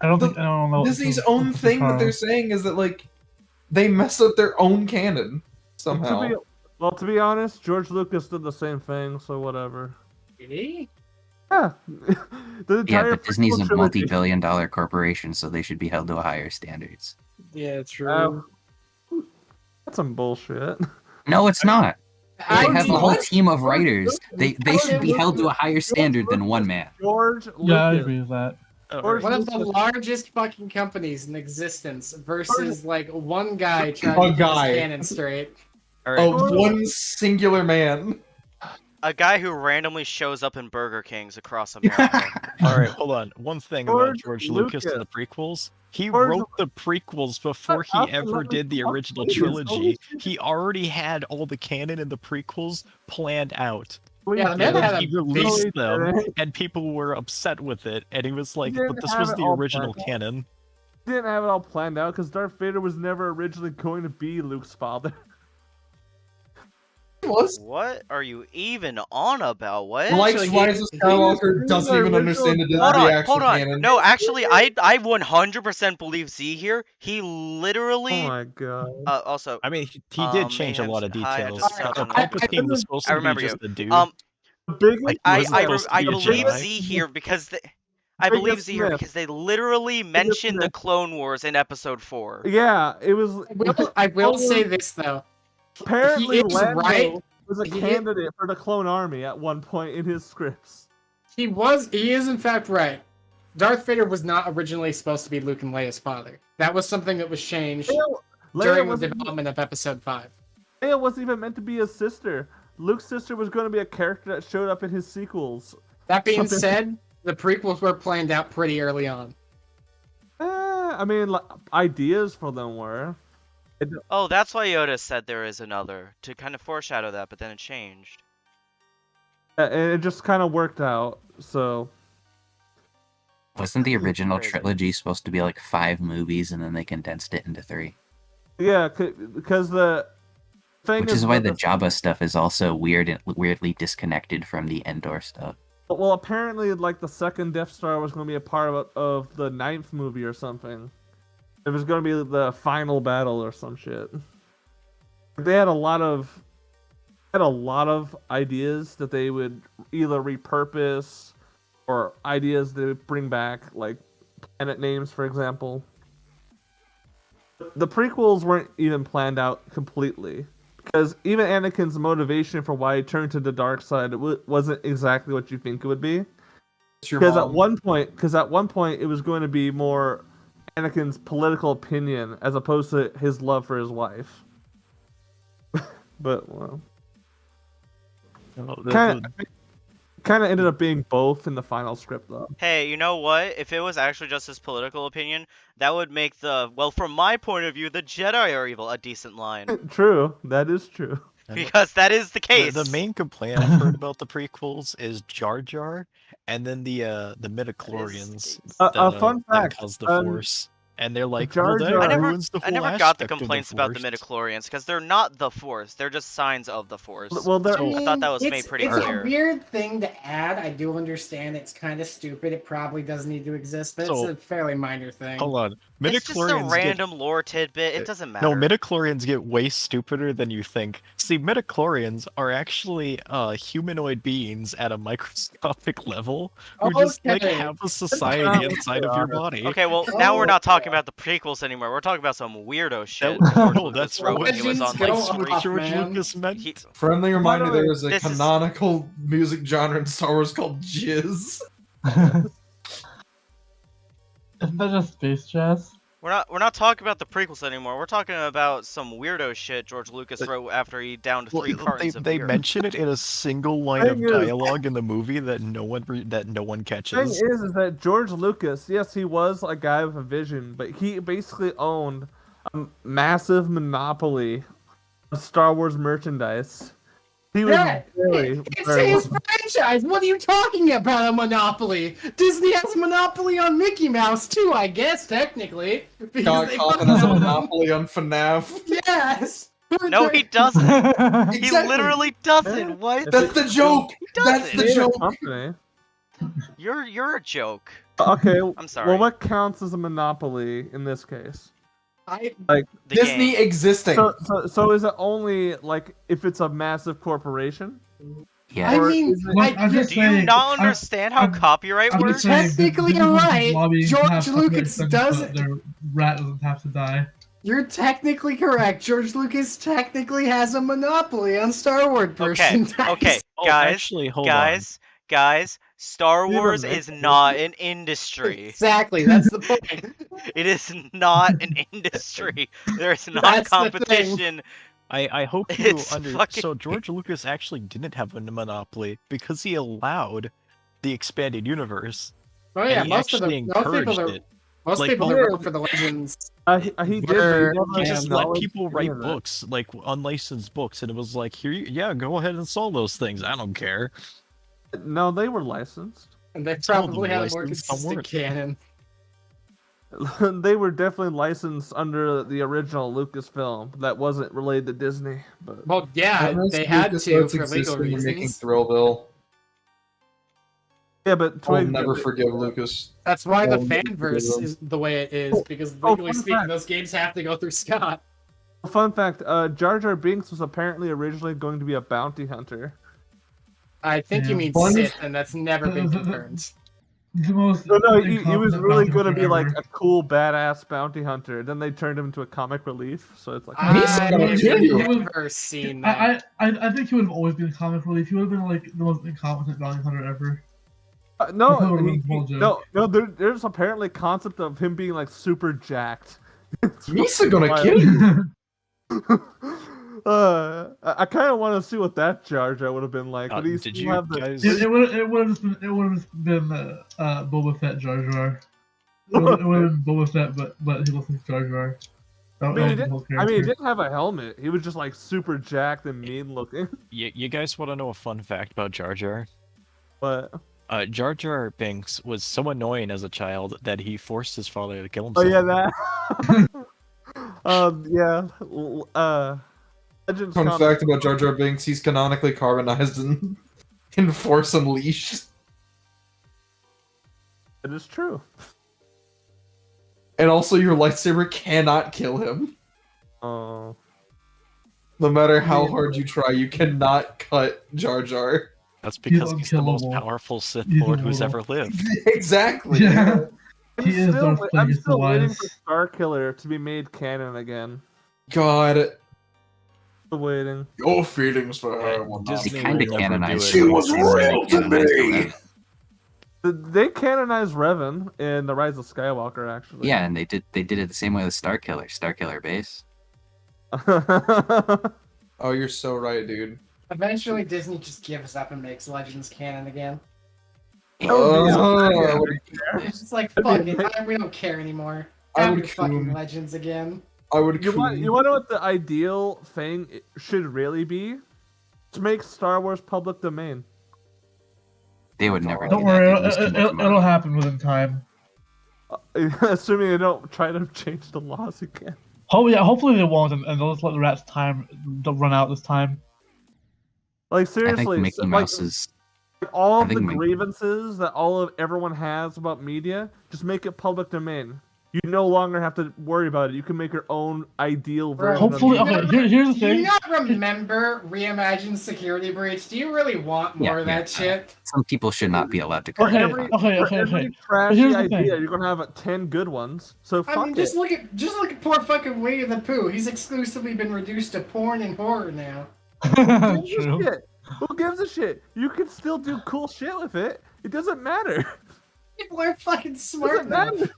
I don't know. Disney's own thing that they're saying is that like they mess up their own canon somehow. To be honest, George Lucas did the same thing, so whatever. Did he? Yeah. The Yeah, entire but Disney's prequel a trilogy- multi-billion-dollar corporation, so they should be held to higher standards. Yeah, true. That's some bullshit. No, it's not. They I have a mean, whole team of writers. They should be held to a higher standard than one man. George Lucas. Yeah, I agree with that. George one of the Lucas- largest fucking companies in existence versus like one guy trying A to keep guy. his canon straight. All right. Of one singular man. A guy who randomly shows up in Burger Kings across America. All right, hold on. One thing about George George Lucas Lucas. and the prequels. He George- wrote the prequels before he Up, ever up, did the up, original please, trilogy. please. He already had all the canon in the prequels planned out. Yeah, the man And had then a he released big- them, and people were upset with it. And he was like, didn't "But this have was it the all original planned out. canon." He didn't have it all planned out because Darth Vader was never originally going to be Luke's father. was. What are you even on about? What? Like Actually, Rise of Skywalker doesn't even understand the actual canon. No, actually, I 100% believe Z here. He literally. Oh my god. Also, I mean, he did change a Mayhem's lot of hi, I details. just stepped on a- Palpatine was supposed I to be remember just you. a dude. The biggest, Like, he I wasn't supposed to I be a believe Jedi. Z here because I believe Z here because they literally mentioned the Clone Wars in Episode 4. yeah, it was. I will say this though. Apparently, He is Lando right. was a He- candidate for the clone army at one point in his scripts. He is in fact right. Darth Vader was not originally supposed to be Luke and Leia's father. That was something that was changed during the development of Episode 5. Leia wasn't even meant to be his sister. Luke's sister was going to be a character that showed up in his sequels. That being said, the prequels were planned out pretty early on. I mean, like, ideas for them were. Oh, that's why Yoda said there is another, to kind of foreshadow that, but then it changed. And it just kind of worked out, so. Wasn't the original Crazy. trilogy supposed to be like 5 movies and then they condensed it into 3? Yeah, because the thing Which is why that the Jabba stuff is also weird and weirdly disconnected from the Endor stuff. Well, apparently, like, the second Death Star was going to be a part of the 9th movie or something. It was going to be the final battle or some shit. They had a lot of ideas that they would either repurpose or ideas they would bring back, like planet names, for example. The prequels weren't even planned out completely, because even Anakin's motivation for why he turned to the dark side wasn't exactly what you think it would be. Because at one point, it was going to be more Anakin's political opinion as opposed to his love for his wife. But well, kind of ended up being both in the final script, though. Hey, you know what? If it was actually just his political opinion, that would make from my point of view, the Jedi are evil a decent line. True, that is true. Because that is the case. The main complaint I've heard about the prequels is Jar Jar, and then the midichlorians Fun that fact, cause the Force. And they're like, Jar well, that Jar- ruins the I whole never got the aspect of complaints about the Force. midichlorians because they're not the Force. They're just signs of the Force. Well, they're I thought that was made pretty it's clear. a weird thing to add. I do understand it's kind of stupid. It probably does need to exist, but So- it's a fairly minor thing. Hold on. It's just a Midichlorians random lore tidbit. It doesn't matter. No, midichlorians get way stupider than you think. See, midichlorians are actually humanoid beings at a microscopic level who just like Okay. have a society inside of your body. Okay, well, now we're not talking about the prequels anymore. We're talking about some weirdo shit. No, George no, Lucas that's wrote when what he was on like Legends go screen. off, George man. Lucas meant. He- Friendly reminder: there is a This is- canonical music genre in Star Wars called jizz. Isn't that just space jazz? We're not talking about the prequels anymore. We're talking about some weirdo shit George Lucas wrote after he downed Well, 3 cartons of they beer. mention it in a single line of Thing is- dialogue in the movie that no one The thing catches. is that George Lucas, yes, he was a guy with a vision, but he basically owned a massive monopoly of Star Wars merchandise. He was Yeah, very, it's very his franchise. What are you talking about? A monopoly? Disney has a monopoly on Mickey Mouse too, I guess technically. Because God they Coffin fucking has a own them. monopoly on FNAF. Yes. No, he doesn't. He Exactly. literally doesn't. What? That's the joke. That's doesn't. the He had a joke. company. You're a joke. Okay, I'm sorry. well, what counts as a monopoly in this case? The Disney game. existing. So is it only like if it's a massive corporation? Yeah. I Or mean, is it- Look, I'm just Do you saying, not understand how I'm- copyright I'm works? just saying, Technically, the you're Disney right. lobby George has Lucas copyright things, doesn't- but their rat doesn't have to die. you're technically correct. George Lucas technically has a monopoly on Star Wars Okay, merchandise. okay, Oh, guys, actually, hold guys, Star Even Wars make is not an industry. Exactly, that's the point. It is not an industry. There's not That's the thing. competition. I hope you It's under. fucking- So George Lucas actually didn't have a monopoly because he allowed the expanded universe. Oh yeah, and he most of actually them. Most people encouraged that it. most Like, people that yeah. wrote for the Legends. He did. Were- but He never just let acknowledged people any write of that. books, like unlicensed books, and it was like, here, yeah, go ahead and sell those things. I don't care. No, they were licensed. And they Some of them probably had a more licensed, some consistent weren't. canon. They were definitely licensed under the original Lucasfilm that wasn't related to Disney. But Well, yeah, Ever they since had Lucas to Arts for legal existed, they're making reasons. Thrillville. yeah, but I'll Twig, never forgive Lucas. That's why the I'll never forgive fanverse them. is the way it is, because Oh, legally fun speaking, fact. those games have to go through Scott. fun fact: Jar Jar Binks was apparently originally going to be a bounty hunter. I think you Yeah. mean Fun- Sith, and that's never been confirmed. The most No, he was incompetent really bounty going to hunter be like ever. a cool, badass bounty hunter. Then they turned him into a comic relief, so it's like. He's gonna I've kill you. never seen that. I think he would have always been comic relief. He would have been like the most incompetent bounty hunter ever. No, That's a he, small joke. no. There's apparently a concept of him being like super jacked. Misa gonna wild. kill you. I kind of want to see what that Jar Jar would have been like. Would he Did still you have the? guys? It would have been Boba Fett Jar Jar. It would have been Boba Fett, but he looks like Jar Jar. I mean, he didn't have a helmet. He was just like super jacked and mean looking. You guys want to know a fun fact about Jar Jar? But Jar Jar Binks was so annoying as a child that he forced his father to kill oh himself. yeah, that. yeah. Legends Fun comic- fact about Jar Jar Binks: he's canonically carbonized in Force Unleashed. It is true. And also, your lightsaber cannot kill him. Oh. No matter how hard you try, you cannot cut Jar Jar. That's because he's the most unkillable. powerful Sith He's Lord who's ever immortal. lived. Exactly. Yeah. He is Darth I'm Plagueis the still waiting Wise. for Star Killer to be made canon again. God, Still waiting. your feelings for her will not Disney They be- kind of will never do canonized. it. She her was the same way they royal to canonized the me. Revan. They canonized Revan in The Rise of Skywalker, actually. Yeah, and they did it the same way with Star Killer base. Oh, you're so right, dude. Eventually, Disney just gives up and makes Legends canon again. Oh, It's just like, fuck it, we don't care anymore. I Have would your fucking coom. Legends again. I would. You want to know what the ideal thing should really be? To make Star Wars public domain. They would never Don't do worry, that. They'd just commit them it'll on. happen within time. Assuming they don't try to change the laws again. Hopefully they won't, and they'll just let the rats time to run out this time. Like I think seriously, Mickey Mouse is. all I of the think Mickey- grievances that everyone has about media, just make it public domain. You no longer have to worry about it. You can make your own ideal version. Hopefully, of okay. media. Here's the Do you thing. not remember Reimagined Security Breach? Do you really want more of that shit? Some people should not be allowed to For comment every, on it. for every But trashy here's the idea, thing. you're gonna have 10 good ones. So fuck I mean, just it. look at poor fucking Winnie the Pooh. He's exclusively been reduced to porn and horror now. Who gives a True. shit? Who gives a shit? You can still do cool shit with it. It doesn't matter. People are fucking It smart doesn't enough. matter.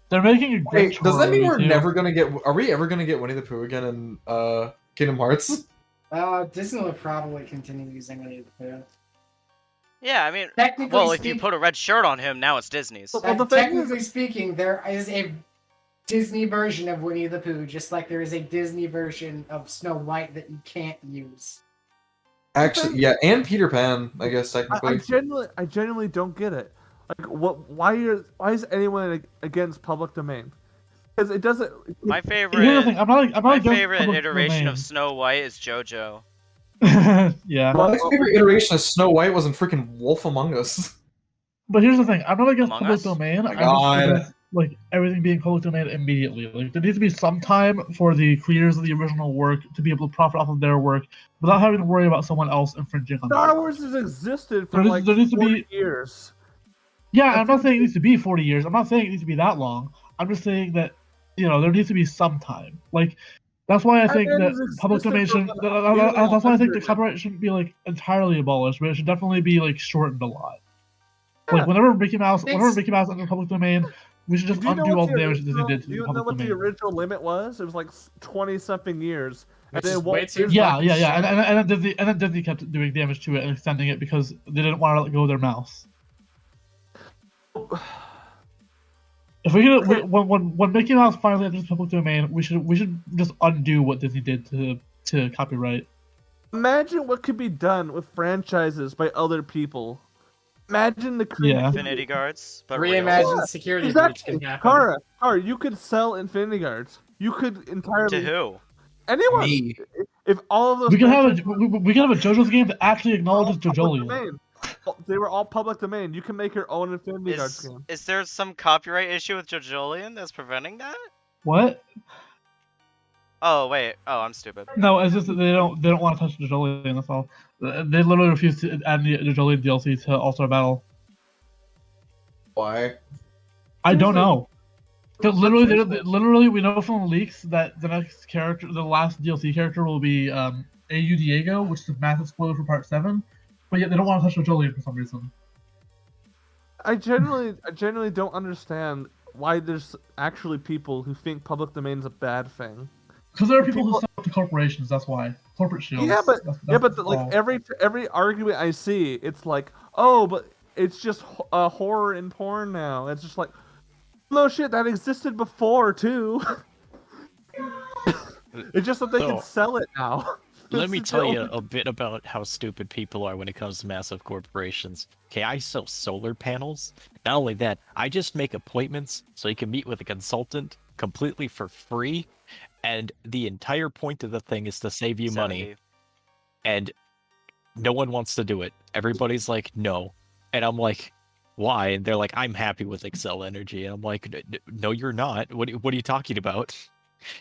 They're making a great. Wait, does that mean we're too. never gonna get? Are we ever gonna get Winnie the Pooh again in Kingdom Hearts? Disney will probably continue using Winnie the Pooh. Yeah, I mean, Technically well, if you speaking, put a red shirt on him, now it's Disney's. Well, the thing is- technically speaking, there is a Disney version of Winnie the Pooh, just like there is a Disney version of Snow White that you can't use. Actually, yeah, and Peter Pan, I guess I technically. genuinely don't get it. Like, why is anyone against public domain? Because it doesn't. My Here's the favorite, thing. I'm not my against favorite public iteration domain. of Snow White is JoJo. Yeah. My favorite iteration of Snow White wasn't freaking Wolf Among Us. But here's the thing, I'm not against Among public Us? domain. My I'm God. just against like everything being public domain immediately. Like there needs to be some time for the creators of the original work to be able to profit off of their work without having to worry about someone else infringing on Star it. Wars has existed for There needs- like there needs to 40 be- years. Yeah, I'm not saying it needs to be 40 years. I'm not saying it needs to be that long. I'm just saying that there needs to be some time. Like that's why I think mean, that it's public domain existed should. for nearly That's why I think the 100. copyright shouldn't be like entirely abolished, but it should definitely be like shortened a lot. Yeah. Like whenever Mickey Mouse It's- is under public domain, we should just Do you know undo what all the the damage that Disney original- did to Do you the know public what the domain. original limit was? It was like 20-something years. Which They is won't way too give- Yeah, fucking yeah, yeah, short. and then Disney kept doing damage to it and extending it because they didn't want to let go of their mouse. If we could, when Mickey Mouse finally enters public domain, we should just undo what Disney did to copyright. Imagine what could be done with franchises by other people. Imagine the Yeah. Infinity Guards, but real. Reimagine security breach Exactly. can happen. Kara, you could sell Infinity Guards. You could entirely To who? anyone. Me. If all of those We can have franchises we can have a JoJo's game that actually were all acknowledges public JoJolian. domain. They were all public domain. You can make your own Infinity Guards game. Is there some copyright issue with JoJolian that's preventing that? What? Oh wait. Oh, I'm stupid. No, it's just that they don't want to touch JoJolian. That's all. They literally refuse to add the JoJolian DLC to All Star Battle. Why? I don't know. 'Cause literally, we know from the leaks that the next character, the last DLC character, will be AU Diego, which is a massive spoiler for Part 7. But yet they don't want to touch JoJolian for some reason. I generally don't understand why there's actually people who think public domain is a bad thing. Because there are people who sell to corporations. That's why corporate shields. Yeah, but that's like all. every argument I see, it's like, oh, but it's just horror and porn now. It's just like, no shit, that existed before too. It's just that they can So, sell it now. Let That's me the tell you only- a bit about how stupid people are when it comes to massive corporations. Okay, I sell solar panels. Not only that, I just make appointments so you can meet with a consultant completely for free, and the entire point of the thing is to save you money. 70. And no one wants to do it. Everybody's like, no. And I'm like, why? And they're like, I'm happy with Excel Energy. And I'm like, no, you're not. What are you talking about?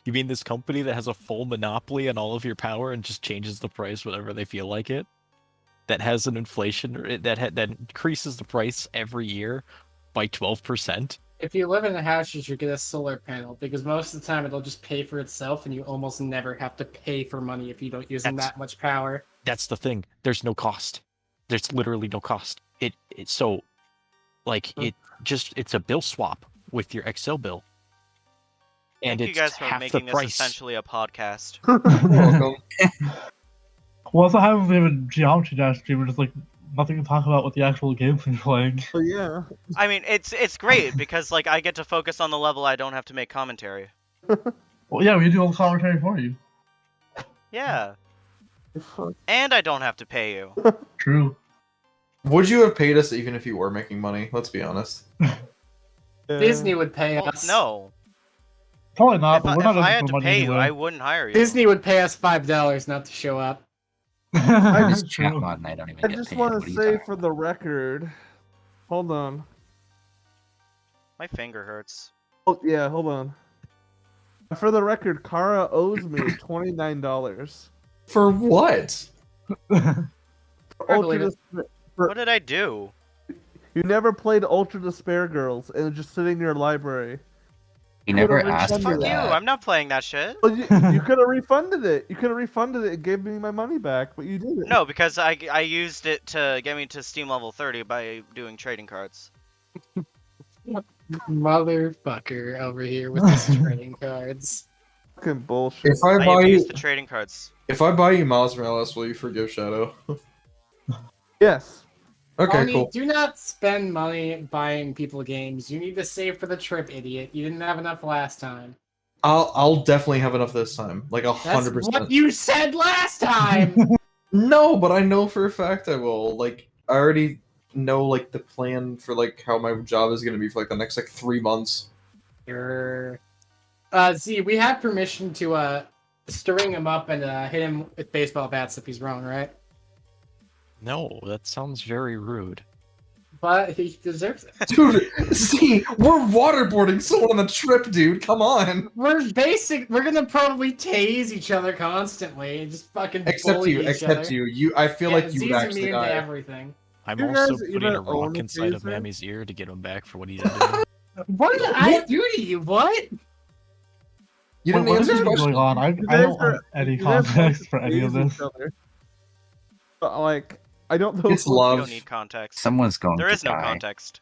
You mean this company that has a full monopoly on all of your power and just changes the price whenever they feel like it? That has an inflation that increases the price every year by 12%? If you live in a house, you should get a solar panel because most of the time it'll just pay for itself, and you almost never have to pay for money if you don't use that much power. That's the thing. There's no cost. There's literally no cost. It's a bill swap with your Excel bill. And Thank it's you guys for half making the this price. essentially a podcast. Welcome. Well, also having we have a Geometry Dash stream, just like nothing to talk about with the actual games we're playing. Oh yeah. I mean, it's great because like I get to focus on the level. I don't have to make commentary. Well, yeah, we do all the commentary for you. Yeah, and I don't have to pay you. True. Would you have paid us even if you were making money? Let's be honest. Disney would pay Well, us. no, Probably not, if but I, we're not if I looking had for to money pay you, anyway. I wouldn't hire you. Disney would pay us $5 not to show up. I just True. chat mod and I don't even I get just paid. want What to are you say talking for the record. Hold on. My finger hurts. Oh yeah, hold on. For the record, Kara owes me $29. For what? I believe it. What did I do? You never played Ultra Despair Girls, and it's just sitting in your library. He never Would've asked refunded for Fuck you! that. I'm not playing that shit. Well, you could have refunded it. You could have refunded it and gave me my money back, but you didn't. No, because I used it to get me to Steam level 30 by doing trading cards. Motherfucker over here with his trading cards. Fucking bullshit. If I I buy you, abused the trading cards. if I buy you Miles Morales, will you forgive Shadow? Yes. Okay, Bonnie, cool. do not spend money buying people games. You need to save for the trip, idiot. You didn't have enough last time. I'll definitely have enough this time, like That's 100%. what you said last time! No, but I know for a fact I will. Like, I already know like the plan for like how my job is gonna be for like the next like 3 months. Sure. Z, we have permission to string him up and hit him with baseball bats if he's wrong, right? No, that sounds very rude. But he deserves it. Dude, see, we're waterboarding someone on a trip, dude. Come on. We're gonna probably tase each other constantly and just fucking Except bully you, each except other. you. I feel Yeah, like you Z's would actually immune to die. everything. I'm You also guys putting even a rock own a inside of taser? Mammy's ear to get him back for what he did to me. What did I do to you? What? You didn't What is answer the going question. on? I You don't guys are- have any you guys context want for to any of tase this. each other. But like, I don't know It's if You love. don't need context. Someone's going There to is no die. context.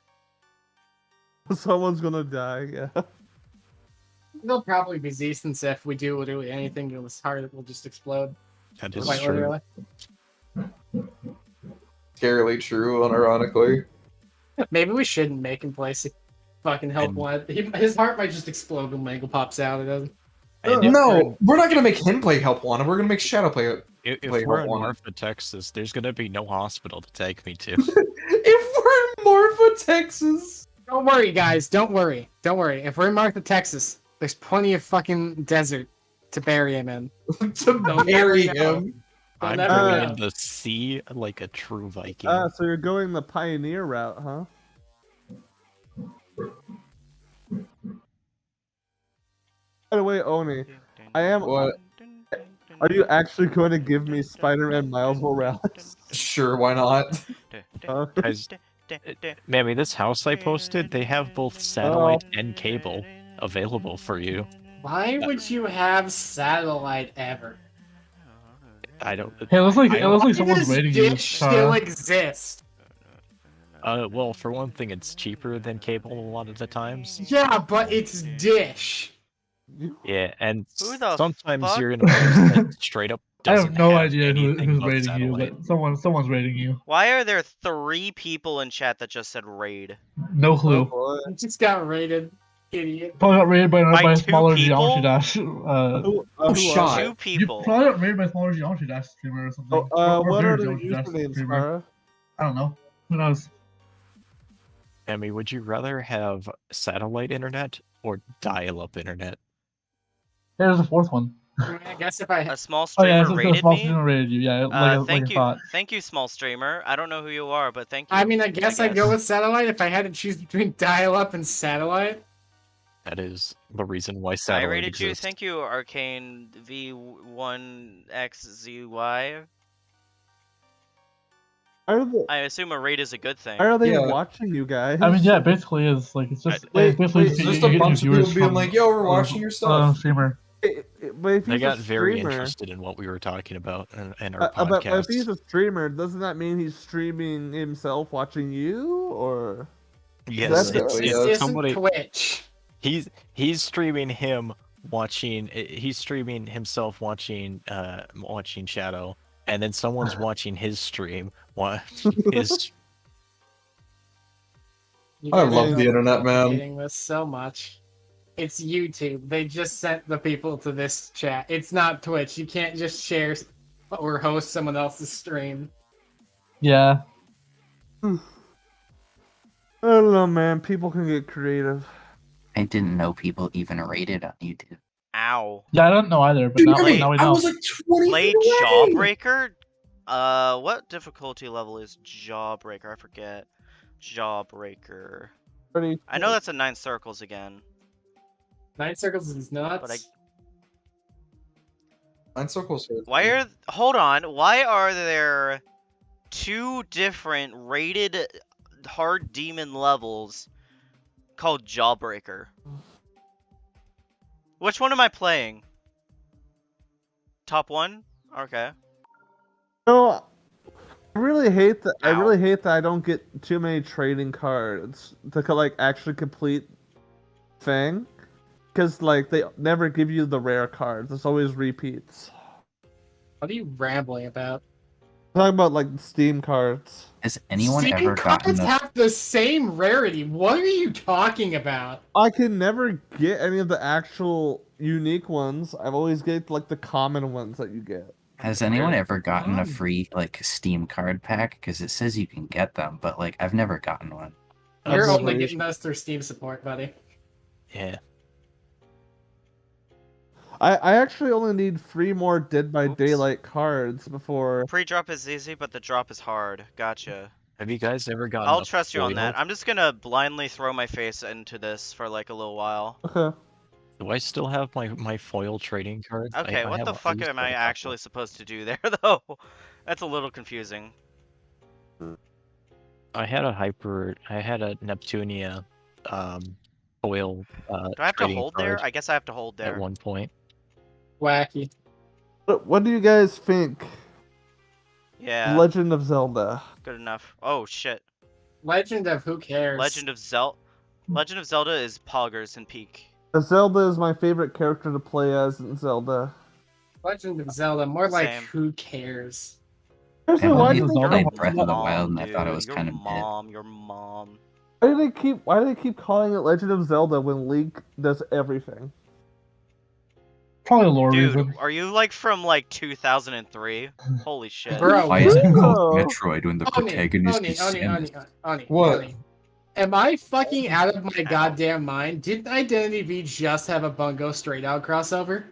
someone's gonna die. Yeah. It'll probably be Z since if we do literally anything to his heart, it will just explode. That is Quite true. literally. Scarily true, unironically. Maybe we shouldn't make him play fucking help And- one. His heart might just explode when Mangle pops out. It doesn't. And if No, we're not gonna make him play Help Wanted. We're gonna make Shadow play it. If Play we're Help in Wanted. Marfa, Texas, there's gonna be no hospital to take me to. If Marfa, Texas. Don't worry, guys. Don't worry. Don't worry. If we're in Martha, Texas, there's plenty of fucking desert to bury him in. To They'll bury never know. him. They'll I'm never going know. in the sea like a true Viking. So you're going the pioneer route, huh? By the way, Oni, I am. What? Are you actually going to give me Spider-Man Miles Morales? Sure, why not? Guys, Mammy, this house I posted, they have both satellite and cable available for you. Why would you have satellite ever? I don't. Hey, it looks like Why someone's does rating you. Dish still Tara. exist? Well, for one thing, it's cheaper than cable a lot of the times. Yeah, but it's Dish. Yeah, and Who the sometimes fuck? you're in a place that straight up I doesn't have no have idea anything who's but rating you, satellite. but someone's rating you. Why are there 3 people in chat that just said raid? No Oh clue. boy. I just got rated, idiot. Probably got rated by By a 2 smaller people? Geometry Dash. Who shot. 2 You people. probably got rated by a smaller Geometry Dash streamer or something. What bigger are the Geometry Dash usernames, streamer. Farah? I don't know. Who knows? Emmy, would you rather have satellite internet or dial-up internet? There's a fourth one. I guess if I A small Oh yeah, streamer it's a rated small me? streamer rated you. Yeah, like Thank I you, thought. thank you, small streamer. I don't know who you are, but thank you. I mean, I guess I'd go with satellite if I had to choose between dial-up and satellite. That is the reason why I satellite rated you. exists. Thank you, Arcane V1XZY. I assume a raid is a good thing. Why are they Yeah. watching you guys? I mean, yeah, it basically is like it's just Wait, it's basically wait, It's you just get a your bunch of viewers people being from, like, yo, we're watching your stuff. Streamer. But if They he's got a very streamer, interested in what we were talking about in our but if podcast. he's a streamer, doesn't that mean he's streaming himself watching you, or? Yes, That's it's, it. This it's isn't somebody. Twitch. He's streaming him watching. He's streaming himself watching watching Shadow, and then someone's watching his stream. His You I guys love are the internet, man. complicating this so much. It's YouTube. They just sent the people to this chat. It's not Twitch. You can't just share or host someone else's stream. Yeah. I don't know, man. People can get creative. I didn't know people even rated on YouTube. Ow. Yeah, I don't know either, but Dude, now, Wait, now we I know. was like 20 Played feet away. Jawbreaker? What difficulty level is Jawbreaker? I forget. Jawbreaker. I know that's a 9 circles again. 9 circles is nuts. But 9 circles. hold on. Why are there 2 different rated hard demon levels called Jawbreaker? Which one am I playing? Top 1? Okay. No, I really hate that. I Ow. really hate that I don't get too many trading cards to like actually complete thing, because like they never give you the rare cards. It's always repeats. What are you rambling about? I'm talking about like Steam cards. Has anyone Steam ever gotten cards a have the same rarity. What are you talking about? I can never get any of the actual unique ones. I've always get like the common ones that you get. Has anyone ever gotten a free like Steam card pack? Because it says you can get them, but like I've never gotten one. You're That's only not- getting those through Steam support, buddy. yeah. I actually only need 3 more Dead by Oops. Daylight cards before. Pre-drop is easy, but the drop is hard. Gotcha. Have you guys ever gotten? I'll a trust you on foil? that. I'm just gonna blindly throw my face into this for like a little while. Okay. Do I still have my foil trading cards? Okay, I what have the at fuck least am a I couple. actually supposed to do there, though? That's a little confusing. I had a Neptunia foil Do I have to trading hold there? card I guess I have to hold there. at one point. Wacky. What do you guys think? Yeah, Legend of Zelda. good enough. Oh shit. Legend of who cares? Legend of Zelda is poggers and peak. Zelda is my favorite character to play as in Zelda. Legend of Zelda. More like Same. who cares? Seriously, I've why only do Zelda played was Breath of the Wild, and I dude, thought it was your kind of mid. mom, your mom. why do they keep calling it Legend of Zelda when Link does everything? Probably a lore Dude, reason. are you like from like 2003? Holy shit. Bro, Why is it called Bro. Metroid when the protagonist is Samus? What? Am I fucking out of my goddamn mind? Didn't Identity V just have a Bungo Straight Out crossover?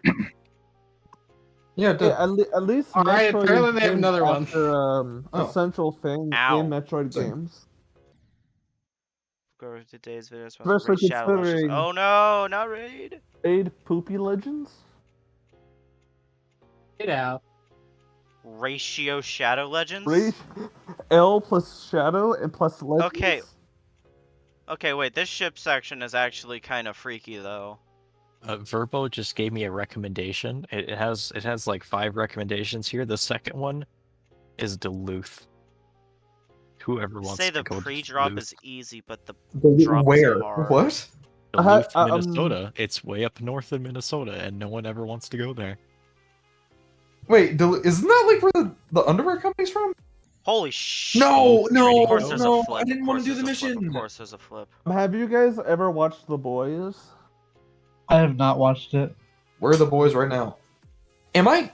Yeah, Hey, at least Alright, Metroid apparently is they have named another one. after, Oh. a central thing Ow. in Metroid Same. games. Go to today's video. Especially Shadow Legends. considering- Oh no, not Raid. Raid Poopy Legends? Get out. Ratio Shadow Legends? Raid L plus Shadow and plus Legends? Okay. Okay, wait, this ship section is actually kind of freaky though. Verbo just gave me a recommendation. It has like 5 recommendations here. The second one is Duluth. Whoever wants Say to the go to pre-drop Duluth. is easy, but the drop is Where? hard. What? Duluth, I- Minnesota. It's way up north in Minnesota, and no one ever wants to go there. Wait, isn't that like where the underwear company's from? Holy shit. No, no, Of course there's no, a flip. I didn't want to do the Of mission. course there's a flip. Have you guys ever watched The Boys? I have not watched it. Where are the boys right now? Am I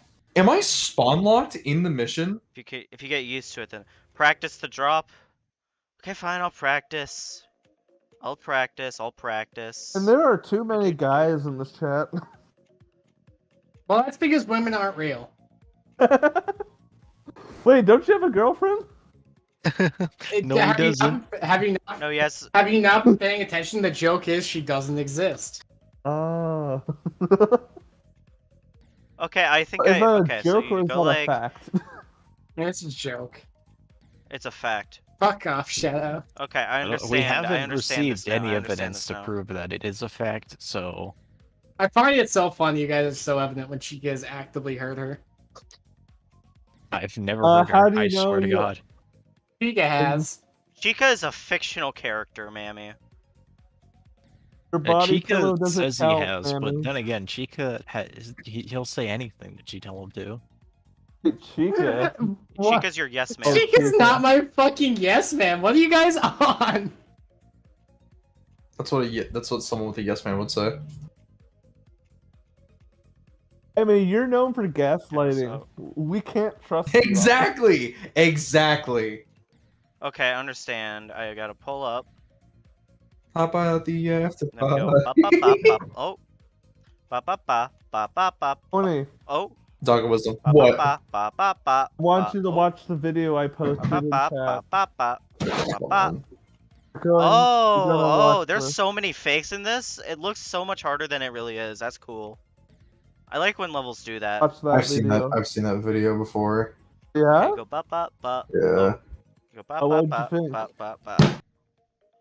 spawn locked in the mission? If you get used to it, then practice the drop. Okay, fine, I'll practice. I'll practice. And there are too many guys in this chat. Well, that's because women aren't real. Wait, don't you have a girlfriend? No, he doesn't. Have you not? No, yes. Have you not been paying attention? The joke is she doesn't exist. Oh. Okay, I think Is that a okay, so joke or you is go that like a fact? It's a joke. it's a fact. Fuck off, Shadow. Okay, I understand. We I haven't understand received this now, any I understand evidence this to now. prove that it is a fact, so I find it so funny you guys are so evident when Chica has actively hurt her. I've never heard how her. do you I know swear to you- God. Chica has. Chica is a fictional character, Mammy. Your body Chica pillow doesn't says count, he has, Sammy. but then again, Chica he'll say anything that you tell him to. Chica. What? Chica's your yes man. Chica's Chica. not my fucking yes man. What are you guys on? That's what someone with a yes man would say. I mean, you're known for gaslighting. so. We can't trust you. Exactly. Exactly. Okay, I understand. I gotta pull up. Hop out the after Then we go bop, bop, bop, bop. Oh. Bop, bop, bop, bop, bop, bop. Tony, Oh. Dog of wisdom. Bop, What? bop, bop, bop, bop, I want bop. you to Oh. watch the video I posted Bop, in bop, chat. bop, bop, bop, bop, bop. Go on, you gotta Oh, watch there's this. so many fakes in this. It looks so much harder than it really is. That's cool. I like when levels do that. Watch that I've seen video. that. I've seen that video before. Yeah? Okay, go bop bop bop. Yeah. Oh. Go bop Oh, bop what'd you bop think? bop bop bop.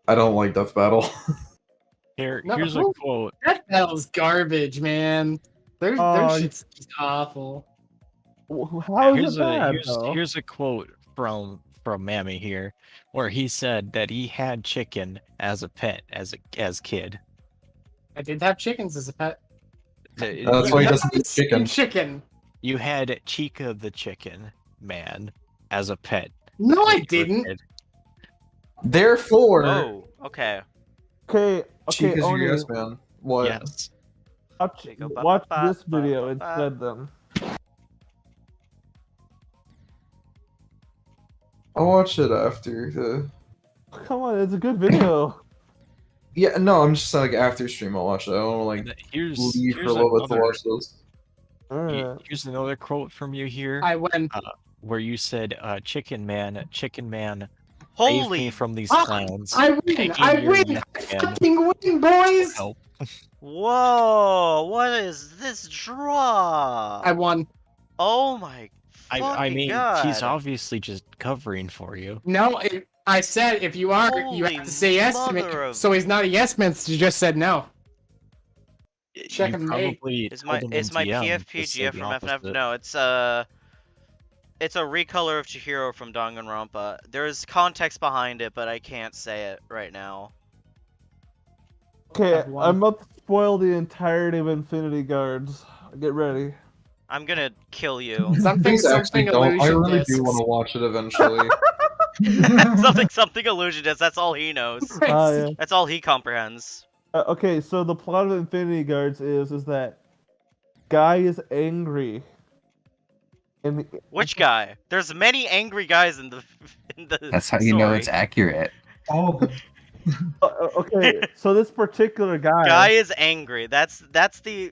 I don't like Death Battle. No, Here's a quote. That battle's garbage, man. Their Oh, shit's just awful. How is Here's it bad, though? here's a quote from Mammy here, where he said that he had chicken as a pet as kid. I did have chickens as a pet. That's why he doesn't eat chicken. Chicken. You had Chica the chicken man as a pet. No, I when you were a didn't. kid. Therefore, Oh, okay. Okay, Chica's your Oni, yes man. What? Yes. watch, Okay, go ba- watch ba- this ba- video ba- ba. instead then. I'll watch it after the. Come on, it's a good video. Yeah, no, I'm just saying, like after stream. I'll watch it. I don't want to like Here's leave for a little bit to another, watch those. Alright. here's another quote from you here, I went. where you said, "Chicken man, save me Holy from these Ah, clowns." I win! taking I your win! yes I man fucking win, boys! help. whoa! What is this draw? I won. Oh my! I fucking mean, God. he's obviously just covering for you. No, I said if you are, you Holy have to say yes to me. mother of- So he's not a yes man, so you just said no. Check You him, probably Is my told him in DM PFP to say GF the from FNF? opposite. No, it's a recolor of Chihiro from Danganronpa. There's context behind it, but I can't say it right now. Okay, I've won. I'm about to spoil the entirety of Infinity Guards. Get ready. I'm gonna kill you. Something Please actually something don't. I illusion really discs. do want to watch it eventually. something illusionist. That's all he knows. Yeah. That's all he comprehends. Okay, so the plot of Infinity Guards is that Guy is angry. And Which guy? There's many angry guys in the That's how you know story. it's accurate. All of them. okay, so this particular guy. Guy is angry. That's the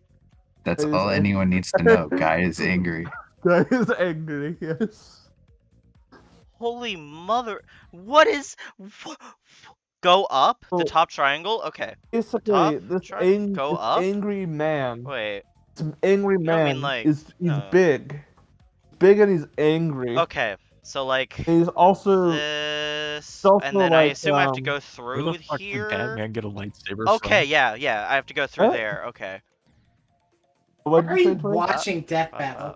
That's Is all it- anyone needs to know. Guy is angry. Guy is angry. Yes. holy mother. What is? Go up the Oh. top triangle. Okay. Basically, Top this, try- go up? angry man. Wait. This angry You don't man mean, like, he's no. big. Big and he's angry. Okay. So like And he's also this, also, and then I like, assume I have to go Where through the fuck here. did Batman get a lightsaber Okay, from? yeah, I have to go through What? there. Okay. what Are did you you say, Twink? watching Death Battle?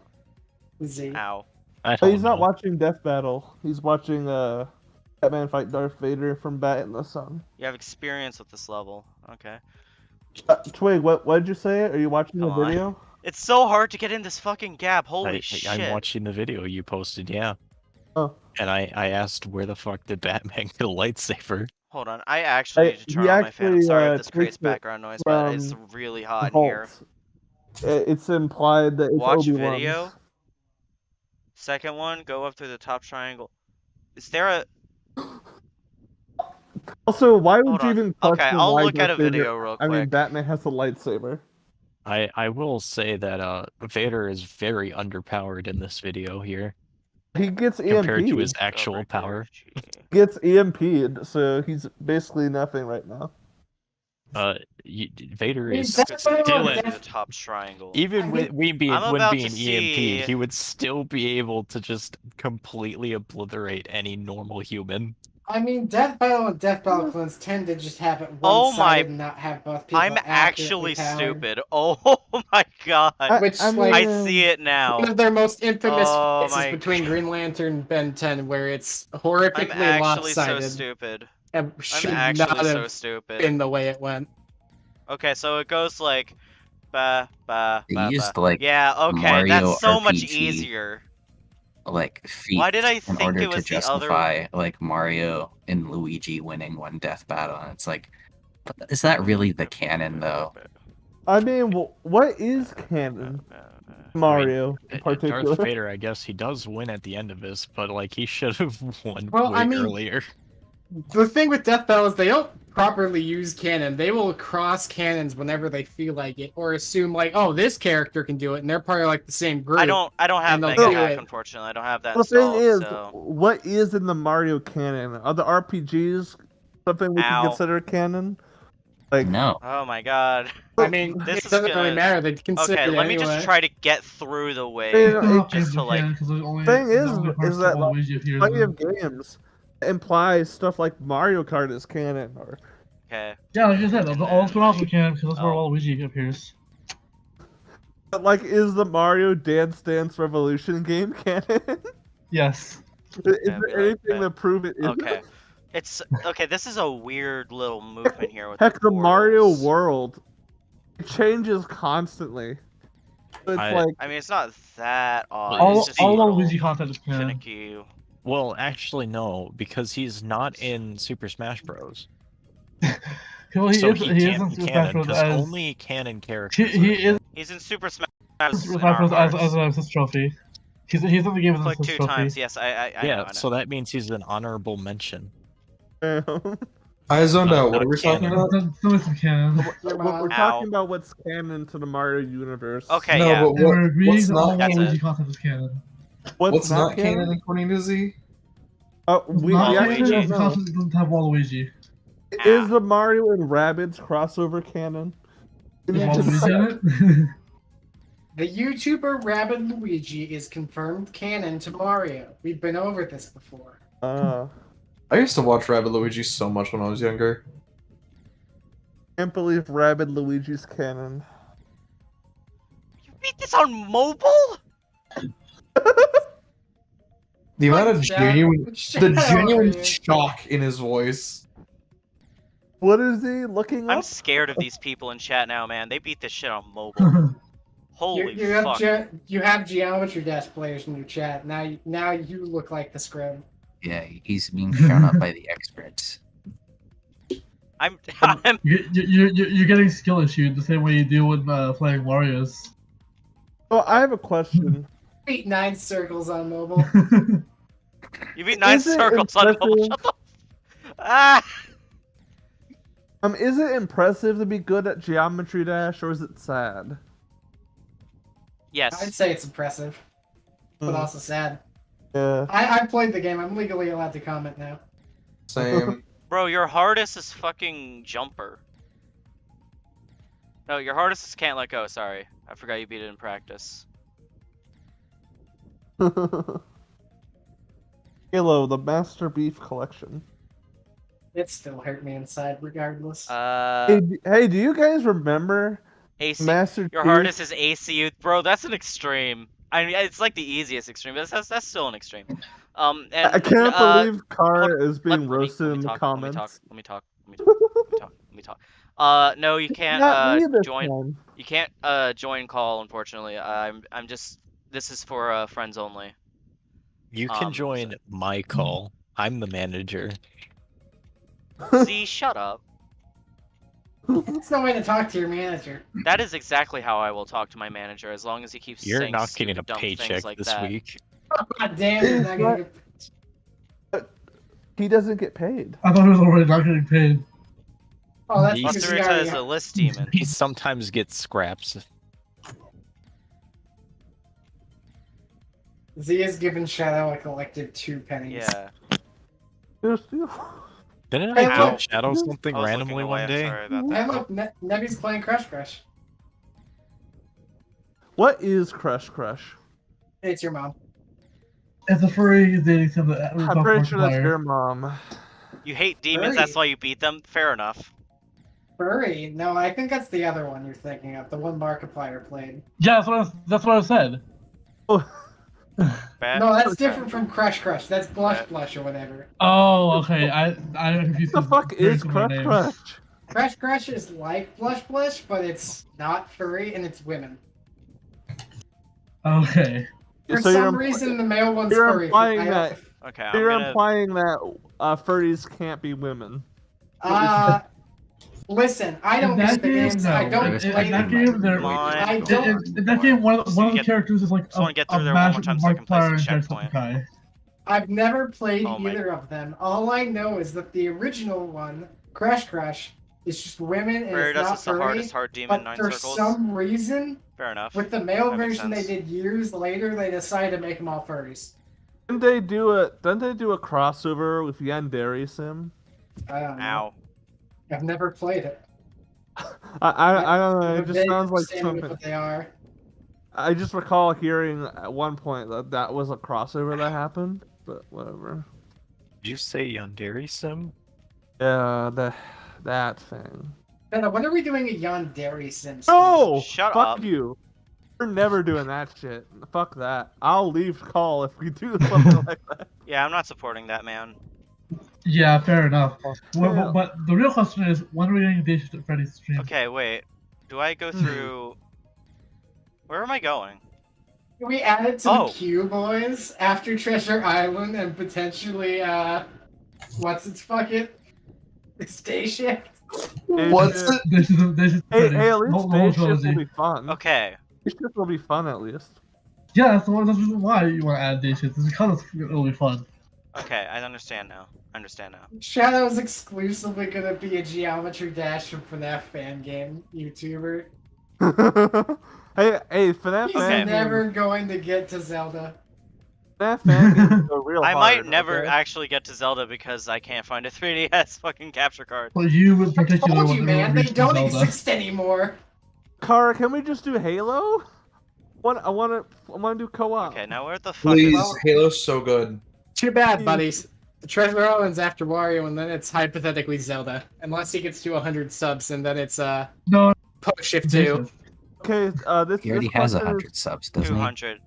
Z. Ow. I Oh, don't he's not know. watching Death Battle. He's watching Batman fight Darth Vader from Bat in the Sun. You have experience with this level. Okay. Twig, what did you say? Are you watching the Come on. video? It's so hard to get in this fucking gap. Holy shit. I'm watching the video you posted, yeah. Oh. And I asked where the fuck did Batman get a lightsaber? Hold on. I actually need to he turn on my fan. I'm actually, sorry if this creates tweets it background noise, but it's from really hot in here. Vault. It's implied that it's Watch Obi-Wan's. video. Second one, go up through the top triangle. Is there a... Also, why would Hold you on. even Okay, question I'll why look at a Darth Vader- video real I mean, quick. Batman has a lightsaber. I will say that Vader is very underpowered in this video here He gets compared to EMP'd. his actual power. Gets EMP'd, so he's basically nothing right now. Vader is That's what I still want. at, the top triangle. even with I'm when about being to EMP'd, see- he would still be able to just completely obliterate any normal human. I mean, Death Battle and Death Battle clones tend to just have it Oh one my- sided and not have both people I'm accurately actually powered. stupid. Oh my god. Which, I like- I see it now. One of their most infamous Oh fights is my between Green Lantern and Ben 10, where it's I'm horrifically actually so lopsided stupid. and I'm should not actually so have stupid. been the way it went. Okay, so it goes like ba ba They ba used, ba. like, Yeah, okay, Mario that's so much RPG. easier. Like feats Why did I in think order it to was the other- justify like Mario and Luigi winning one death battle. And it's like, is that really the canon though? I mean, what is canon? Mario, in particular. Darth Vader, I guess he does win at the end of this, but like he should have won Well, way I mean- earlier. The thing with Death Battle is they don't properly use canon. They will cross canons whenever they feel like it, or assume like, oh, this character can do it, and they're part of like the same group. I don't have And they'll Mega do Hack, it. unfortunately. I don't have that The thing installed, is, so... what is in the Mario canon? Are the RPGs something we Ow. can consider canon? Like, No. Oh my god. I mean, This it is doesn't gonna- really matter. They consider Okay, it let me anyway. just try to get through the Yeah, wave. it just to like... thing is that like, plenty of games implies stuff like Mario Kart is canon, or Okay. Yeah, like I said, all spin-offs are canon because that's where Oh. Waluigi appears. like, is the Mario Dance Dance Revolution game canon? Yes. Is Yeah, there be like anything that. to prove it isn't? Okay. It's... Okay, this is a weird little movement here with Heck, the Mario portals. world it changes constantly. It's like I mean, it's not that odd. All it's just a all little Waluigi content is canon. finicky. Well, actually, no, because he's not in Super Smash Bros. Well, he So is. he He is can't in be Super Smash canon Bros. because As only canon characters. he is He's in Super Smash in in Super our Smash Bros. hearts. As an assist trophy. He's in the game as an Like assist 2 trophy. times, yes, I Yeah, know, I know. so that means he's an honorable mention. I zoned Not- out. What not are we talking canon. about? Still some canon. we're Ow. talking about what's canon to the Mario universe. Okay, No, yeah. but And we're agreeing what's that all not That's Waluigi it. content is canon. what's not canon according to Z? We Not Waluigi. actually canon don't is know. content that doesn't have Waluigi. Is the Mario and Rabbids crossover canon? We Is need to Waluigi in it? The YouTuber Rabbit Luigi is confirmed canon to Mario. We've been over this before. I used to watch Rabbit Luigi so much when I was younger. Can't believe Rabbid Luigi's canon. You beat this on mobile? The amount of What the- genuine, what the the hell genuine are you? shock in his voice. What is he looking I'm up? scared of these people in chat now, man. They beat this shit on mobile. Holy You have fuck. you have Geometry Dash players in your chat. Now you look like the scrub. Yeah, he's being shown up by the experts. I'm You're getting skill issued the same way you do when playing Warriors. Oh, I have a question. Beat 9 circles on mobile. You beat 9 Is it circles on mobile. impressive- Shut the. Ah. Is it impressive to be good at Geometry Dash, or is it sad? I'd Yes. say it's impressive, but Hmm. also sad. Yeah. I played the game. I'm legally allowed to comment now. Same. Bro, your hardest is fucking jumper. No, your hardest is can't let go. Sorry, I forgot you beat it in practice. Halo, the Master Beef Collection. It still hurt me inside, regardless. Hey, do you guys remember AC. Master Your Chief? hardest is AC, bro. That's an extreme. I mean, it's like the easiest extreme, but that's still an extreme. And I can't believe Car hold- is being let me roasted in the talk, comments. Let me talk. No, you can't Not me this join. time. You can't join call, unfortunately. I'm just. This is for friends only. You can join my call. I'm the manager. See, shut up. It's no way to talk to your manager. That is exactly how I will talk to my manager, as long as he keeps You're saying not getting a stupid, dumb paycheck things like this that. week. God damn, he's not gonna get... He doesn't get paid. I thought he was already not getting paid. Oh, that's He's- because Buster he already... is a list demon. He sometimes gets scraps. Z is giving Shadow a collective 2 pennies. Yeah. Didn't Hey, I look. give Shadow something I was looking randomly away, one I'm day? sorry about Hey, that. look, Nebby's playing Crush Crush. What is Crush Crush? It's your mom. It's a furry dating sim that I'm pretty sure that's your mom. You hate demons, that's Furry. why you beat them? Fair enough. Furry? No, I think that's the other one you're thinking of. The one Markiplier played. Yeah, that's what I said. Bad? No, that's different from Crush Crush. That's Blush Blush or whatever. Oh, okay. I confused. What the fuck very is similar Crush names. Crush? Crush Crush is like Blush Blush, but it's not furry and it's women. Okay. For So you're some impl- reason, the male one's you're furry. implying I don't- that- Okay, You're I'm gonna... implying that furries can't be women. Listen, I don't In that get the game, games. no. I don't In play In that them. game, there. Come on. I don't. In that game, one of Just the get- characters is like just wanna get through a there one more magic time so I can place Markiplier the and checkpoint. Jacksepticeye. I've never played Oh my- either of them. All I know is that the original one, Crush Crush, is just women and it's Paradise not is the furry. hardest hard demon, But 9 for circles. some reason, Fair enough. with the male That makes version they sense. did years later, they decided to make them all furries. Didn't they do a crossover with Yandere Sim? I don't know. Ow. I've never played it. I don't know. I have It a just vague sounds like understanding of something. what they are. I just recall hearing at one point that was a crossover that happened, but whatever. Did you say Yandere Sim? Yeah, that thing. Ben, when are we doing a Yandere Sim? No! Shut Fuck up. you. We're never doing that shit. Fuck that. I'll leave call if we do something like that. Yeah, I'm not supporting that, man. Yeah, fair enough. Yeah. But the real question is, when are we getting Day Shift at Freddy's stream? Okay, wait. Do I go through... Where am I going? Can we add it to Oh. the queue, boys? After Treasure Island and potentially, what's its fucking... It's Day Shift? What's it? This is Hey, Freddy's. at least No day shift trilogy. will be fun. Okay. Day shift will be fun at least. Yeah, that's the reason why you want to add Day Shift. It's because it'll be fun. Okay, I understand now. Shadow's exclusively gonna be a Geometry Dash from FNAF fan game YouTuber. hey, FNAF He's fan never going to get to Zelda. FNAF fan games are real I hard, might never okay? actually get to Zelda because I can't find a 3DS fucking capture card. But you in I particular told want you, to man, they reach don't Zelda. exist anymore. Kara, can we just do Halo? I want to do co-op. Okay, now where the fuck Please, is... Halo's so good. Too bad, buddies. The Treasure Island's after Wario, and then it's hypothetically Zelda. Unless he gets to 100 subs, and then it's No, Post Shift Day 2. Shift. Okay, this He already this has question is- 100 subs, doesn't he? 200.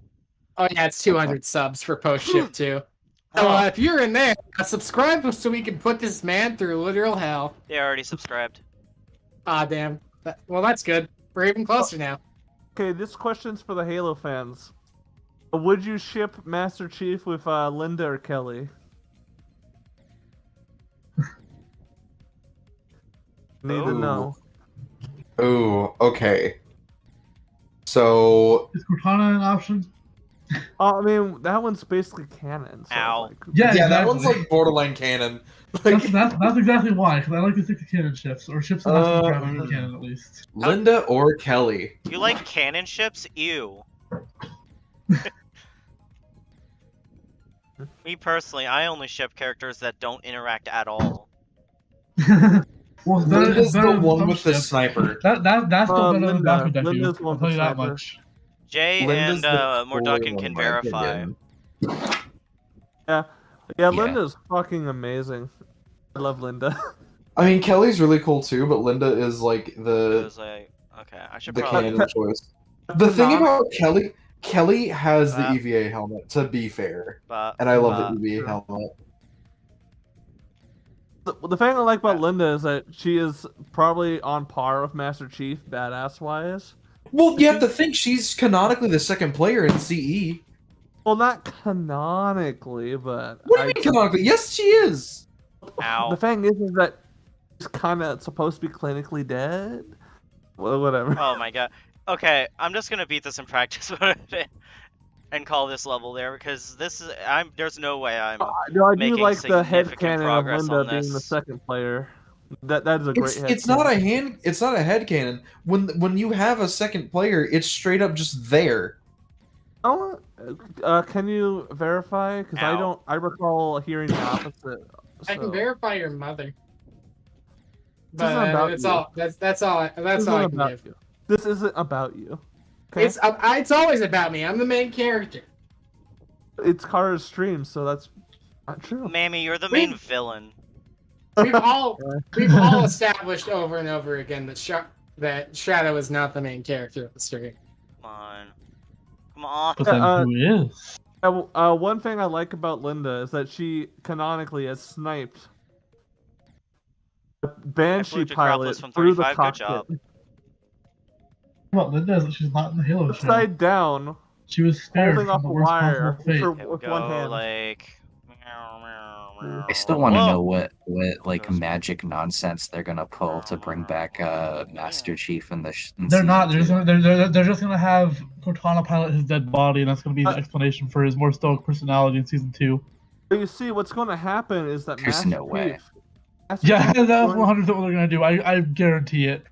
Oh yeah, it's 200 subs for Post Shift 2. So Oh, if you're in there, subscribe so we can put this man through literal hell. they already subscribed. Ah, damn. Well, that's good. We're even closer now. Okay, this question's for the Halo fans. Would you ship Master Chief with Linda or Kelly? Need to Ooh. know. Ooh, okay. So Is Cortana an option? I mean, that one's basically canon. So Ow. like, Yeah, yeah, exactly. that one's like borderline canon. Like, That's exactly why, because I like to stick to canon ships, or ships that have some gravity mm. canon at least. Linda or Kelly? You like canon ships? Ew. Me personally, I only ship characters that don't interact at all. Well, it's better, Linda's it's better the than one some with the ships. sniper. That's still better than Linda. Daku Deku. Linda's the I'll one tell with you the that sniper. much. Jay Linda's and the cooler Morducken one, can in my verify. opinion. Yeah, Yeah. Linda's fucking amazing. I love Linda. I mean, Kelly's really cool too, but Linda is like It the was like, okay, I should the probably. canon choice. The thing about Kelly has the Bop. EVA helmet. To be fair, But, and I love but, the EVA helmet. The thing I like about Linda is that she is probably on par with Master Chief, badass wise. Well, you have to think she's canonically the second player in CE. Well, not canonically, but What do you mean canonically? Yes, she is. Ow. The thing is that she's kind of supposed to be clinically dead. Well, whatever. Oh my god. Okay, I'm just gonna beat this in practice and call this level there because this is there's no way I'm No, I do making like the head significant canon of progress Linda on being the this. second player. That is a great head It's not a canon. it's not a headcanon. When you have a second player, it's straight up just there. Oh, can you verify? Because I Ow. don't. I recall hearing the opposite. I can so- verify your mother. This isn't But about that's you. all. That's all. This That's isn't all I can about give. you. This isn't about you. Okay? It's always about me. I'm the main character. It's Kara's stream, so that's not true. Mammy, you're the main villain. We've all established over and over again that Shadow is not the main character of the story. Come on. Come on. But then who is? One thing I like about Linda is that she canonically has sniped a Banshee to pilot Acropolis from through the 35, good cockpit. job. Well, Linda is she's not in the Halo show. Upside down, She was spared holding from up the a worst wire possible fate. for, Here we with one go, hand. like. I still want to Whoa. know what like Goes- magic nonsense they're gonna pull to bring back Master Chief in the. They're not. They're just gonna have Cortana pilot his dead body, and that's gonna be the explanation for his more stoic personality in season 2. But you see, what's going to happen is that There's Master no way. Chief. Master Yeah, Chief is that's going- 100% what they're gonna do. I guarantee it.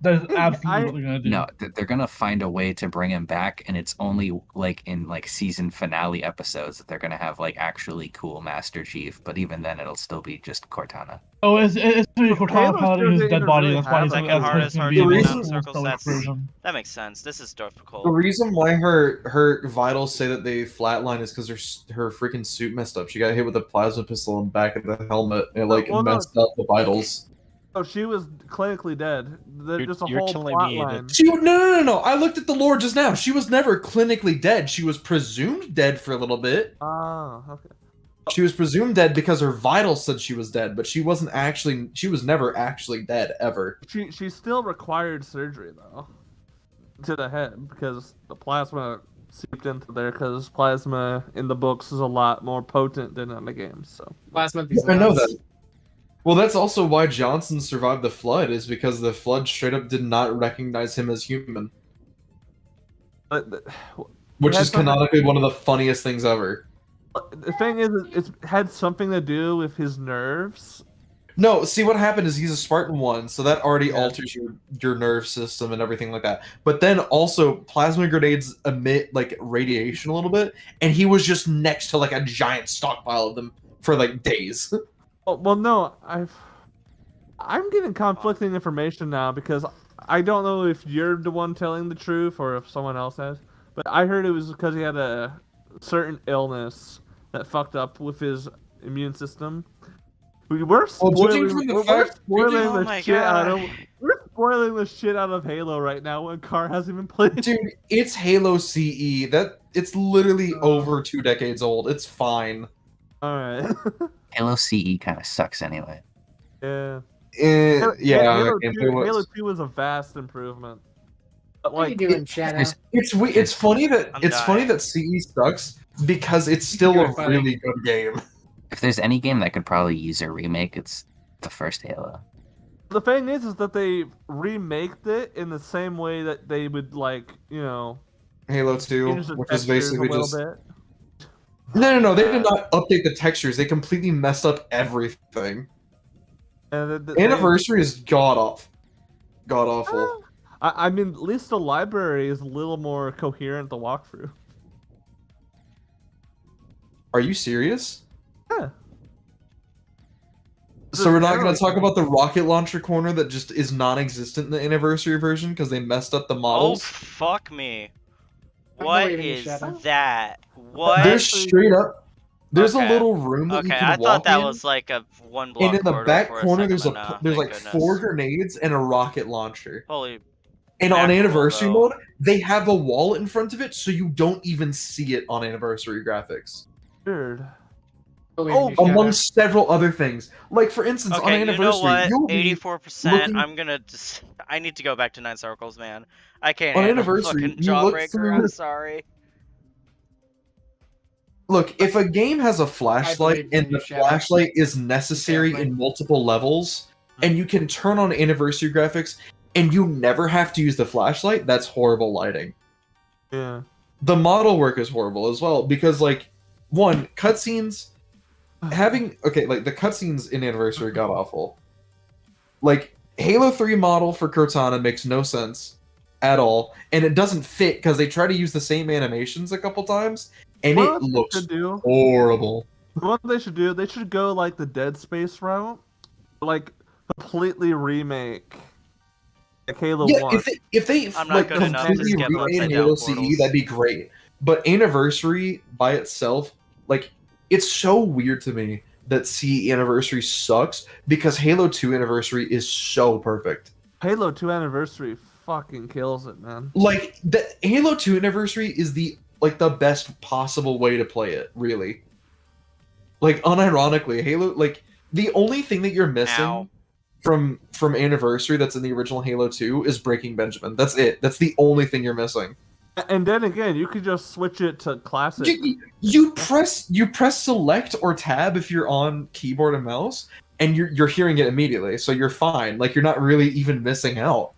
That is absolutely what they're gonna do. No, they're gonna find a way to bring him back, and it's only like in like season finale episodes that they're gonna have like actually cool Master Chief. But even then, it'll still be just Cortana. Oh, it's gonna be Cortana Halo's piloting his doing dead it body. really That's why he's hard. like Second as hardest gonna hard be to the beat beat in most circles, stoic that's- version. That makes sense. This is The difficult. reason why her vitals say that they flatline is because her freaking suit messed up. She got hit with a plasma pistol in the back of the helmet, and it like Well, no. messed up the vitals. Oh, she was clinically dead. There's just a you're whole telling plot me that- line. No. I looked at the lore just now. She was never clinically dead. She was presumed dead for a little bit. Ah, okay. She was presumed dead because her vitals said she was dead, but she wasn't actually. She was never actually dead ever. She still required surgery though, to the head because the plasma seeped into there. Because plasma in the books is a lot more potent than in the games. So Last month. I know that. Well, that's also why Johnson survived the flood, is because the flood straight up did not recognize him as human, but which That's is canonically one of the funniest things ever. the thing is, it had something to do with his nerves. No, see what happened is he's a Spartan 1, so that already Yeah. alters your nerve system and everything like that. But then also plasma grenades emit like radiation a little bit, and he was just next to like a giant stockpile of them for like days. Well, no, I'm getting conflicting information now because I don't know if you're the one telling the truth or if someone else has. But I heard it was because he had a certain illness that fucked up with his immune system. We're spoiling, judging from the we're fact- spoiling Oh the my shit out God. of we're spoiling the shit out of Halo right now when Car hasn't even played. Dude, it's Halo CE. That it's literally over 2 decades old. It's fine. All right. Halo CE kind of sucks anyway. Yeah. Yeah, Halo, it 2, was- Halo 2 was a vast improvement. But What are you like, doing, Shadow? It's funny that I'm funny dying. that CE sucks because it's still You're a funny. really good game. If there's any game that could probably use a remake, it's the first Halo. The thing is that they remaked it in the same way that they would like, Halo 2, change the which is textures a basically little just bit. no. They did not update the textures. They completely messed up everything. And Anniversary is god awful. I mean, at least the library is a little more coherent to walk through. Are you serious? Yeah. So we're not going to talk about the rocket launcher corner that just is non-existent in the anniversary version because they messed up the Oh models. fuck me! I What believe in you, is Shadow. that? What? There's straight up. There's Okay. a little room that you Okay, can I walk thought that in, was like a one block and in the corridor back for corner a there's second, there's thank like goodness. 4 grenades and a rocket launcher. Holy And on mackerel, anniversary though. mode, they have a wall in front of it, so you don't even see it on anniversary graphics. Weird. Believe in Oh, you, Shadow. Among several other things, like for instance, on Okay, you know anniversary, what? you'll be 84%. looking- I'm gonna just. I need to go back to 9 circles, man. I can't On handle anniversary, fucking you look Jawbreaker. through- I'm sorry. Look, if a game has a flashlight believe in and you, the Shadow. flashlight is necessary Definitely. in multiple levels, and you can turn on anniversary graphics, and you never have to use the flashlight, that's horrible lighting. Yeah. The model work is horrible as well because, like, one, cutscenes having like the cutscenes in anniversary got awful. Like Halo 3 model for Cortana makes no sense at all, and it doesn't fit because they try to use the same animations a couple times, and What it else they looks should do? horrible. What they should do? They should go like the Dead Space route, like completely remake like Halo Yeah, 1. if they I'm not like good enough to completely skip remade upside Halo down CE, portals. that'd be great. But anniversary by itself, like, it's so weird to me that CE anniversary sucks because Halo 2 anniversary is so perfect. Halo 2 Anniversary fucking kills it, man. Like the Halo 2 anniversary is the best possible way to play it, really. Like unironically, Halo, like the only thing that you're missing Ow. from anniversary that's in the original Halo 2 is Breaking Benjamin. That's it. That's the only thing you're missing. And then again, you could just switch it to classic. You press select or tab if you're on keyboard and mouse, and you're hearing it immediately, so you're fine. Like you're not really even missing out.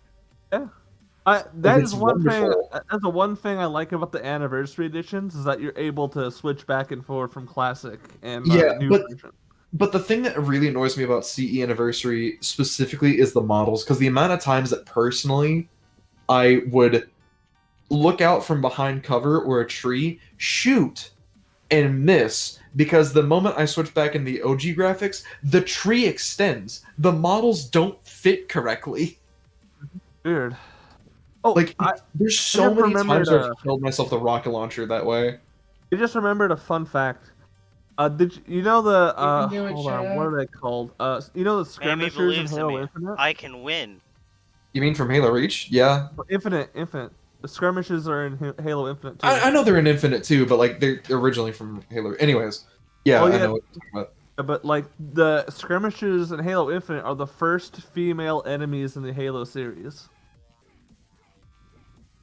That it's is one thing. wonderful. That's the one thing I like about the anniversary editions is that you're able to switch back and forth from classic and Yeah, new but- version. But the thing that really annoys me about CE anniversary specifically is the models, because the amount of times that personally I would look out from behind cover or a tree, shoot, and miss, because the moment I switch back in the OG graphics, the tree extends. The models don't fit correctly. Weird. Oh, Like, I there's so just many remembered, times I've killed myself the rocket launcher that way. just remembered a fun fact. Did you know the can do it, hold on, Shadow. what are they called? You know the Maybe skirmishers in believes in Halo me. Infinite? I can win. You mean from Halo Reach? Yeah. Infinite. The skirmishes are in Halo Infinite too. I know they're in Infinite too, but like they're originally from Halo. Anyways, yeah, Oh, I yeah. know what you're talking about. But like the skirmishes in Halo Infinite are the first female enemies in the Halo series.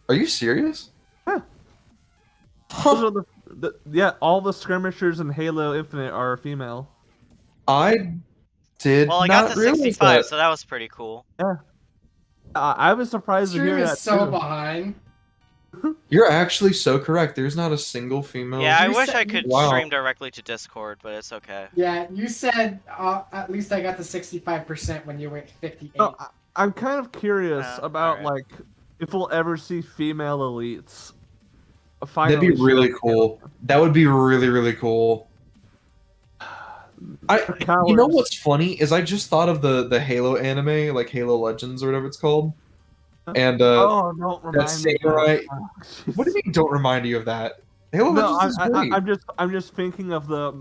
Are you serious? Yeah. Those are yeah, all the skirmishers in Halo Infinite are female. I did Well, I not got to realize 65, that. so that was pretty cool. I was surprised to Stream hear is that so too. behind. You're actually so correct. There's not a single female. Yeah, I You wish said- I could Wow. stream directly to Discord, but it's okay. Yeah, you said at least I got to 65% when you were at 58. No, I'm kind of curious about alright. like if we'll ever see female elites. That'd Finally be really show. cool. That would be really, really cool. They're You know cowards. what's funny is I just thought of the Halo anime, like Halo Legends or whatever it's called, and Oh, don't remind that me. samurai. Oh, What do you mean? Don't remind you of that? Halo No, Legends is great. I'm just thinking of the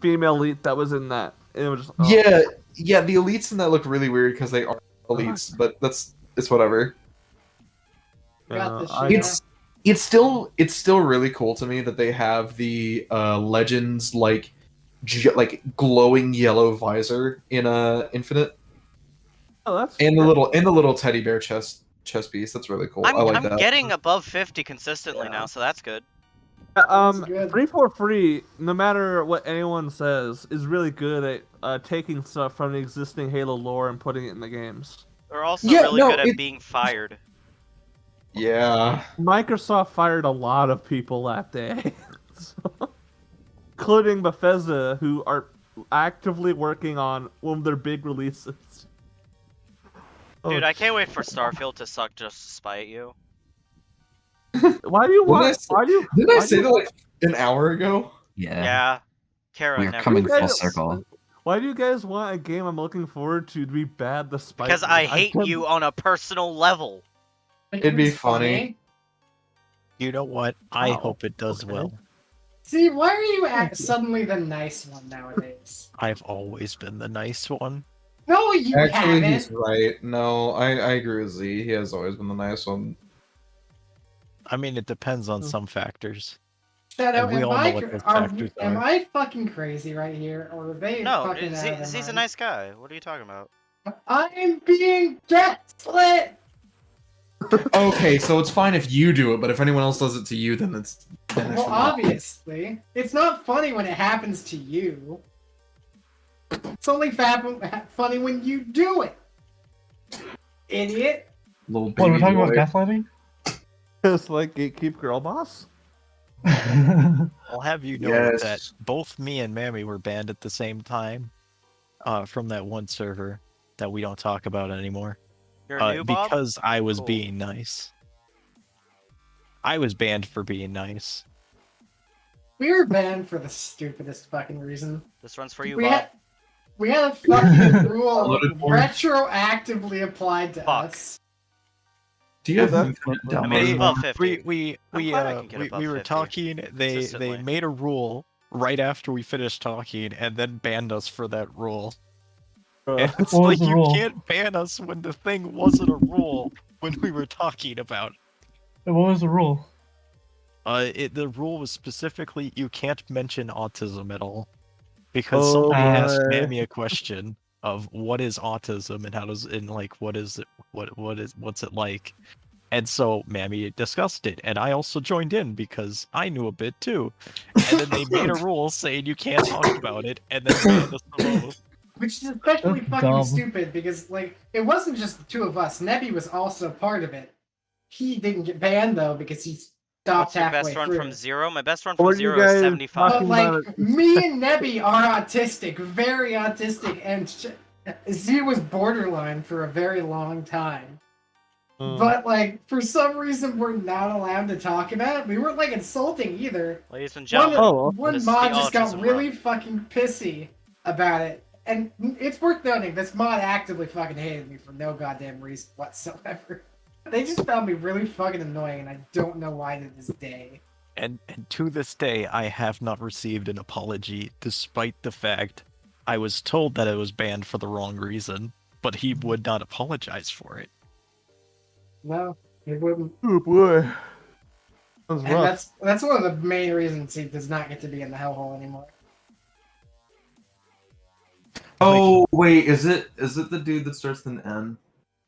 female elite that was in that. It was just, Yeah, the elites in that look really weird because they are elites, but it's whatever. Got this I- shit. It's still really cool to me that they have the Legends like glowing yellow visor in Infinite, oh, that's and the little teddy bear chest piece. That's really cool. I like I'm that. getting above 50 consistently now, so that's good. That's good. 343, no matter what anyone says, is really good at taking stuff from the existing Halo lore and putting it in the games. They're also Yeah, really no, good at it- being fired. Yeah. Microsoft fired a lot of people that day, so, including Bethesda, who are actively working on one of their big releases. Dude, I can't wait for Starfield to suck just to spite you. Why do you Didn't I want? say- Why do you? Didn't I why do say you that want- like an hour ago? Yeah. Yeah. Kara We're never. coming You full guys- circle. Why do you guys want a game I'm looking forward to be bad despite? Because me? I hate don't- you on a personal level. It'd be It's funny. You know what? I Wow, hope it does okay. well. See, why are you suddenly the nice one nowadays? I've always been the nice one. No, you Actually, haven't. he's right. No, I agree with Z. He has always been the nice one. I mean, it depends on some factors. Shadow, And we all know what those factors am are. I fucking crazy right here, or are they No, fucking out of their Z's a mind? nice guy. What are you talking about? I'm being gaslit. Okay, so it's fine if you do it, but if anyone else does it to you, then it's. Well, obviously, it's not funny when it happens to you. It's only funny when you do it. Idiot. Little What, we're baby talking boy. about gaslighting? Just like Gatekeep Girl Boss. I'll have you know that Yes. both me and Mammy were banned at the same time from that one server that we don't talk about anymore. You're new, Bob? Because I was Cool. being nice. I was banned for being nice. We were banned for the stupidest fucking reason. This runs for you, We Bob. had a fucking rule Loaded for- retroactively applied to Fuck. us. Do you have Well, infinite I mean, it's download? above 50. We I'm glad I can get above we were 50 talking. They consistently. made a rule right after we finished talking, and then banned us for that rule. And it's What like was the you rule? can't ban us when the thing wasn't a rule when we were talking about. What was the rule? The rule was specifically you can't mention autism at all, because somebody asked boy. Mammy a question of what is autism and how does and like what is it what's it like, and so Mammy discussed it, and I also joined in because I knew a bit too, and then they made a rule saying you can't talk about it, and then banned us both. Which is especially That's fucking dumb. stupid because, like, it wasn't just the two of us. Nebby was also part of it. He didn't get banned, though, because he stopped What's your halfway best run through. from 0? My best run What from are you 0 guys is 75. But, talking like, about it? me and Nebby are autistic. Very autistic. And Z was borderline for a very long time. But, like, for some reason, we're not allowed to talk about it. We weren't, like, insulting either. Ladies and One, gentlemen, Oh, one this is mod the just got autism really run. fucking pissy about it. And it's worth noting, this mod actively fucking hated me for no goddamn reason whatsoever. They just found me really fucking annoying, and I don't know why to this day. And to this day, I have not received an apology, despite the fact I was told that I was banned for the wrong reason, but he would not apologize for it. No, it wouldn't. Oh boy. Sounds And rough. that's one of the main reasons he does not get to be in the hellhole anymore. Oh wait, is it the dude that starts with an N?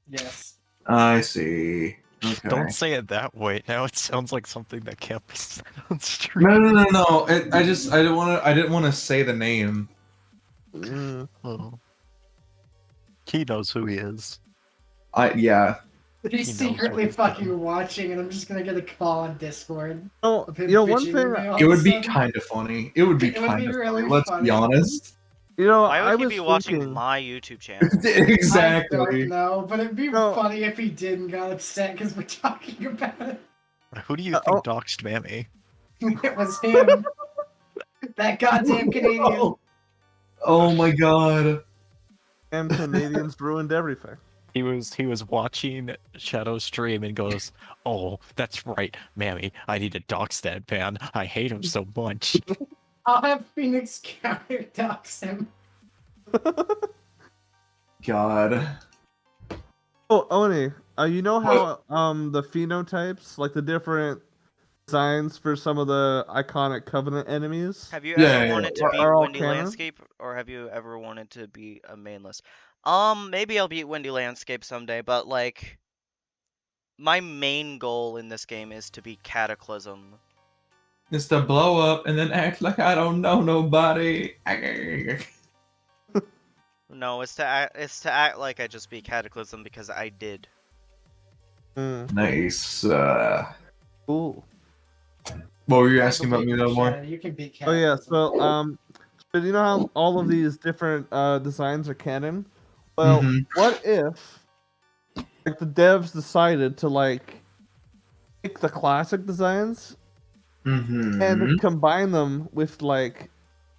Yes. I see. Okay. Don't say it that way. Now it sounds like something that can't be said on stream. No. I didn't want to say the name. Oh. He knows who he is. Yeah. He's He knows secretly what he's fucking done. watching, and I'm just gonna get a call on Discord. Oh, of him you know, one bitching thing. at me all It of a would be sudden. kind of funny. It would be It would kind be of really funny. Let's funny. be honest. You know, Why I would he was be watching thinking, my YouTube channel? I Exactly. don't know, but it'd be No. funny if he did and got upset because we're talking about it. Who do you think doxed Mammy? It was him. That goddamn Canadian. Oh my god. and Canadians ruined everything. He was watching Shadow stream and goes, "Oh, that's right, Mammy. I need to dox that man. I hate him so much." I'll have Phoenix counter dox him. God. Oh, Oni, you know how the phenotypes, like the different designs for some of the iconic Covenant enemies? Have you Yeah, ever yeah, wanted yeah. to beat Are all Windy canon? Landscape, or have you ever wanted to be a mainless? Maybe I'll beat Windy Landscape someday, but like, my main goal in this game is to beat Cataclysm. is to blow up and then act like I don't know nobody. No, it's to act like I just beat Cataclysm because I did. Nice. Cool. What were you asking about me, though, more? Shadow, you can beat Oh yeah, Cataclysm. so you know how all of these different designs are canon? Well, Mhm. what if like the devs decided to like take the classic designs and combine them with like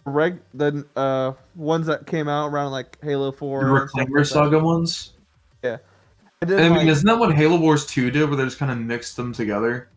the ones that came out around like Halo 4 The and stuff Reclaimer like that. Saga ones? Yeah. And then, I mean, like, isn't that what Halo Wars 2 did, where they just kind of mixed them together?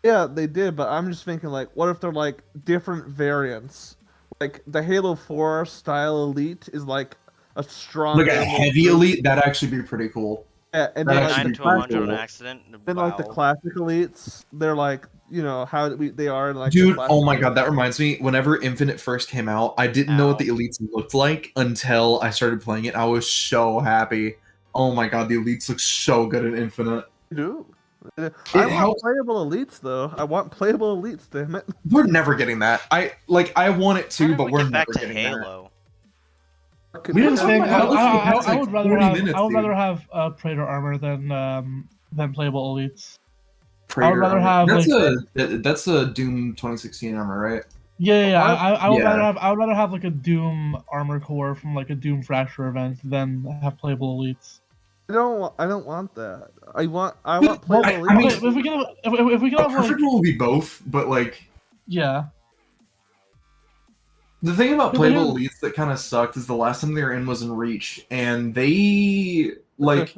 yeah, they did, but I'm just thinking like, what if they're like different variants? Like the Halo 4 style elite is like a strong Like a heavy elite, that'd actually be pretty cool. Yeah, and That then actually like, 9 be to pretty 100 on cool. accident. then like the Wow. classic elites, they're like, you know, how they are in like the Dude, classic oh my elites. god, that reminds me. Whenever Infinite first came out, I didn't know what the elites looked like until I started playing it. I was so happy. Oh my god, the elites look so good in Infinite. Dude. I It want helps. playable elites though. I want playable elites, damn it. We're never getting that. I want it How to, did but we we're get back never to getting that. Halo? We didn't talk Thing, about Galaxy Pass, I like, would rather 40 have minutes, I would dude. rather have Praetor armor than playable elites. Praetor rather armor. have, That's a Doom 2016 armor, right? Yeah. I would Yeah. rather have like a Doom armor core from like a Doom Fracture event than have playable elites. I don't want that. I want Well, playable I mean, elites. Okay, if we could A have like perfect one would be both, but like yeah. the thing about But playable here's- elites that kind of sucked is the last time they were in was in Reach, and they like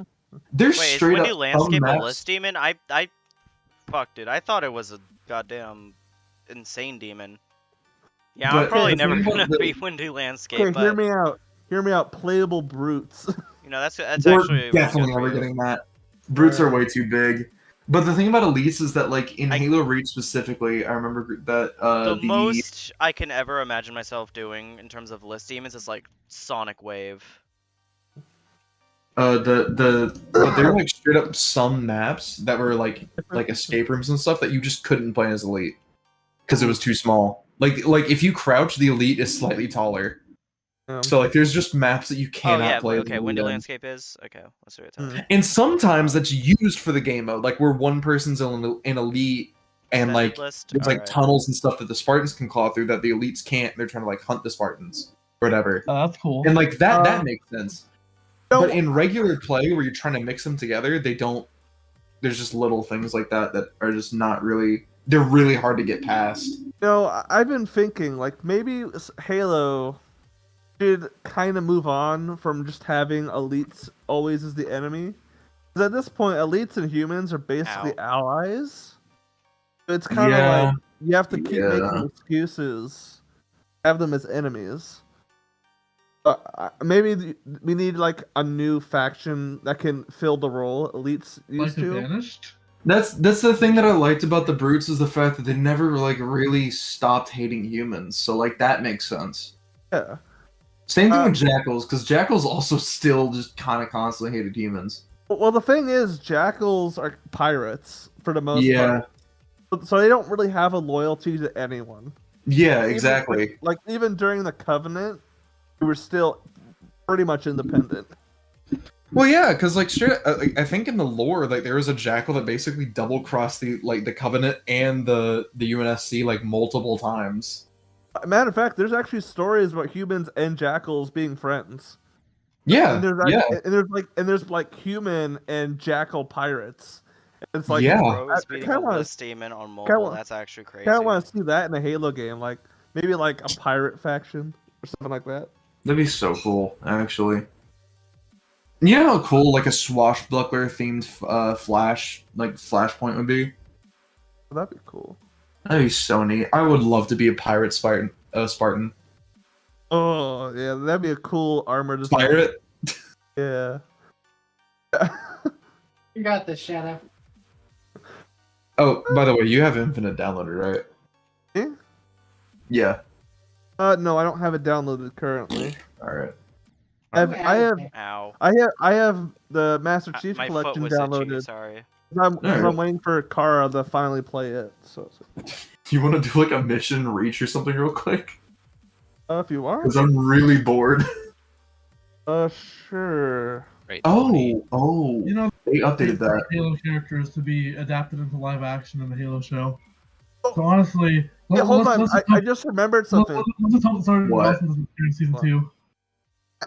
they're Wait, is straight Windy up Landscape a maps. list demon? I fuck, dude. I thought it was a goddamn insane demon. Yeah, I'm But probably the never thing about gonna the- be Windy Landscape, Okay, hear but me out. Hear me out. Playable brutes. you know that's We're actually really definitely good for never you. getting that. Brutes are Right. way too big. But the thing about elites is that like in I- Halo Reach specifically, I remember that The most I can ever imagine myself doing in terms of list demons is like Sonic Wave. but there were like straight up some maps that were like escape rooms and stuff that you just couldn't play as elite because it was too small. Like if you crouch, the elite is slightly taller. So like there's just maps that you Oh cannot yeah, play. as okay. elite Windy in. Landscape is okay. Let's see what it tells. And sometimes that's used for the game mode, like where one person's in elite and Extended like list? there's like Alright. tunnels and stuff that the Spartans can claw through that the elites can't. They're trying to like hunt the Spartans or whatever. That's cool. And like that makes sense. No, But in regular play where you're trying to mix them together, they don't. There's just little things like that that are just not really. They're really hard to get past. I've been thinking like maybe Halo should kind of move on from just having elites always as the enemy. Because at this point, elites and humans are basically allies. So it's kind of like you have to keep making excuses, have them as enemies. Maybe we need like a new faction that can fill the role elites used Like to. Vanished. That's the thing that I liked about the Brutes is the fact that they never like really stopped hating humans. So like that makes sense. Yeah. Same thing with Jackals, because Jackals also still just kind of constantly hated humans. Well, the thing is, Jackals are pirates for the most Yeah. part. So they don't really have a loyalty to anyone. Yeah, Even, exactly. like even during the Covenant, we were still pretty much independent. Well, yeah, because like straight, I think in the lore, like there was a Jackal that basically double crossed the Covenant and the UNSC like multiple times. Matter of fact, there's actually stories about humans and Jackals being friends. Yeah, And there's yeah. and there's like human and Jackal pirates. And it's like Yeah. Rose beating kinda a wanna- list demon on mobile. That's actually crazy. kind of want to see that in a Halo game, like maybe like a pirate faction or something like that. That'd be so cool, actually. You know how cool like a swashbuckler themed Flashpoint would be? That'd be cool. That'd be so neat. I would love to be a pirate Spartan. Spartan. Oh yeah, that'd be a cool armor design. Pirate. Yeah. You got this, Shadow. Oh, by the way, you have Infinite downloaded, right? Me? Yeah. No, I don't have it downloaded currently. All right. I have Ow. I have the Master Chief My foot Collection was itchy, downloaded. sorry. I'm Alright. waiting for Kara to finally play it. So You want to do like a mission reach or something real quick? If you are. Because I'm really bored. Sure. Right. Oni. Oh, You know, they updated that. Halo characters to be adapted into live action in the Halo show. So honestly, Yeah, hold on. let's I just remembered something. let's just hope Sergeant What? Nelson doesn't appear in season What? 2.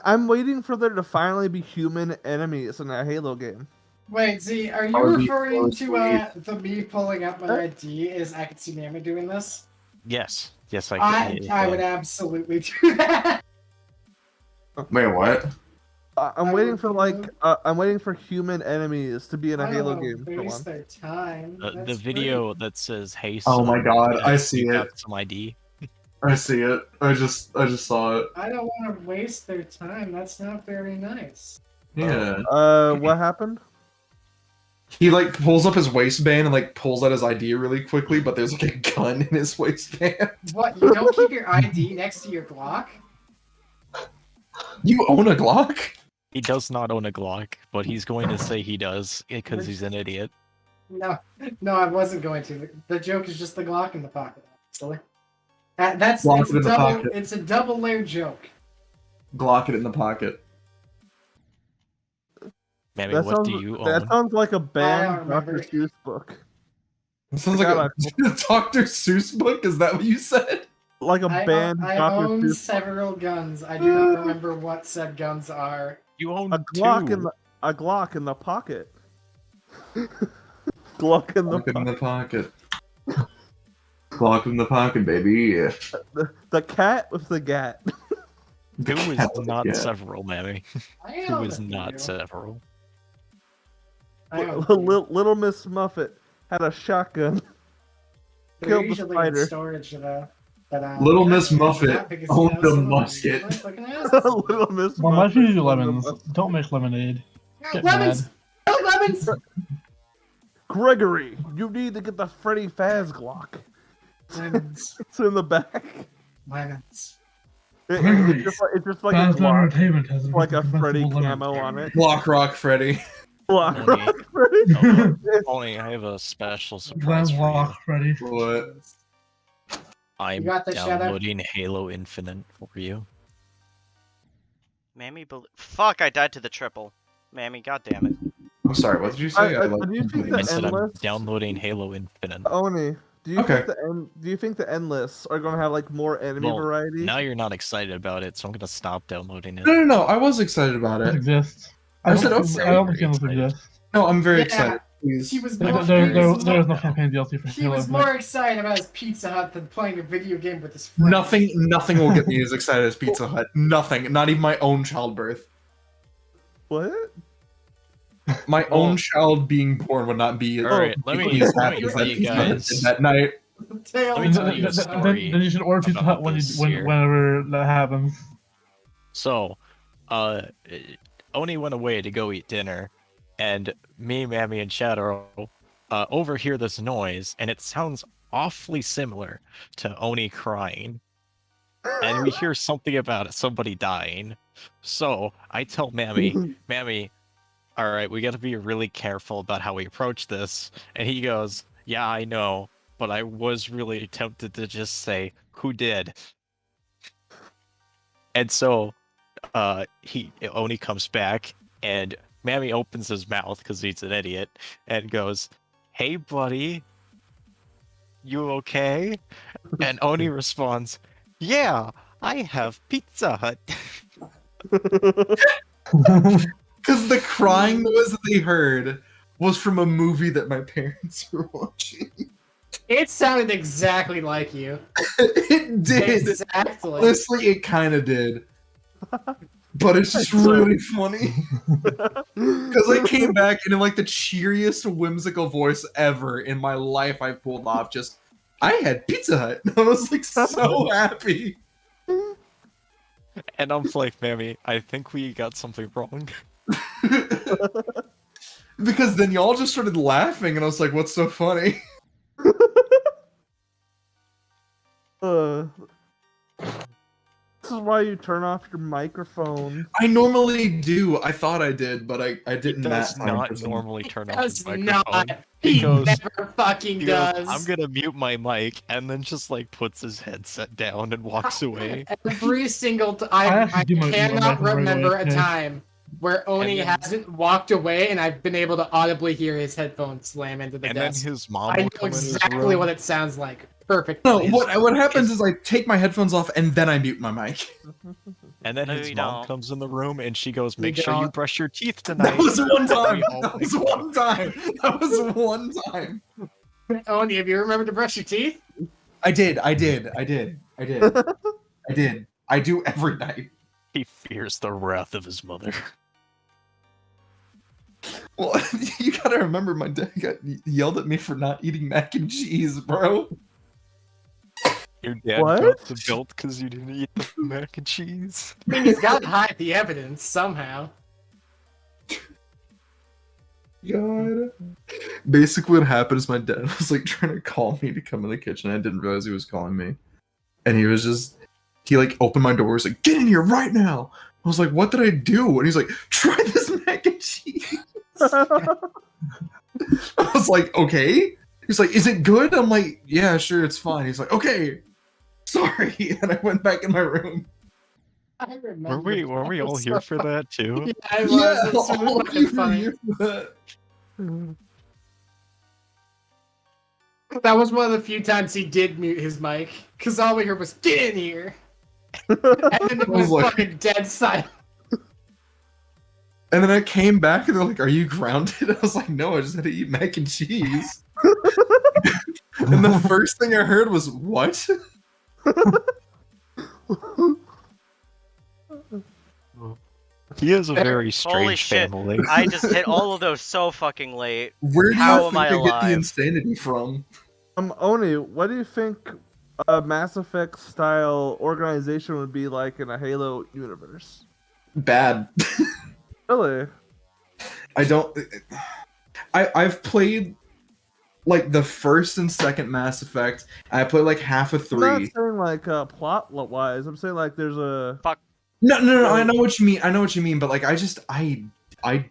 I'm waiting for there to finally be human enemies in a Halo game. Wait, Z, are you That would be referring so to the me pulling up my ID as I could see Mammy doing this? Yes. Yes, I would absolutely do that. Wait, what? I'm I waiting would for I'm waiting for human enemies to be in a I don't Halo wanna game. Come waste on. their time. The That's video that says, "Hey, Oh son, my god, I see you it. got some ID." I see it. I just saw it. great. I don't want to waste their time. That's not very nice. Yeah. What happened? He like pulls up his waistband and like pulls out his ID really quickly, but there's like a gun in his waistband. What? You don't keep your ID next to your Glock? You own a Glock? He does not own a Glock, but he's going to say he does because he's an idiot. No, I wasn't going to. The joke is just the Glock in the pocket. Silly. That's Glock it's in a the double. pocket. It's a double layer joke. Glock it in the pocket. Mammy, what do you That own? sounds like a don't banned remember. Dr. Seuss book. It sounds like a Dr. Seuss book. Is that what you said? Like a I banned I Dr. own Seuss. several guns. I do not remember what said guns are. You own A Glock two. a Glock in the pocket. Glock in the Glock in the pocket. pocket. Glock in the pocket, baby. Yeah. The cat with the gat. Who is not Yeah. several, Mammy? I Who own is a not few. several? I own a few. Little Miss Muffet had a shotgun. They're killed the usually spider. in storage, but, Little Miss Muffet not because he owned has a some of them. musket. My fucking ass. Little Miss Well, why Muffet. should you do lemons? Don't make lemonade. Get Lemons! mad. Oh, lemons! Gregory, you need to get the Freddy Faz Glock. Lemons. It's in the back. Lemons. It's just like a Faz Glock. Entertainment has It's like a combustible Freddy lemon. camo on it. Glock Rock Freddy. Glock Only- Rock Freddy. No, Only I have a special surprise Glam for you. Lock Freddy. What? I'm got the shadow? downloading Halo Infinite for you. Mammy, fuck! I died to the triple. Mammy, goddamn it. I'm sorry, what did you say? Do you think I the said I'm endless? downloading Halo Infinite. Oni, do you Okay. think the endless are gonna have like more enemy Well, variety? Now you're not excited about it, so I'm gonna stop downloading it. No. I was excited about It it. exists. I said don't okay. think- I don't think Very endless excited. exists. No, I'm very Yeah, excited. Please. He was There, more, there, he there, was there is more, no campaign DLC for he Halo was Infinite. more excited about his Pizza Hut than playing a video game with his friends. Nothing will get me as excited as Pizza Hut. Nothing. Not even my own childbirth. What? My own child being born would not be Alright, let me as tell happy as you that Pizza Hut guys. did that night. Tale Let me of tell you a Pizza Hut. story Then you should order Pizza about Hut when this you, here. whenever that happens. So, Oni went away to go eat dinner, and me, Mammy, and Shadow overhear this noise, and it sounds awfully similar to Oni crying. And we hear something about somebody dying. So I tell Mammy, Mammy, all right, we got to be really careful about how we approach this. And he goes, yeah, I know, but I was really tempted to just say, who did? And so Oni comes back, and Mammy opens his mouth because he's an idiot, and goes, "Hey, buddy, you okay?" And Oni responds, "Yeah, I have Pizza Hut." Because the crying noise that they heard was from a movie that my parents were watching. It sounded exactly like you. It did. Exactly. Honestly, it kind of did. But it's just really funny. Because I came back and in like the cheeriest, whimsical voice ever in my life I pulled off just, I had Pizza Hut. I was like so happy. And I'm like, Mammy, I think we got something wrong. Because then y'all just started laughing and I was like, what's so funny? is why you turn off your microphone. I normally do. I thought I did, but I He didn't. does that time not for some- normally turn off Does his microphone. not. He goes- never fucking He goes, does. I'm gonna mute my mic, and then just like puts his headset down and walks away. Every single I time. actually I do my cannot mic remember right a away. time where Oni then- hasn't walked away and I've been able to audibly hear his headphones slam into the And then desk. his mom I will know come in his exactly room. what it sounds like. Perfect. No, His- what happens his- is I take my headphones off and then I mute my mic. And then No, his you mom don't. comes in the room and she goes, You "Make sure you don't. brush your teeth tonight." That was one time. We all That was make one time. That was one time. Oni, have you remembered to brush your teeth? I did. I do every night. He fears the wrath of his mother. Well, you gotta remember, my dad yelled at me for not eating mac and cheese, bro. Your dad What? got the belt because you didn't eat the mac and cheese. I mean, he's got to hide the evidence somehow. God. Basically, what happened is my dad was like trying to call me to come in the kitchen. I didn't realize he was calling me, and he like opened my door. He was like, "Get in here right now!" I was like, "What did I do?" And he's like, "Try this mac and cheese." I was like, "Okay." He's like, "Is it good?" I'm like, "Yeah, sure, it's fine." He's like, "Okay, sorry," and I went back in my room. I remember. Were we all here for that too? Yeah, I was. Yeah, It's really all of fucking you were funny. here for that. That was one of the few times he did mute his mic, because all we heard was, "Get in here!" And then it I was was like- fucking dead silent. And then I came back and they're like, "Are you grounded?" I was like, "No, I just had to eat mac and cheese." And the first thing I heard was, "What?" He has a very Holy strange shit. family. I just hit all of those so fucking late. Where do How you am think I I get the alive? insanity from? Oni, what do you think a Mass Effect style organization would be like in a Halo universe? Bad. Really? I don't. I've played like the first and second Mass Effect. I played like half of I'm not 3. saying like plot wise. I'm saying like there's a. No. I know what you mean. I know what you mean. But like, I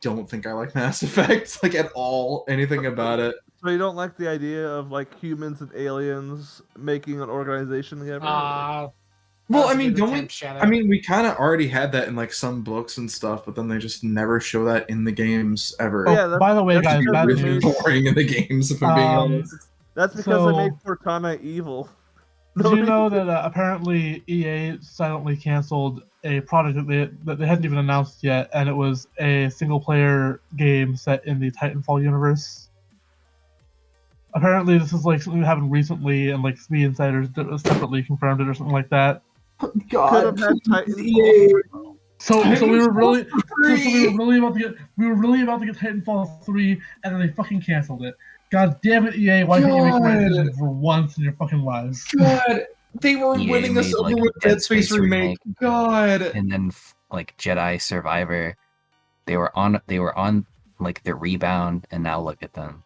don't think I like Mass Effect like at all. Anything about it. So you don't like the idea of like humans and aliens making an organization together? Well, That was I a mean, good don't we? attempt, Shadow. I mean, we kind of already had that in like some books and stuff, but then they just never show that in the games ever. Yeah, that's- By the way, that's guys, because bad they Really made- news. boring in the games, if I'm being honest. That's because they So- made Cortana evil. Did you know that apparently EA silently canceled a product that they hadn't even announced yet, and it was a single-player game set in the Titanfall universe? Apparently, this is like something that happened recently, and like 3 insiders separately confirmed it or something like that. Could God, have had EA. Titanfall. So we were really, so we were Titanfall really about to get Titanfall 3, and then they fucking canceled it. God damn it, EA! Why can't you make the right God. decision for once in your fucking lives? God, they were EA winning us made, over like, with Dead Dead Space Space remake. remake. God, And then like Jedi Survivor, they were on like the rebound, and now look at them.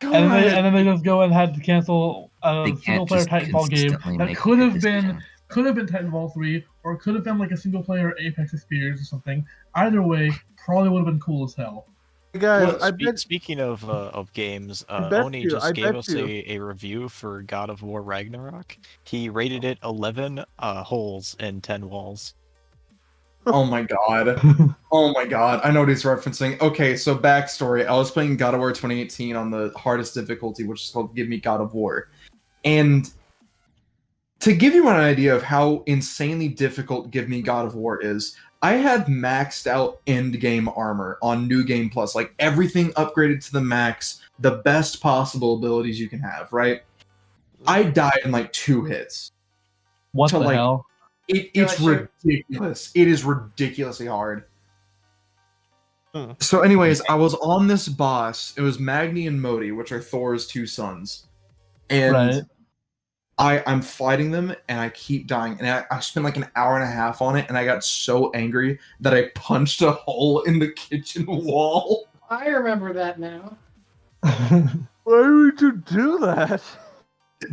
And then God. they just go and had to cancel a They can't single-player just Titanfall game consistently that make could good have been decisions. Titanfall 3, or it could have been like a single-player Apex experience or something. Either way, probably would have been cool as hell. Hey guys, Well, I bet Speaking of games, I bet Oni you- just I gave bet us you. a review for God of War Ragnarok. He rated it 11 holes and 10 walls. Oh my god. Oh my god. I know what he's referencing. Okay, so backstory. I was playing God of War 2018 on the hardest difficulty, which is called Give Me God of War. And to give you an idea of how insanely difficult Give Me God of War is, I had maxed out end game armor on New Game Plus, like everything upgraded to the max, the best possible abilities you can have, right? I died in like 2 hits. What To, the like, hell? It's sure. ridiculous. It is ridiculously hard. Hmm. So, anyways, I was on this boss. It was Magni and Modi, which are Thor's 2 sons. And I'm fighting them, and I keep dying. And I spent like an hour and a half on it, and I got so angry that I punched a hole in the kitchen wall. I remember that now. why would you do that?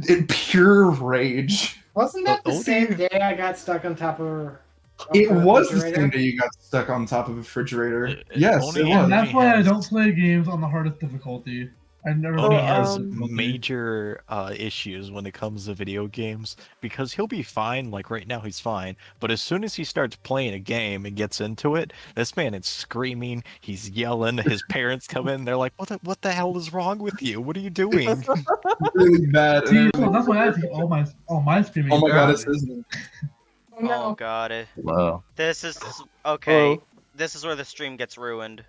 In pure rage. Wasn't that the Odie- same day I got stuck on top of a It was the refrigerator? same day you got stuck on top of a refrigerator. It Yes, only it And was. that's why I has- don't play games on the hardest difficulty. I've never Oni played has hardest. major issues when it comes to video games because he'll be fine. Like right now, he's fine. But as soon as he starts playing a game and gets into it, this man is screaming. He's yelling. His parents come in. They're like, "What the hell is wrong with you? What are you doing?" Really bad. See, And so that's why I think all my screaming. oh my is god, bad. it's Disney. Oh No. god. Whoa. This is okay. Hello. This is where the stream gets ruined.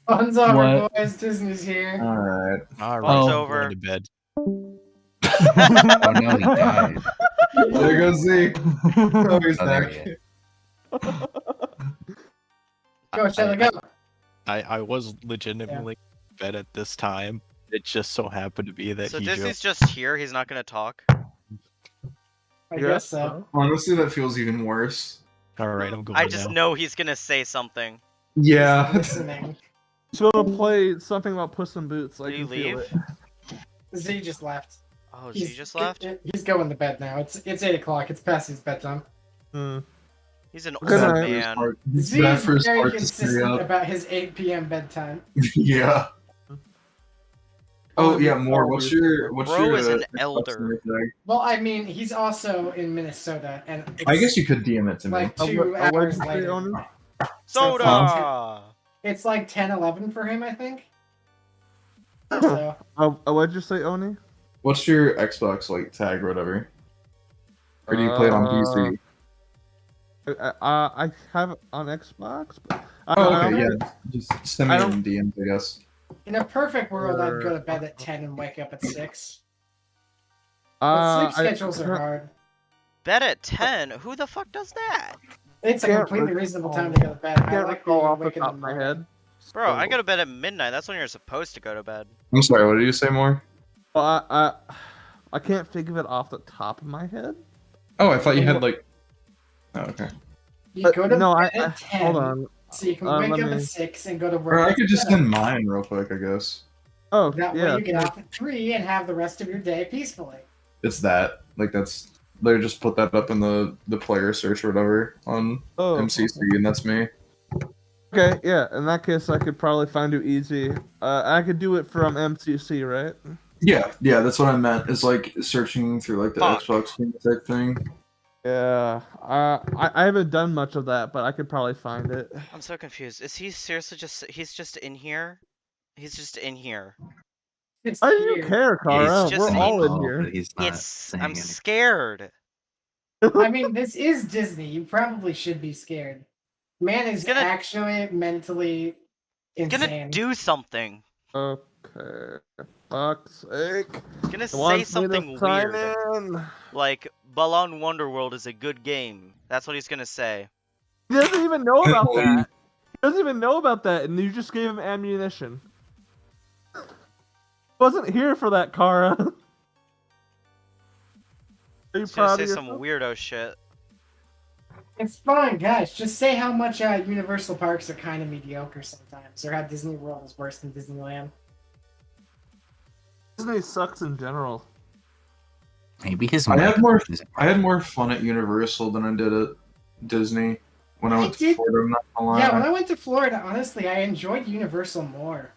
Fun's over, What? boys. Disney's here. Alright. All Fun's right, over. going to bed. Oh no, he died. There goes Z. Oh, he's Oh, there back. he is. Go, Shelly, go. I was legitimately in bed at this time. It just so happened to be that So he Disney's just. just here. He's not gonna talk. I guess so. Honestly, that feels even worse. All right, I'm going I just now. know he's gonna say something. Yeah. Listening. Just gonna play something about Puss in Boots. I Did he can feel leave? it. Z just left. Oh, he just left. He's going to bed now. It's 8 o'clock. It's past his bedtime. Hmm. He's an old Good night. man. Z Bad is for his very heart to stay consistent up. about his 8 p.m. bedtime. Yeah. Oh yeah, more. What's your Bro is an Xbox elder. thing? Well, I mean, he's also in Minnesota, and I it's guess you could DM it to me. like Oh, 2 what- what'd hours you say, later. Oni? Soda. It's like 10:11 for him, I think. So What'd you say, Oni? What's your Xbox like tag or whatever? Or do you play it on PC? I have it on Xbox. But Oh, I okay, don't- yeah. Just send me I in DMs, I guess. in a perfect world, I'd go to bed at 10 and wake up at 6. But I- sleep schedules are hard. Bed at 10. Who the fuck does that? It's a Can't completely recall- reasonable time to go to bed. I I can't like recall being off the awake in top the of my morning. head. Bro, I go to bed at midnight. That's when you're supposed to go to bed. I'm sorry, what did you say more? Well, I can't think of it off the top of my head. Oh, I thought you had like. Oh, okay. You go to no, bed I at 10, hold on. so you can let wake up me- at 6 and go to Or work. I at could just 7. send mine real quick, I guess. Oh, That yeah. way you get off at 3 and have the rest of your day peacefully. It's that. Like, that's. They just put that up in the player search or whatever on Oh, MCC, and that's me. okay, yeah. In that case, I could probably find you easy. I could do it from MCC, right? Yeah, that's what I meant. Is like searching through like the Fuck. Xbox game type thing. Yeah. I haven't done much of that, but I could probably find it. I'm so confused. Is he seriously he's just in here? He's just in here. It's Why do you weird. care, Kara? just We're saying. all in Oh, here. but he's not It's saying I'm anything. scared. I mean, this is Disney. You probably should be scared. Man is gonna- actually mentally He's gonna insane. do something. Okay. Fuck's sake. He's gonna He say wants me to something sign weird. in. Like Balloon Wonderworld is a good game. That's what he's gonna say. He doesn't even know about Holy- that. He doesn't even know about that, and you just gave him ammunition. Wasn't here for that, Kara. Are you He's gonna proud say of some yourself? weirdo shit. It's fine, guys. Just say how much Universal parks are kind of mediocre sometimes, or how Disney World is worse than Disneyland. Disney sucks in general. Maybe his I had mic more- is- I had more fun at Universal than I did at Disney when I I went to did- Florida. I'm not gonna lie. Yeah, when I went to Florida, honestly, I enjoyed Universal more.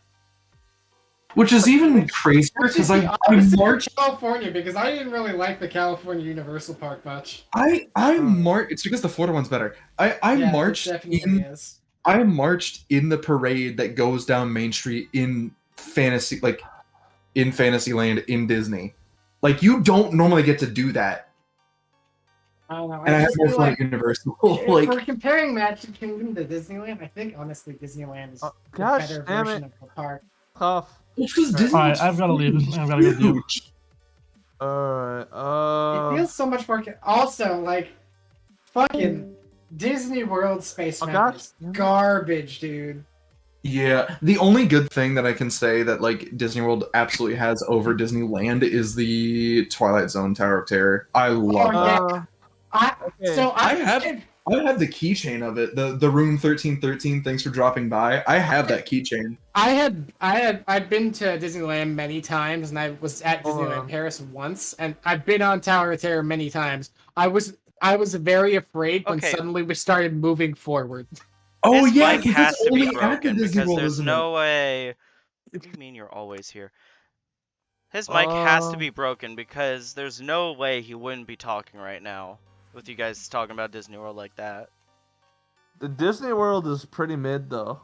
Which is even crazier Which is because the I opposite for marched. California, because I didn't really like the California Universal Park much. I marched. It's because the Florida one's better. I Yeah, it marched definitely in. is. I marched in the parade that goes down Main Street in Fantasyland in Disney. Like you don't normally get to do that, I don't know. and I had just more feel fun like at Universal. if like we're comparing Magic Kingdom to Disneyland, I think honestly Disneyland is the Gosh, better damn version it. of the park. Tough. it's because Disney. Alright, I've gotta leave. I've gotta go do. Huge. Alright, It feels so much more. Also, like, fucking Disney World Space Oh, Mountain gosh. is garbage, dude. Yeah, the only good thing that I can say that like Disney World absolutely has over Disneyland is the Twilight Zone Tower of Terror. I love Oh, that. yeah. I Okay. so I have- I have the keychain of it. The room 1313. Thanks for dropping by. I have that keychain. I've been to Disneyland many times, and I was at Disneyland Paris once, and I've been on Tower of Terror many times. I was very afraid when Okay. suddenly we started moving forward. Oh His yeah, mic 'cause has it's to be only at the broken Disney because World, there's isn't no way. What do you mean you're always here? His mic has to be broken because there's no way he wouldn't be talking right now with you guys talking about Disney World like that. The Disney World is pretty mid though.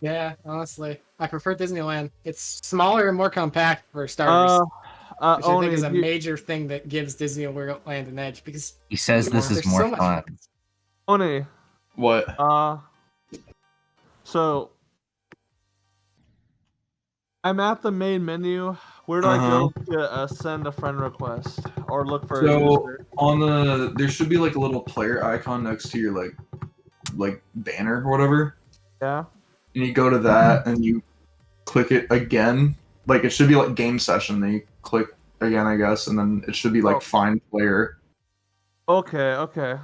Yeah, honestly, I prefer Disneyland. It's smaller and more compact for starters, which I think Oni, is a you- major thing that gives Disneyland an edge because He says this is there's more so much fun. Oni, What? so I'm at the main menu. Where do I go to send a friend request or look for a So user? on the there should be like a little player icon next to your like banner or whatever. Yeah. And you go to that and you click it again. Like it should be like game session. Then you click again, I guess, and then it should be like Oh. find player. Okay.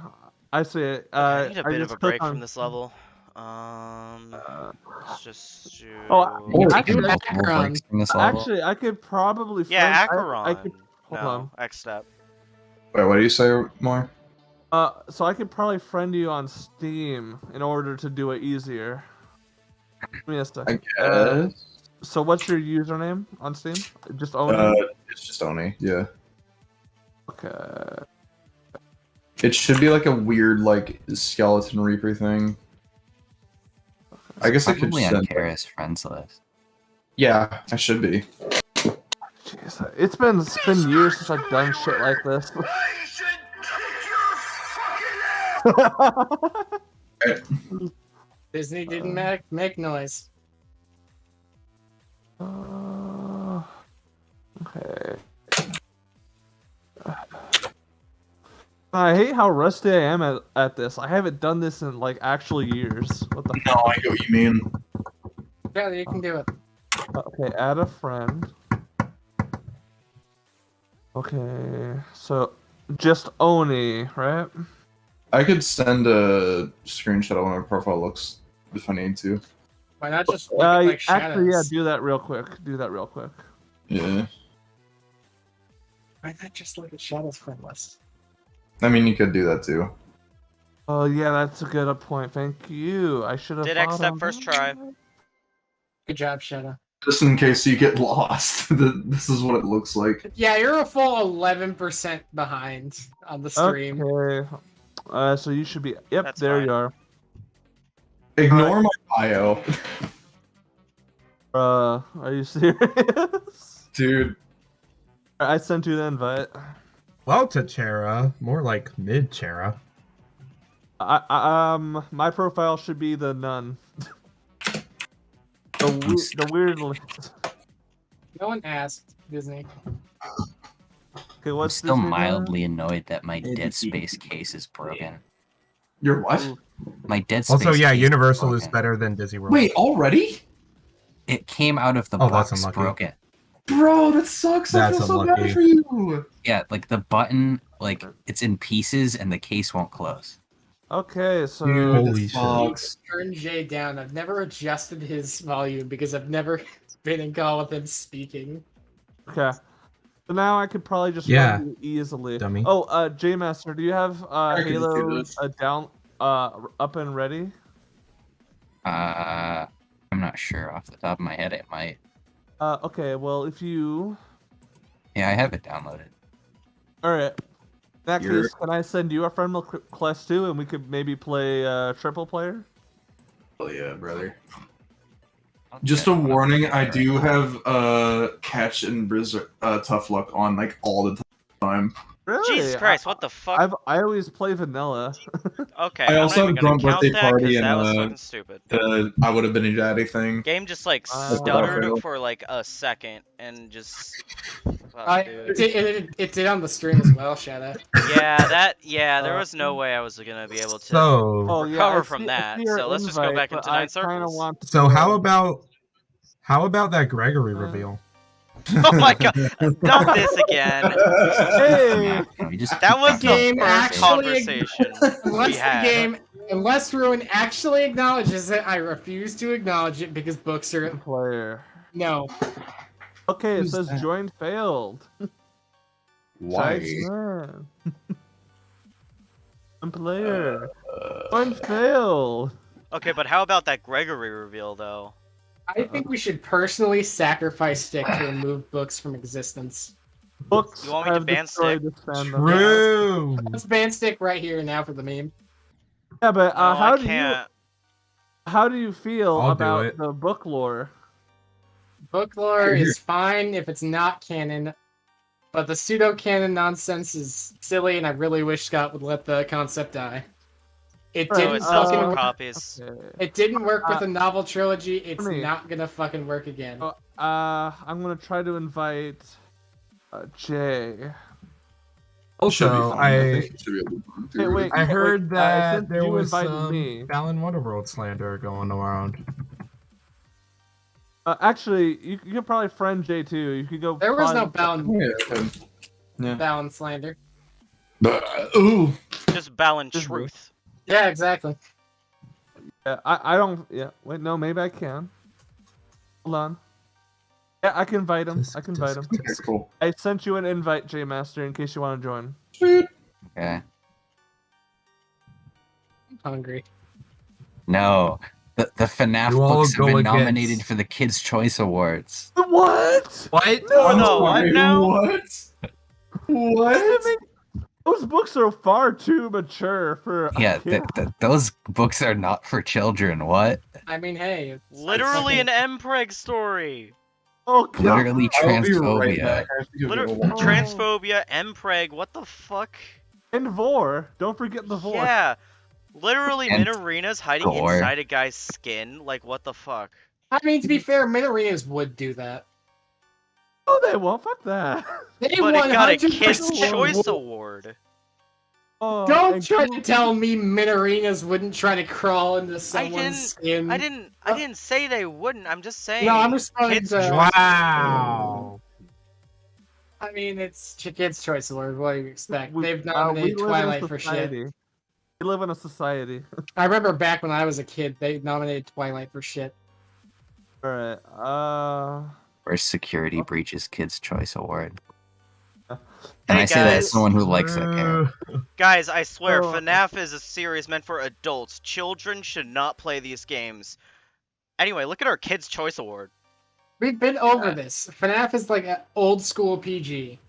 I see it. I need a bit of just a break click from on- this level. Let's just do. Oh, I actually, breaks from this level. Actually, I could probably. yeah, I Acheron. could. Hold No, on. X step. Wait, what do you say more? So I could probably friend you on Steam in order to do it easier. Give me a I second. guess. So what's your username on Steam? Just Oni? It's just Oni. Yeah. Okay. It should be like a weird like skeleton reaper thing. I guess I could Probably on send. Kara's friends list. Yeah, I should be. Jeez, it's been years since I've done shit like this. Disney didn't make noise. Okay. I hate how rusty I am at this. I haven't done this in like actual years. What the? No, I get what you mean. Yeah, you can do it. Okay, add a friend. Okay, so just Oni, right? I could send a screenshot of what my profile looks if I need to. Why not just look at, like, actually, yeah, shadows? do that real quick. Yeah. Why not just look at shadows friend list? I mean, you could do that too. Oh yeah, that's a good point. Thank you. I should have. Did X step first try. Good job, Shadow. Just in case you get lost, this is what it looks like. Yeah, you're a full 11% behind on the stream. Okay. So you should be. Yep, That's there fine. you are. Ignore my bio. Are you serious? Dude. I sent you the invite. Well, to Chera, more like mid Chera. My profile should be the nun. the weird list. No one asked Disney. Okay, I'm what's still Disney doing? mildly annoyed that my Dead Space case is broken. You're what? My Dead Space. Also, yeah, case Universal is broken. better than Disney World. Wait, already? It came out of the Oh, that's box unlucky. broken. Bro, that sucks. That's I feel so bad unlucky. for you. Yeah, like the button, like it's in pieces and the case won't close. Okay, so Dude, Holy that shit. sucks. Turn Jay down. I've never adjusted his volume because I've never been in call with him speaking. okay. So now I could probably just Yeah. run you easily. Dummy. Oh, J Master, do you have I can do Halo this. down up and ready? I'm not sure off the top of my head. It might. Okay. Well, if you Yeah, I have it downloaded. all right. In that You're- case, can I send you a friend request too, and we could maybe play triple player? Oh yeah, brother. Just a warning, I do have Catch and Blizzard Tough Luck on like all the time. Really? Jesus Christ, what the fuck? I always play vanilla. Okay, I I'm also not even have gonna Grunt count Birthday that 'cause Party that was and fucking stupid. the I would have been a daddy thing. Game just like Uh, stuttered for like a second and just. Fuck, dude. It did on the stream as well, Shadow. Yeah, there was no way I was gonna be able to So, Oh yeah, recover I from see- I that. see your So let's just go invite, back but into I Nine kinda Circles. want to so go- how about that Gregory reveal? Oh my god, not this again. Hey, If you just That keep was that the game first actually- conversation we Unless the had. game, unless Ruin actually acknowledges it, I refuse to acknowledge it because books are player. no. Okay, it Who's says that? join failed. Why? Man. One player. Join failed. Okay, but how about that Gregory reveal though? I think we should personally sacrifice Stick to remove books from existence. Books You want me to have ban destroyed Stick? this fandom. True. Let's ban Stick right here now for the meme. Yeah, but No, how I do you can't. how do you feel I'll do about it. the book lore? Book lore is fine if it's not canon, but the pseudo canon nonsense is silly, and I really wish Scott would let the concept die. It Alright, So didn't it sells fucking more work. copies. Okay. It didn't work with a novel trilogy. It's me. not gonna fucking work again. Oh, I'm gonna try to invite Jay. Should be So fine. I think I you should be able to run Hey, through it. wait, I heard that since there you was invited some me. Balan Wonderworld slander going around. Actually, you could probably friend Jay too. You could go. There was no probably- balance slander. Ooh. Just balance truth. Yeah, exactly. Yeah, I don't. Yeah, wait, no, maybe I can. Hold on. Yeah, I can invite him. I can invite him. Okay, cool. I sent you an invite, J Master, in case you want to join. Sweet. Okay. I'm hungry. No. The FNAF You all books have go been against- nominated for the Kids' Choice Awards. What? What? Oh no, what now? What? What? Those books are far too mature for. a Yeah, kid. those books are not for children. What? I mean, hey, it's Literally an fucking- Mpreg story. Oh god. Literally I will be transphobia. right back. I have to go get a Literally water. transphobia, Mpreg. What the fuck? And Vor. Don't forget the Vor. Yeah. Literally, And Minarina's hiding gore. inside a guy's skin. Like, what the fuck? I mean, to be fair, Minarinas would do that. Oh, they won't. Fuck that. They But it got a 100% Kids' would. Choice Award. Oh, Don't and try Google- to tell me Minarinas wouldn't try to crawl into someone's skin. I didn't say they wouldn't. I'm just saying. No, I'm responding Kids' to. Choice. Wow. I mean, it's Kids' Choice Award. What do you expect? We- They've we nominated live in a Twilight for shit. society. We live in a society. I remember back when I was a kid, they nominated Twilight for shit. Alright, Or security breaches Kids' Choice Award. And Hey, I say that as guys. someone who likes that game. Guys, I swear, Oh. FNAF is a series meant for adults. Children should not play these games. Anyway, look at our Kids' Choice Award. We've been over this. FNAF is like an old school PG.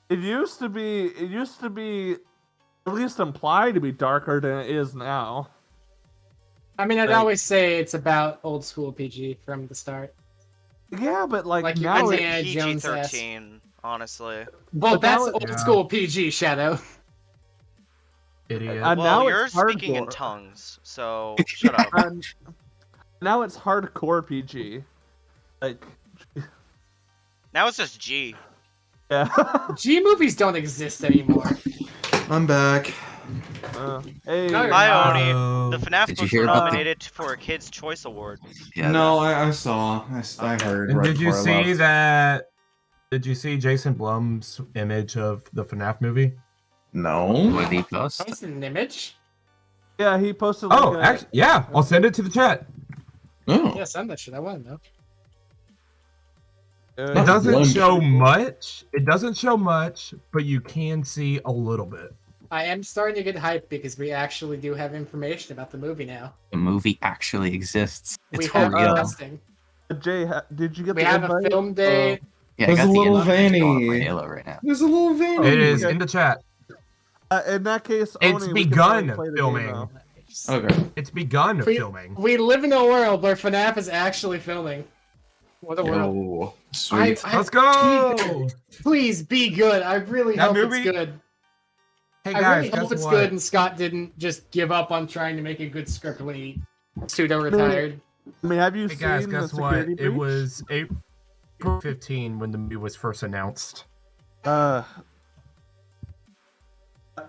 it used to be at least implied to be darker than it is now. I mean, I'd Like- always say it's about old school PG from the start. Yeah, but like, Like, now you're it, Indiana Jones ass. PG-13, honestly. Well, But that's now it- old Yeah. school PG, Shadow. Idiot. And Well, now you're it's speaking in hardcore. tongues, so shut up. and now it's hardcore PG. Like, Now it's just G. yeah. G movies don't exist anymore. I'm back. Hey, No, you're Hi, not. Oni. The FNAF Did you books hear were about the- nominated for a Kids' Choice Award. Yeah, No, I saw. I heard. And right did you before I see left. that? Did you see Jason Blum's image of the FNAF movie? No. What did he post? That's an image. yeah, he posted. Like Oh, actually, yeah. I'll send it to the chat. Oh. Yeah, send that shit. I want to know. It Not doesn't one. show much. It doesn't show much, but you can see a little bit. I am starting to get hyped because we actually do have information about the movie now. The movie actually exists. It's we for have real. testing. Jay, did you get We the have invite? a film day. Yeah, There's I a got the little invite going for veiny. Halo right now. There's a little vein. It is okay. in the chat. In that case, It's Oni, we can begun probably play the game filming. now. Okay. It's begun We- filming. We live in a world where FNAF is actually filming. What a world. Yo, sweet. I- Let's go. Please be good. I really That hope movie- it's good. Hey I guys, really guess hope it's what? good and Scott didn't just give up on trying to make a good script when he pseudo-retired. I mean, have you Hey guys, seen guess the what? security It breach? was April 15 when the movie was first announced.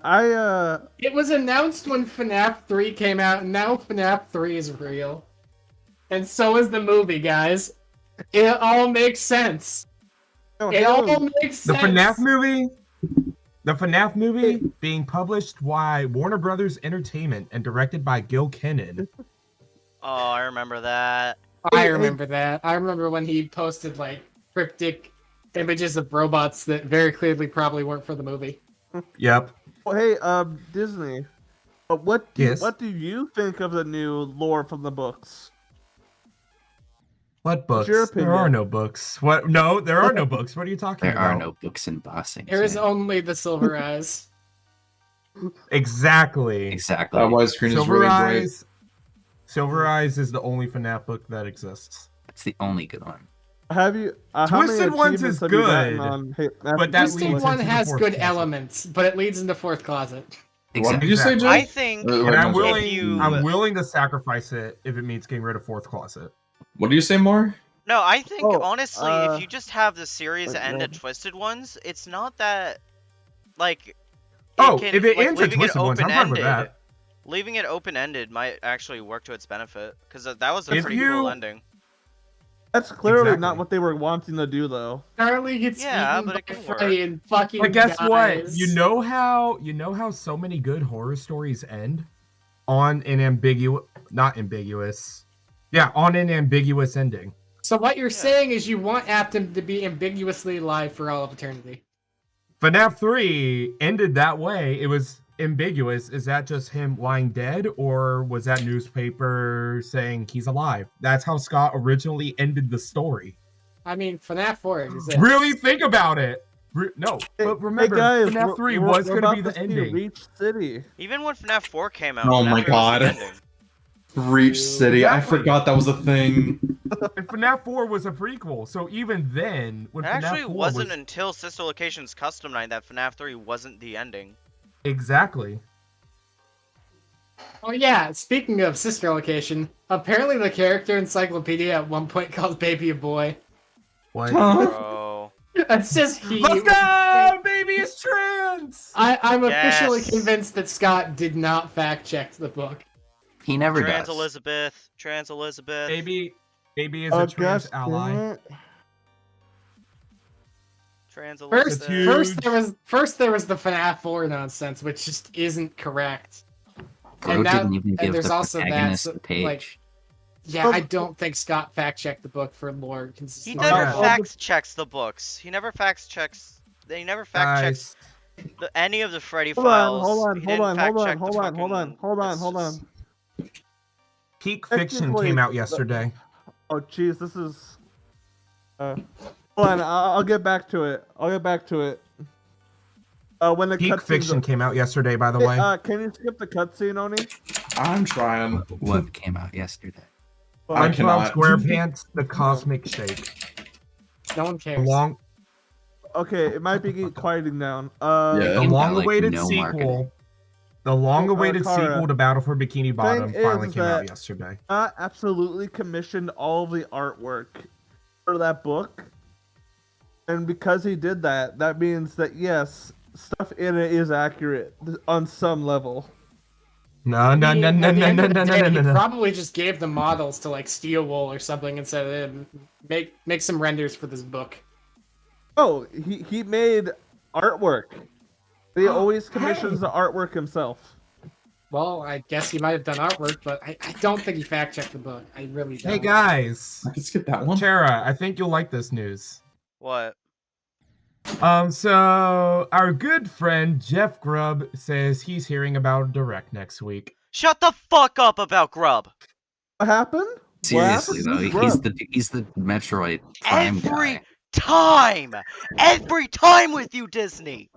It was announced when FNAF 3 came out, and now FNAF 3 is real. And so is the movie, guys. It all makes sense. No, It Halo- all makes The sense. FNAF movie being published by Warner Brothers Entertainment and directed by Gil Kennan. Oh, I remember that. I remember that. I remember when he posted like cryptic images of robots that very clearly probably weren't for the movie. Yep. Oh, hey, Disney. What do Yes. you think of the new lore from the books? What What's books? your There are opinion? no books. What? No, there are no books. What are you talking There about? are no books and bossings. There is man. only the Silver Eyes. Exactly. Exactly. That widescreen is Silver really great. Eyes. Silver Eyes is the only FNAF book that exists. It's the only good one. Have you? How many Twisted Ones achievements is have you gotten good, on but that Twisted leads One into the has fourth good closet. elements, but it leads into fourth closet. What did you say, Jay? I think Wait, And no, I'm Jay. willing. you- I'm willing to sacrifice it if it means getting rid of fourth closet. What do you say more? no, I think Oh, honestly, if you just have the series like, end yeah. at Twisted Ones, it's not that like. Oh, can, if it like, ends at leaving it Twisted Ones, I'm fine with open-ended- that. Leaving it open-ended might actually work to its benefit, because that was a If pretty you- cool ending. That's clearly Exactly. not what they were wanting to do, though. Charlie gets Yeah, eaten but by it can Freddy work. and fucking But guess what? dies. You know how so many good horror stories end on an ambiguous, not ambiguous, yeah, on an ambiguous ending. So what you're saying is you want Afton to be ambiguously alive for all of eternity. FNAF 3 ended that way. It was ambiguous. Is that just him lying dead, or was that newspaper saying he's alive? That's how Scott originally ended the story. I mean, FNAF 4 exists. Really think about it. No, but remember, hey guys, FNAF 3 we're was going to about be the see ending. Reach City. Even when FNAF 4 came out, Oh FNAF my 3 was the God. ending. Reach City. I Exactly. forgot that was a thing. And FNAF 4 was a prequel, so even then, when It FNAF actually 4 wasn't was... until Sister Locations Custom Night that FNAF 3 wasn't the ending. Exactly. Oh yeah, speaking of sister location, apparently the character encyclopedia at one point called Baby a boy. What? Bro. It's just he. Let's go! Baby is trans! I'm officially Yes. convinced that Scott did not fact check the book. He never Trans does. Elizabeth. Trans Elizabeth. Baby is Oh, a trans gosh ally. damn it. Trans First, Elizabeth. first there was the FNAF 4 nonsense, which just isn't correct. Bro and now- didn't even and give there's the also that, protagonist so, a page. like- Yeah, I don't think Scott fact checked the book for lore He consistency. never yeah. fact checks the books. He never fact checks. He never fact checks Guys, any of the Freddy Hold files. on, He hold didn't on, fact hold on, check the hold on, hold on, fucking- hold on, it's hold just- on. Peak Fiction Technically, came out yesterday. Oh, jeez, this is. Hold on, I'll get back to it. When the Peak cutscenes Fiction came out yesterday, by the Hey, way. can you skip the cutscene, Oni? I'm trying. What came out yesterday? I SpongeBob cannot. SquarePants: The Cosmic Shake. No one The cares. long, Okay, it might be quieting down. Yeah. the Came out, like, long-awaited no sequel. marketing. The long-awaited Kara, sequel to Battle for Bikini Bottom thing finally is came out that- yesterday. Not absolutely commissioned all of the artwork for that book, and because he did that, that means that yes, stuff in it is accurate on some level. No. At the end of the day, he probably just gave the models to like Steel Wool or something and said, make some renders for this book. Oh, he made artwork. He always commissions the artwork himself. Well, I guess he might have done artwork, but I don't think he fact checked the book. I really don't. Hey guys, I could skip that one. Tara, I think you'll like this news. What? So our good friend Jeff Grubb says he's hearing about a direct next week. Shut the fuck up about Grub. What happened? Seriously What though, happened? he's the Metroid Prime Every guy. every time with you, Disney.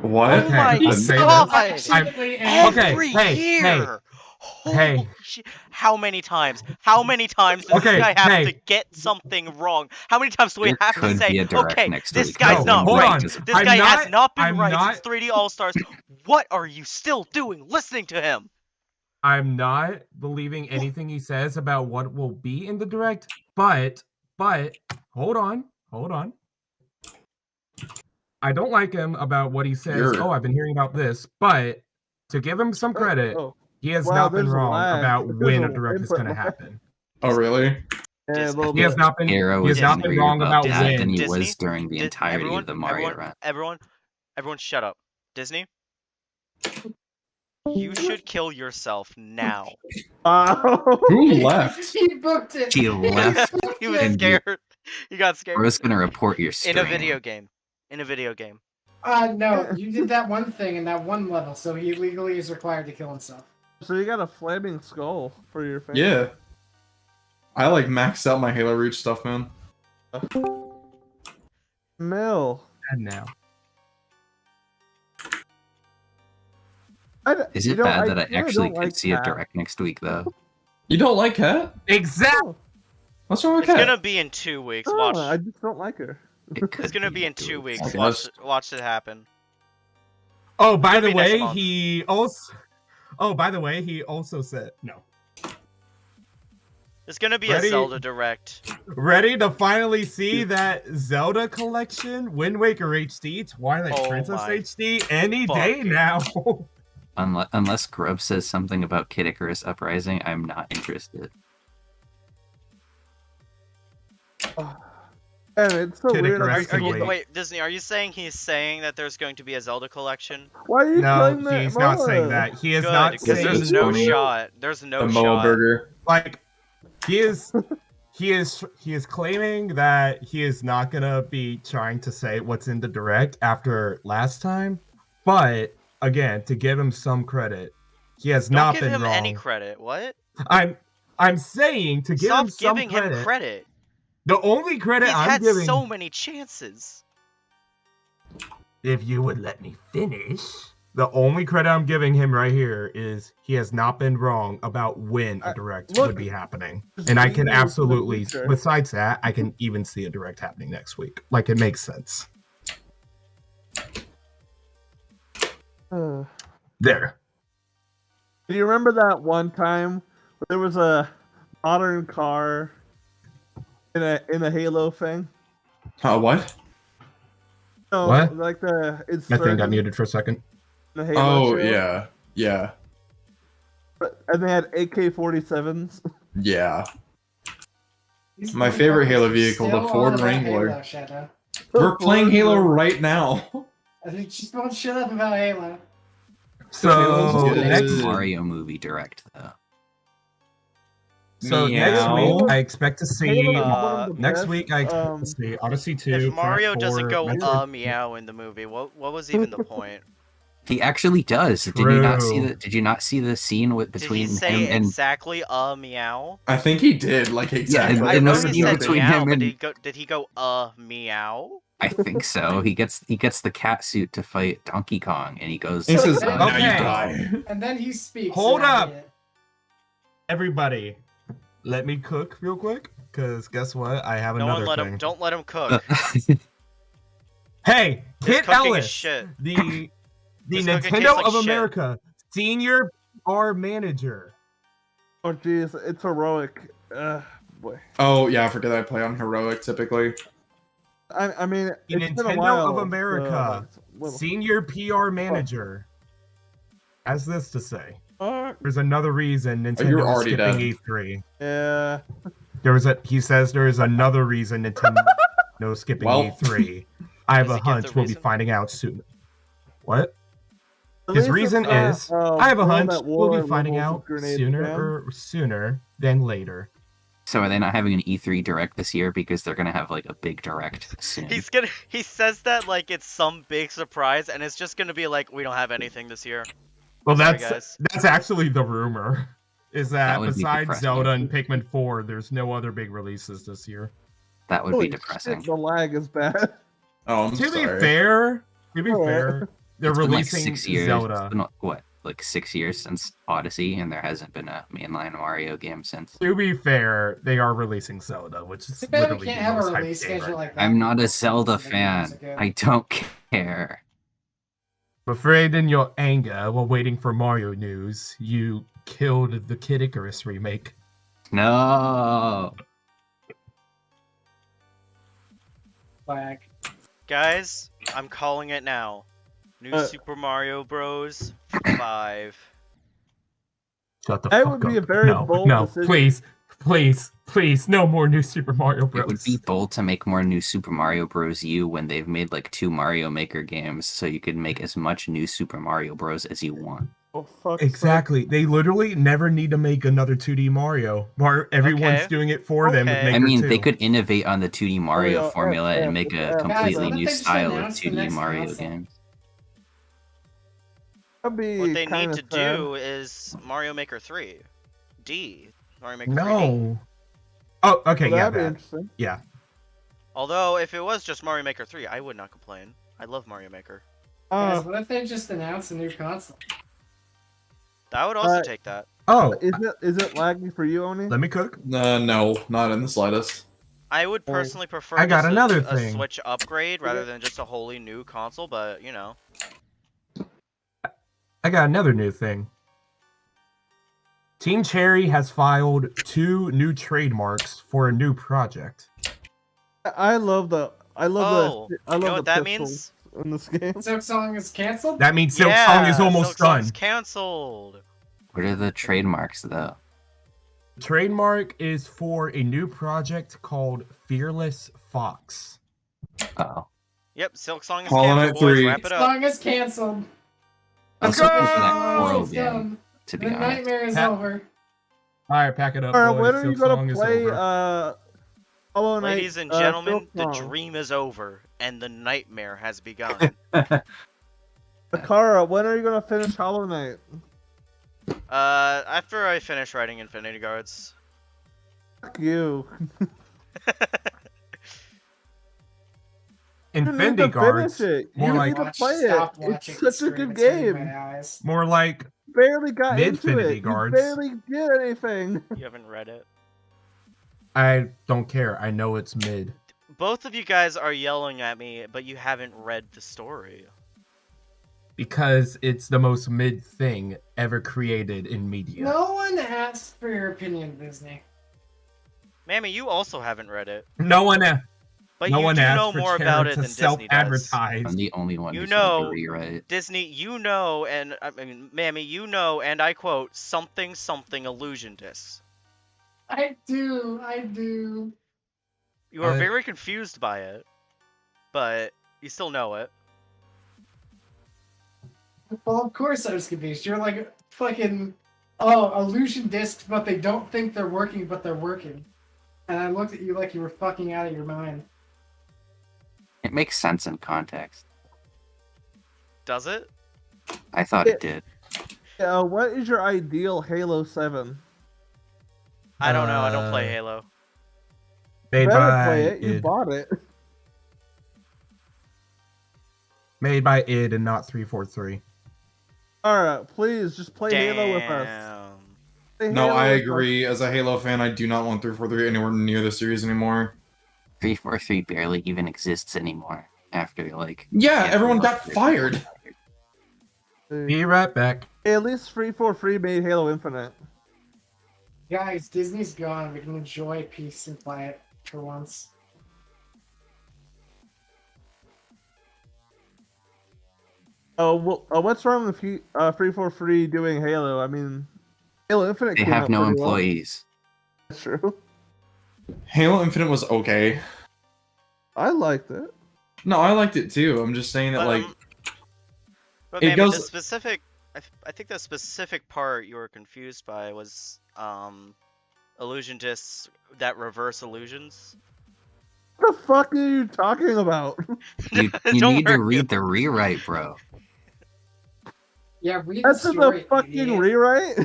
What? Oh my let's say God. this. Absolutely Every hey, year. Holy hey. shit. How many times? How many times does Okay, this guy have hey. to get something wrong? How many times do we There have to could say, be a direct okay, next this week. guy's No, not hold right. on. This I'm guy has not- not been I'm right not- since 3D All-Stars. What are you still doing listening to him? I'm not believing anything he says about what will be in the direct, but hold on. I don't like him about what he says. You're- Oh, I've been hearing about this, but to give him some credit, Oh, he has Wow, not been there's a wrong lag. about There's when a a direct is input going to lag. happen. Oh, really? Yeah, a Disney. little He has bit. not been. Hero He was has not been angrier wrong about that than when. he Disney? was during the entirety of the Mario run. Everyone, shut up. Disney, you should kill yourself now. Who left? He booked it. She left. He was And you- scared. He got I scared. was gonna report your stream. In a video game. No, you did that one thing in that one level, so he legally is required to kill himself. So you got a flaming skull for your face. Yeah. I like maxed out my Halo Reach stuff, man. Mill. And now. Is it bad that I actually could see a direct next week, though? You don't like Cat? Exactly. What's wrong with It's Cat? gonna be in 2 weeks. Oh, Watch. I just don't like her. It's gonna be in 2 2 weeks. I guess. Watch it happen. Oh, by the Maybe next way, month. he also. Oh, by the way, he also said no. There's gonna be Ready? a Zelda Direct. Ready to finally see that Zelda collection, Wind Waker HD, Twilight Oh Princess my HD, any day fucking- now. Unless Grub says something about Kid Icarus Uprising, I'm not interested. And it's so Kid weird. Icarus I'm can just- wait. Wait, Disney, are you saying he's saying that there's going to be a Zelda collection? Why are you No, playing that? he's not saying Moa? that. He is Good, not because saying there's it's no funny. shot. There's no The Moa shot. Burger. like he is claiming that he is not gonna be trying to say what's in the direct after last time. But again, to give him some credit, he has Don't not give been him wrong. any credit. What? I'm saying to give Stop him some giving credit. him credit. The only credit He's I'm had giving, so many chances. if you would let me finish, the only credit I'm giving him right here is he has not been wrong about when a direct look, would be happening. just And I leave can it to the absolutely, future. besides that, I can even see a direct happening next week. Like, it makes sense. Uh, There. do you remember that one time where there was a modern car in a Halo thing? What? No, What? like the My thing got insurgent muted for a second. in the Halo Oh, show? yeah. And they had AK-47s. Yeah. These My motherfuckers favorite Halo are vehicle, the still Ford on about Wrangler. Halo, Shadow. We're playing Halo right now. I think just won't shut up about Halo. So, Halo's The good. next, Mario movie direct, though. so next Meow. week, I expect to see. Halo is Uh, one of the Next best, week, I expect to see Odyssey 2. If Crack Mario 4, doesn't go Metroid- meow in the movie, what was even the point? He actually does. Did you not see True. the? Did you not see the scene with Did he between say him and? exactly meow? I think he did, like, exactly. and I then know the he scene said between meow, him but and- did he go meow? I think so. He gets the cat suit to fight Donkey Kong, and he goes. He says, Okay. now you Okay. die. And then he speaks. Hold and I up. get it. Everybody, let me cook real quick, because guess what? I have No another one let thing. him. Don't let him cook. Hey, His Kit cooking is Ellis, shit. the His cooking tastes Nintendo like of shit. America senior PR manager. Oh jeez, it's heroic. Boy. Oh, yeah, I forget I play on Heroic, typically. I mean, The it's been a Nintendo while, of America so, well, senior PR manager has this to say. fuck. There's another reason you're Nintendo is already skipping dead. E3. Yeah. He says there is another reason Nintendo is skipping Well. E3. I have Does a he give the hunch we'll be reason? finding out soon. What? At His least reason it's not, is, I have a throw hunch that we'll war be finding levels out of grenade sooner than later. So are they not having an E3 direct this year because they're gonna have like a big direct soon? He says that like it's some big surprise, and it's just gonna be like we don't have anything this year. Well, Sorry, that's guys. actually the rumor. Is that That would be besides depressing. Zelda and Pikmin 4, there's no other big releases this year. That would Holy be depressing. shit, the lag is bad. Oh, I'm To sorry. be fair, Alright. they're It's been like releasing 6 years. Zelda. It's been, what, like 6 years since Odyssey, and there hasn't been a mainline Mario game since. To be fair, they are releasing Zelda, which is Too bad we literally can't the have a most hyped release game schedule right like that. I'm not a Zelda The games fan. are good. I don't care. I'm afraid in your anger, while waiting for Mario news, you killed the Kid Icarus remake. No. Flag. Guys, I'm calling it now. New Super Mario Bros. 5. Shut the That fuck would be up. a very no, bold no, decision. please, Please, no more new Super Mario Bros. It would be bold to make more new Super Mario Bros. U when they've made like 2 Mario Maker games, so you could make as much new Super Mario Bros. As you want. Oh, fuck. Exactly. They literally never need to make another 2D Mario. Everyone's Okay. doing it for them with Okay. Maker I mean, 2. they could innovate on the 2D Mario yeah, formula yeah, and make a yeah. Guys, completely what if new they just style of announced the 2D next Mario console? games. That'd be What they need kinda to sad. do is Mario Maker 3. Mario Maker 3D. No. Oh, okay, Well, yeah, that'd be that. interesting. Yeah. Although, if it was just Mario Maker 3, I would not complain. I love Mario Maker. Guys, what if they just announced a new console? I would also Uh, take that. Oh, Is it laggy for you, Oni? let me cook. No, not in the slightest. I would personally prefer I got just another a thing. Switch upgrade rather than just a wholly new console, but, you know. I got another new thing. Team Cherry has filed 2 new trademarks for a new project. I love the Oh, the you know what that pistols means? in this game. Silk Song is canceled? That means Silk Song is almost Silk Song's done. canceled. What are the trademarks though? Trademark is for a new project called Fearless Fox. Oh, Yep, Silk Song is Hollow Knight canceled, boys. 3. Wrap it Silk up. Song is canceled. I was Let's hoping for that go! Coral It's game, done. to be The honest. nightmare is Pat- over. All right, pack it up, Alright, boys. when are you Silk Song gonna is play over. Hollow Knight? Ladies and gentlemen, the Silk Song? dream is over, and the nightmare has begun. Akara, when are you gonna finish Hollow Knight? After I finish writing Infinity Guards. Fuck you. You need Infinity to Guards. finish it. More You like- need to play Stop it. watching It's such a the good stream, it's hurting game. my eyes. More like Barely got into Midfinity it. Guards. You barely did anything. You haven't read it. I don't care. I know it's mid. Both of you guys are yelling at me, but you haven't read the story. Because it's the most mid thing ever created in media. No one asked for your opinion, Disney. Mammy, you also haven't read it. No one, But no you one do asked know for more Tara about it to than Disney does. self-advertise. I'm the only one You who's know- going to rewrite. Disney, you know, and I mean, Mammy, you know, and I quote, something illusion discs. I do. You are I- very confused by it, but you still know it. Well, of course I was confused. You're like fucking, illusion discs, but they don't think they're working, but they're working. And I looked at you like you were fucking out of your mind. It makes sense in context. Does it? I thought it did. What is your ideal Halo 7? I don't know. I don't play Halo. Made Better by play it. You id. bought it. Made by id and not 343. Alright, please just play Halo with us. Damn. Play No, Halo I with us. agree. As a Halo fan, I do not want 343 anywhere near the series anymore. 343 barely even exists anymore after like. Yeah, yeah, everyone well, got fired. Be right back. Hey, at least 343 made Halo Infinite. Guys, Disney's gone. We can enjoy peace and quiet for once. What's wrong with 343 doing Halo? I mean, Halo Infinite They came have out no pretty well. employees. That's true. Halo Infinite was okay. I liked it. No, I liked it too. I'm just saying that, But, like, But it Mammy, goes- the specific, I think the specific part you were confused by was illusion discs that reverse illusions. What the fuck are you talking about? You Don't need to worry. read the rewrite, bro. Yeah, read That's the in story. the fucking idiot. rewrite?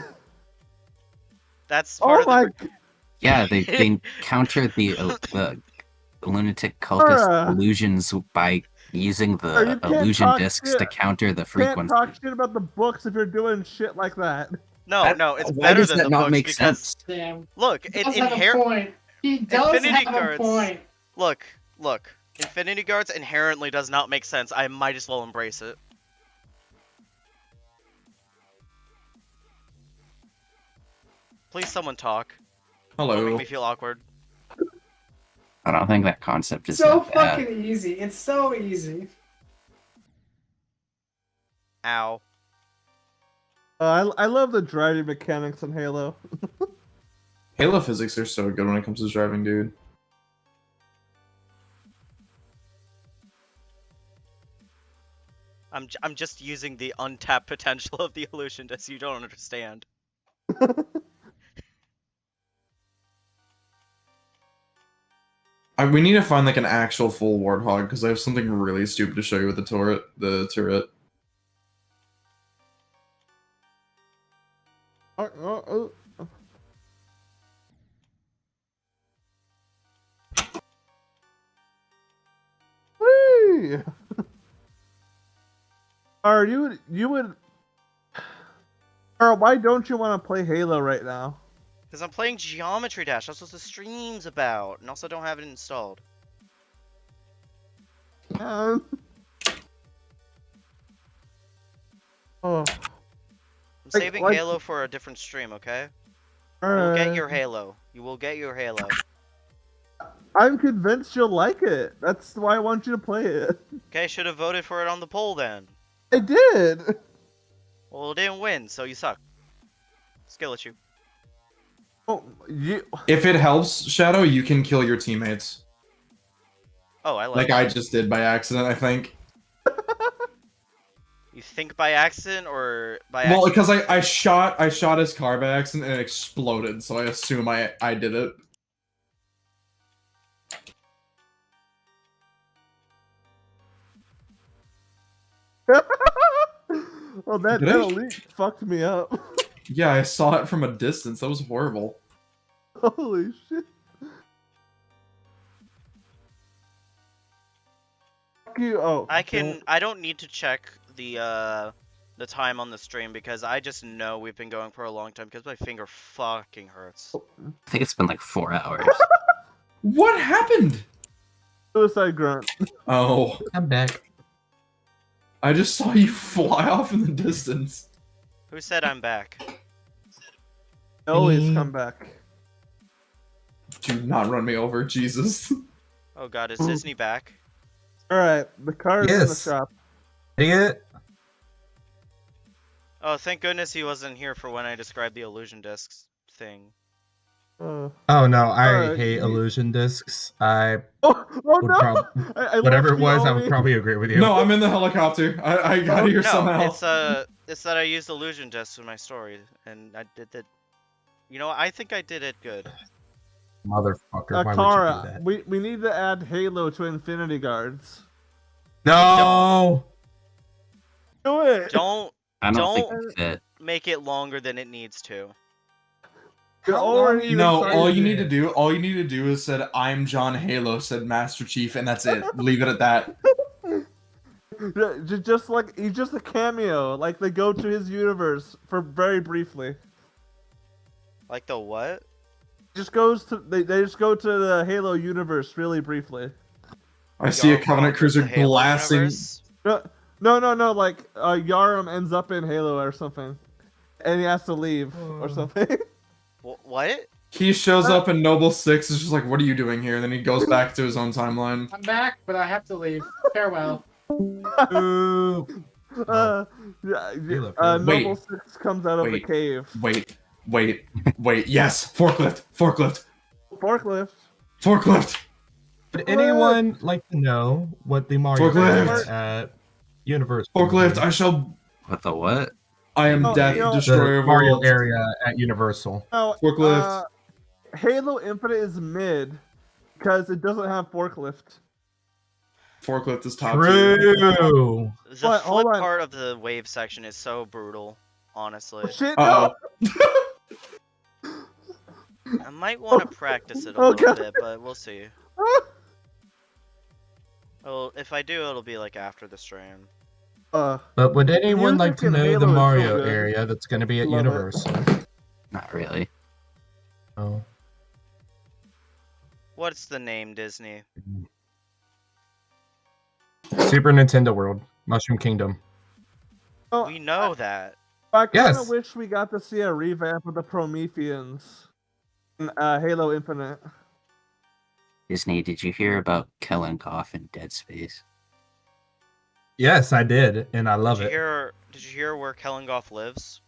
That's part Oh my... of the. Yeah, they counter the lunatic cultist Bruh. illusions by using You the can't illusion talk discs shit. to counter the You can't frequency. talk shit about the books if you're doing shit like that. No, That- no, it's Why better does than that the not books make because sense? Damn. look, He it does have a inher- point. He does Infinity have a Guards. point. Look, Infinity Guards inherently does not make sense. I might as well embrace it. Please, someone talk. Don't hello. make me feel awkward. I don't think that concept is So that bad. fucking easy. It's so easy. Ow. I love the driving mechanics in Halo. Halo physics are so good when it comes to driving, dude. I'm just using the untapped potential of the illusion disc. You don't understand. We need to find like an actual full warthog because I have something really stupid to show you with the turret. The turret. Whee! Or you would. Or why don't you want to play Halo right now? Because I'm playing Geometry Dash. That's what the stream's about. And also don't have it installed. Oh. I'm saving like- Halo for a different stream, okay? All You'll right. get your Halo. You will get your Halo. I'm convinced you'll like it. That's why I want you to play it. Okay, should have voted for it on the poll then. I did. Well, it didn't win, so you suck. Skill issue. Oh, you. If it helps, Shadow, you can kill your teammates. Oh, I Like like I it. just did by accident, I think. You think by accident or by Well, accident? because I shot his car by accident and it exploded, so I assume I did it. Oh, that Did I? elite fucked me up. Yeah, I saw it from a distance. That was horrible. Holy shit. Fuck you. Oh. I don't need to check the time on the stream because I just know we've been going for a long time because my finger fucking hurts. I think it's been like 4 hours. What happened? Suicide grunt. Oh, I'm back. I just saw you fly off in the distance. Who said I'm back? Always come back. Do not run me over, Jesus. Oh god, is Disney back? Alright, the car is in the Yes. shop. Idiot. Oh, thank goodness he wasn't here for when I described the illusion discs thing. Oh, Oh no, I Alright, hate you- illusion discs. I oh Would no! prob- I whatever left it was, you I would only- probably agree with you. No, I'm in the helicopter. I got here No, somehow. it's that I used illusion discs in my story, and I did it. You know, I think I did it good. Motherfucker, why would you do Kara, that? we need to add Halo to Infinity Guards. No. Do it! Don't I don't think Don't- it's it. make it longer than it needs to. You're How already long- No, started all you it. need to do, is said, "I'm John Halo," said Master Chief, and that's it. Leave it at that. Just like he's just a cameo, like they go to his universe for very briefly. Like the what? Just goes to they just go to the Halo universe really briefly. I see a Y'all Covenant call cruiser this the Halo blasting. universe? No, like Yarum ends up in Halo or something, and he has to leave or something. What? He shows up in Noble 6, is just like, "What are you doing here?" And then he goes back to his own timeline. I'm back, but I have to leave. Farewell. Ooh. Noble Wait. 6 comes out of the Wait. cave. Wait. Yes, forklift. Forklift. Would anyone like to know what the Mario Forklift. universe? Forklift. I shall. What the what? I am Oh, Death, you know- Destroyer The of Mario Worlds. area at Universal. No, Forklift. Halo Infinite is mid because it doesn't have forklift. Forklift is top tier. True. The What? Hold flip on. part of the wave section is so brutal, honestly. Oh, shit, Uh I might want to practice it a Oh, little God. bit, but we'll see. Well, if I do, it'll be like after the stream. But would anyone like to music in know the Halo is so Mario good. area that's going to be at Love it. Universal? Not really. Oh. What's the name, Disney? Super Nintendo World, Mushroom Kingdom. Oh, We know that. I kind of Yes. wish we got to see a revamp of the Prometheans in Halo Infinite. Disney, did you hear about Kellen Goff in Dead Space? Yes, I did, and I love Did you it. hear? Did you hear where Kellengoff lives?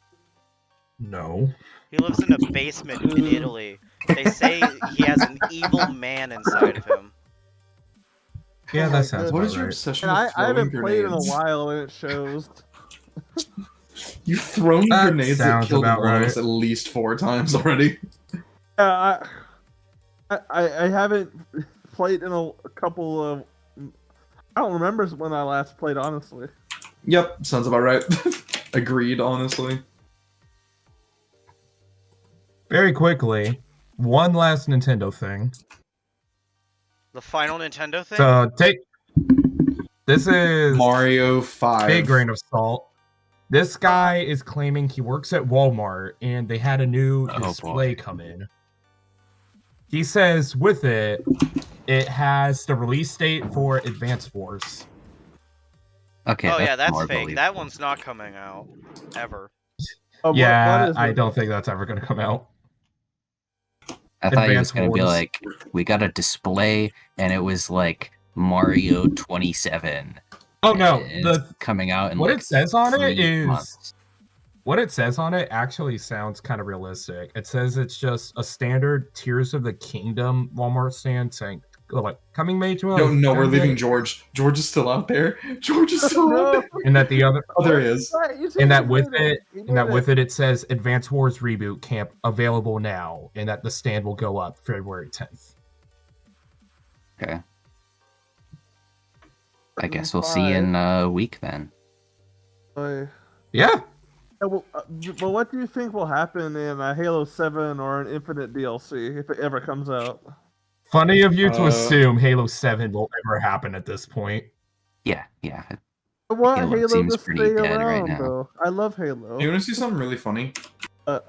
No. He lives in a basement in Italy. They say he has an evil man inside of him. Yeah, Oh that my sounds goodness. What about is your right. obsession And with I throwing haven't grenades? played in a while, and it shows. You've thrown That grenades that sounds killed about one of right. us at least 4 times already. Yeah, I haven't played in a couple of. I don't remember when I last played, honestly. Yep, sounds about right. Agreed, honestly. Very quickly, one last Nintendo thing. The final Nintendo thing? So this is Mario 5. big grain of salt. This guy is claiming he works at Walmart and they had a new Oh, display boy. come in. He says with it, it has the release date for Advance Wars. Okay. Oh yeah, that's more fake. believable. That one's not coming out. Ever. What Yeah, is I it? don't think that's ever going to come out. I thought he was Advance going to be Wars. like, we got a display, and it was like Mario 27. Oh no, and it's coming out in what like it says on it 3 is months. what it says on it actually sounds kind of realistic. It says it's just a standard Tears of the Kingdom Walmart stand saying, like, coming May 12th. No, we're leaving George. George is still out there. George is still out there. And that the other, Oh, there he is. and that with it, it says Advance Wars Reboot Camp available now, and that the stand will go up February 10th. Okay. I guess we'll see in a week then. Yeah. Yeah, well, but what do you think will happen in a Halo 7 or an Infinite DLC if it ever comes out? Funny of you to assume Halo 7 will ever happen at this point. Yeah. I want Halo Halo seems to pretty stay dead right around, now. though. I love Halo. You want to see something really funny? I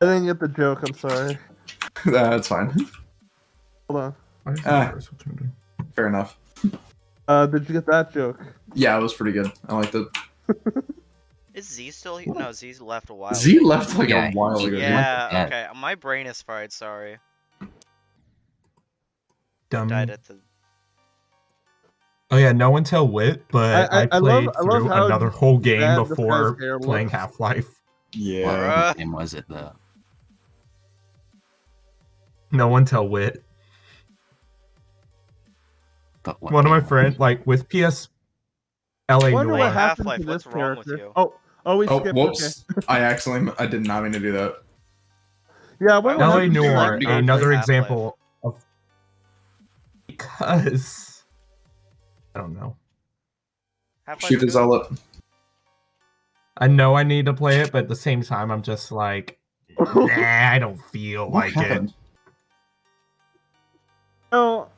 didn't get the joke, I'm sorry. That's fine. Hold on. Fair enough. Did you get that joke? Yeah, it was pretty good. I liked it. Is Z still here? No, Z's left a while Z ago. left like Yeah, a while ago. Yeah, okay. My brain is fried, sorry. Dumb. Died at the... Oh yeah, no one tell Wit, but I played through how another whole game bad this before guy's hair playing looks. Half-Life. Yeah. What game was it though? No one tell Wit. But what One of my game? friends, like with PS LA Wonder Noir. what happened Half-Life, to this what's wrong with character. you? We Oh, skipped. whoops. I did not mean to do that. Okay. Yeah, I wonder what LA happened to Noir, that Like, character. another Half-Life. example of because I don't know. Half-Life Shoot the 2? zealot. I know I need to play it, but at the same time, I'm just like, nah, I don't feel What like happened? No,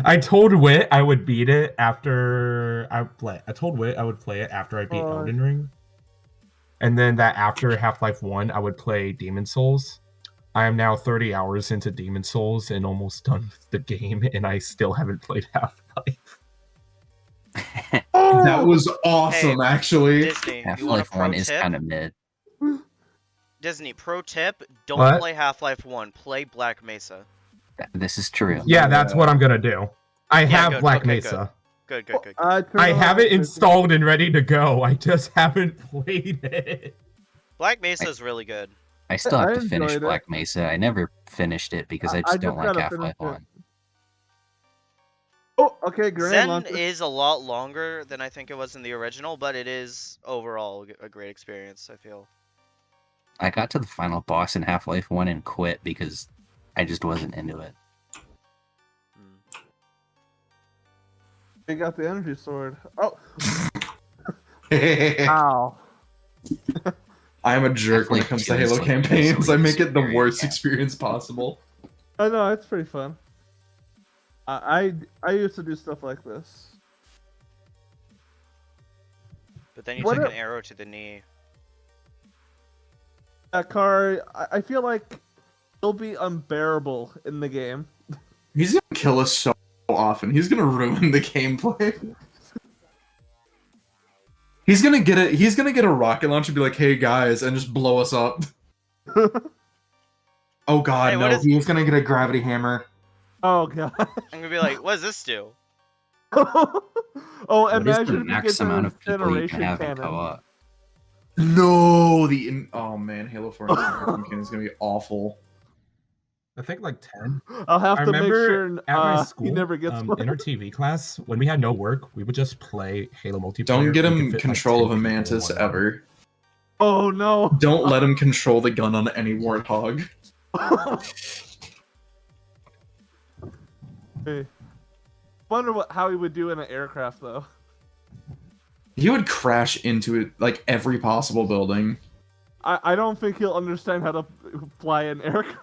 I told Wit I would beat it after I play. I told Wit I would play it after I beat Elden Ring, and then that after Half-Life 1, I would play Demon Souls. I am now 30 hours into Demon Souls and almost done with the game, and I still haven't played Half-Life. That was awesome, actually. Disney, you want a Half-Life pro 1 is tip? kind of mid. Disney, pro tip, don't What? play Half-Life 1, play Black Mesa. This is true. Yeah, that's what I'm gonna do. I have good. Black Okay, Mesa. Good. I have it installed and ready to go. I just haven't played it. Black Mesa is really good. I still have I to finish enjoyed it. Black Mesa. I never finished it because I I just don't just like gotta Half-Life finish it. 1. Oh, okay, Grand Zen Launcher. is a lot longer than I think it was in the original, but it is overall a great experience, I feel. I got to the final boss in Half-Life 1 and quit because I just wasn't into it. You got the energy sword. Oh, I ow. am a jerk when it Half-Life comes 2 to is Halo like campaigns. I make it the experience, worst yeah. experience possible. I know, it's pretty fun. I used to do stuff like this. But then you What took a- an arrow to the knee. That car, I feel like it'll be unbearable in the game. He's gonna kill us so often. He's gonna ruin the gameplay. He's gonna get a rocket launcher and be like, "Hey guys," and just blow us up. Oh god, Hey, what no! is- He's gonna get a gravity hammer. Oh god. I'm gonna be like, what does this do? Oh, What is the imagine if you max get amount the of people you can generation have in cannon. co-op? No, oh man, Halo 4 campaign is gonna be awful. I think like 10. I'll have I to make remember sure at my he school, never gets one. in our TV class, when we had no work, we would just play Halo multiplayer. Don't get We could him fit, control like, of a 10 people in mantis one room. ever. Oh no! Don't let him control the gun on any warthog. Hey. Wonder how he would do in an aircraft though. He would crash into it like every possible building. I don't think he'll understand how to fly an aircraft.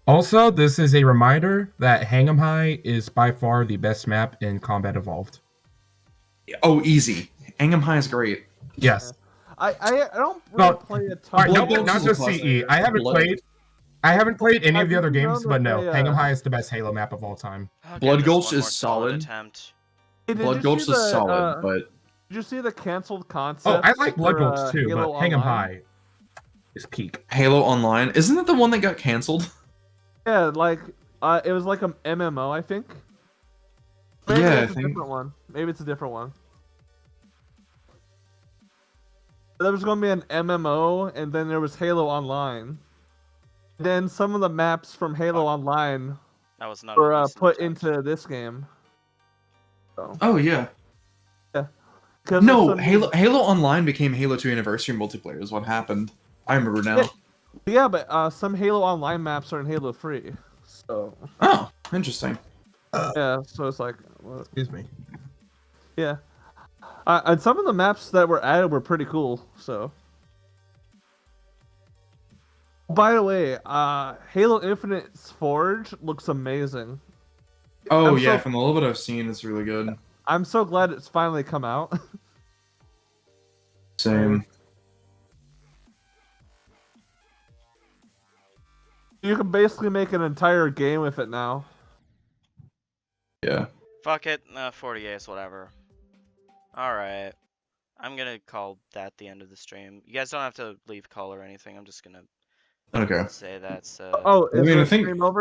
Also, this is a reminder that Hang'em High is by far the best map in Combat Evolved. Oh, easy. Angham High is great. Yes. I don't really Well, play a ton. All right, no, Blood not Ghost just is a CE. I haven't played any of the other games, but no, Hang'em High is the best Halo map of all time. I'll Blood give this Gulch one more is solid. attempt. Hey, did Blood you Gulch see is the, solid, but Did you see the canceled Oh, concept? I like Blood for, Gulch too, Halo but Hang'em Online? High is peak. Halo Online isn't it the one that got canceled? Yeah, like it was like an MMO, I think. Maybe Yeah, I it's a think. different one. Maybe it's a different one. There was going to be an MMO, and then there was Halo Online. Then some of the maps from Halo Online That was not were a decent put attempt. into this game. So, Oh yeah. 'cause No, some- Halo Online became Halo 2 Anniversary multiplayer is what happened. I remember now. Yeah, but some Halo Online maps are in Halo 3. So, Oh, interesting. yeah, so it's like, well, Excuse me. yeah. And some of the maps that were added were pretty cool, so. By the way, Halo Infinite's Forge looks amazing. Oh I'm yeah, so- from the little bit I've seen, it's really good. I'm so glad it's finally come out. Same. You can basically make an entire game with it now. Yeah. Fuck it, 40 A's, whatever. Alright. I'm gonna call that the end of the stream. You guys don't have to leave call or anything, I'm just gonna Okay. say that's Oh, I is mean, the I think- stream over?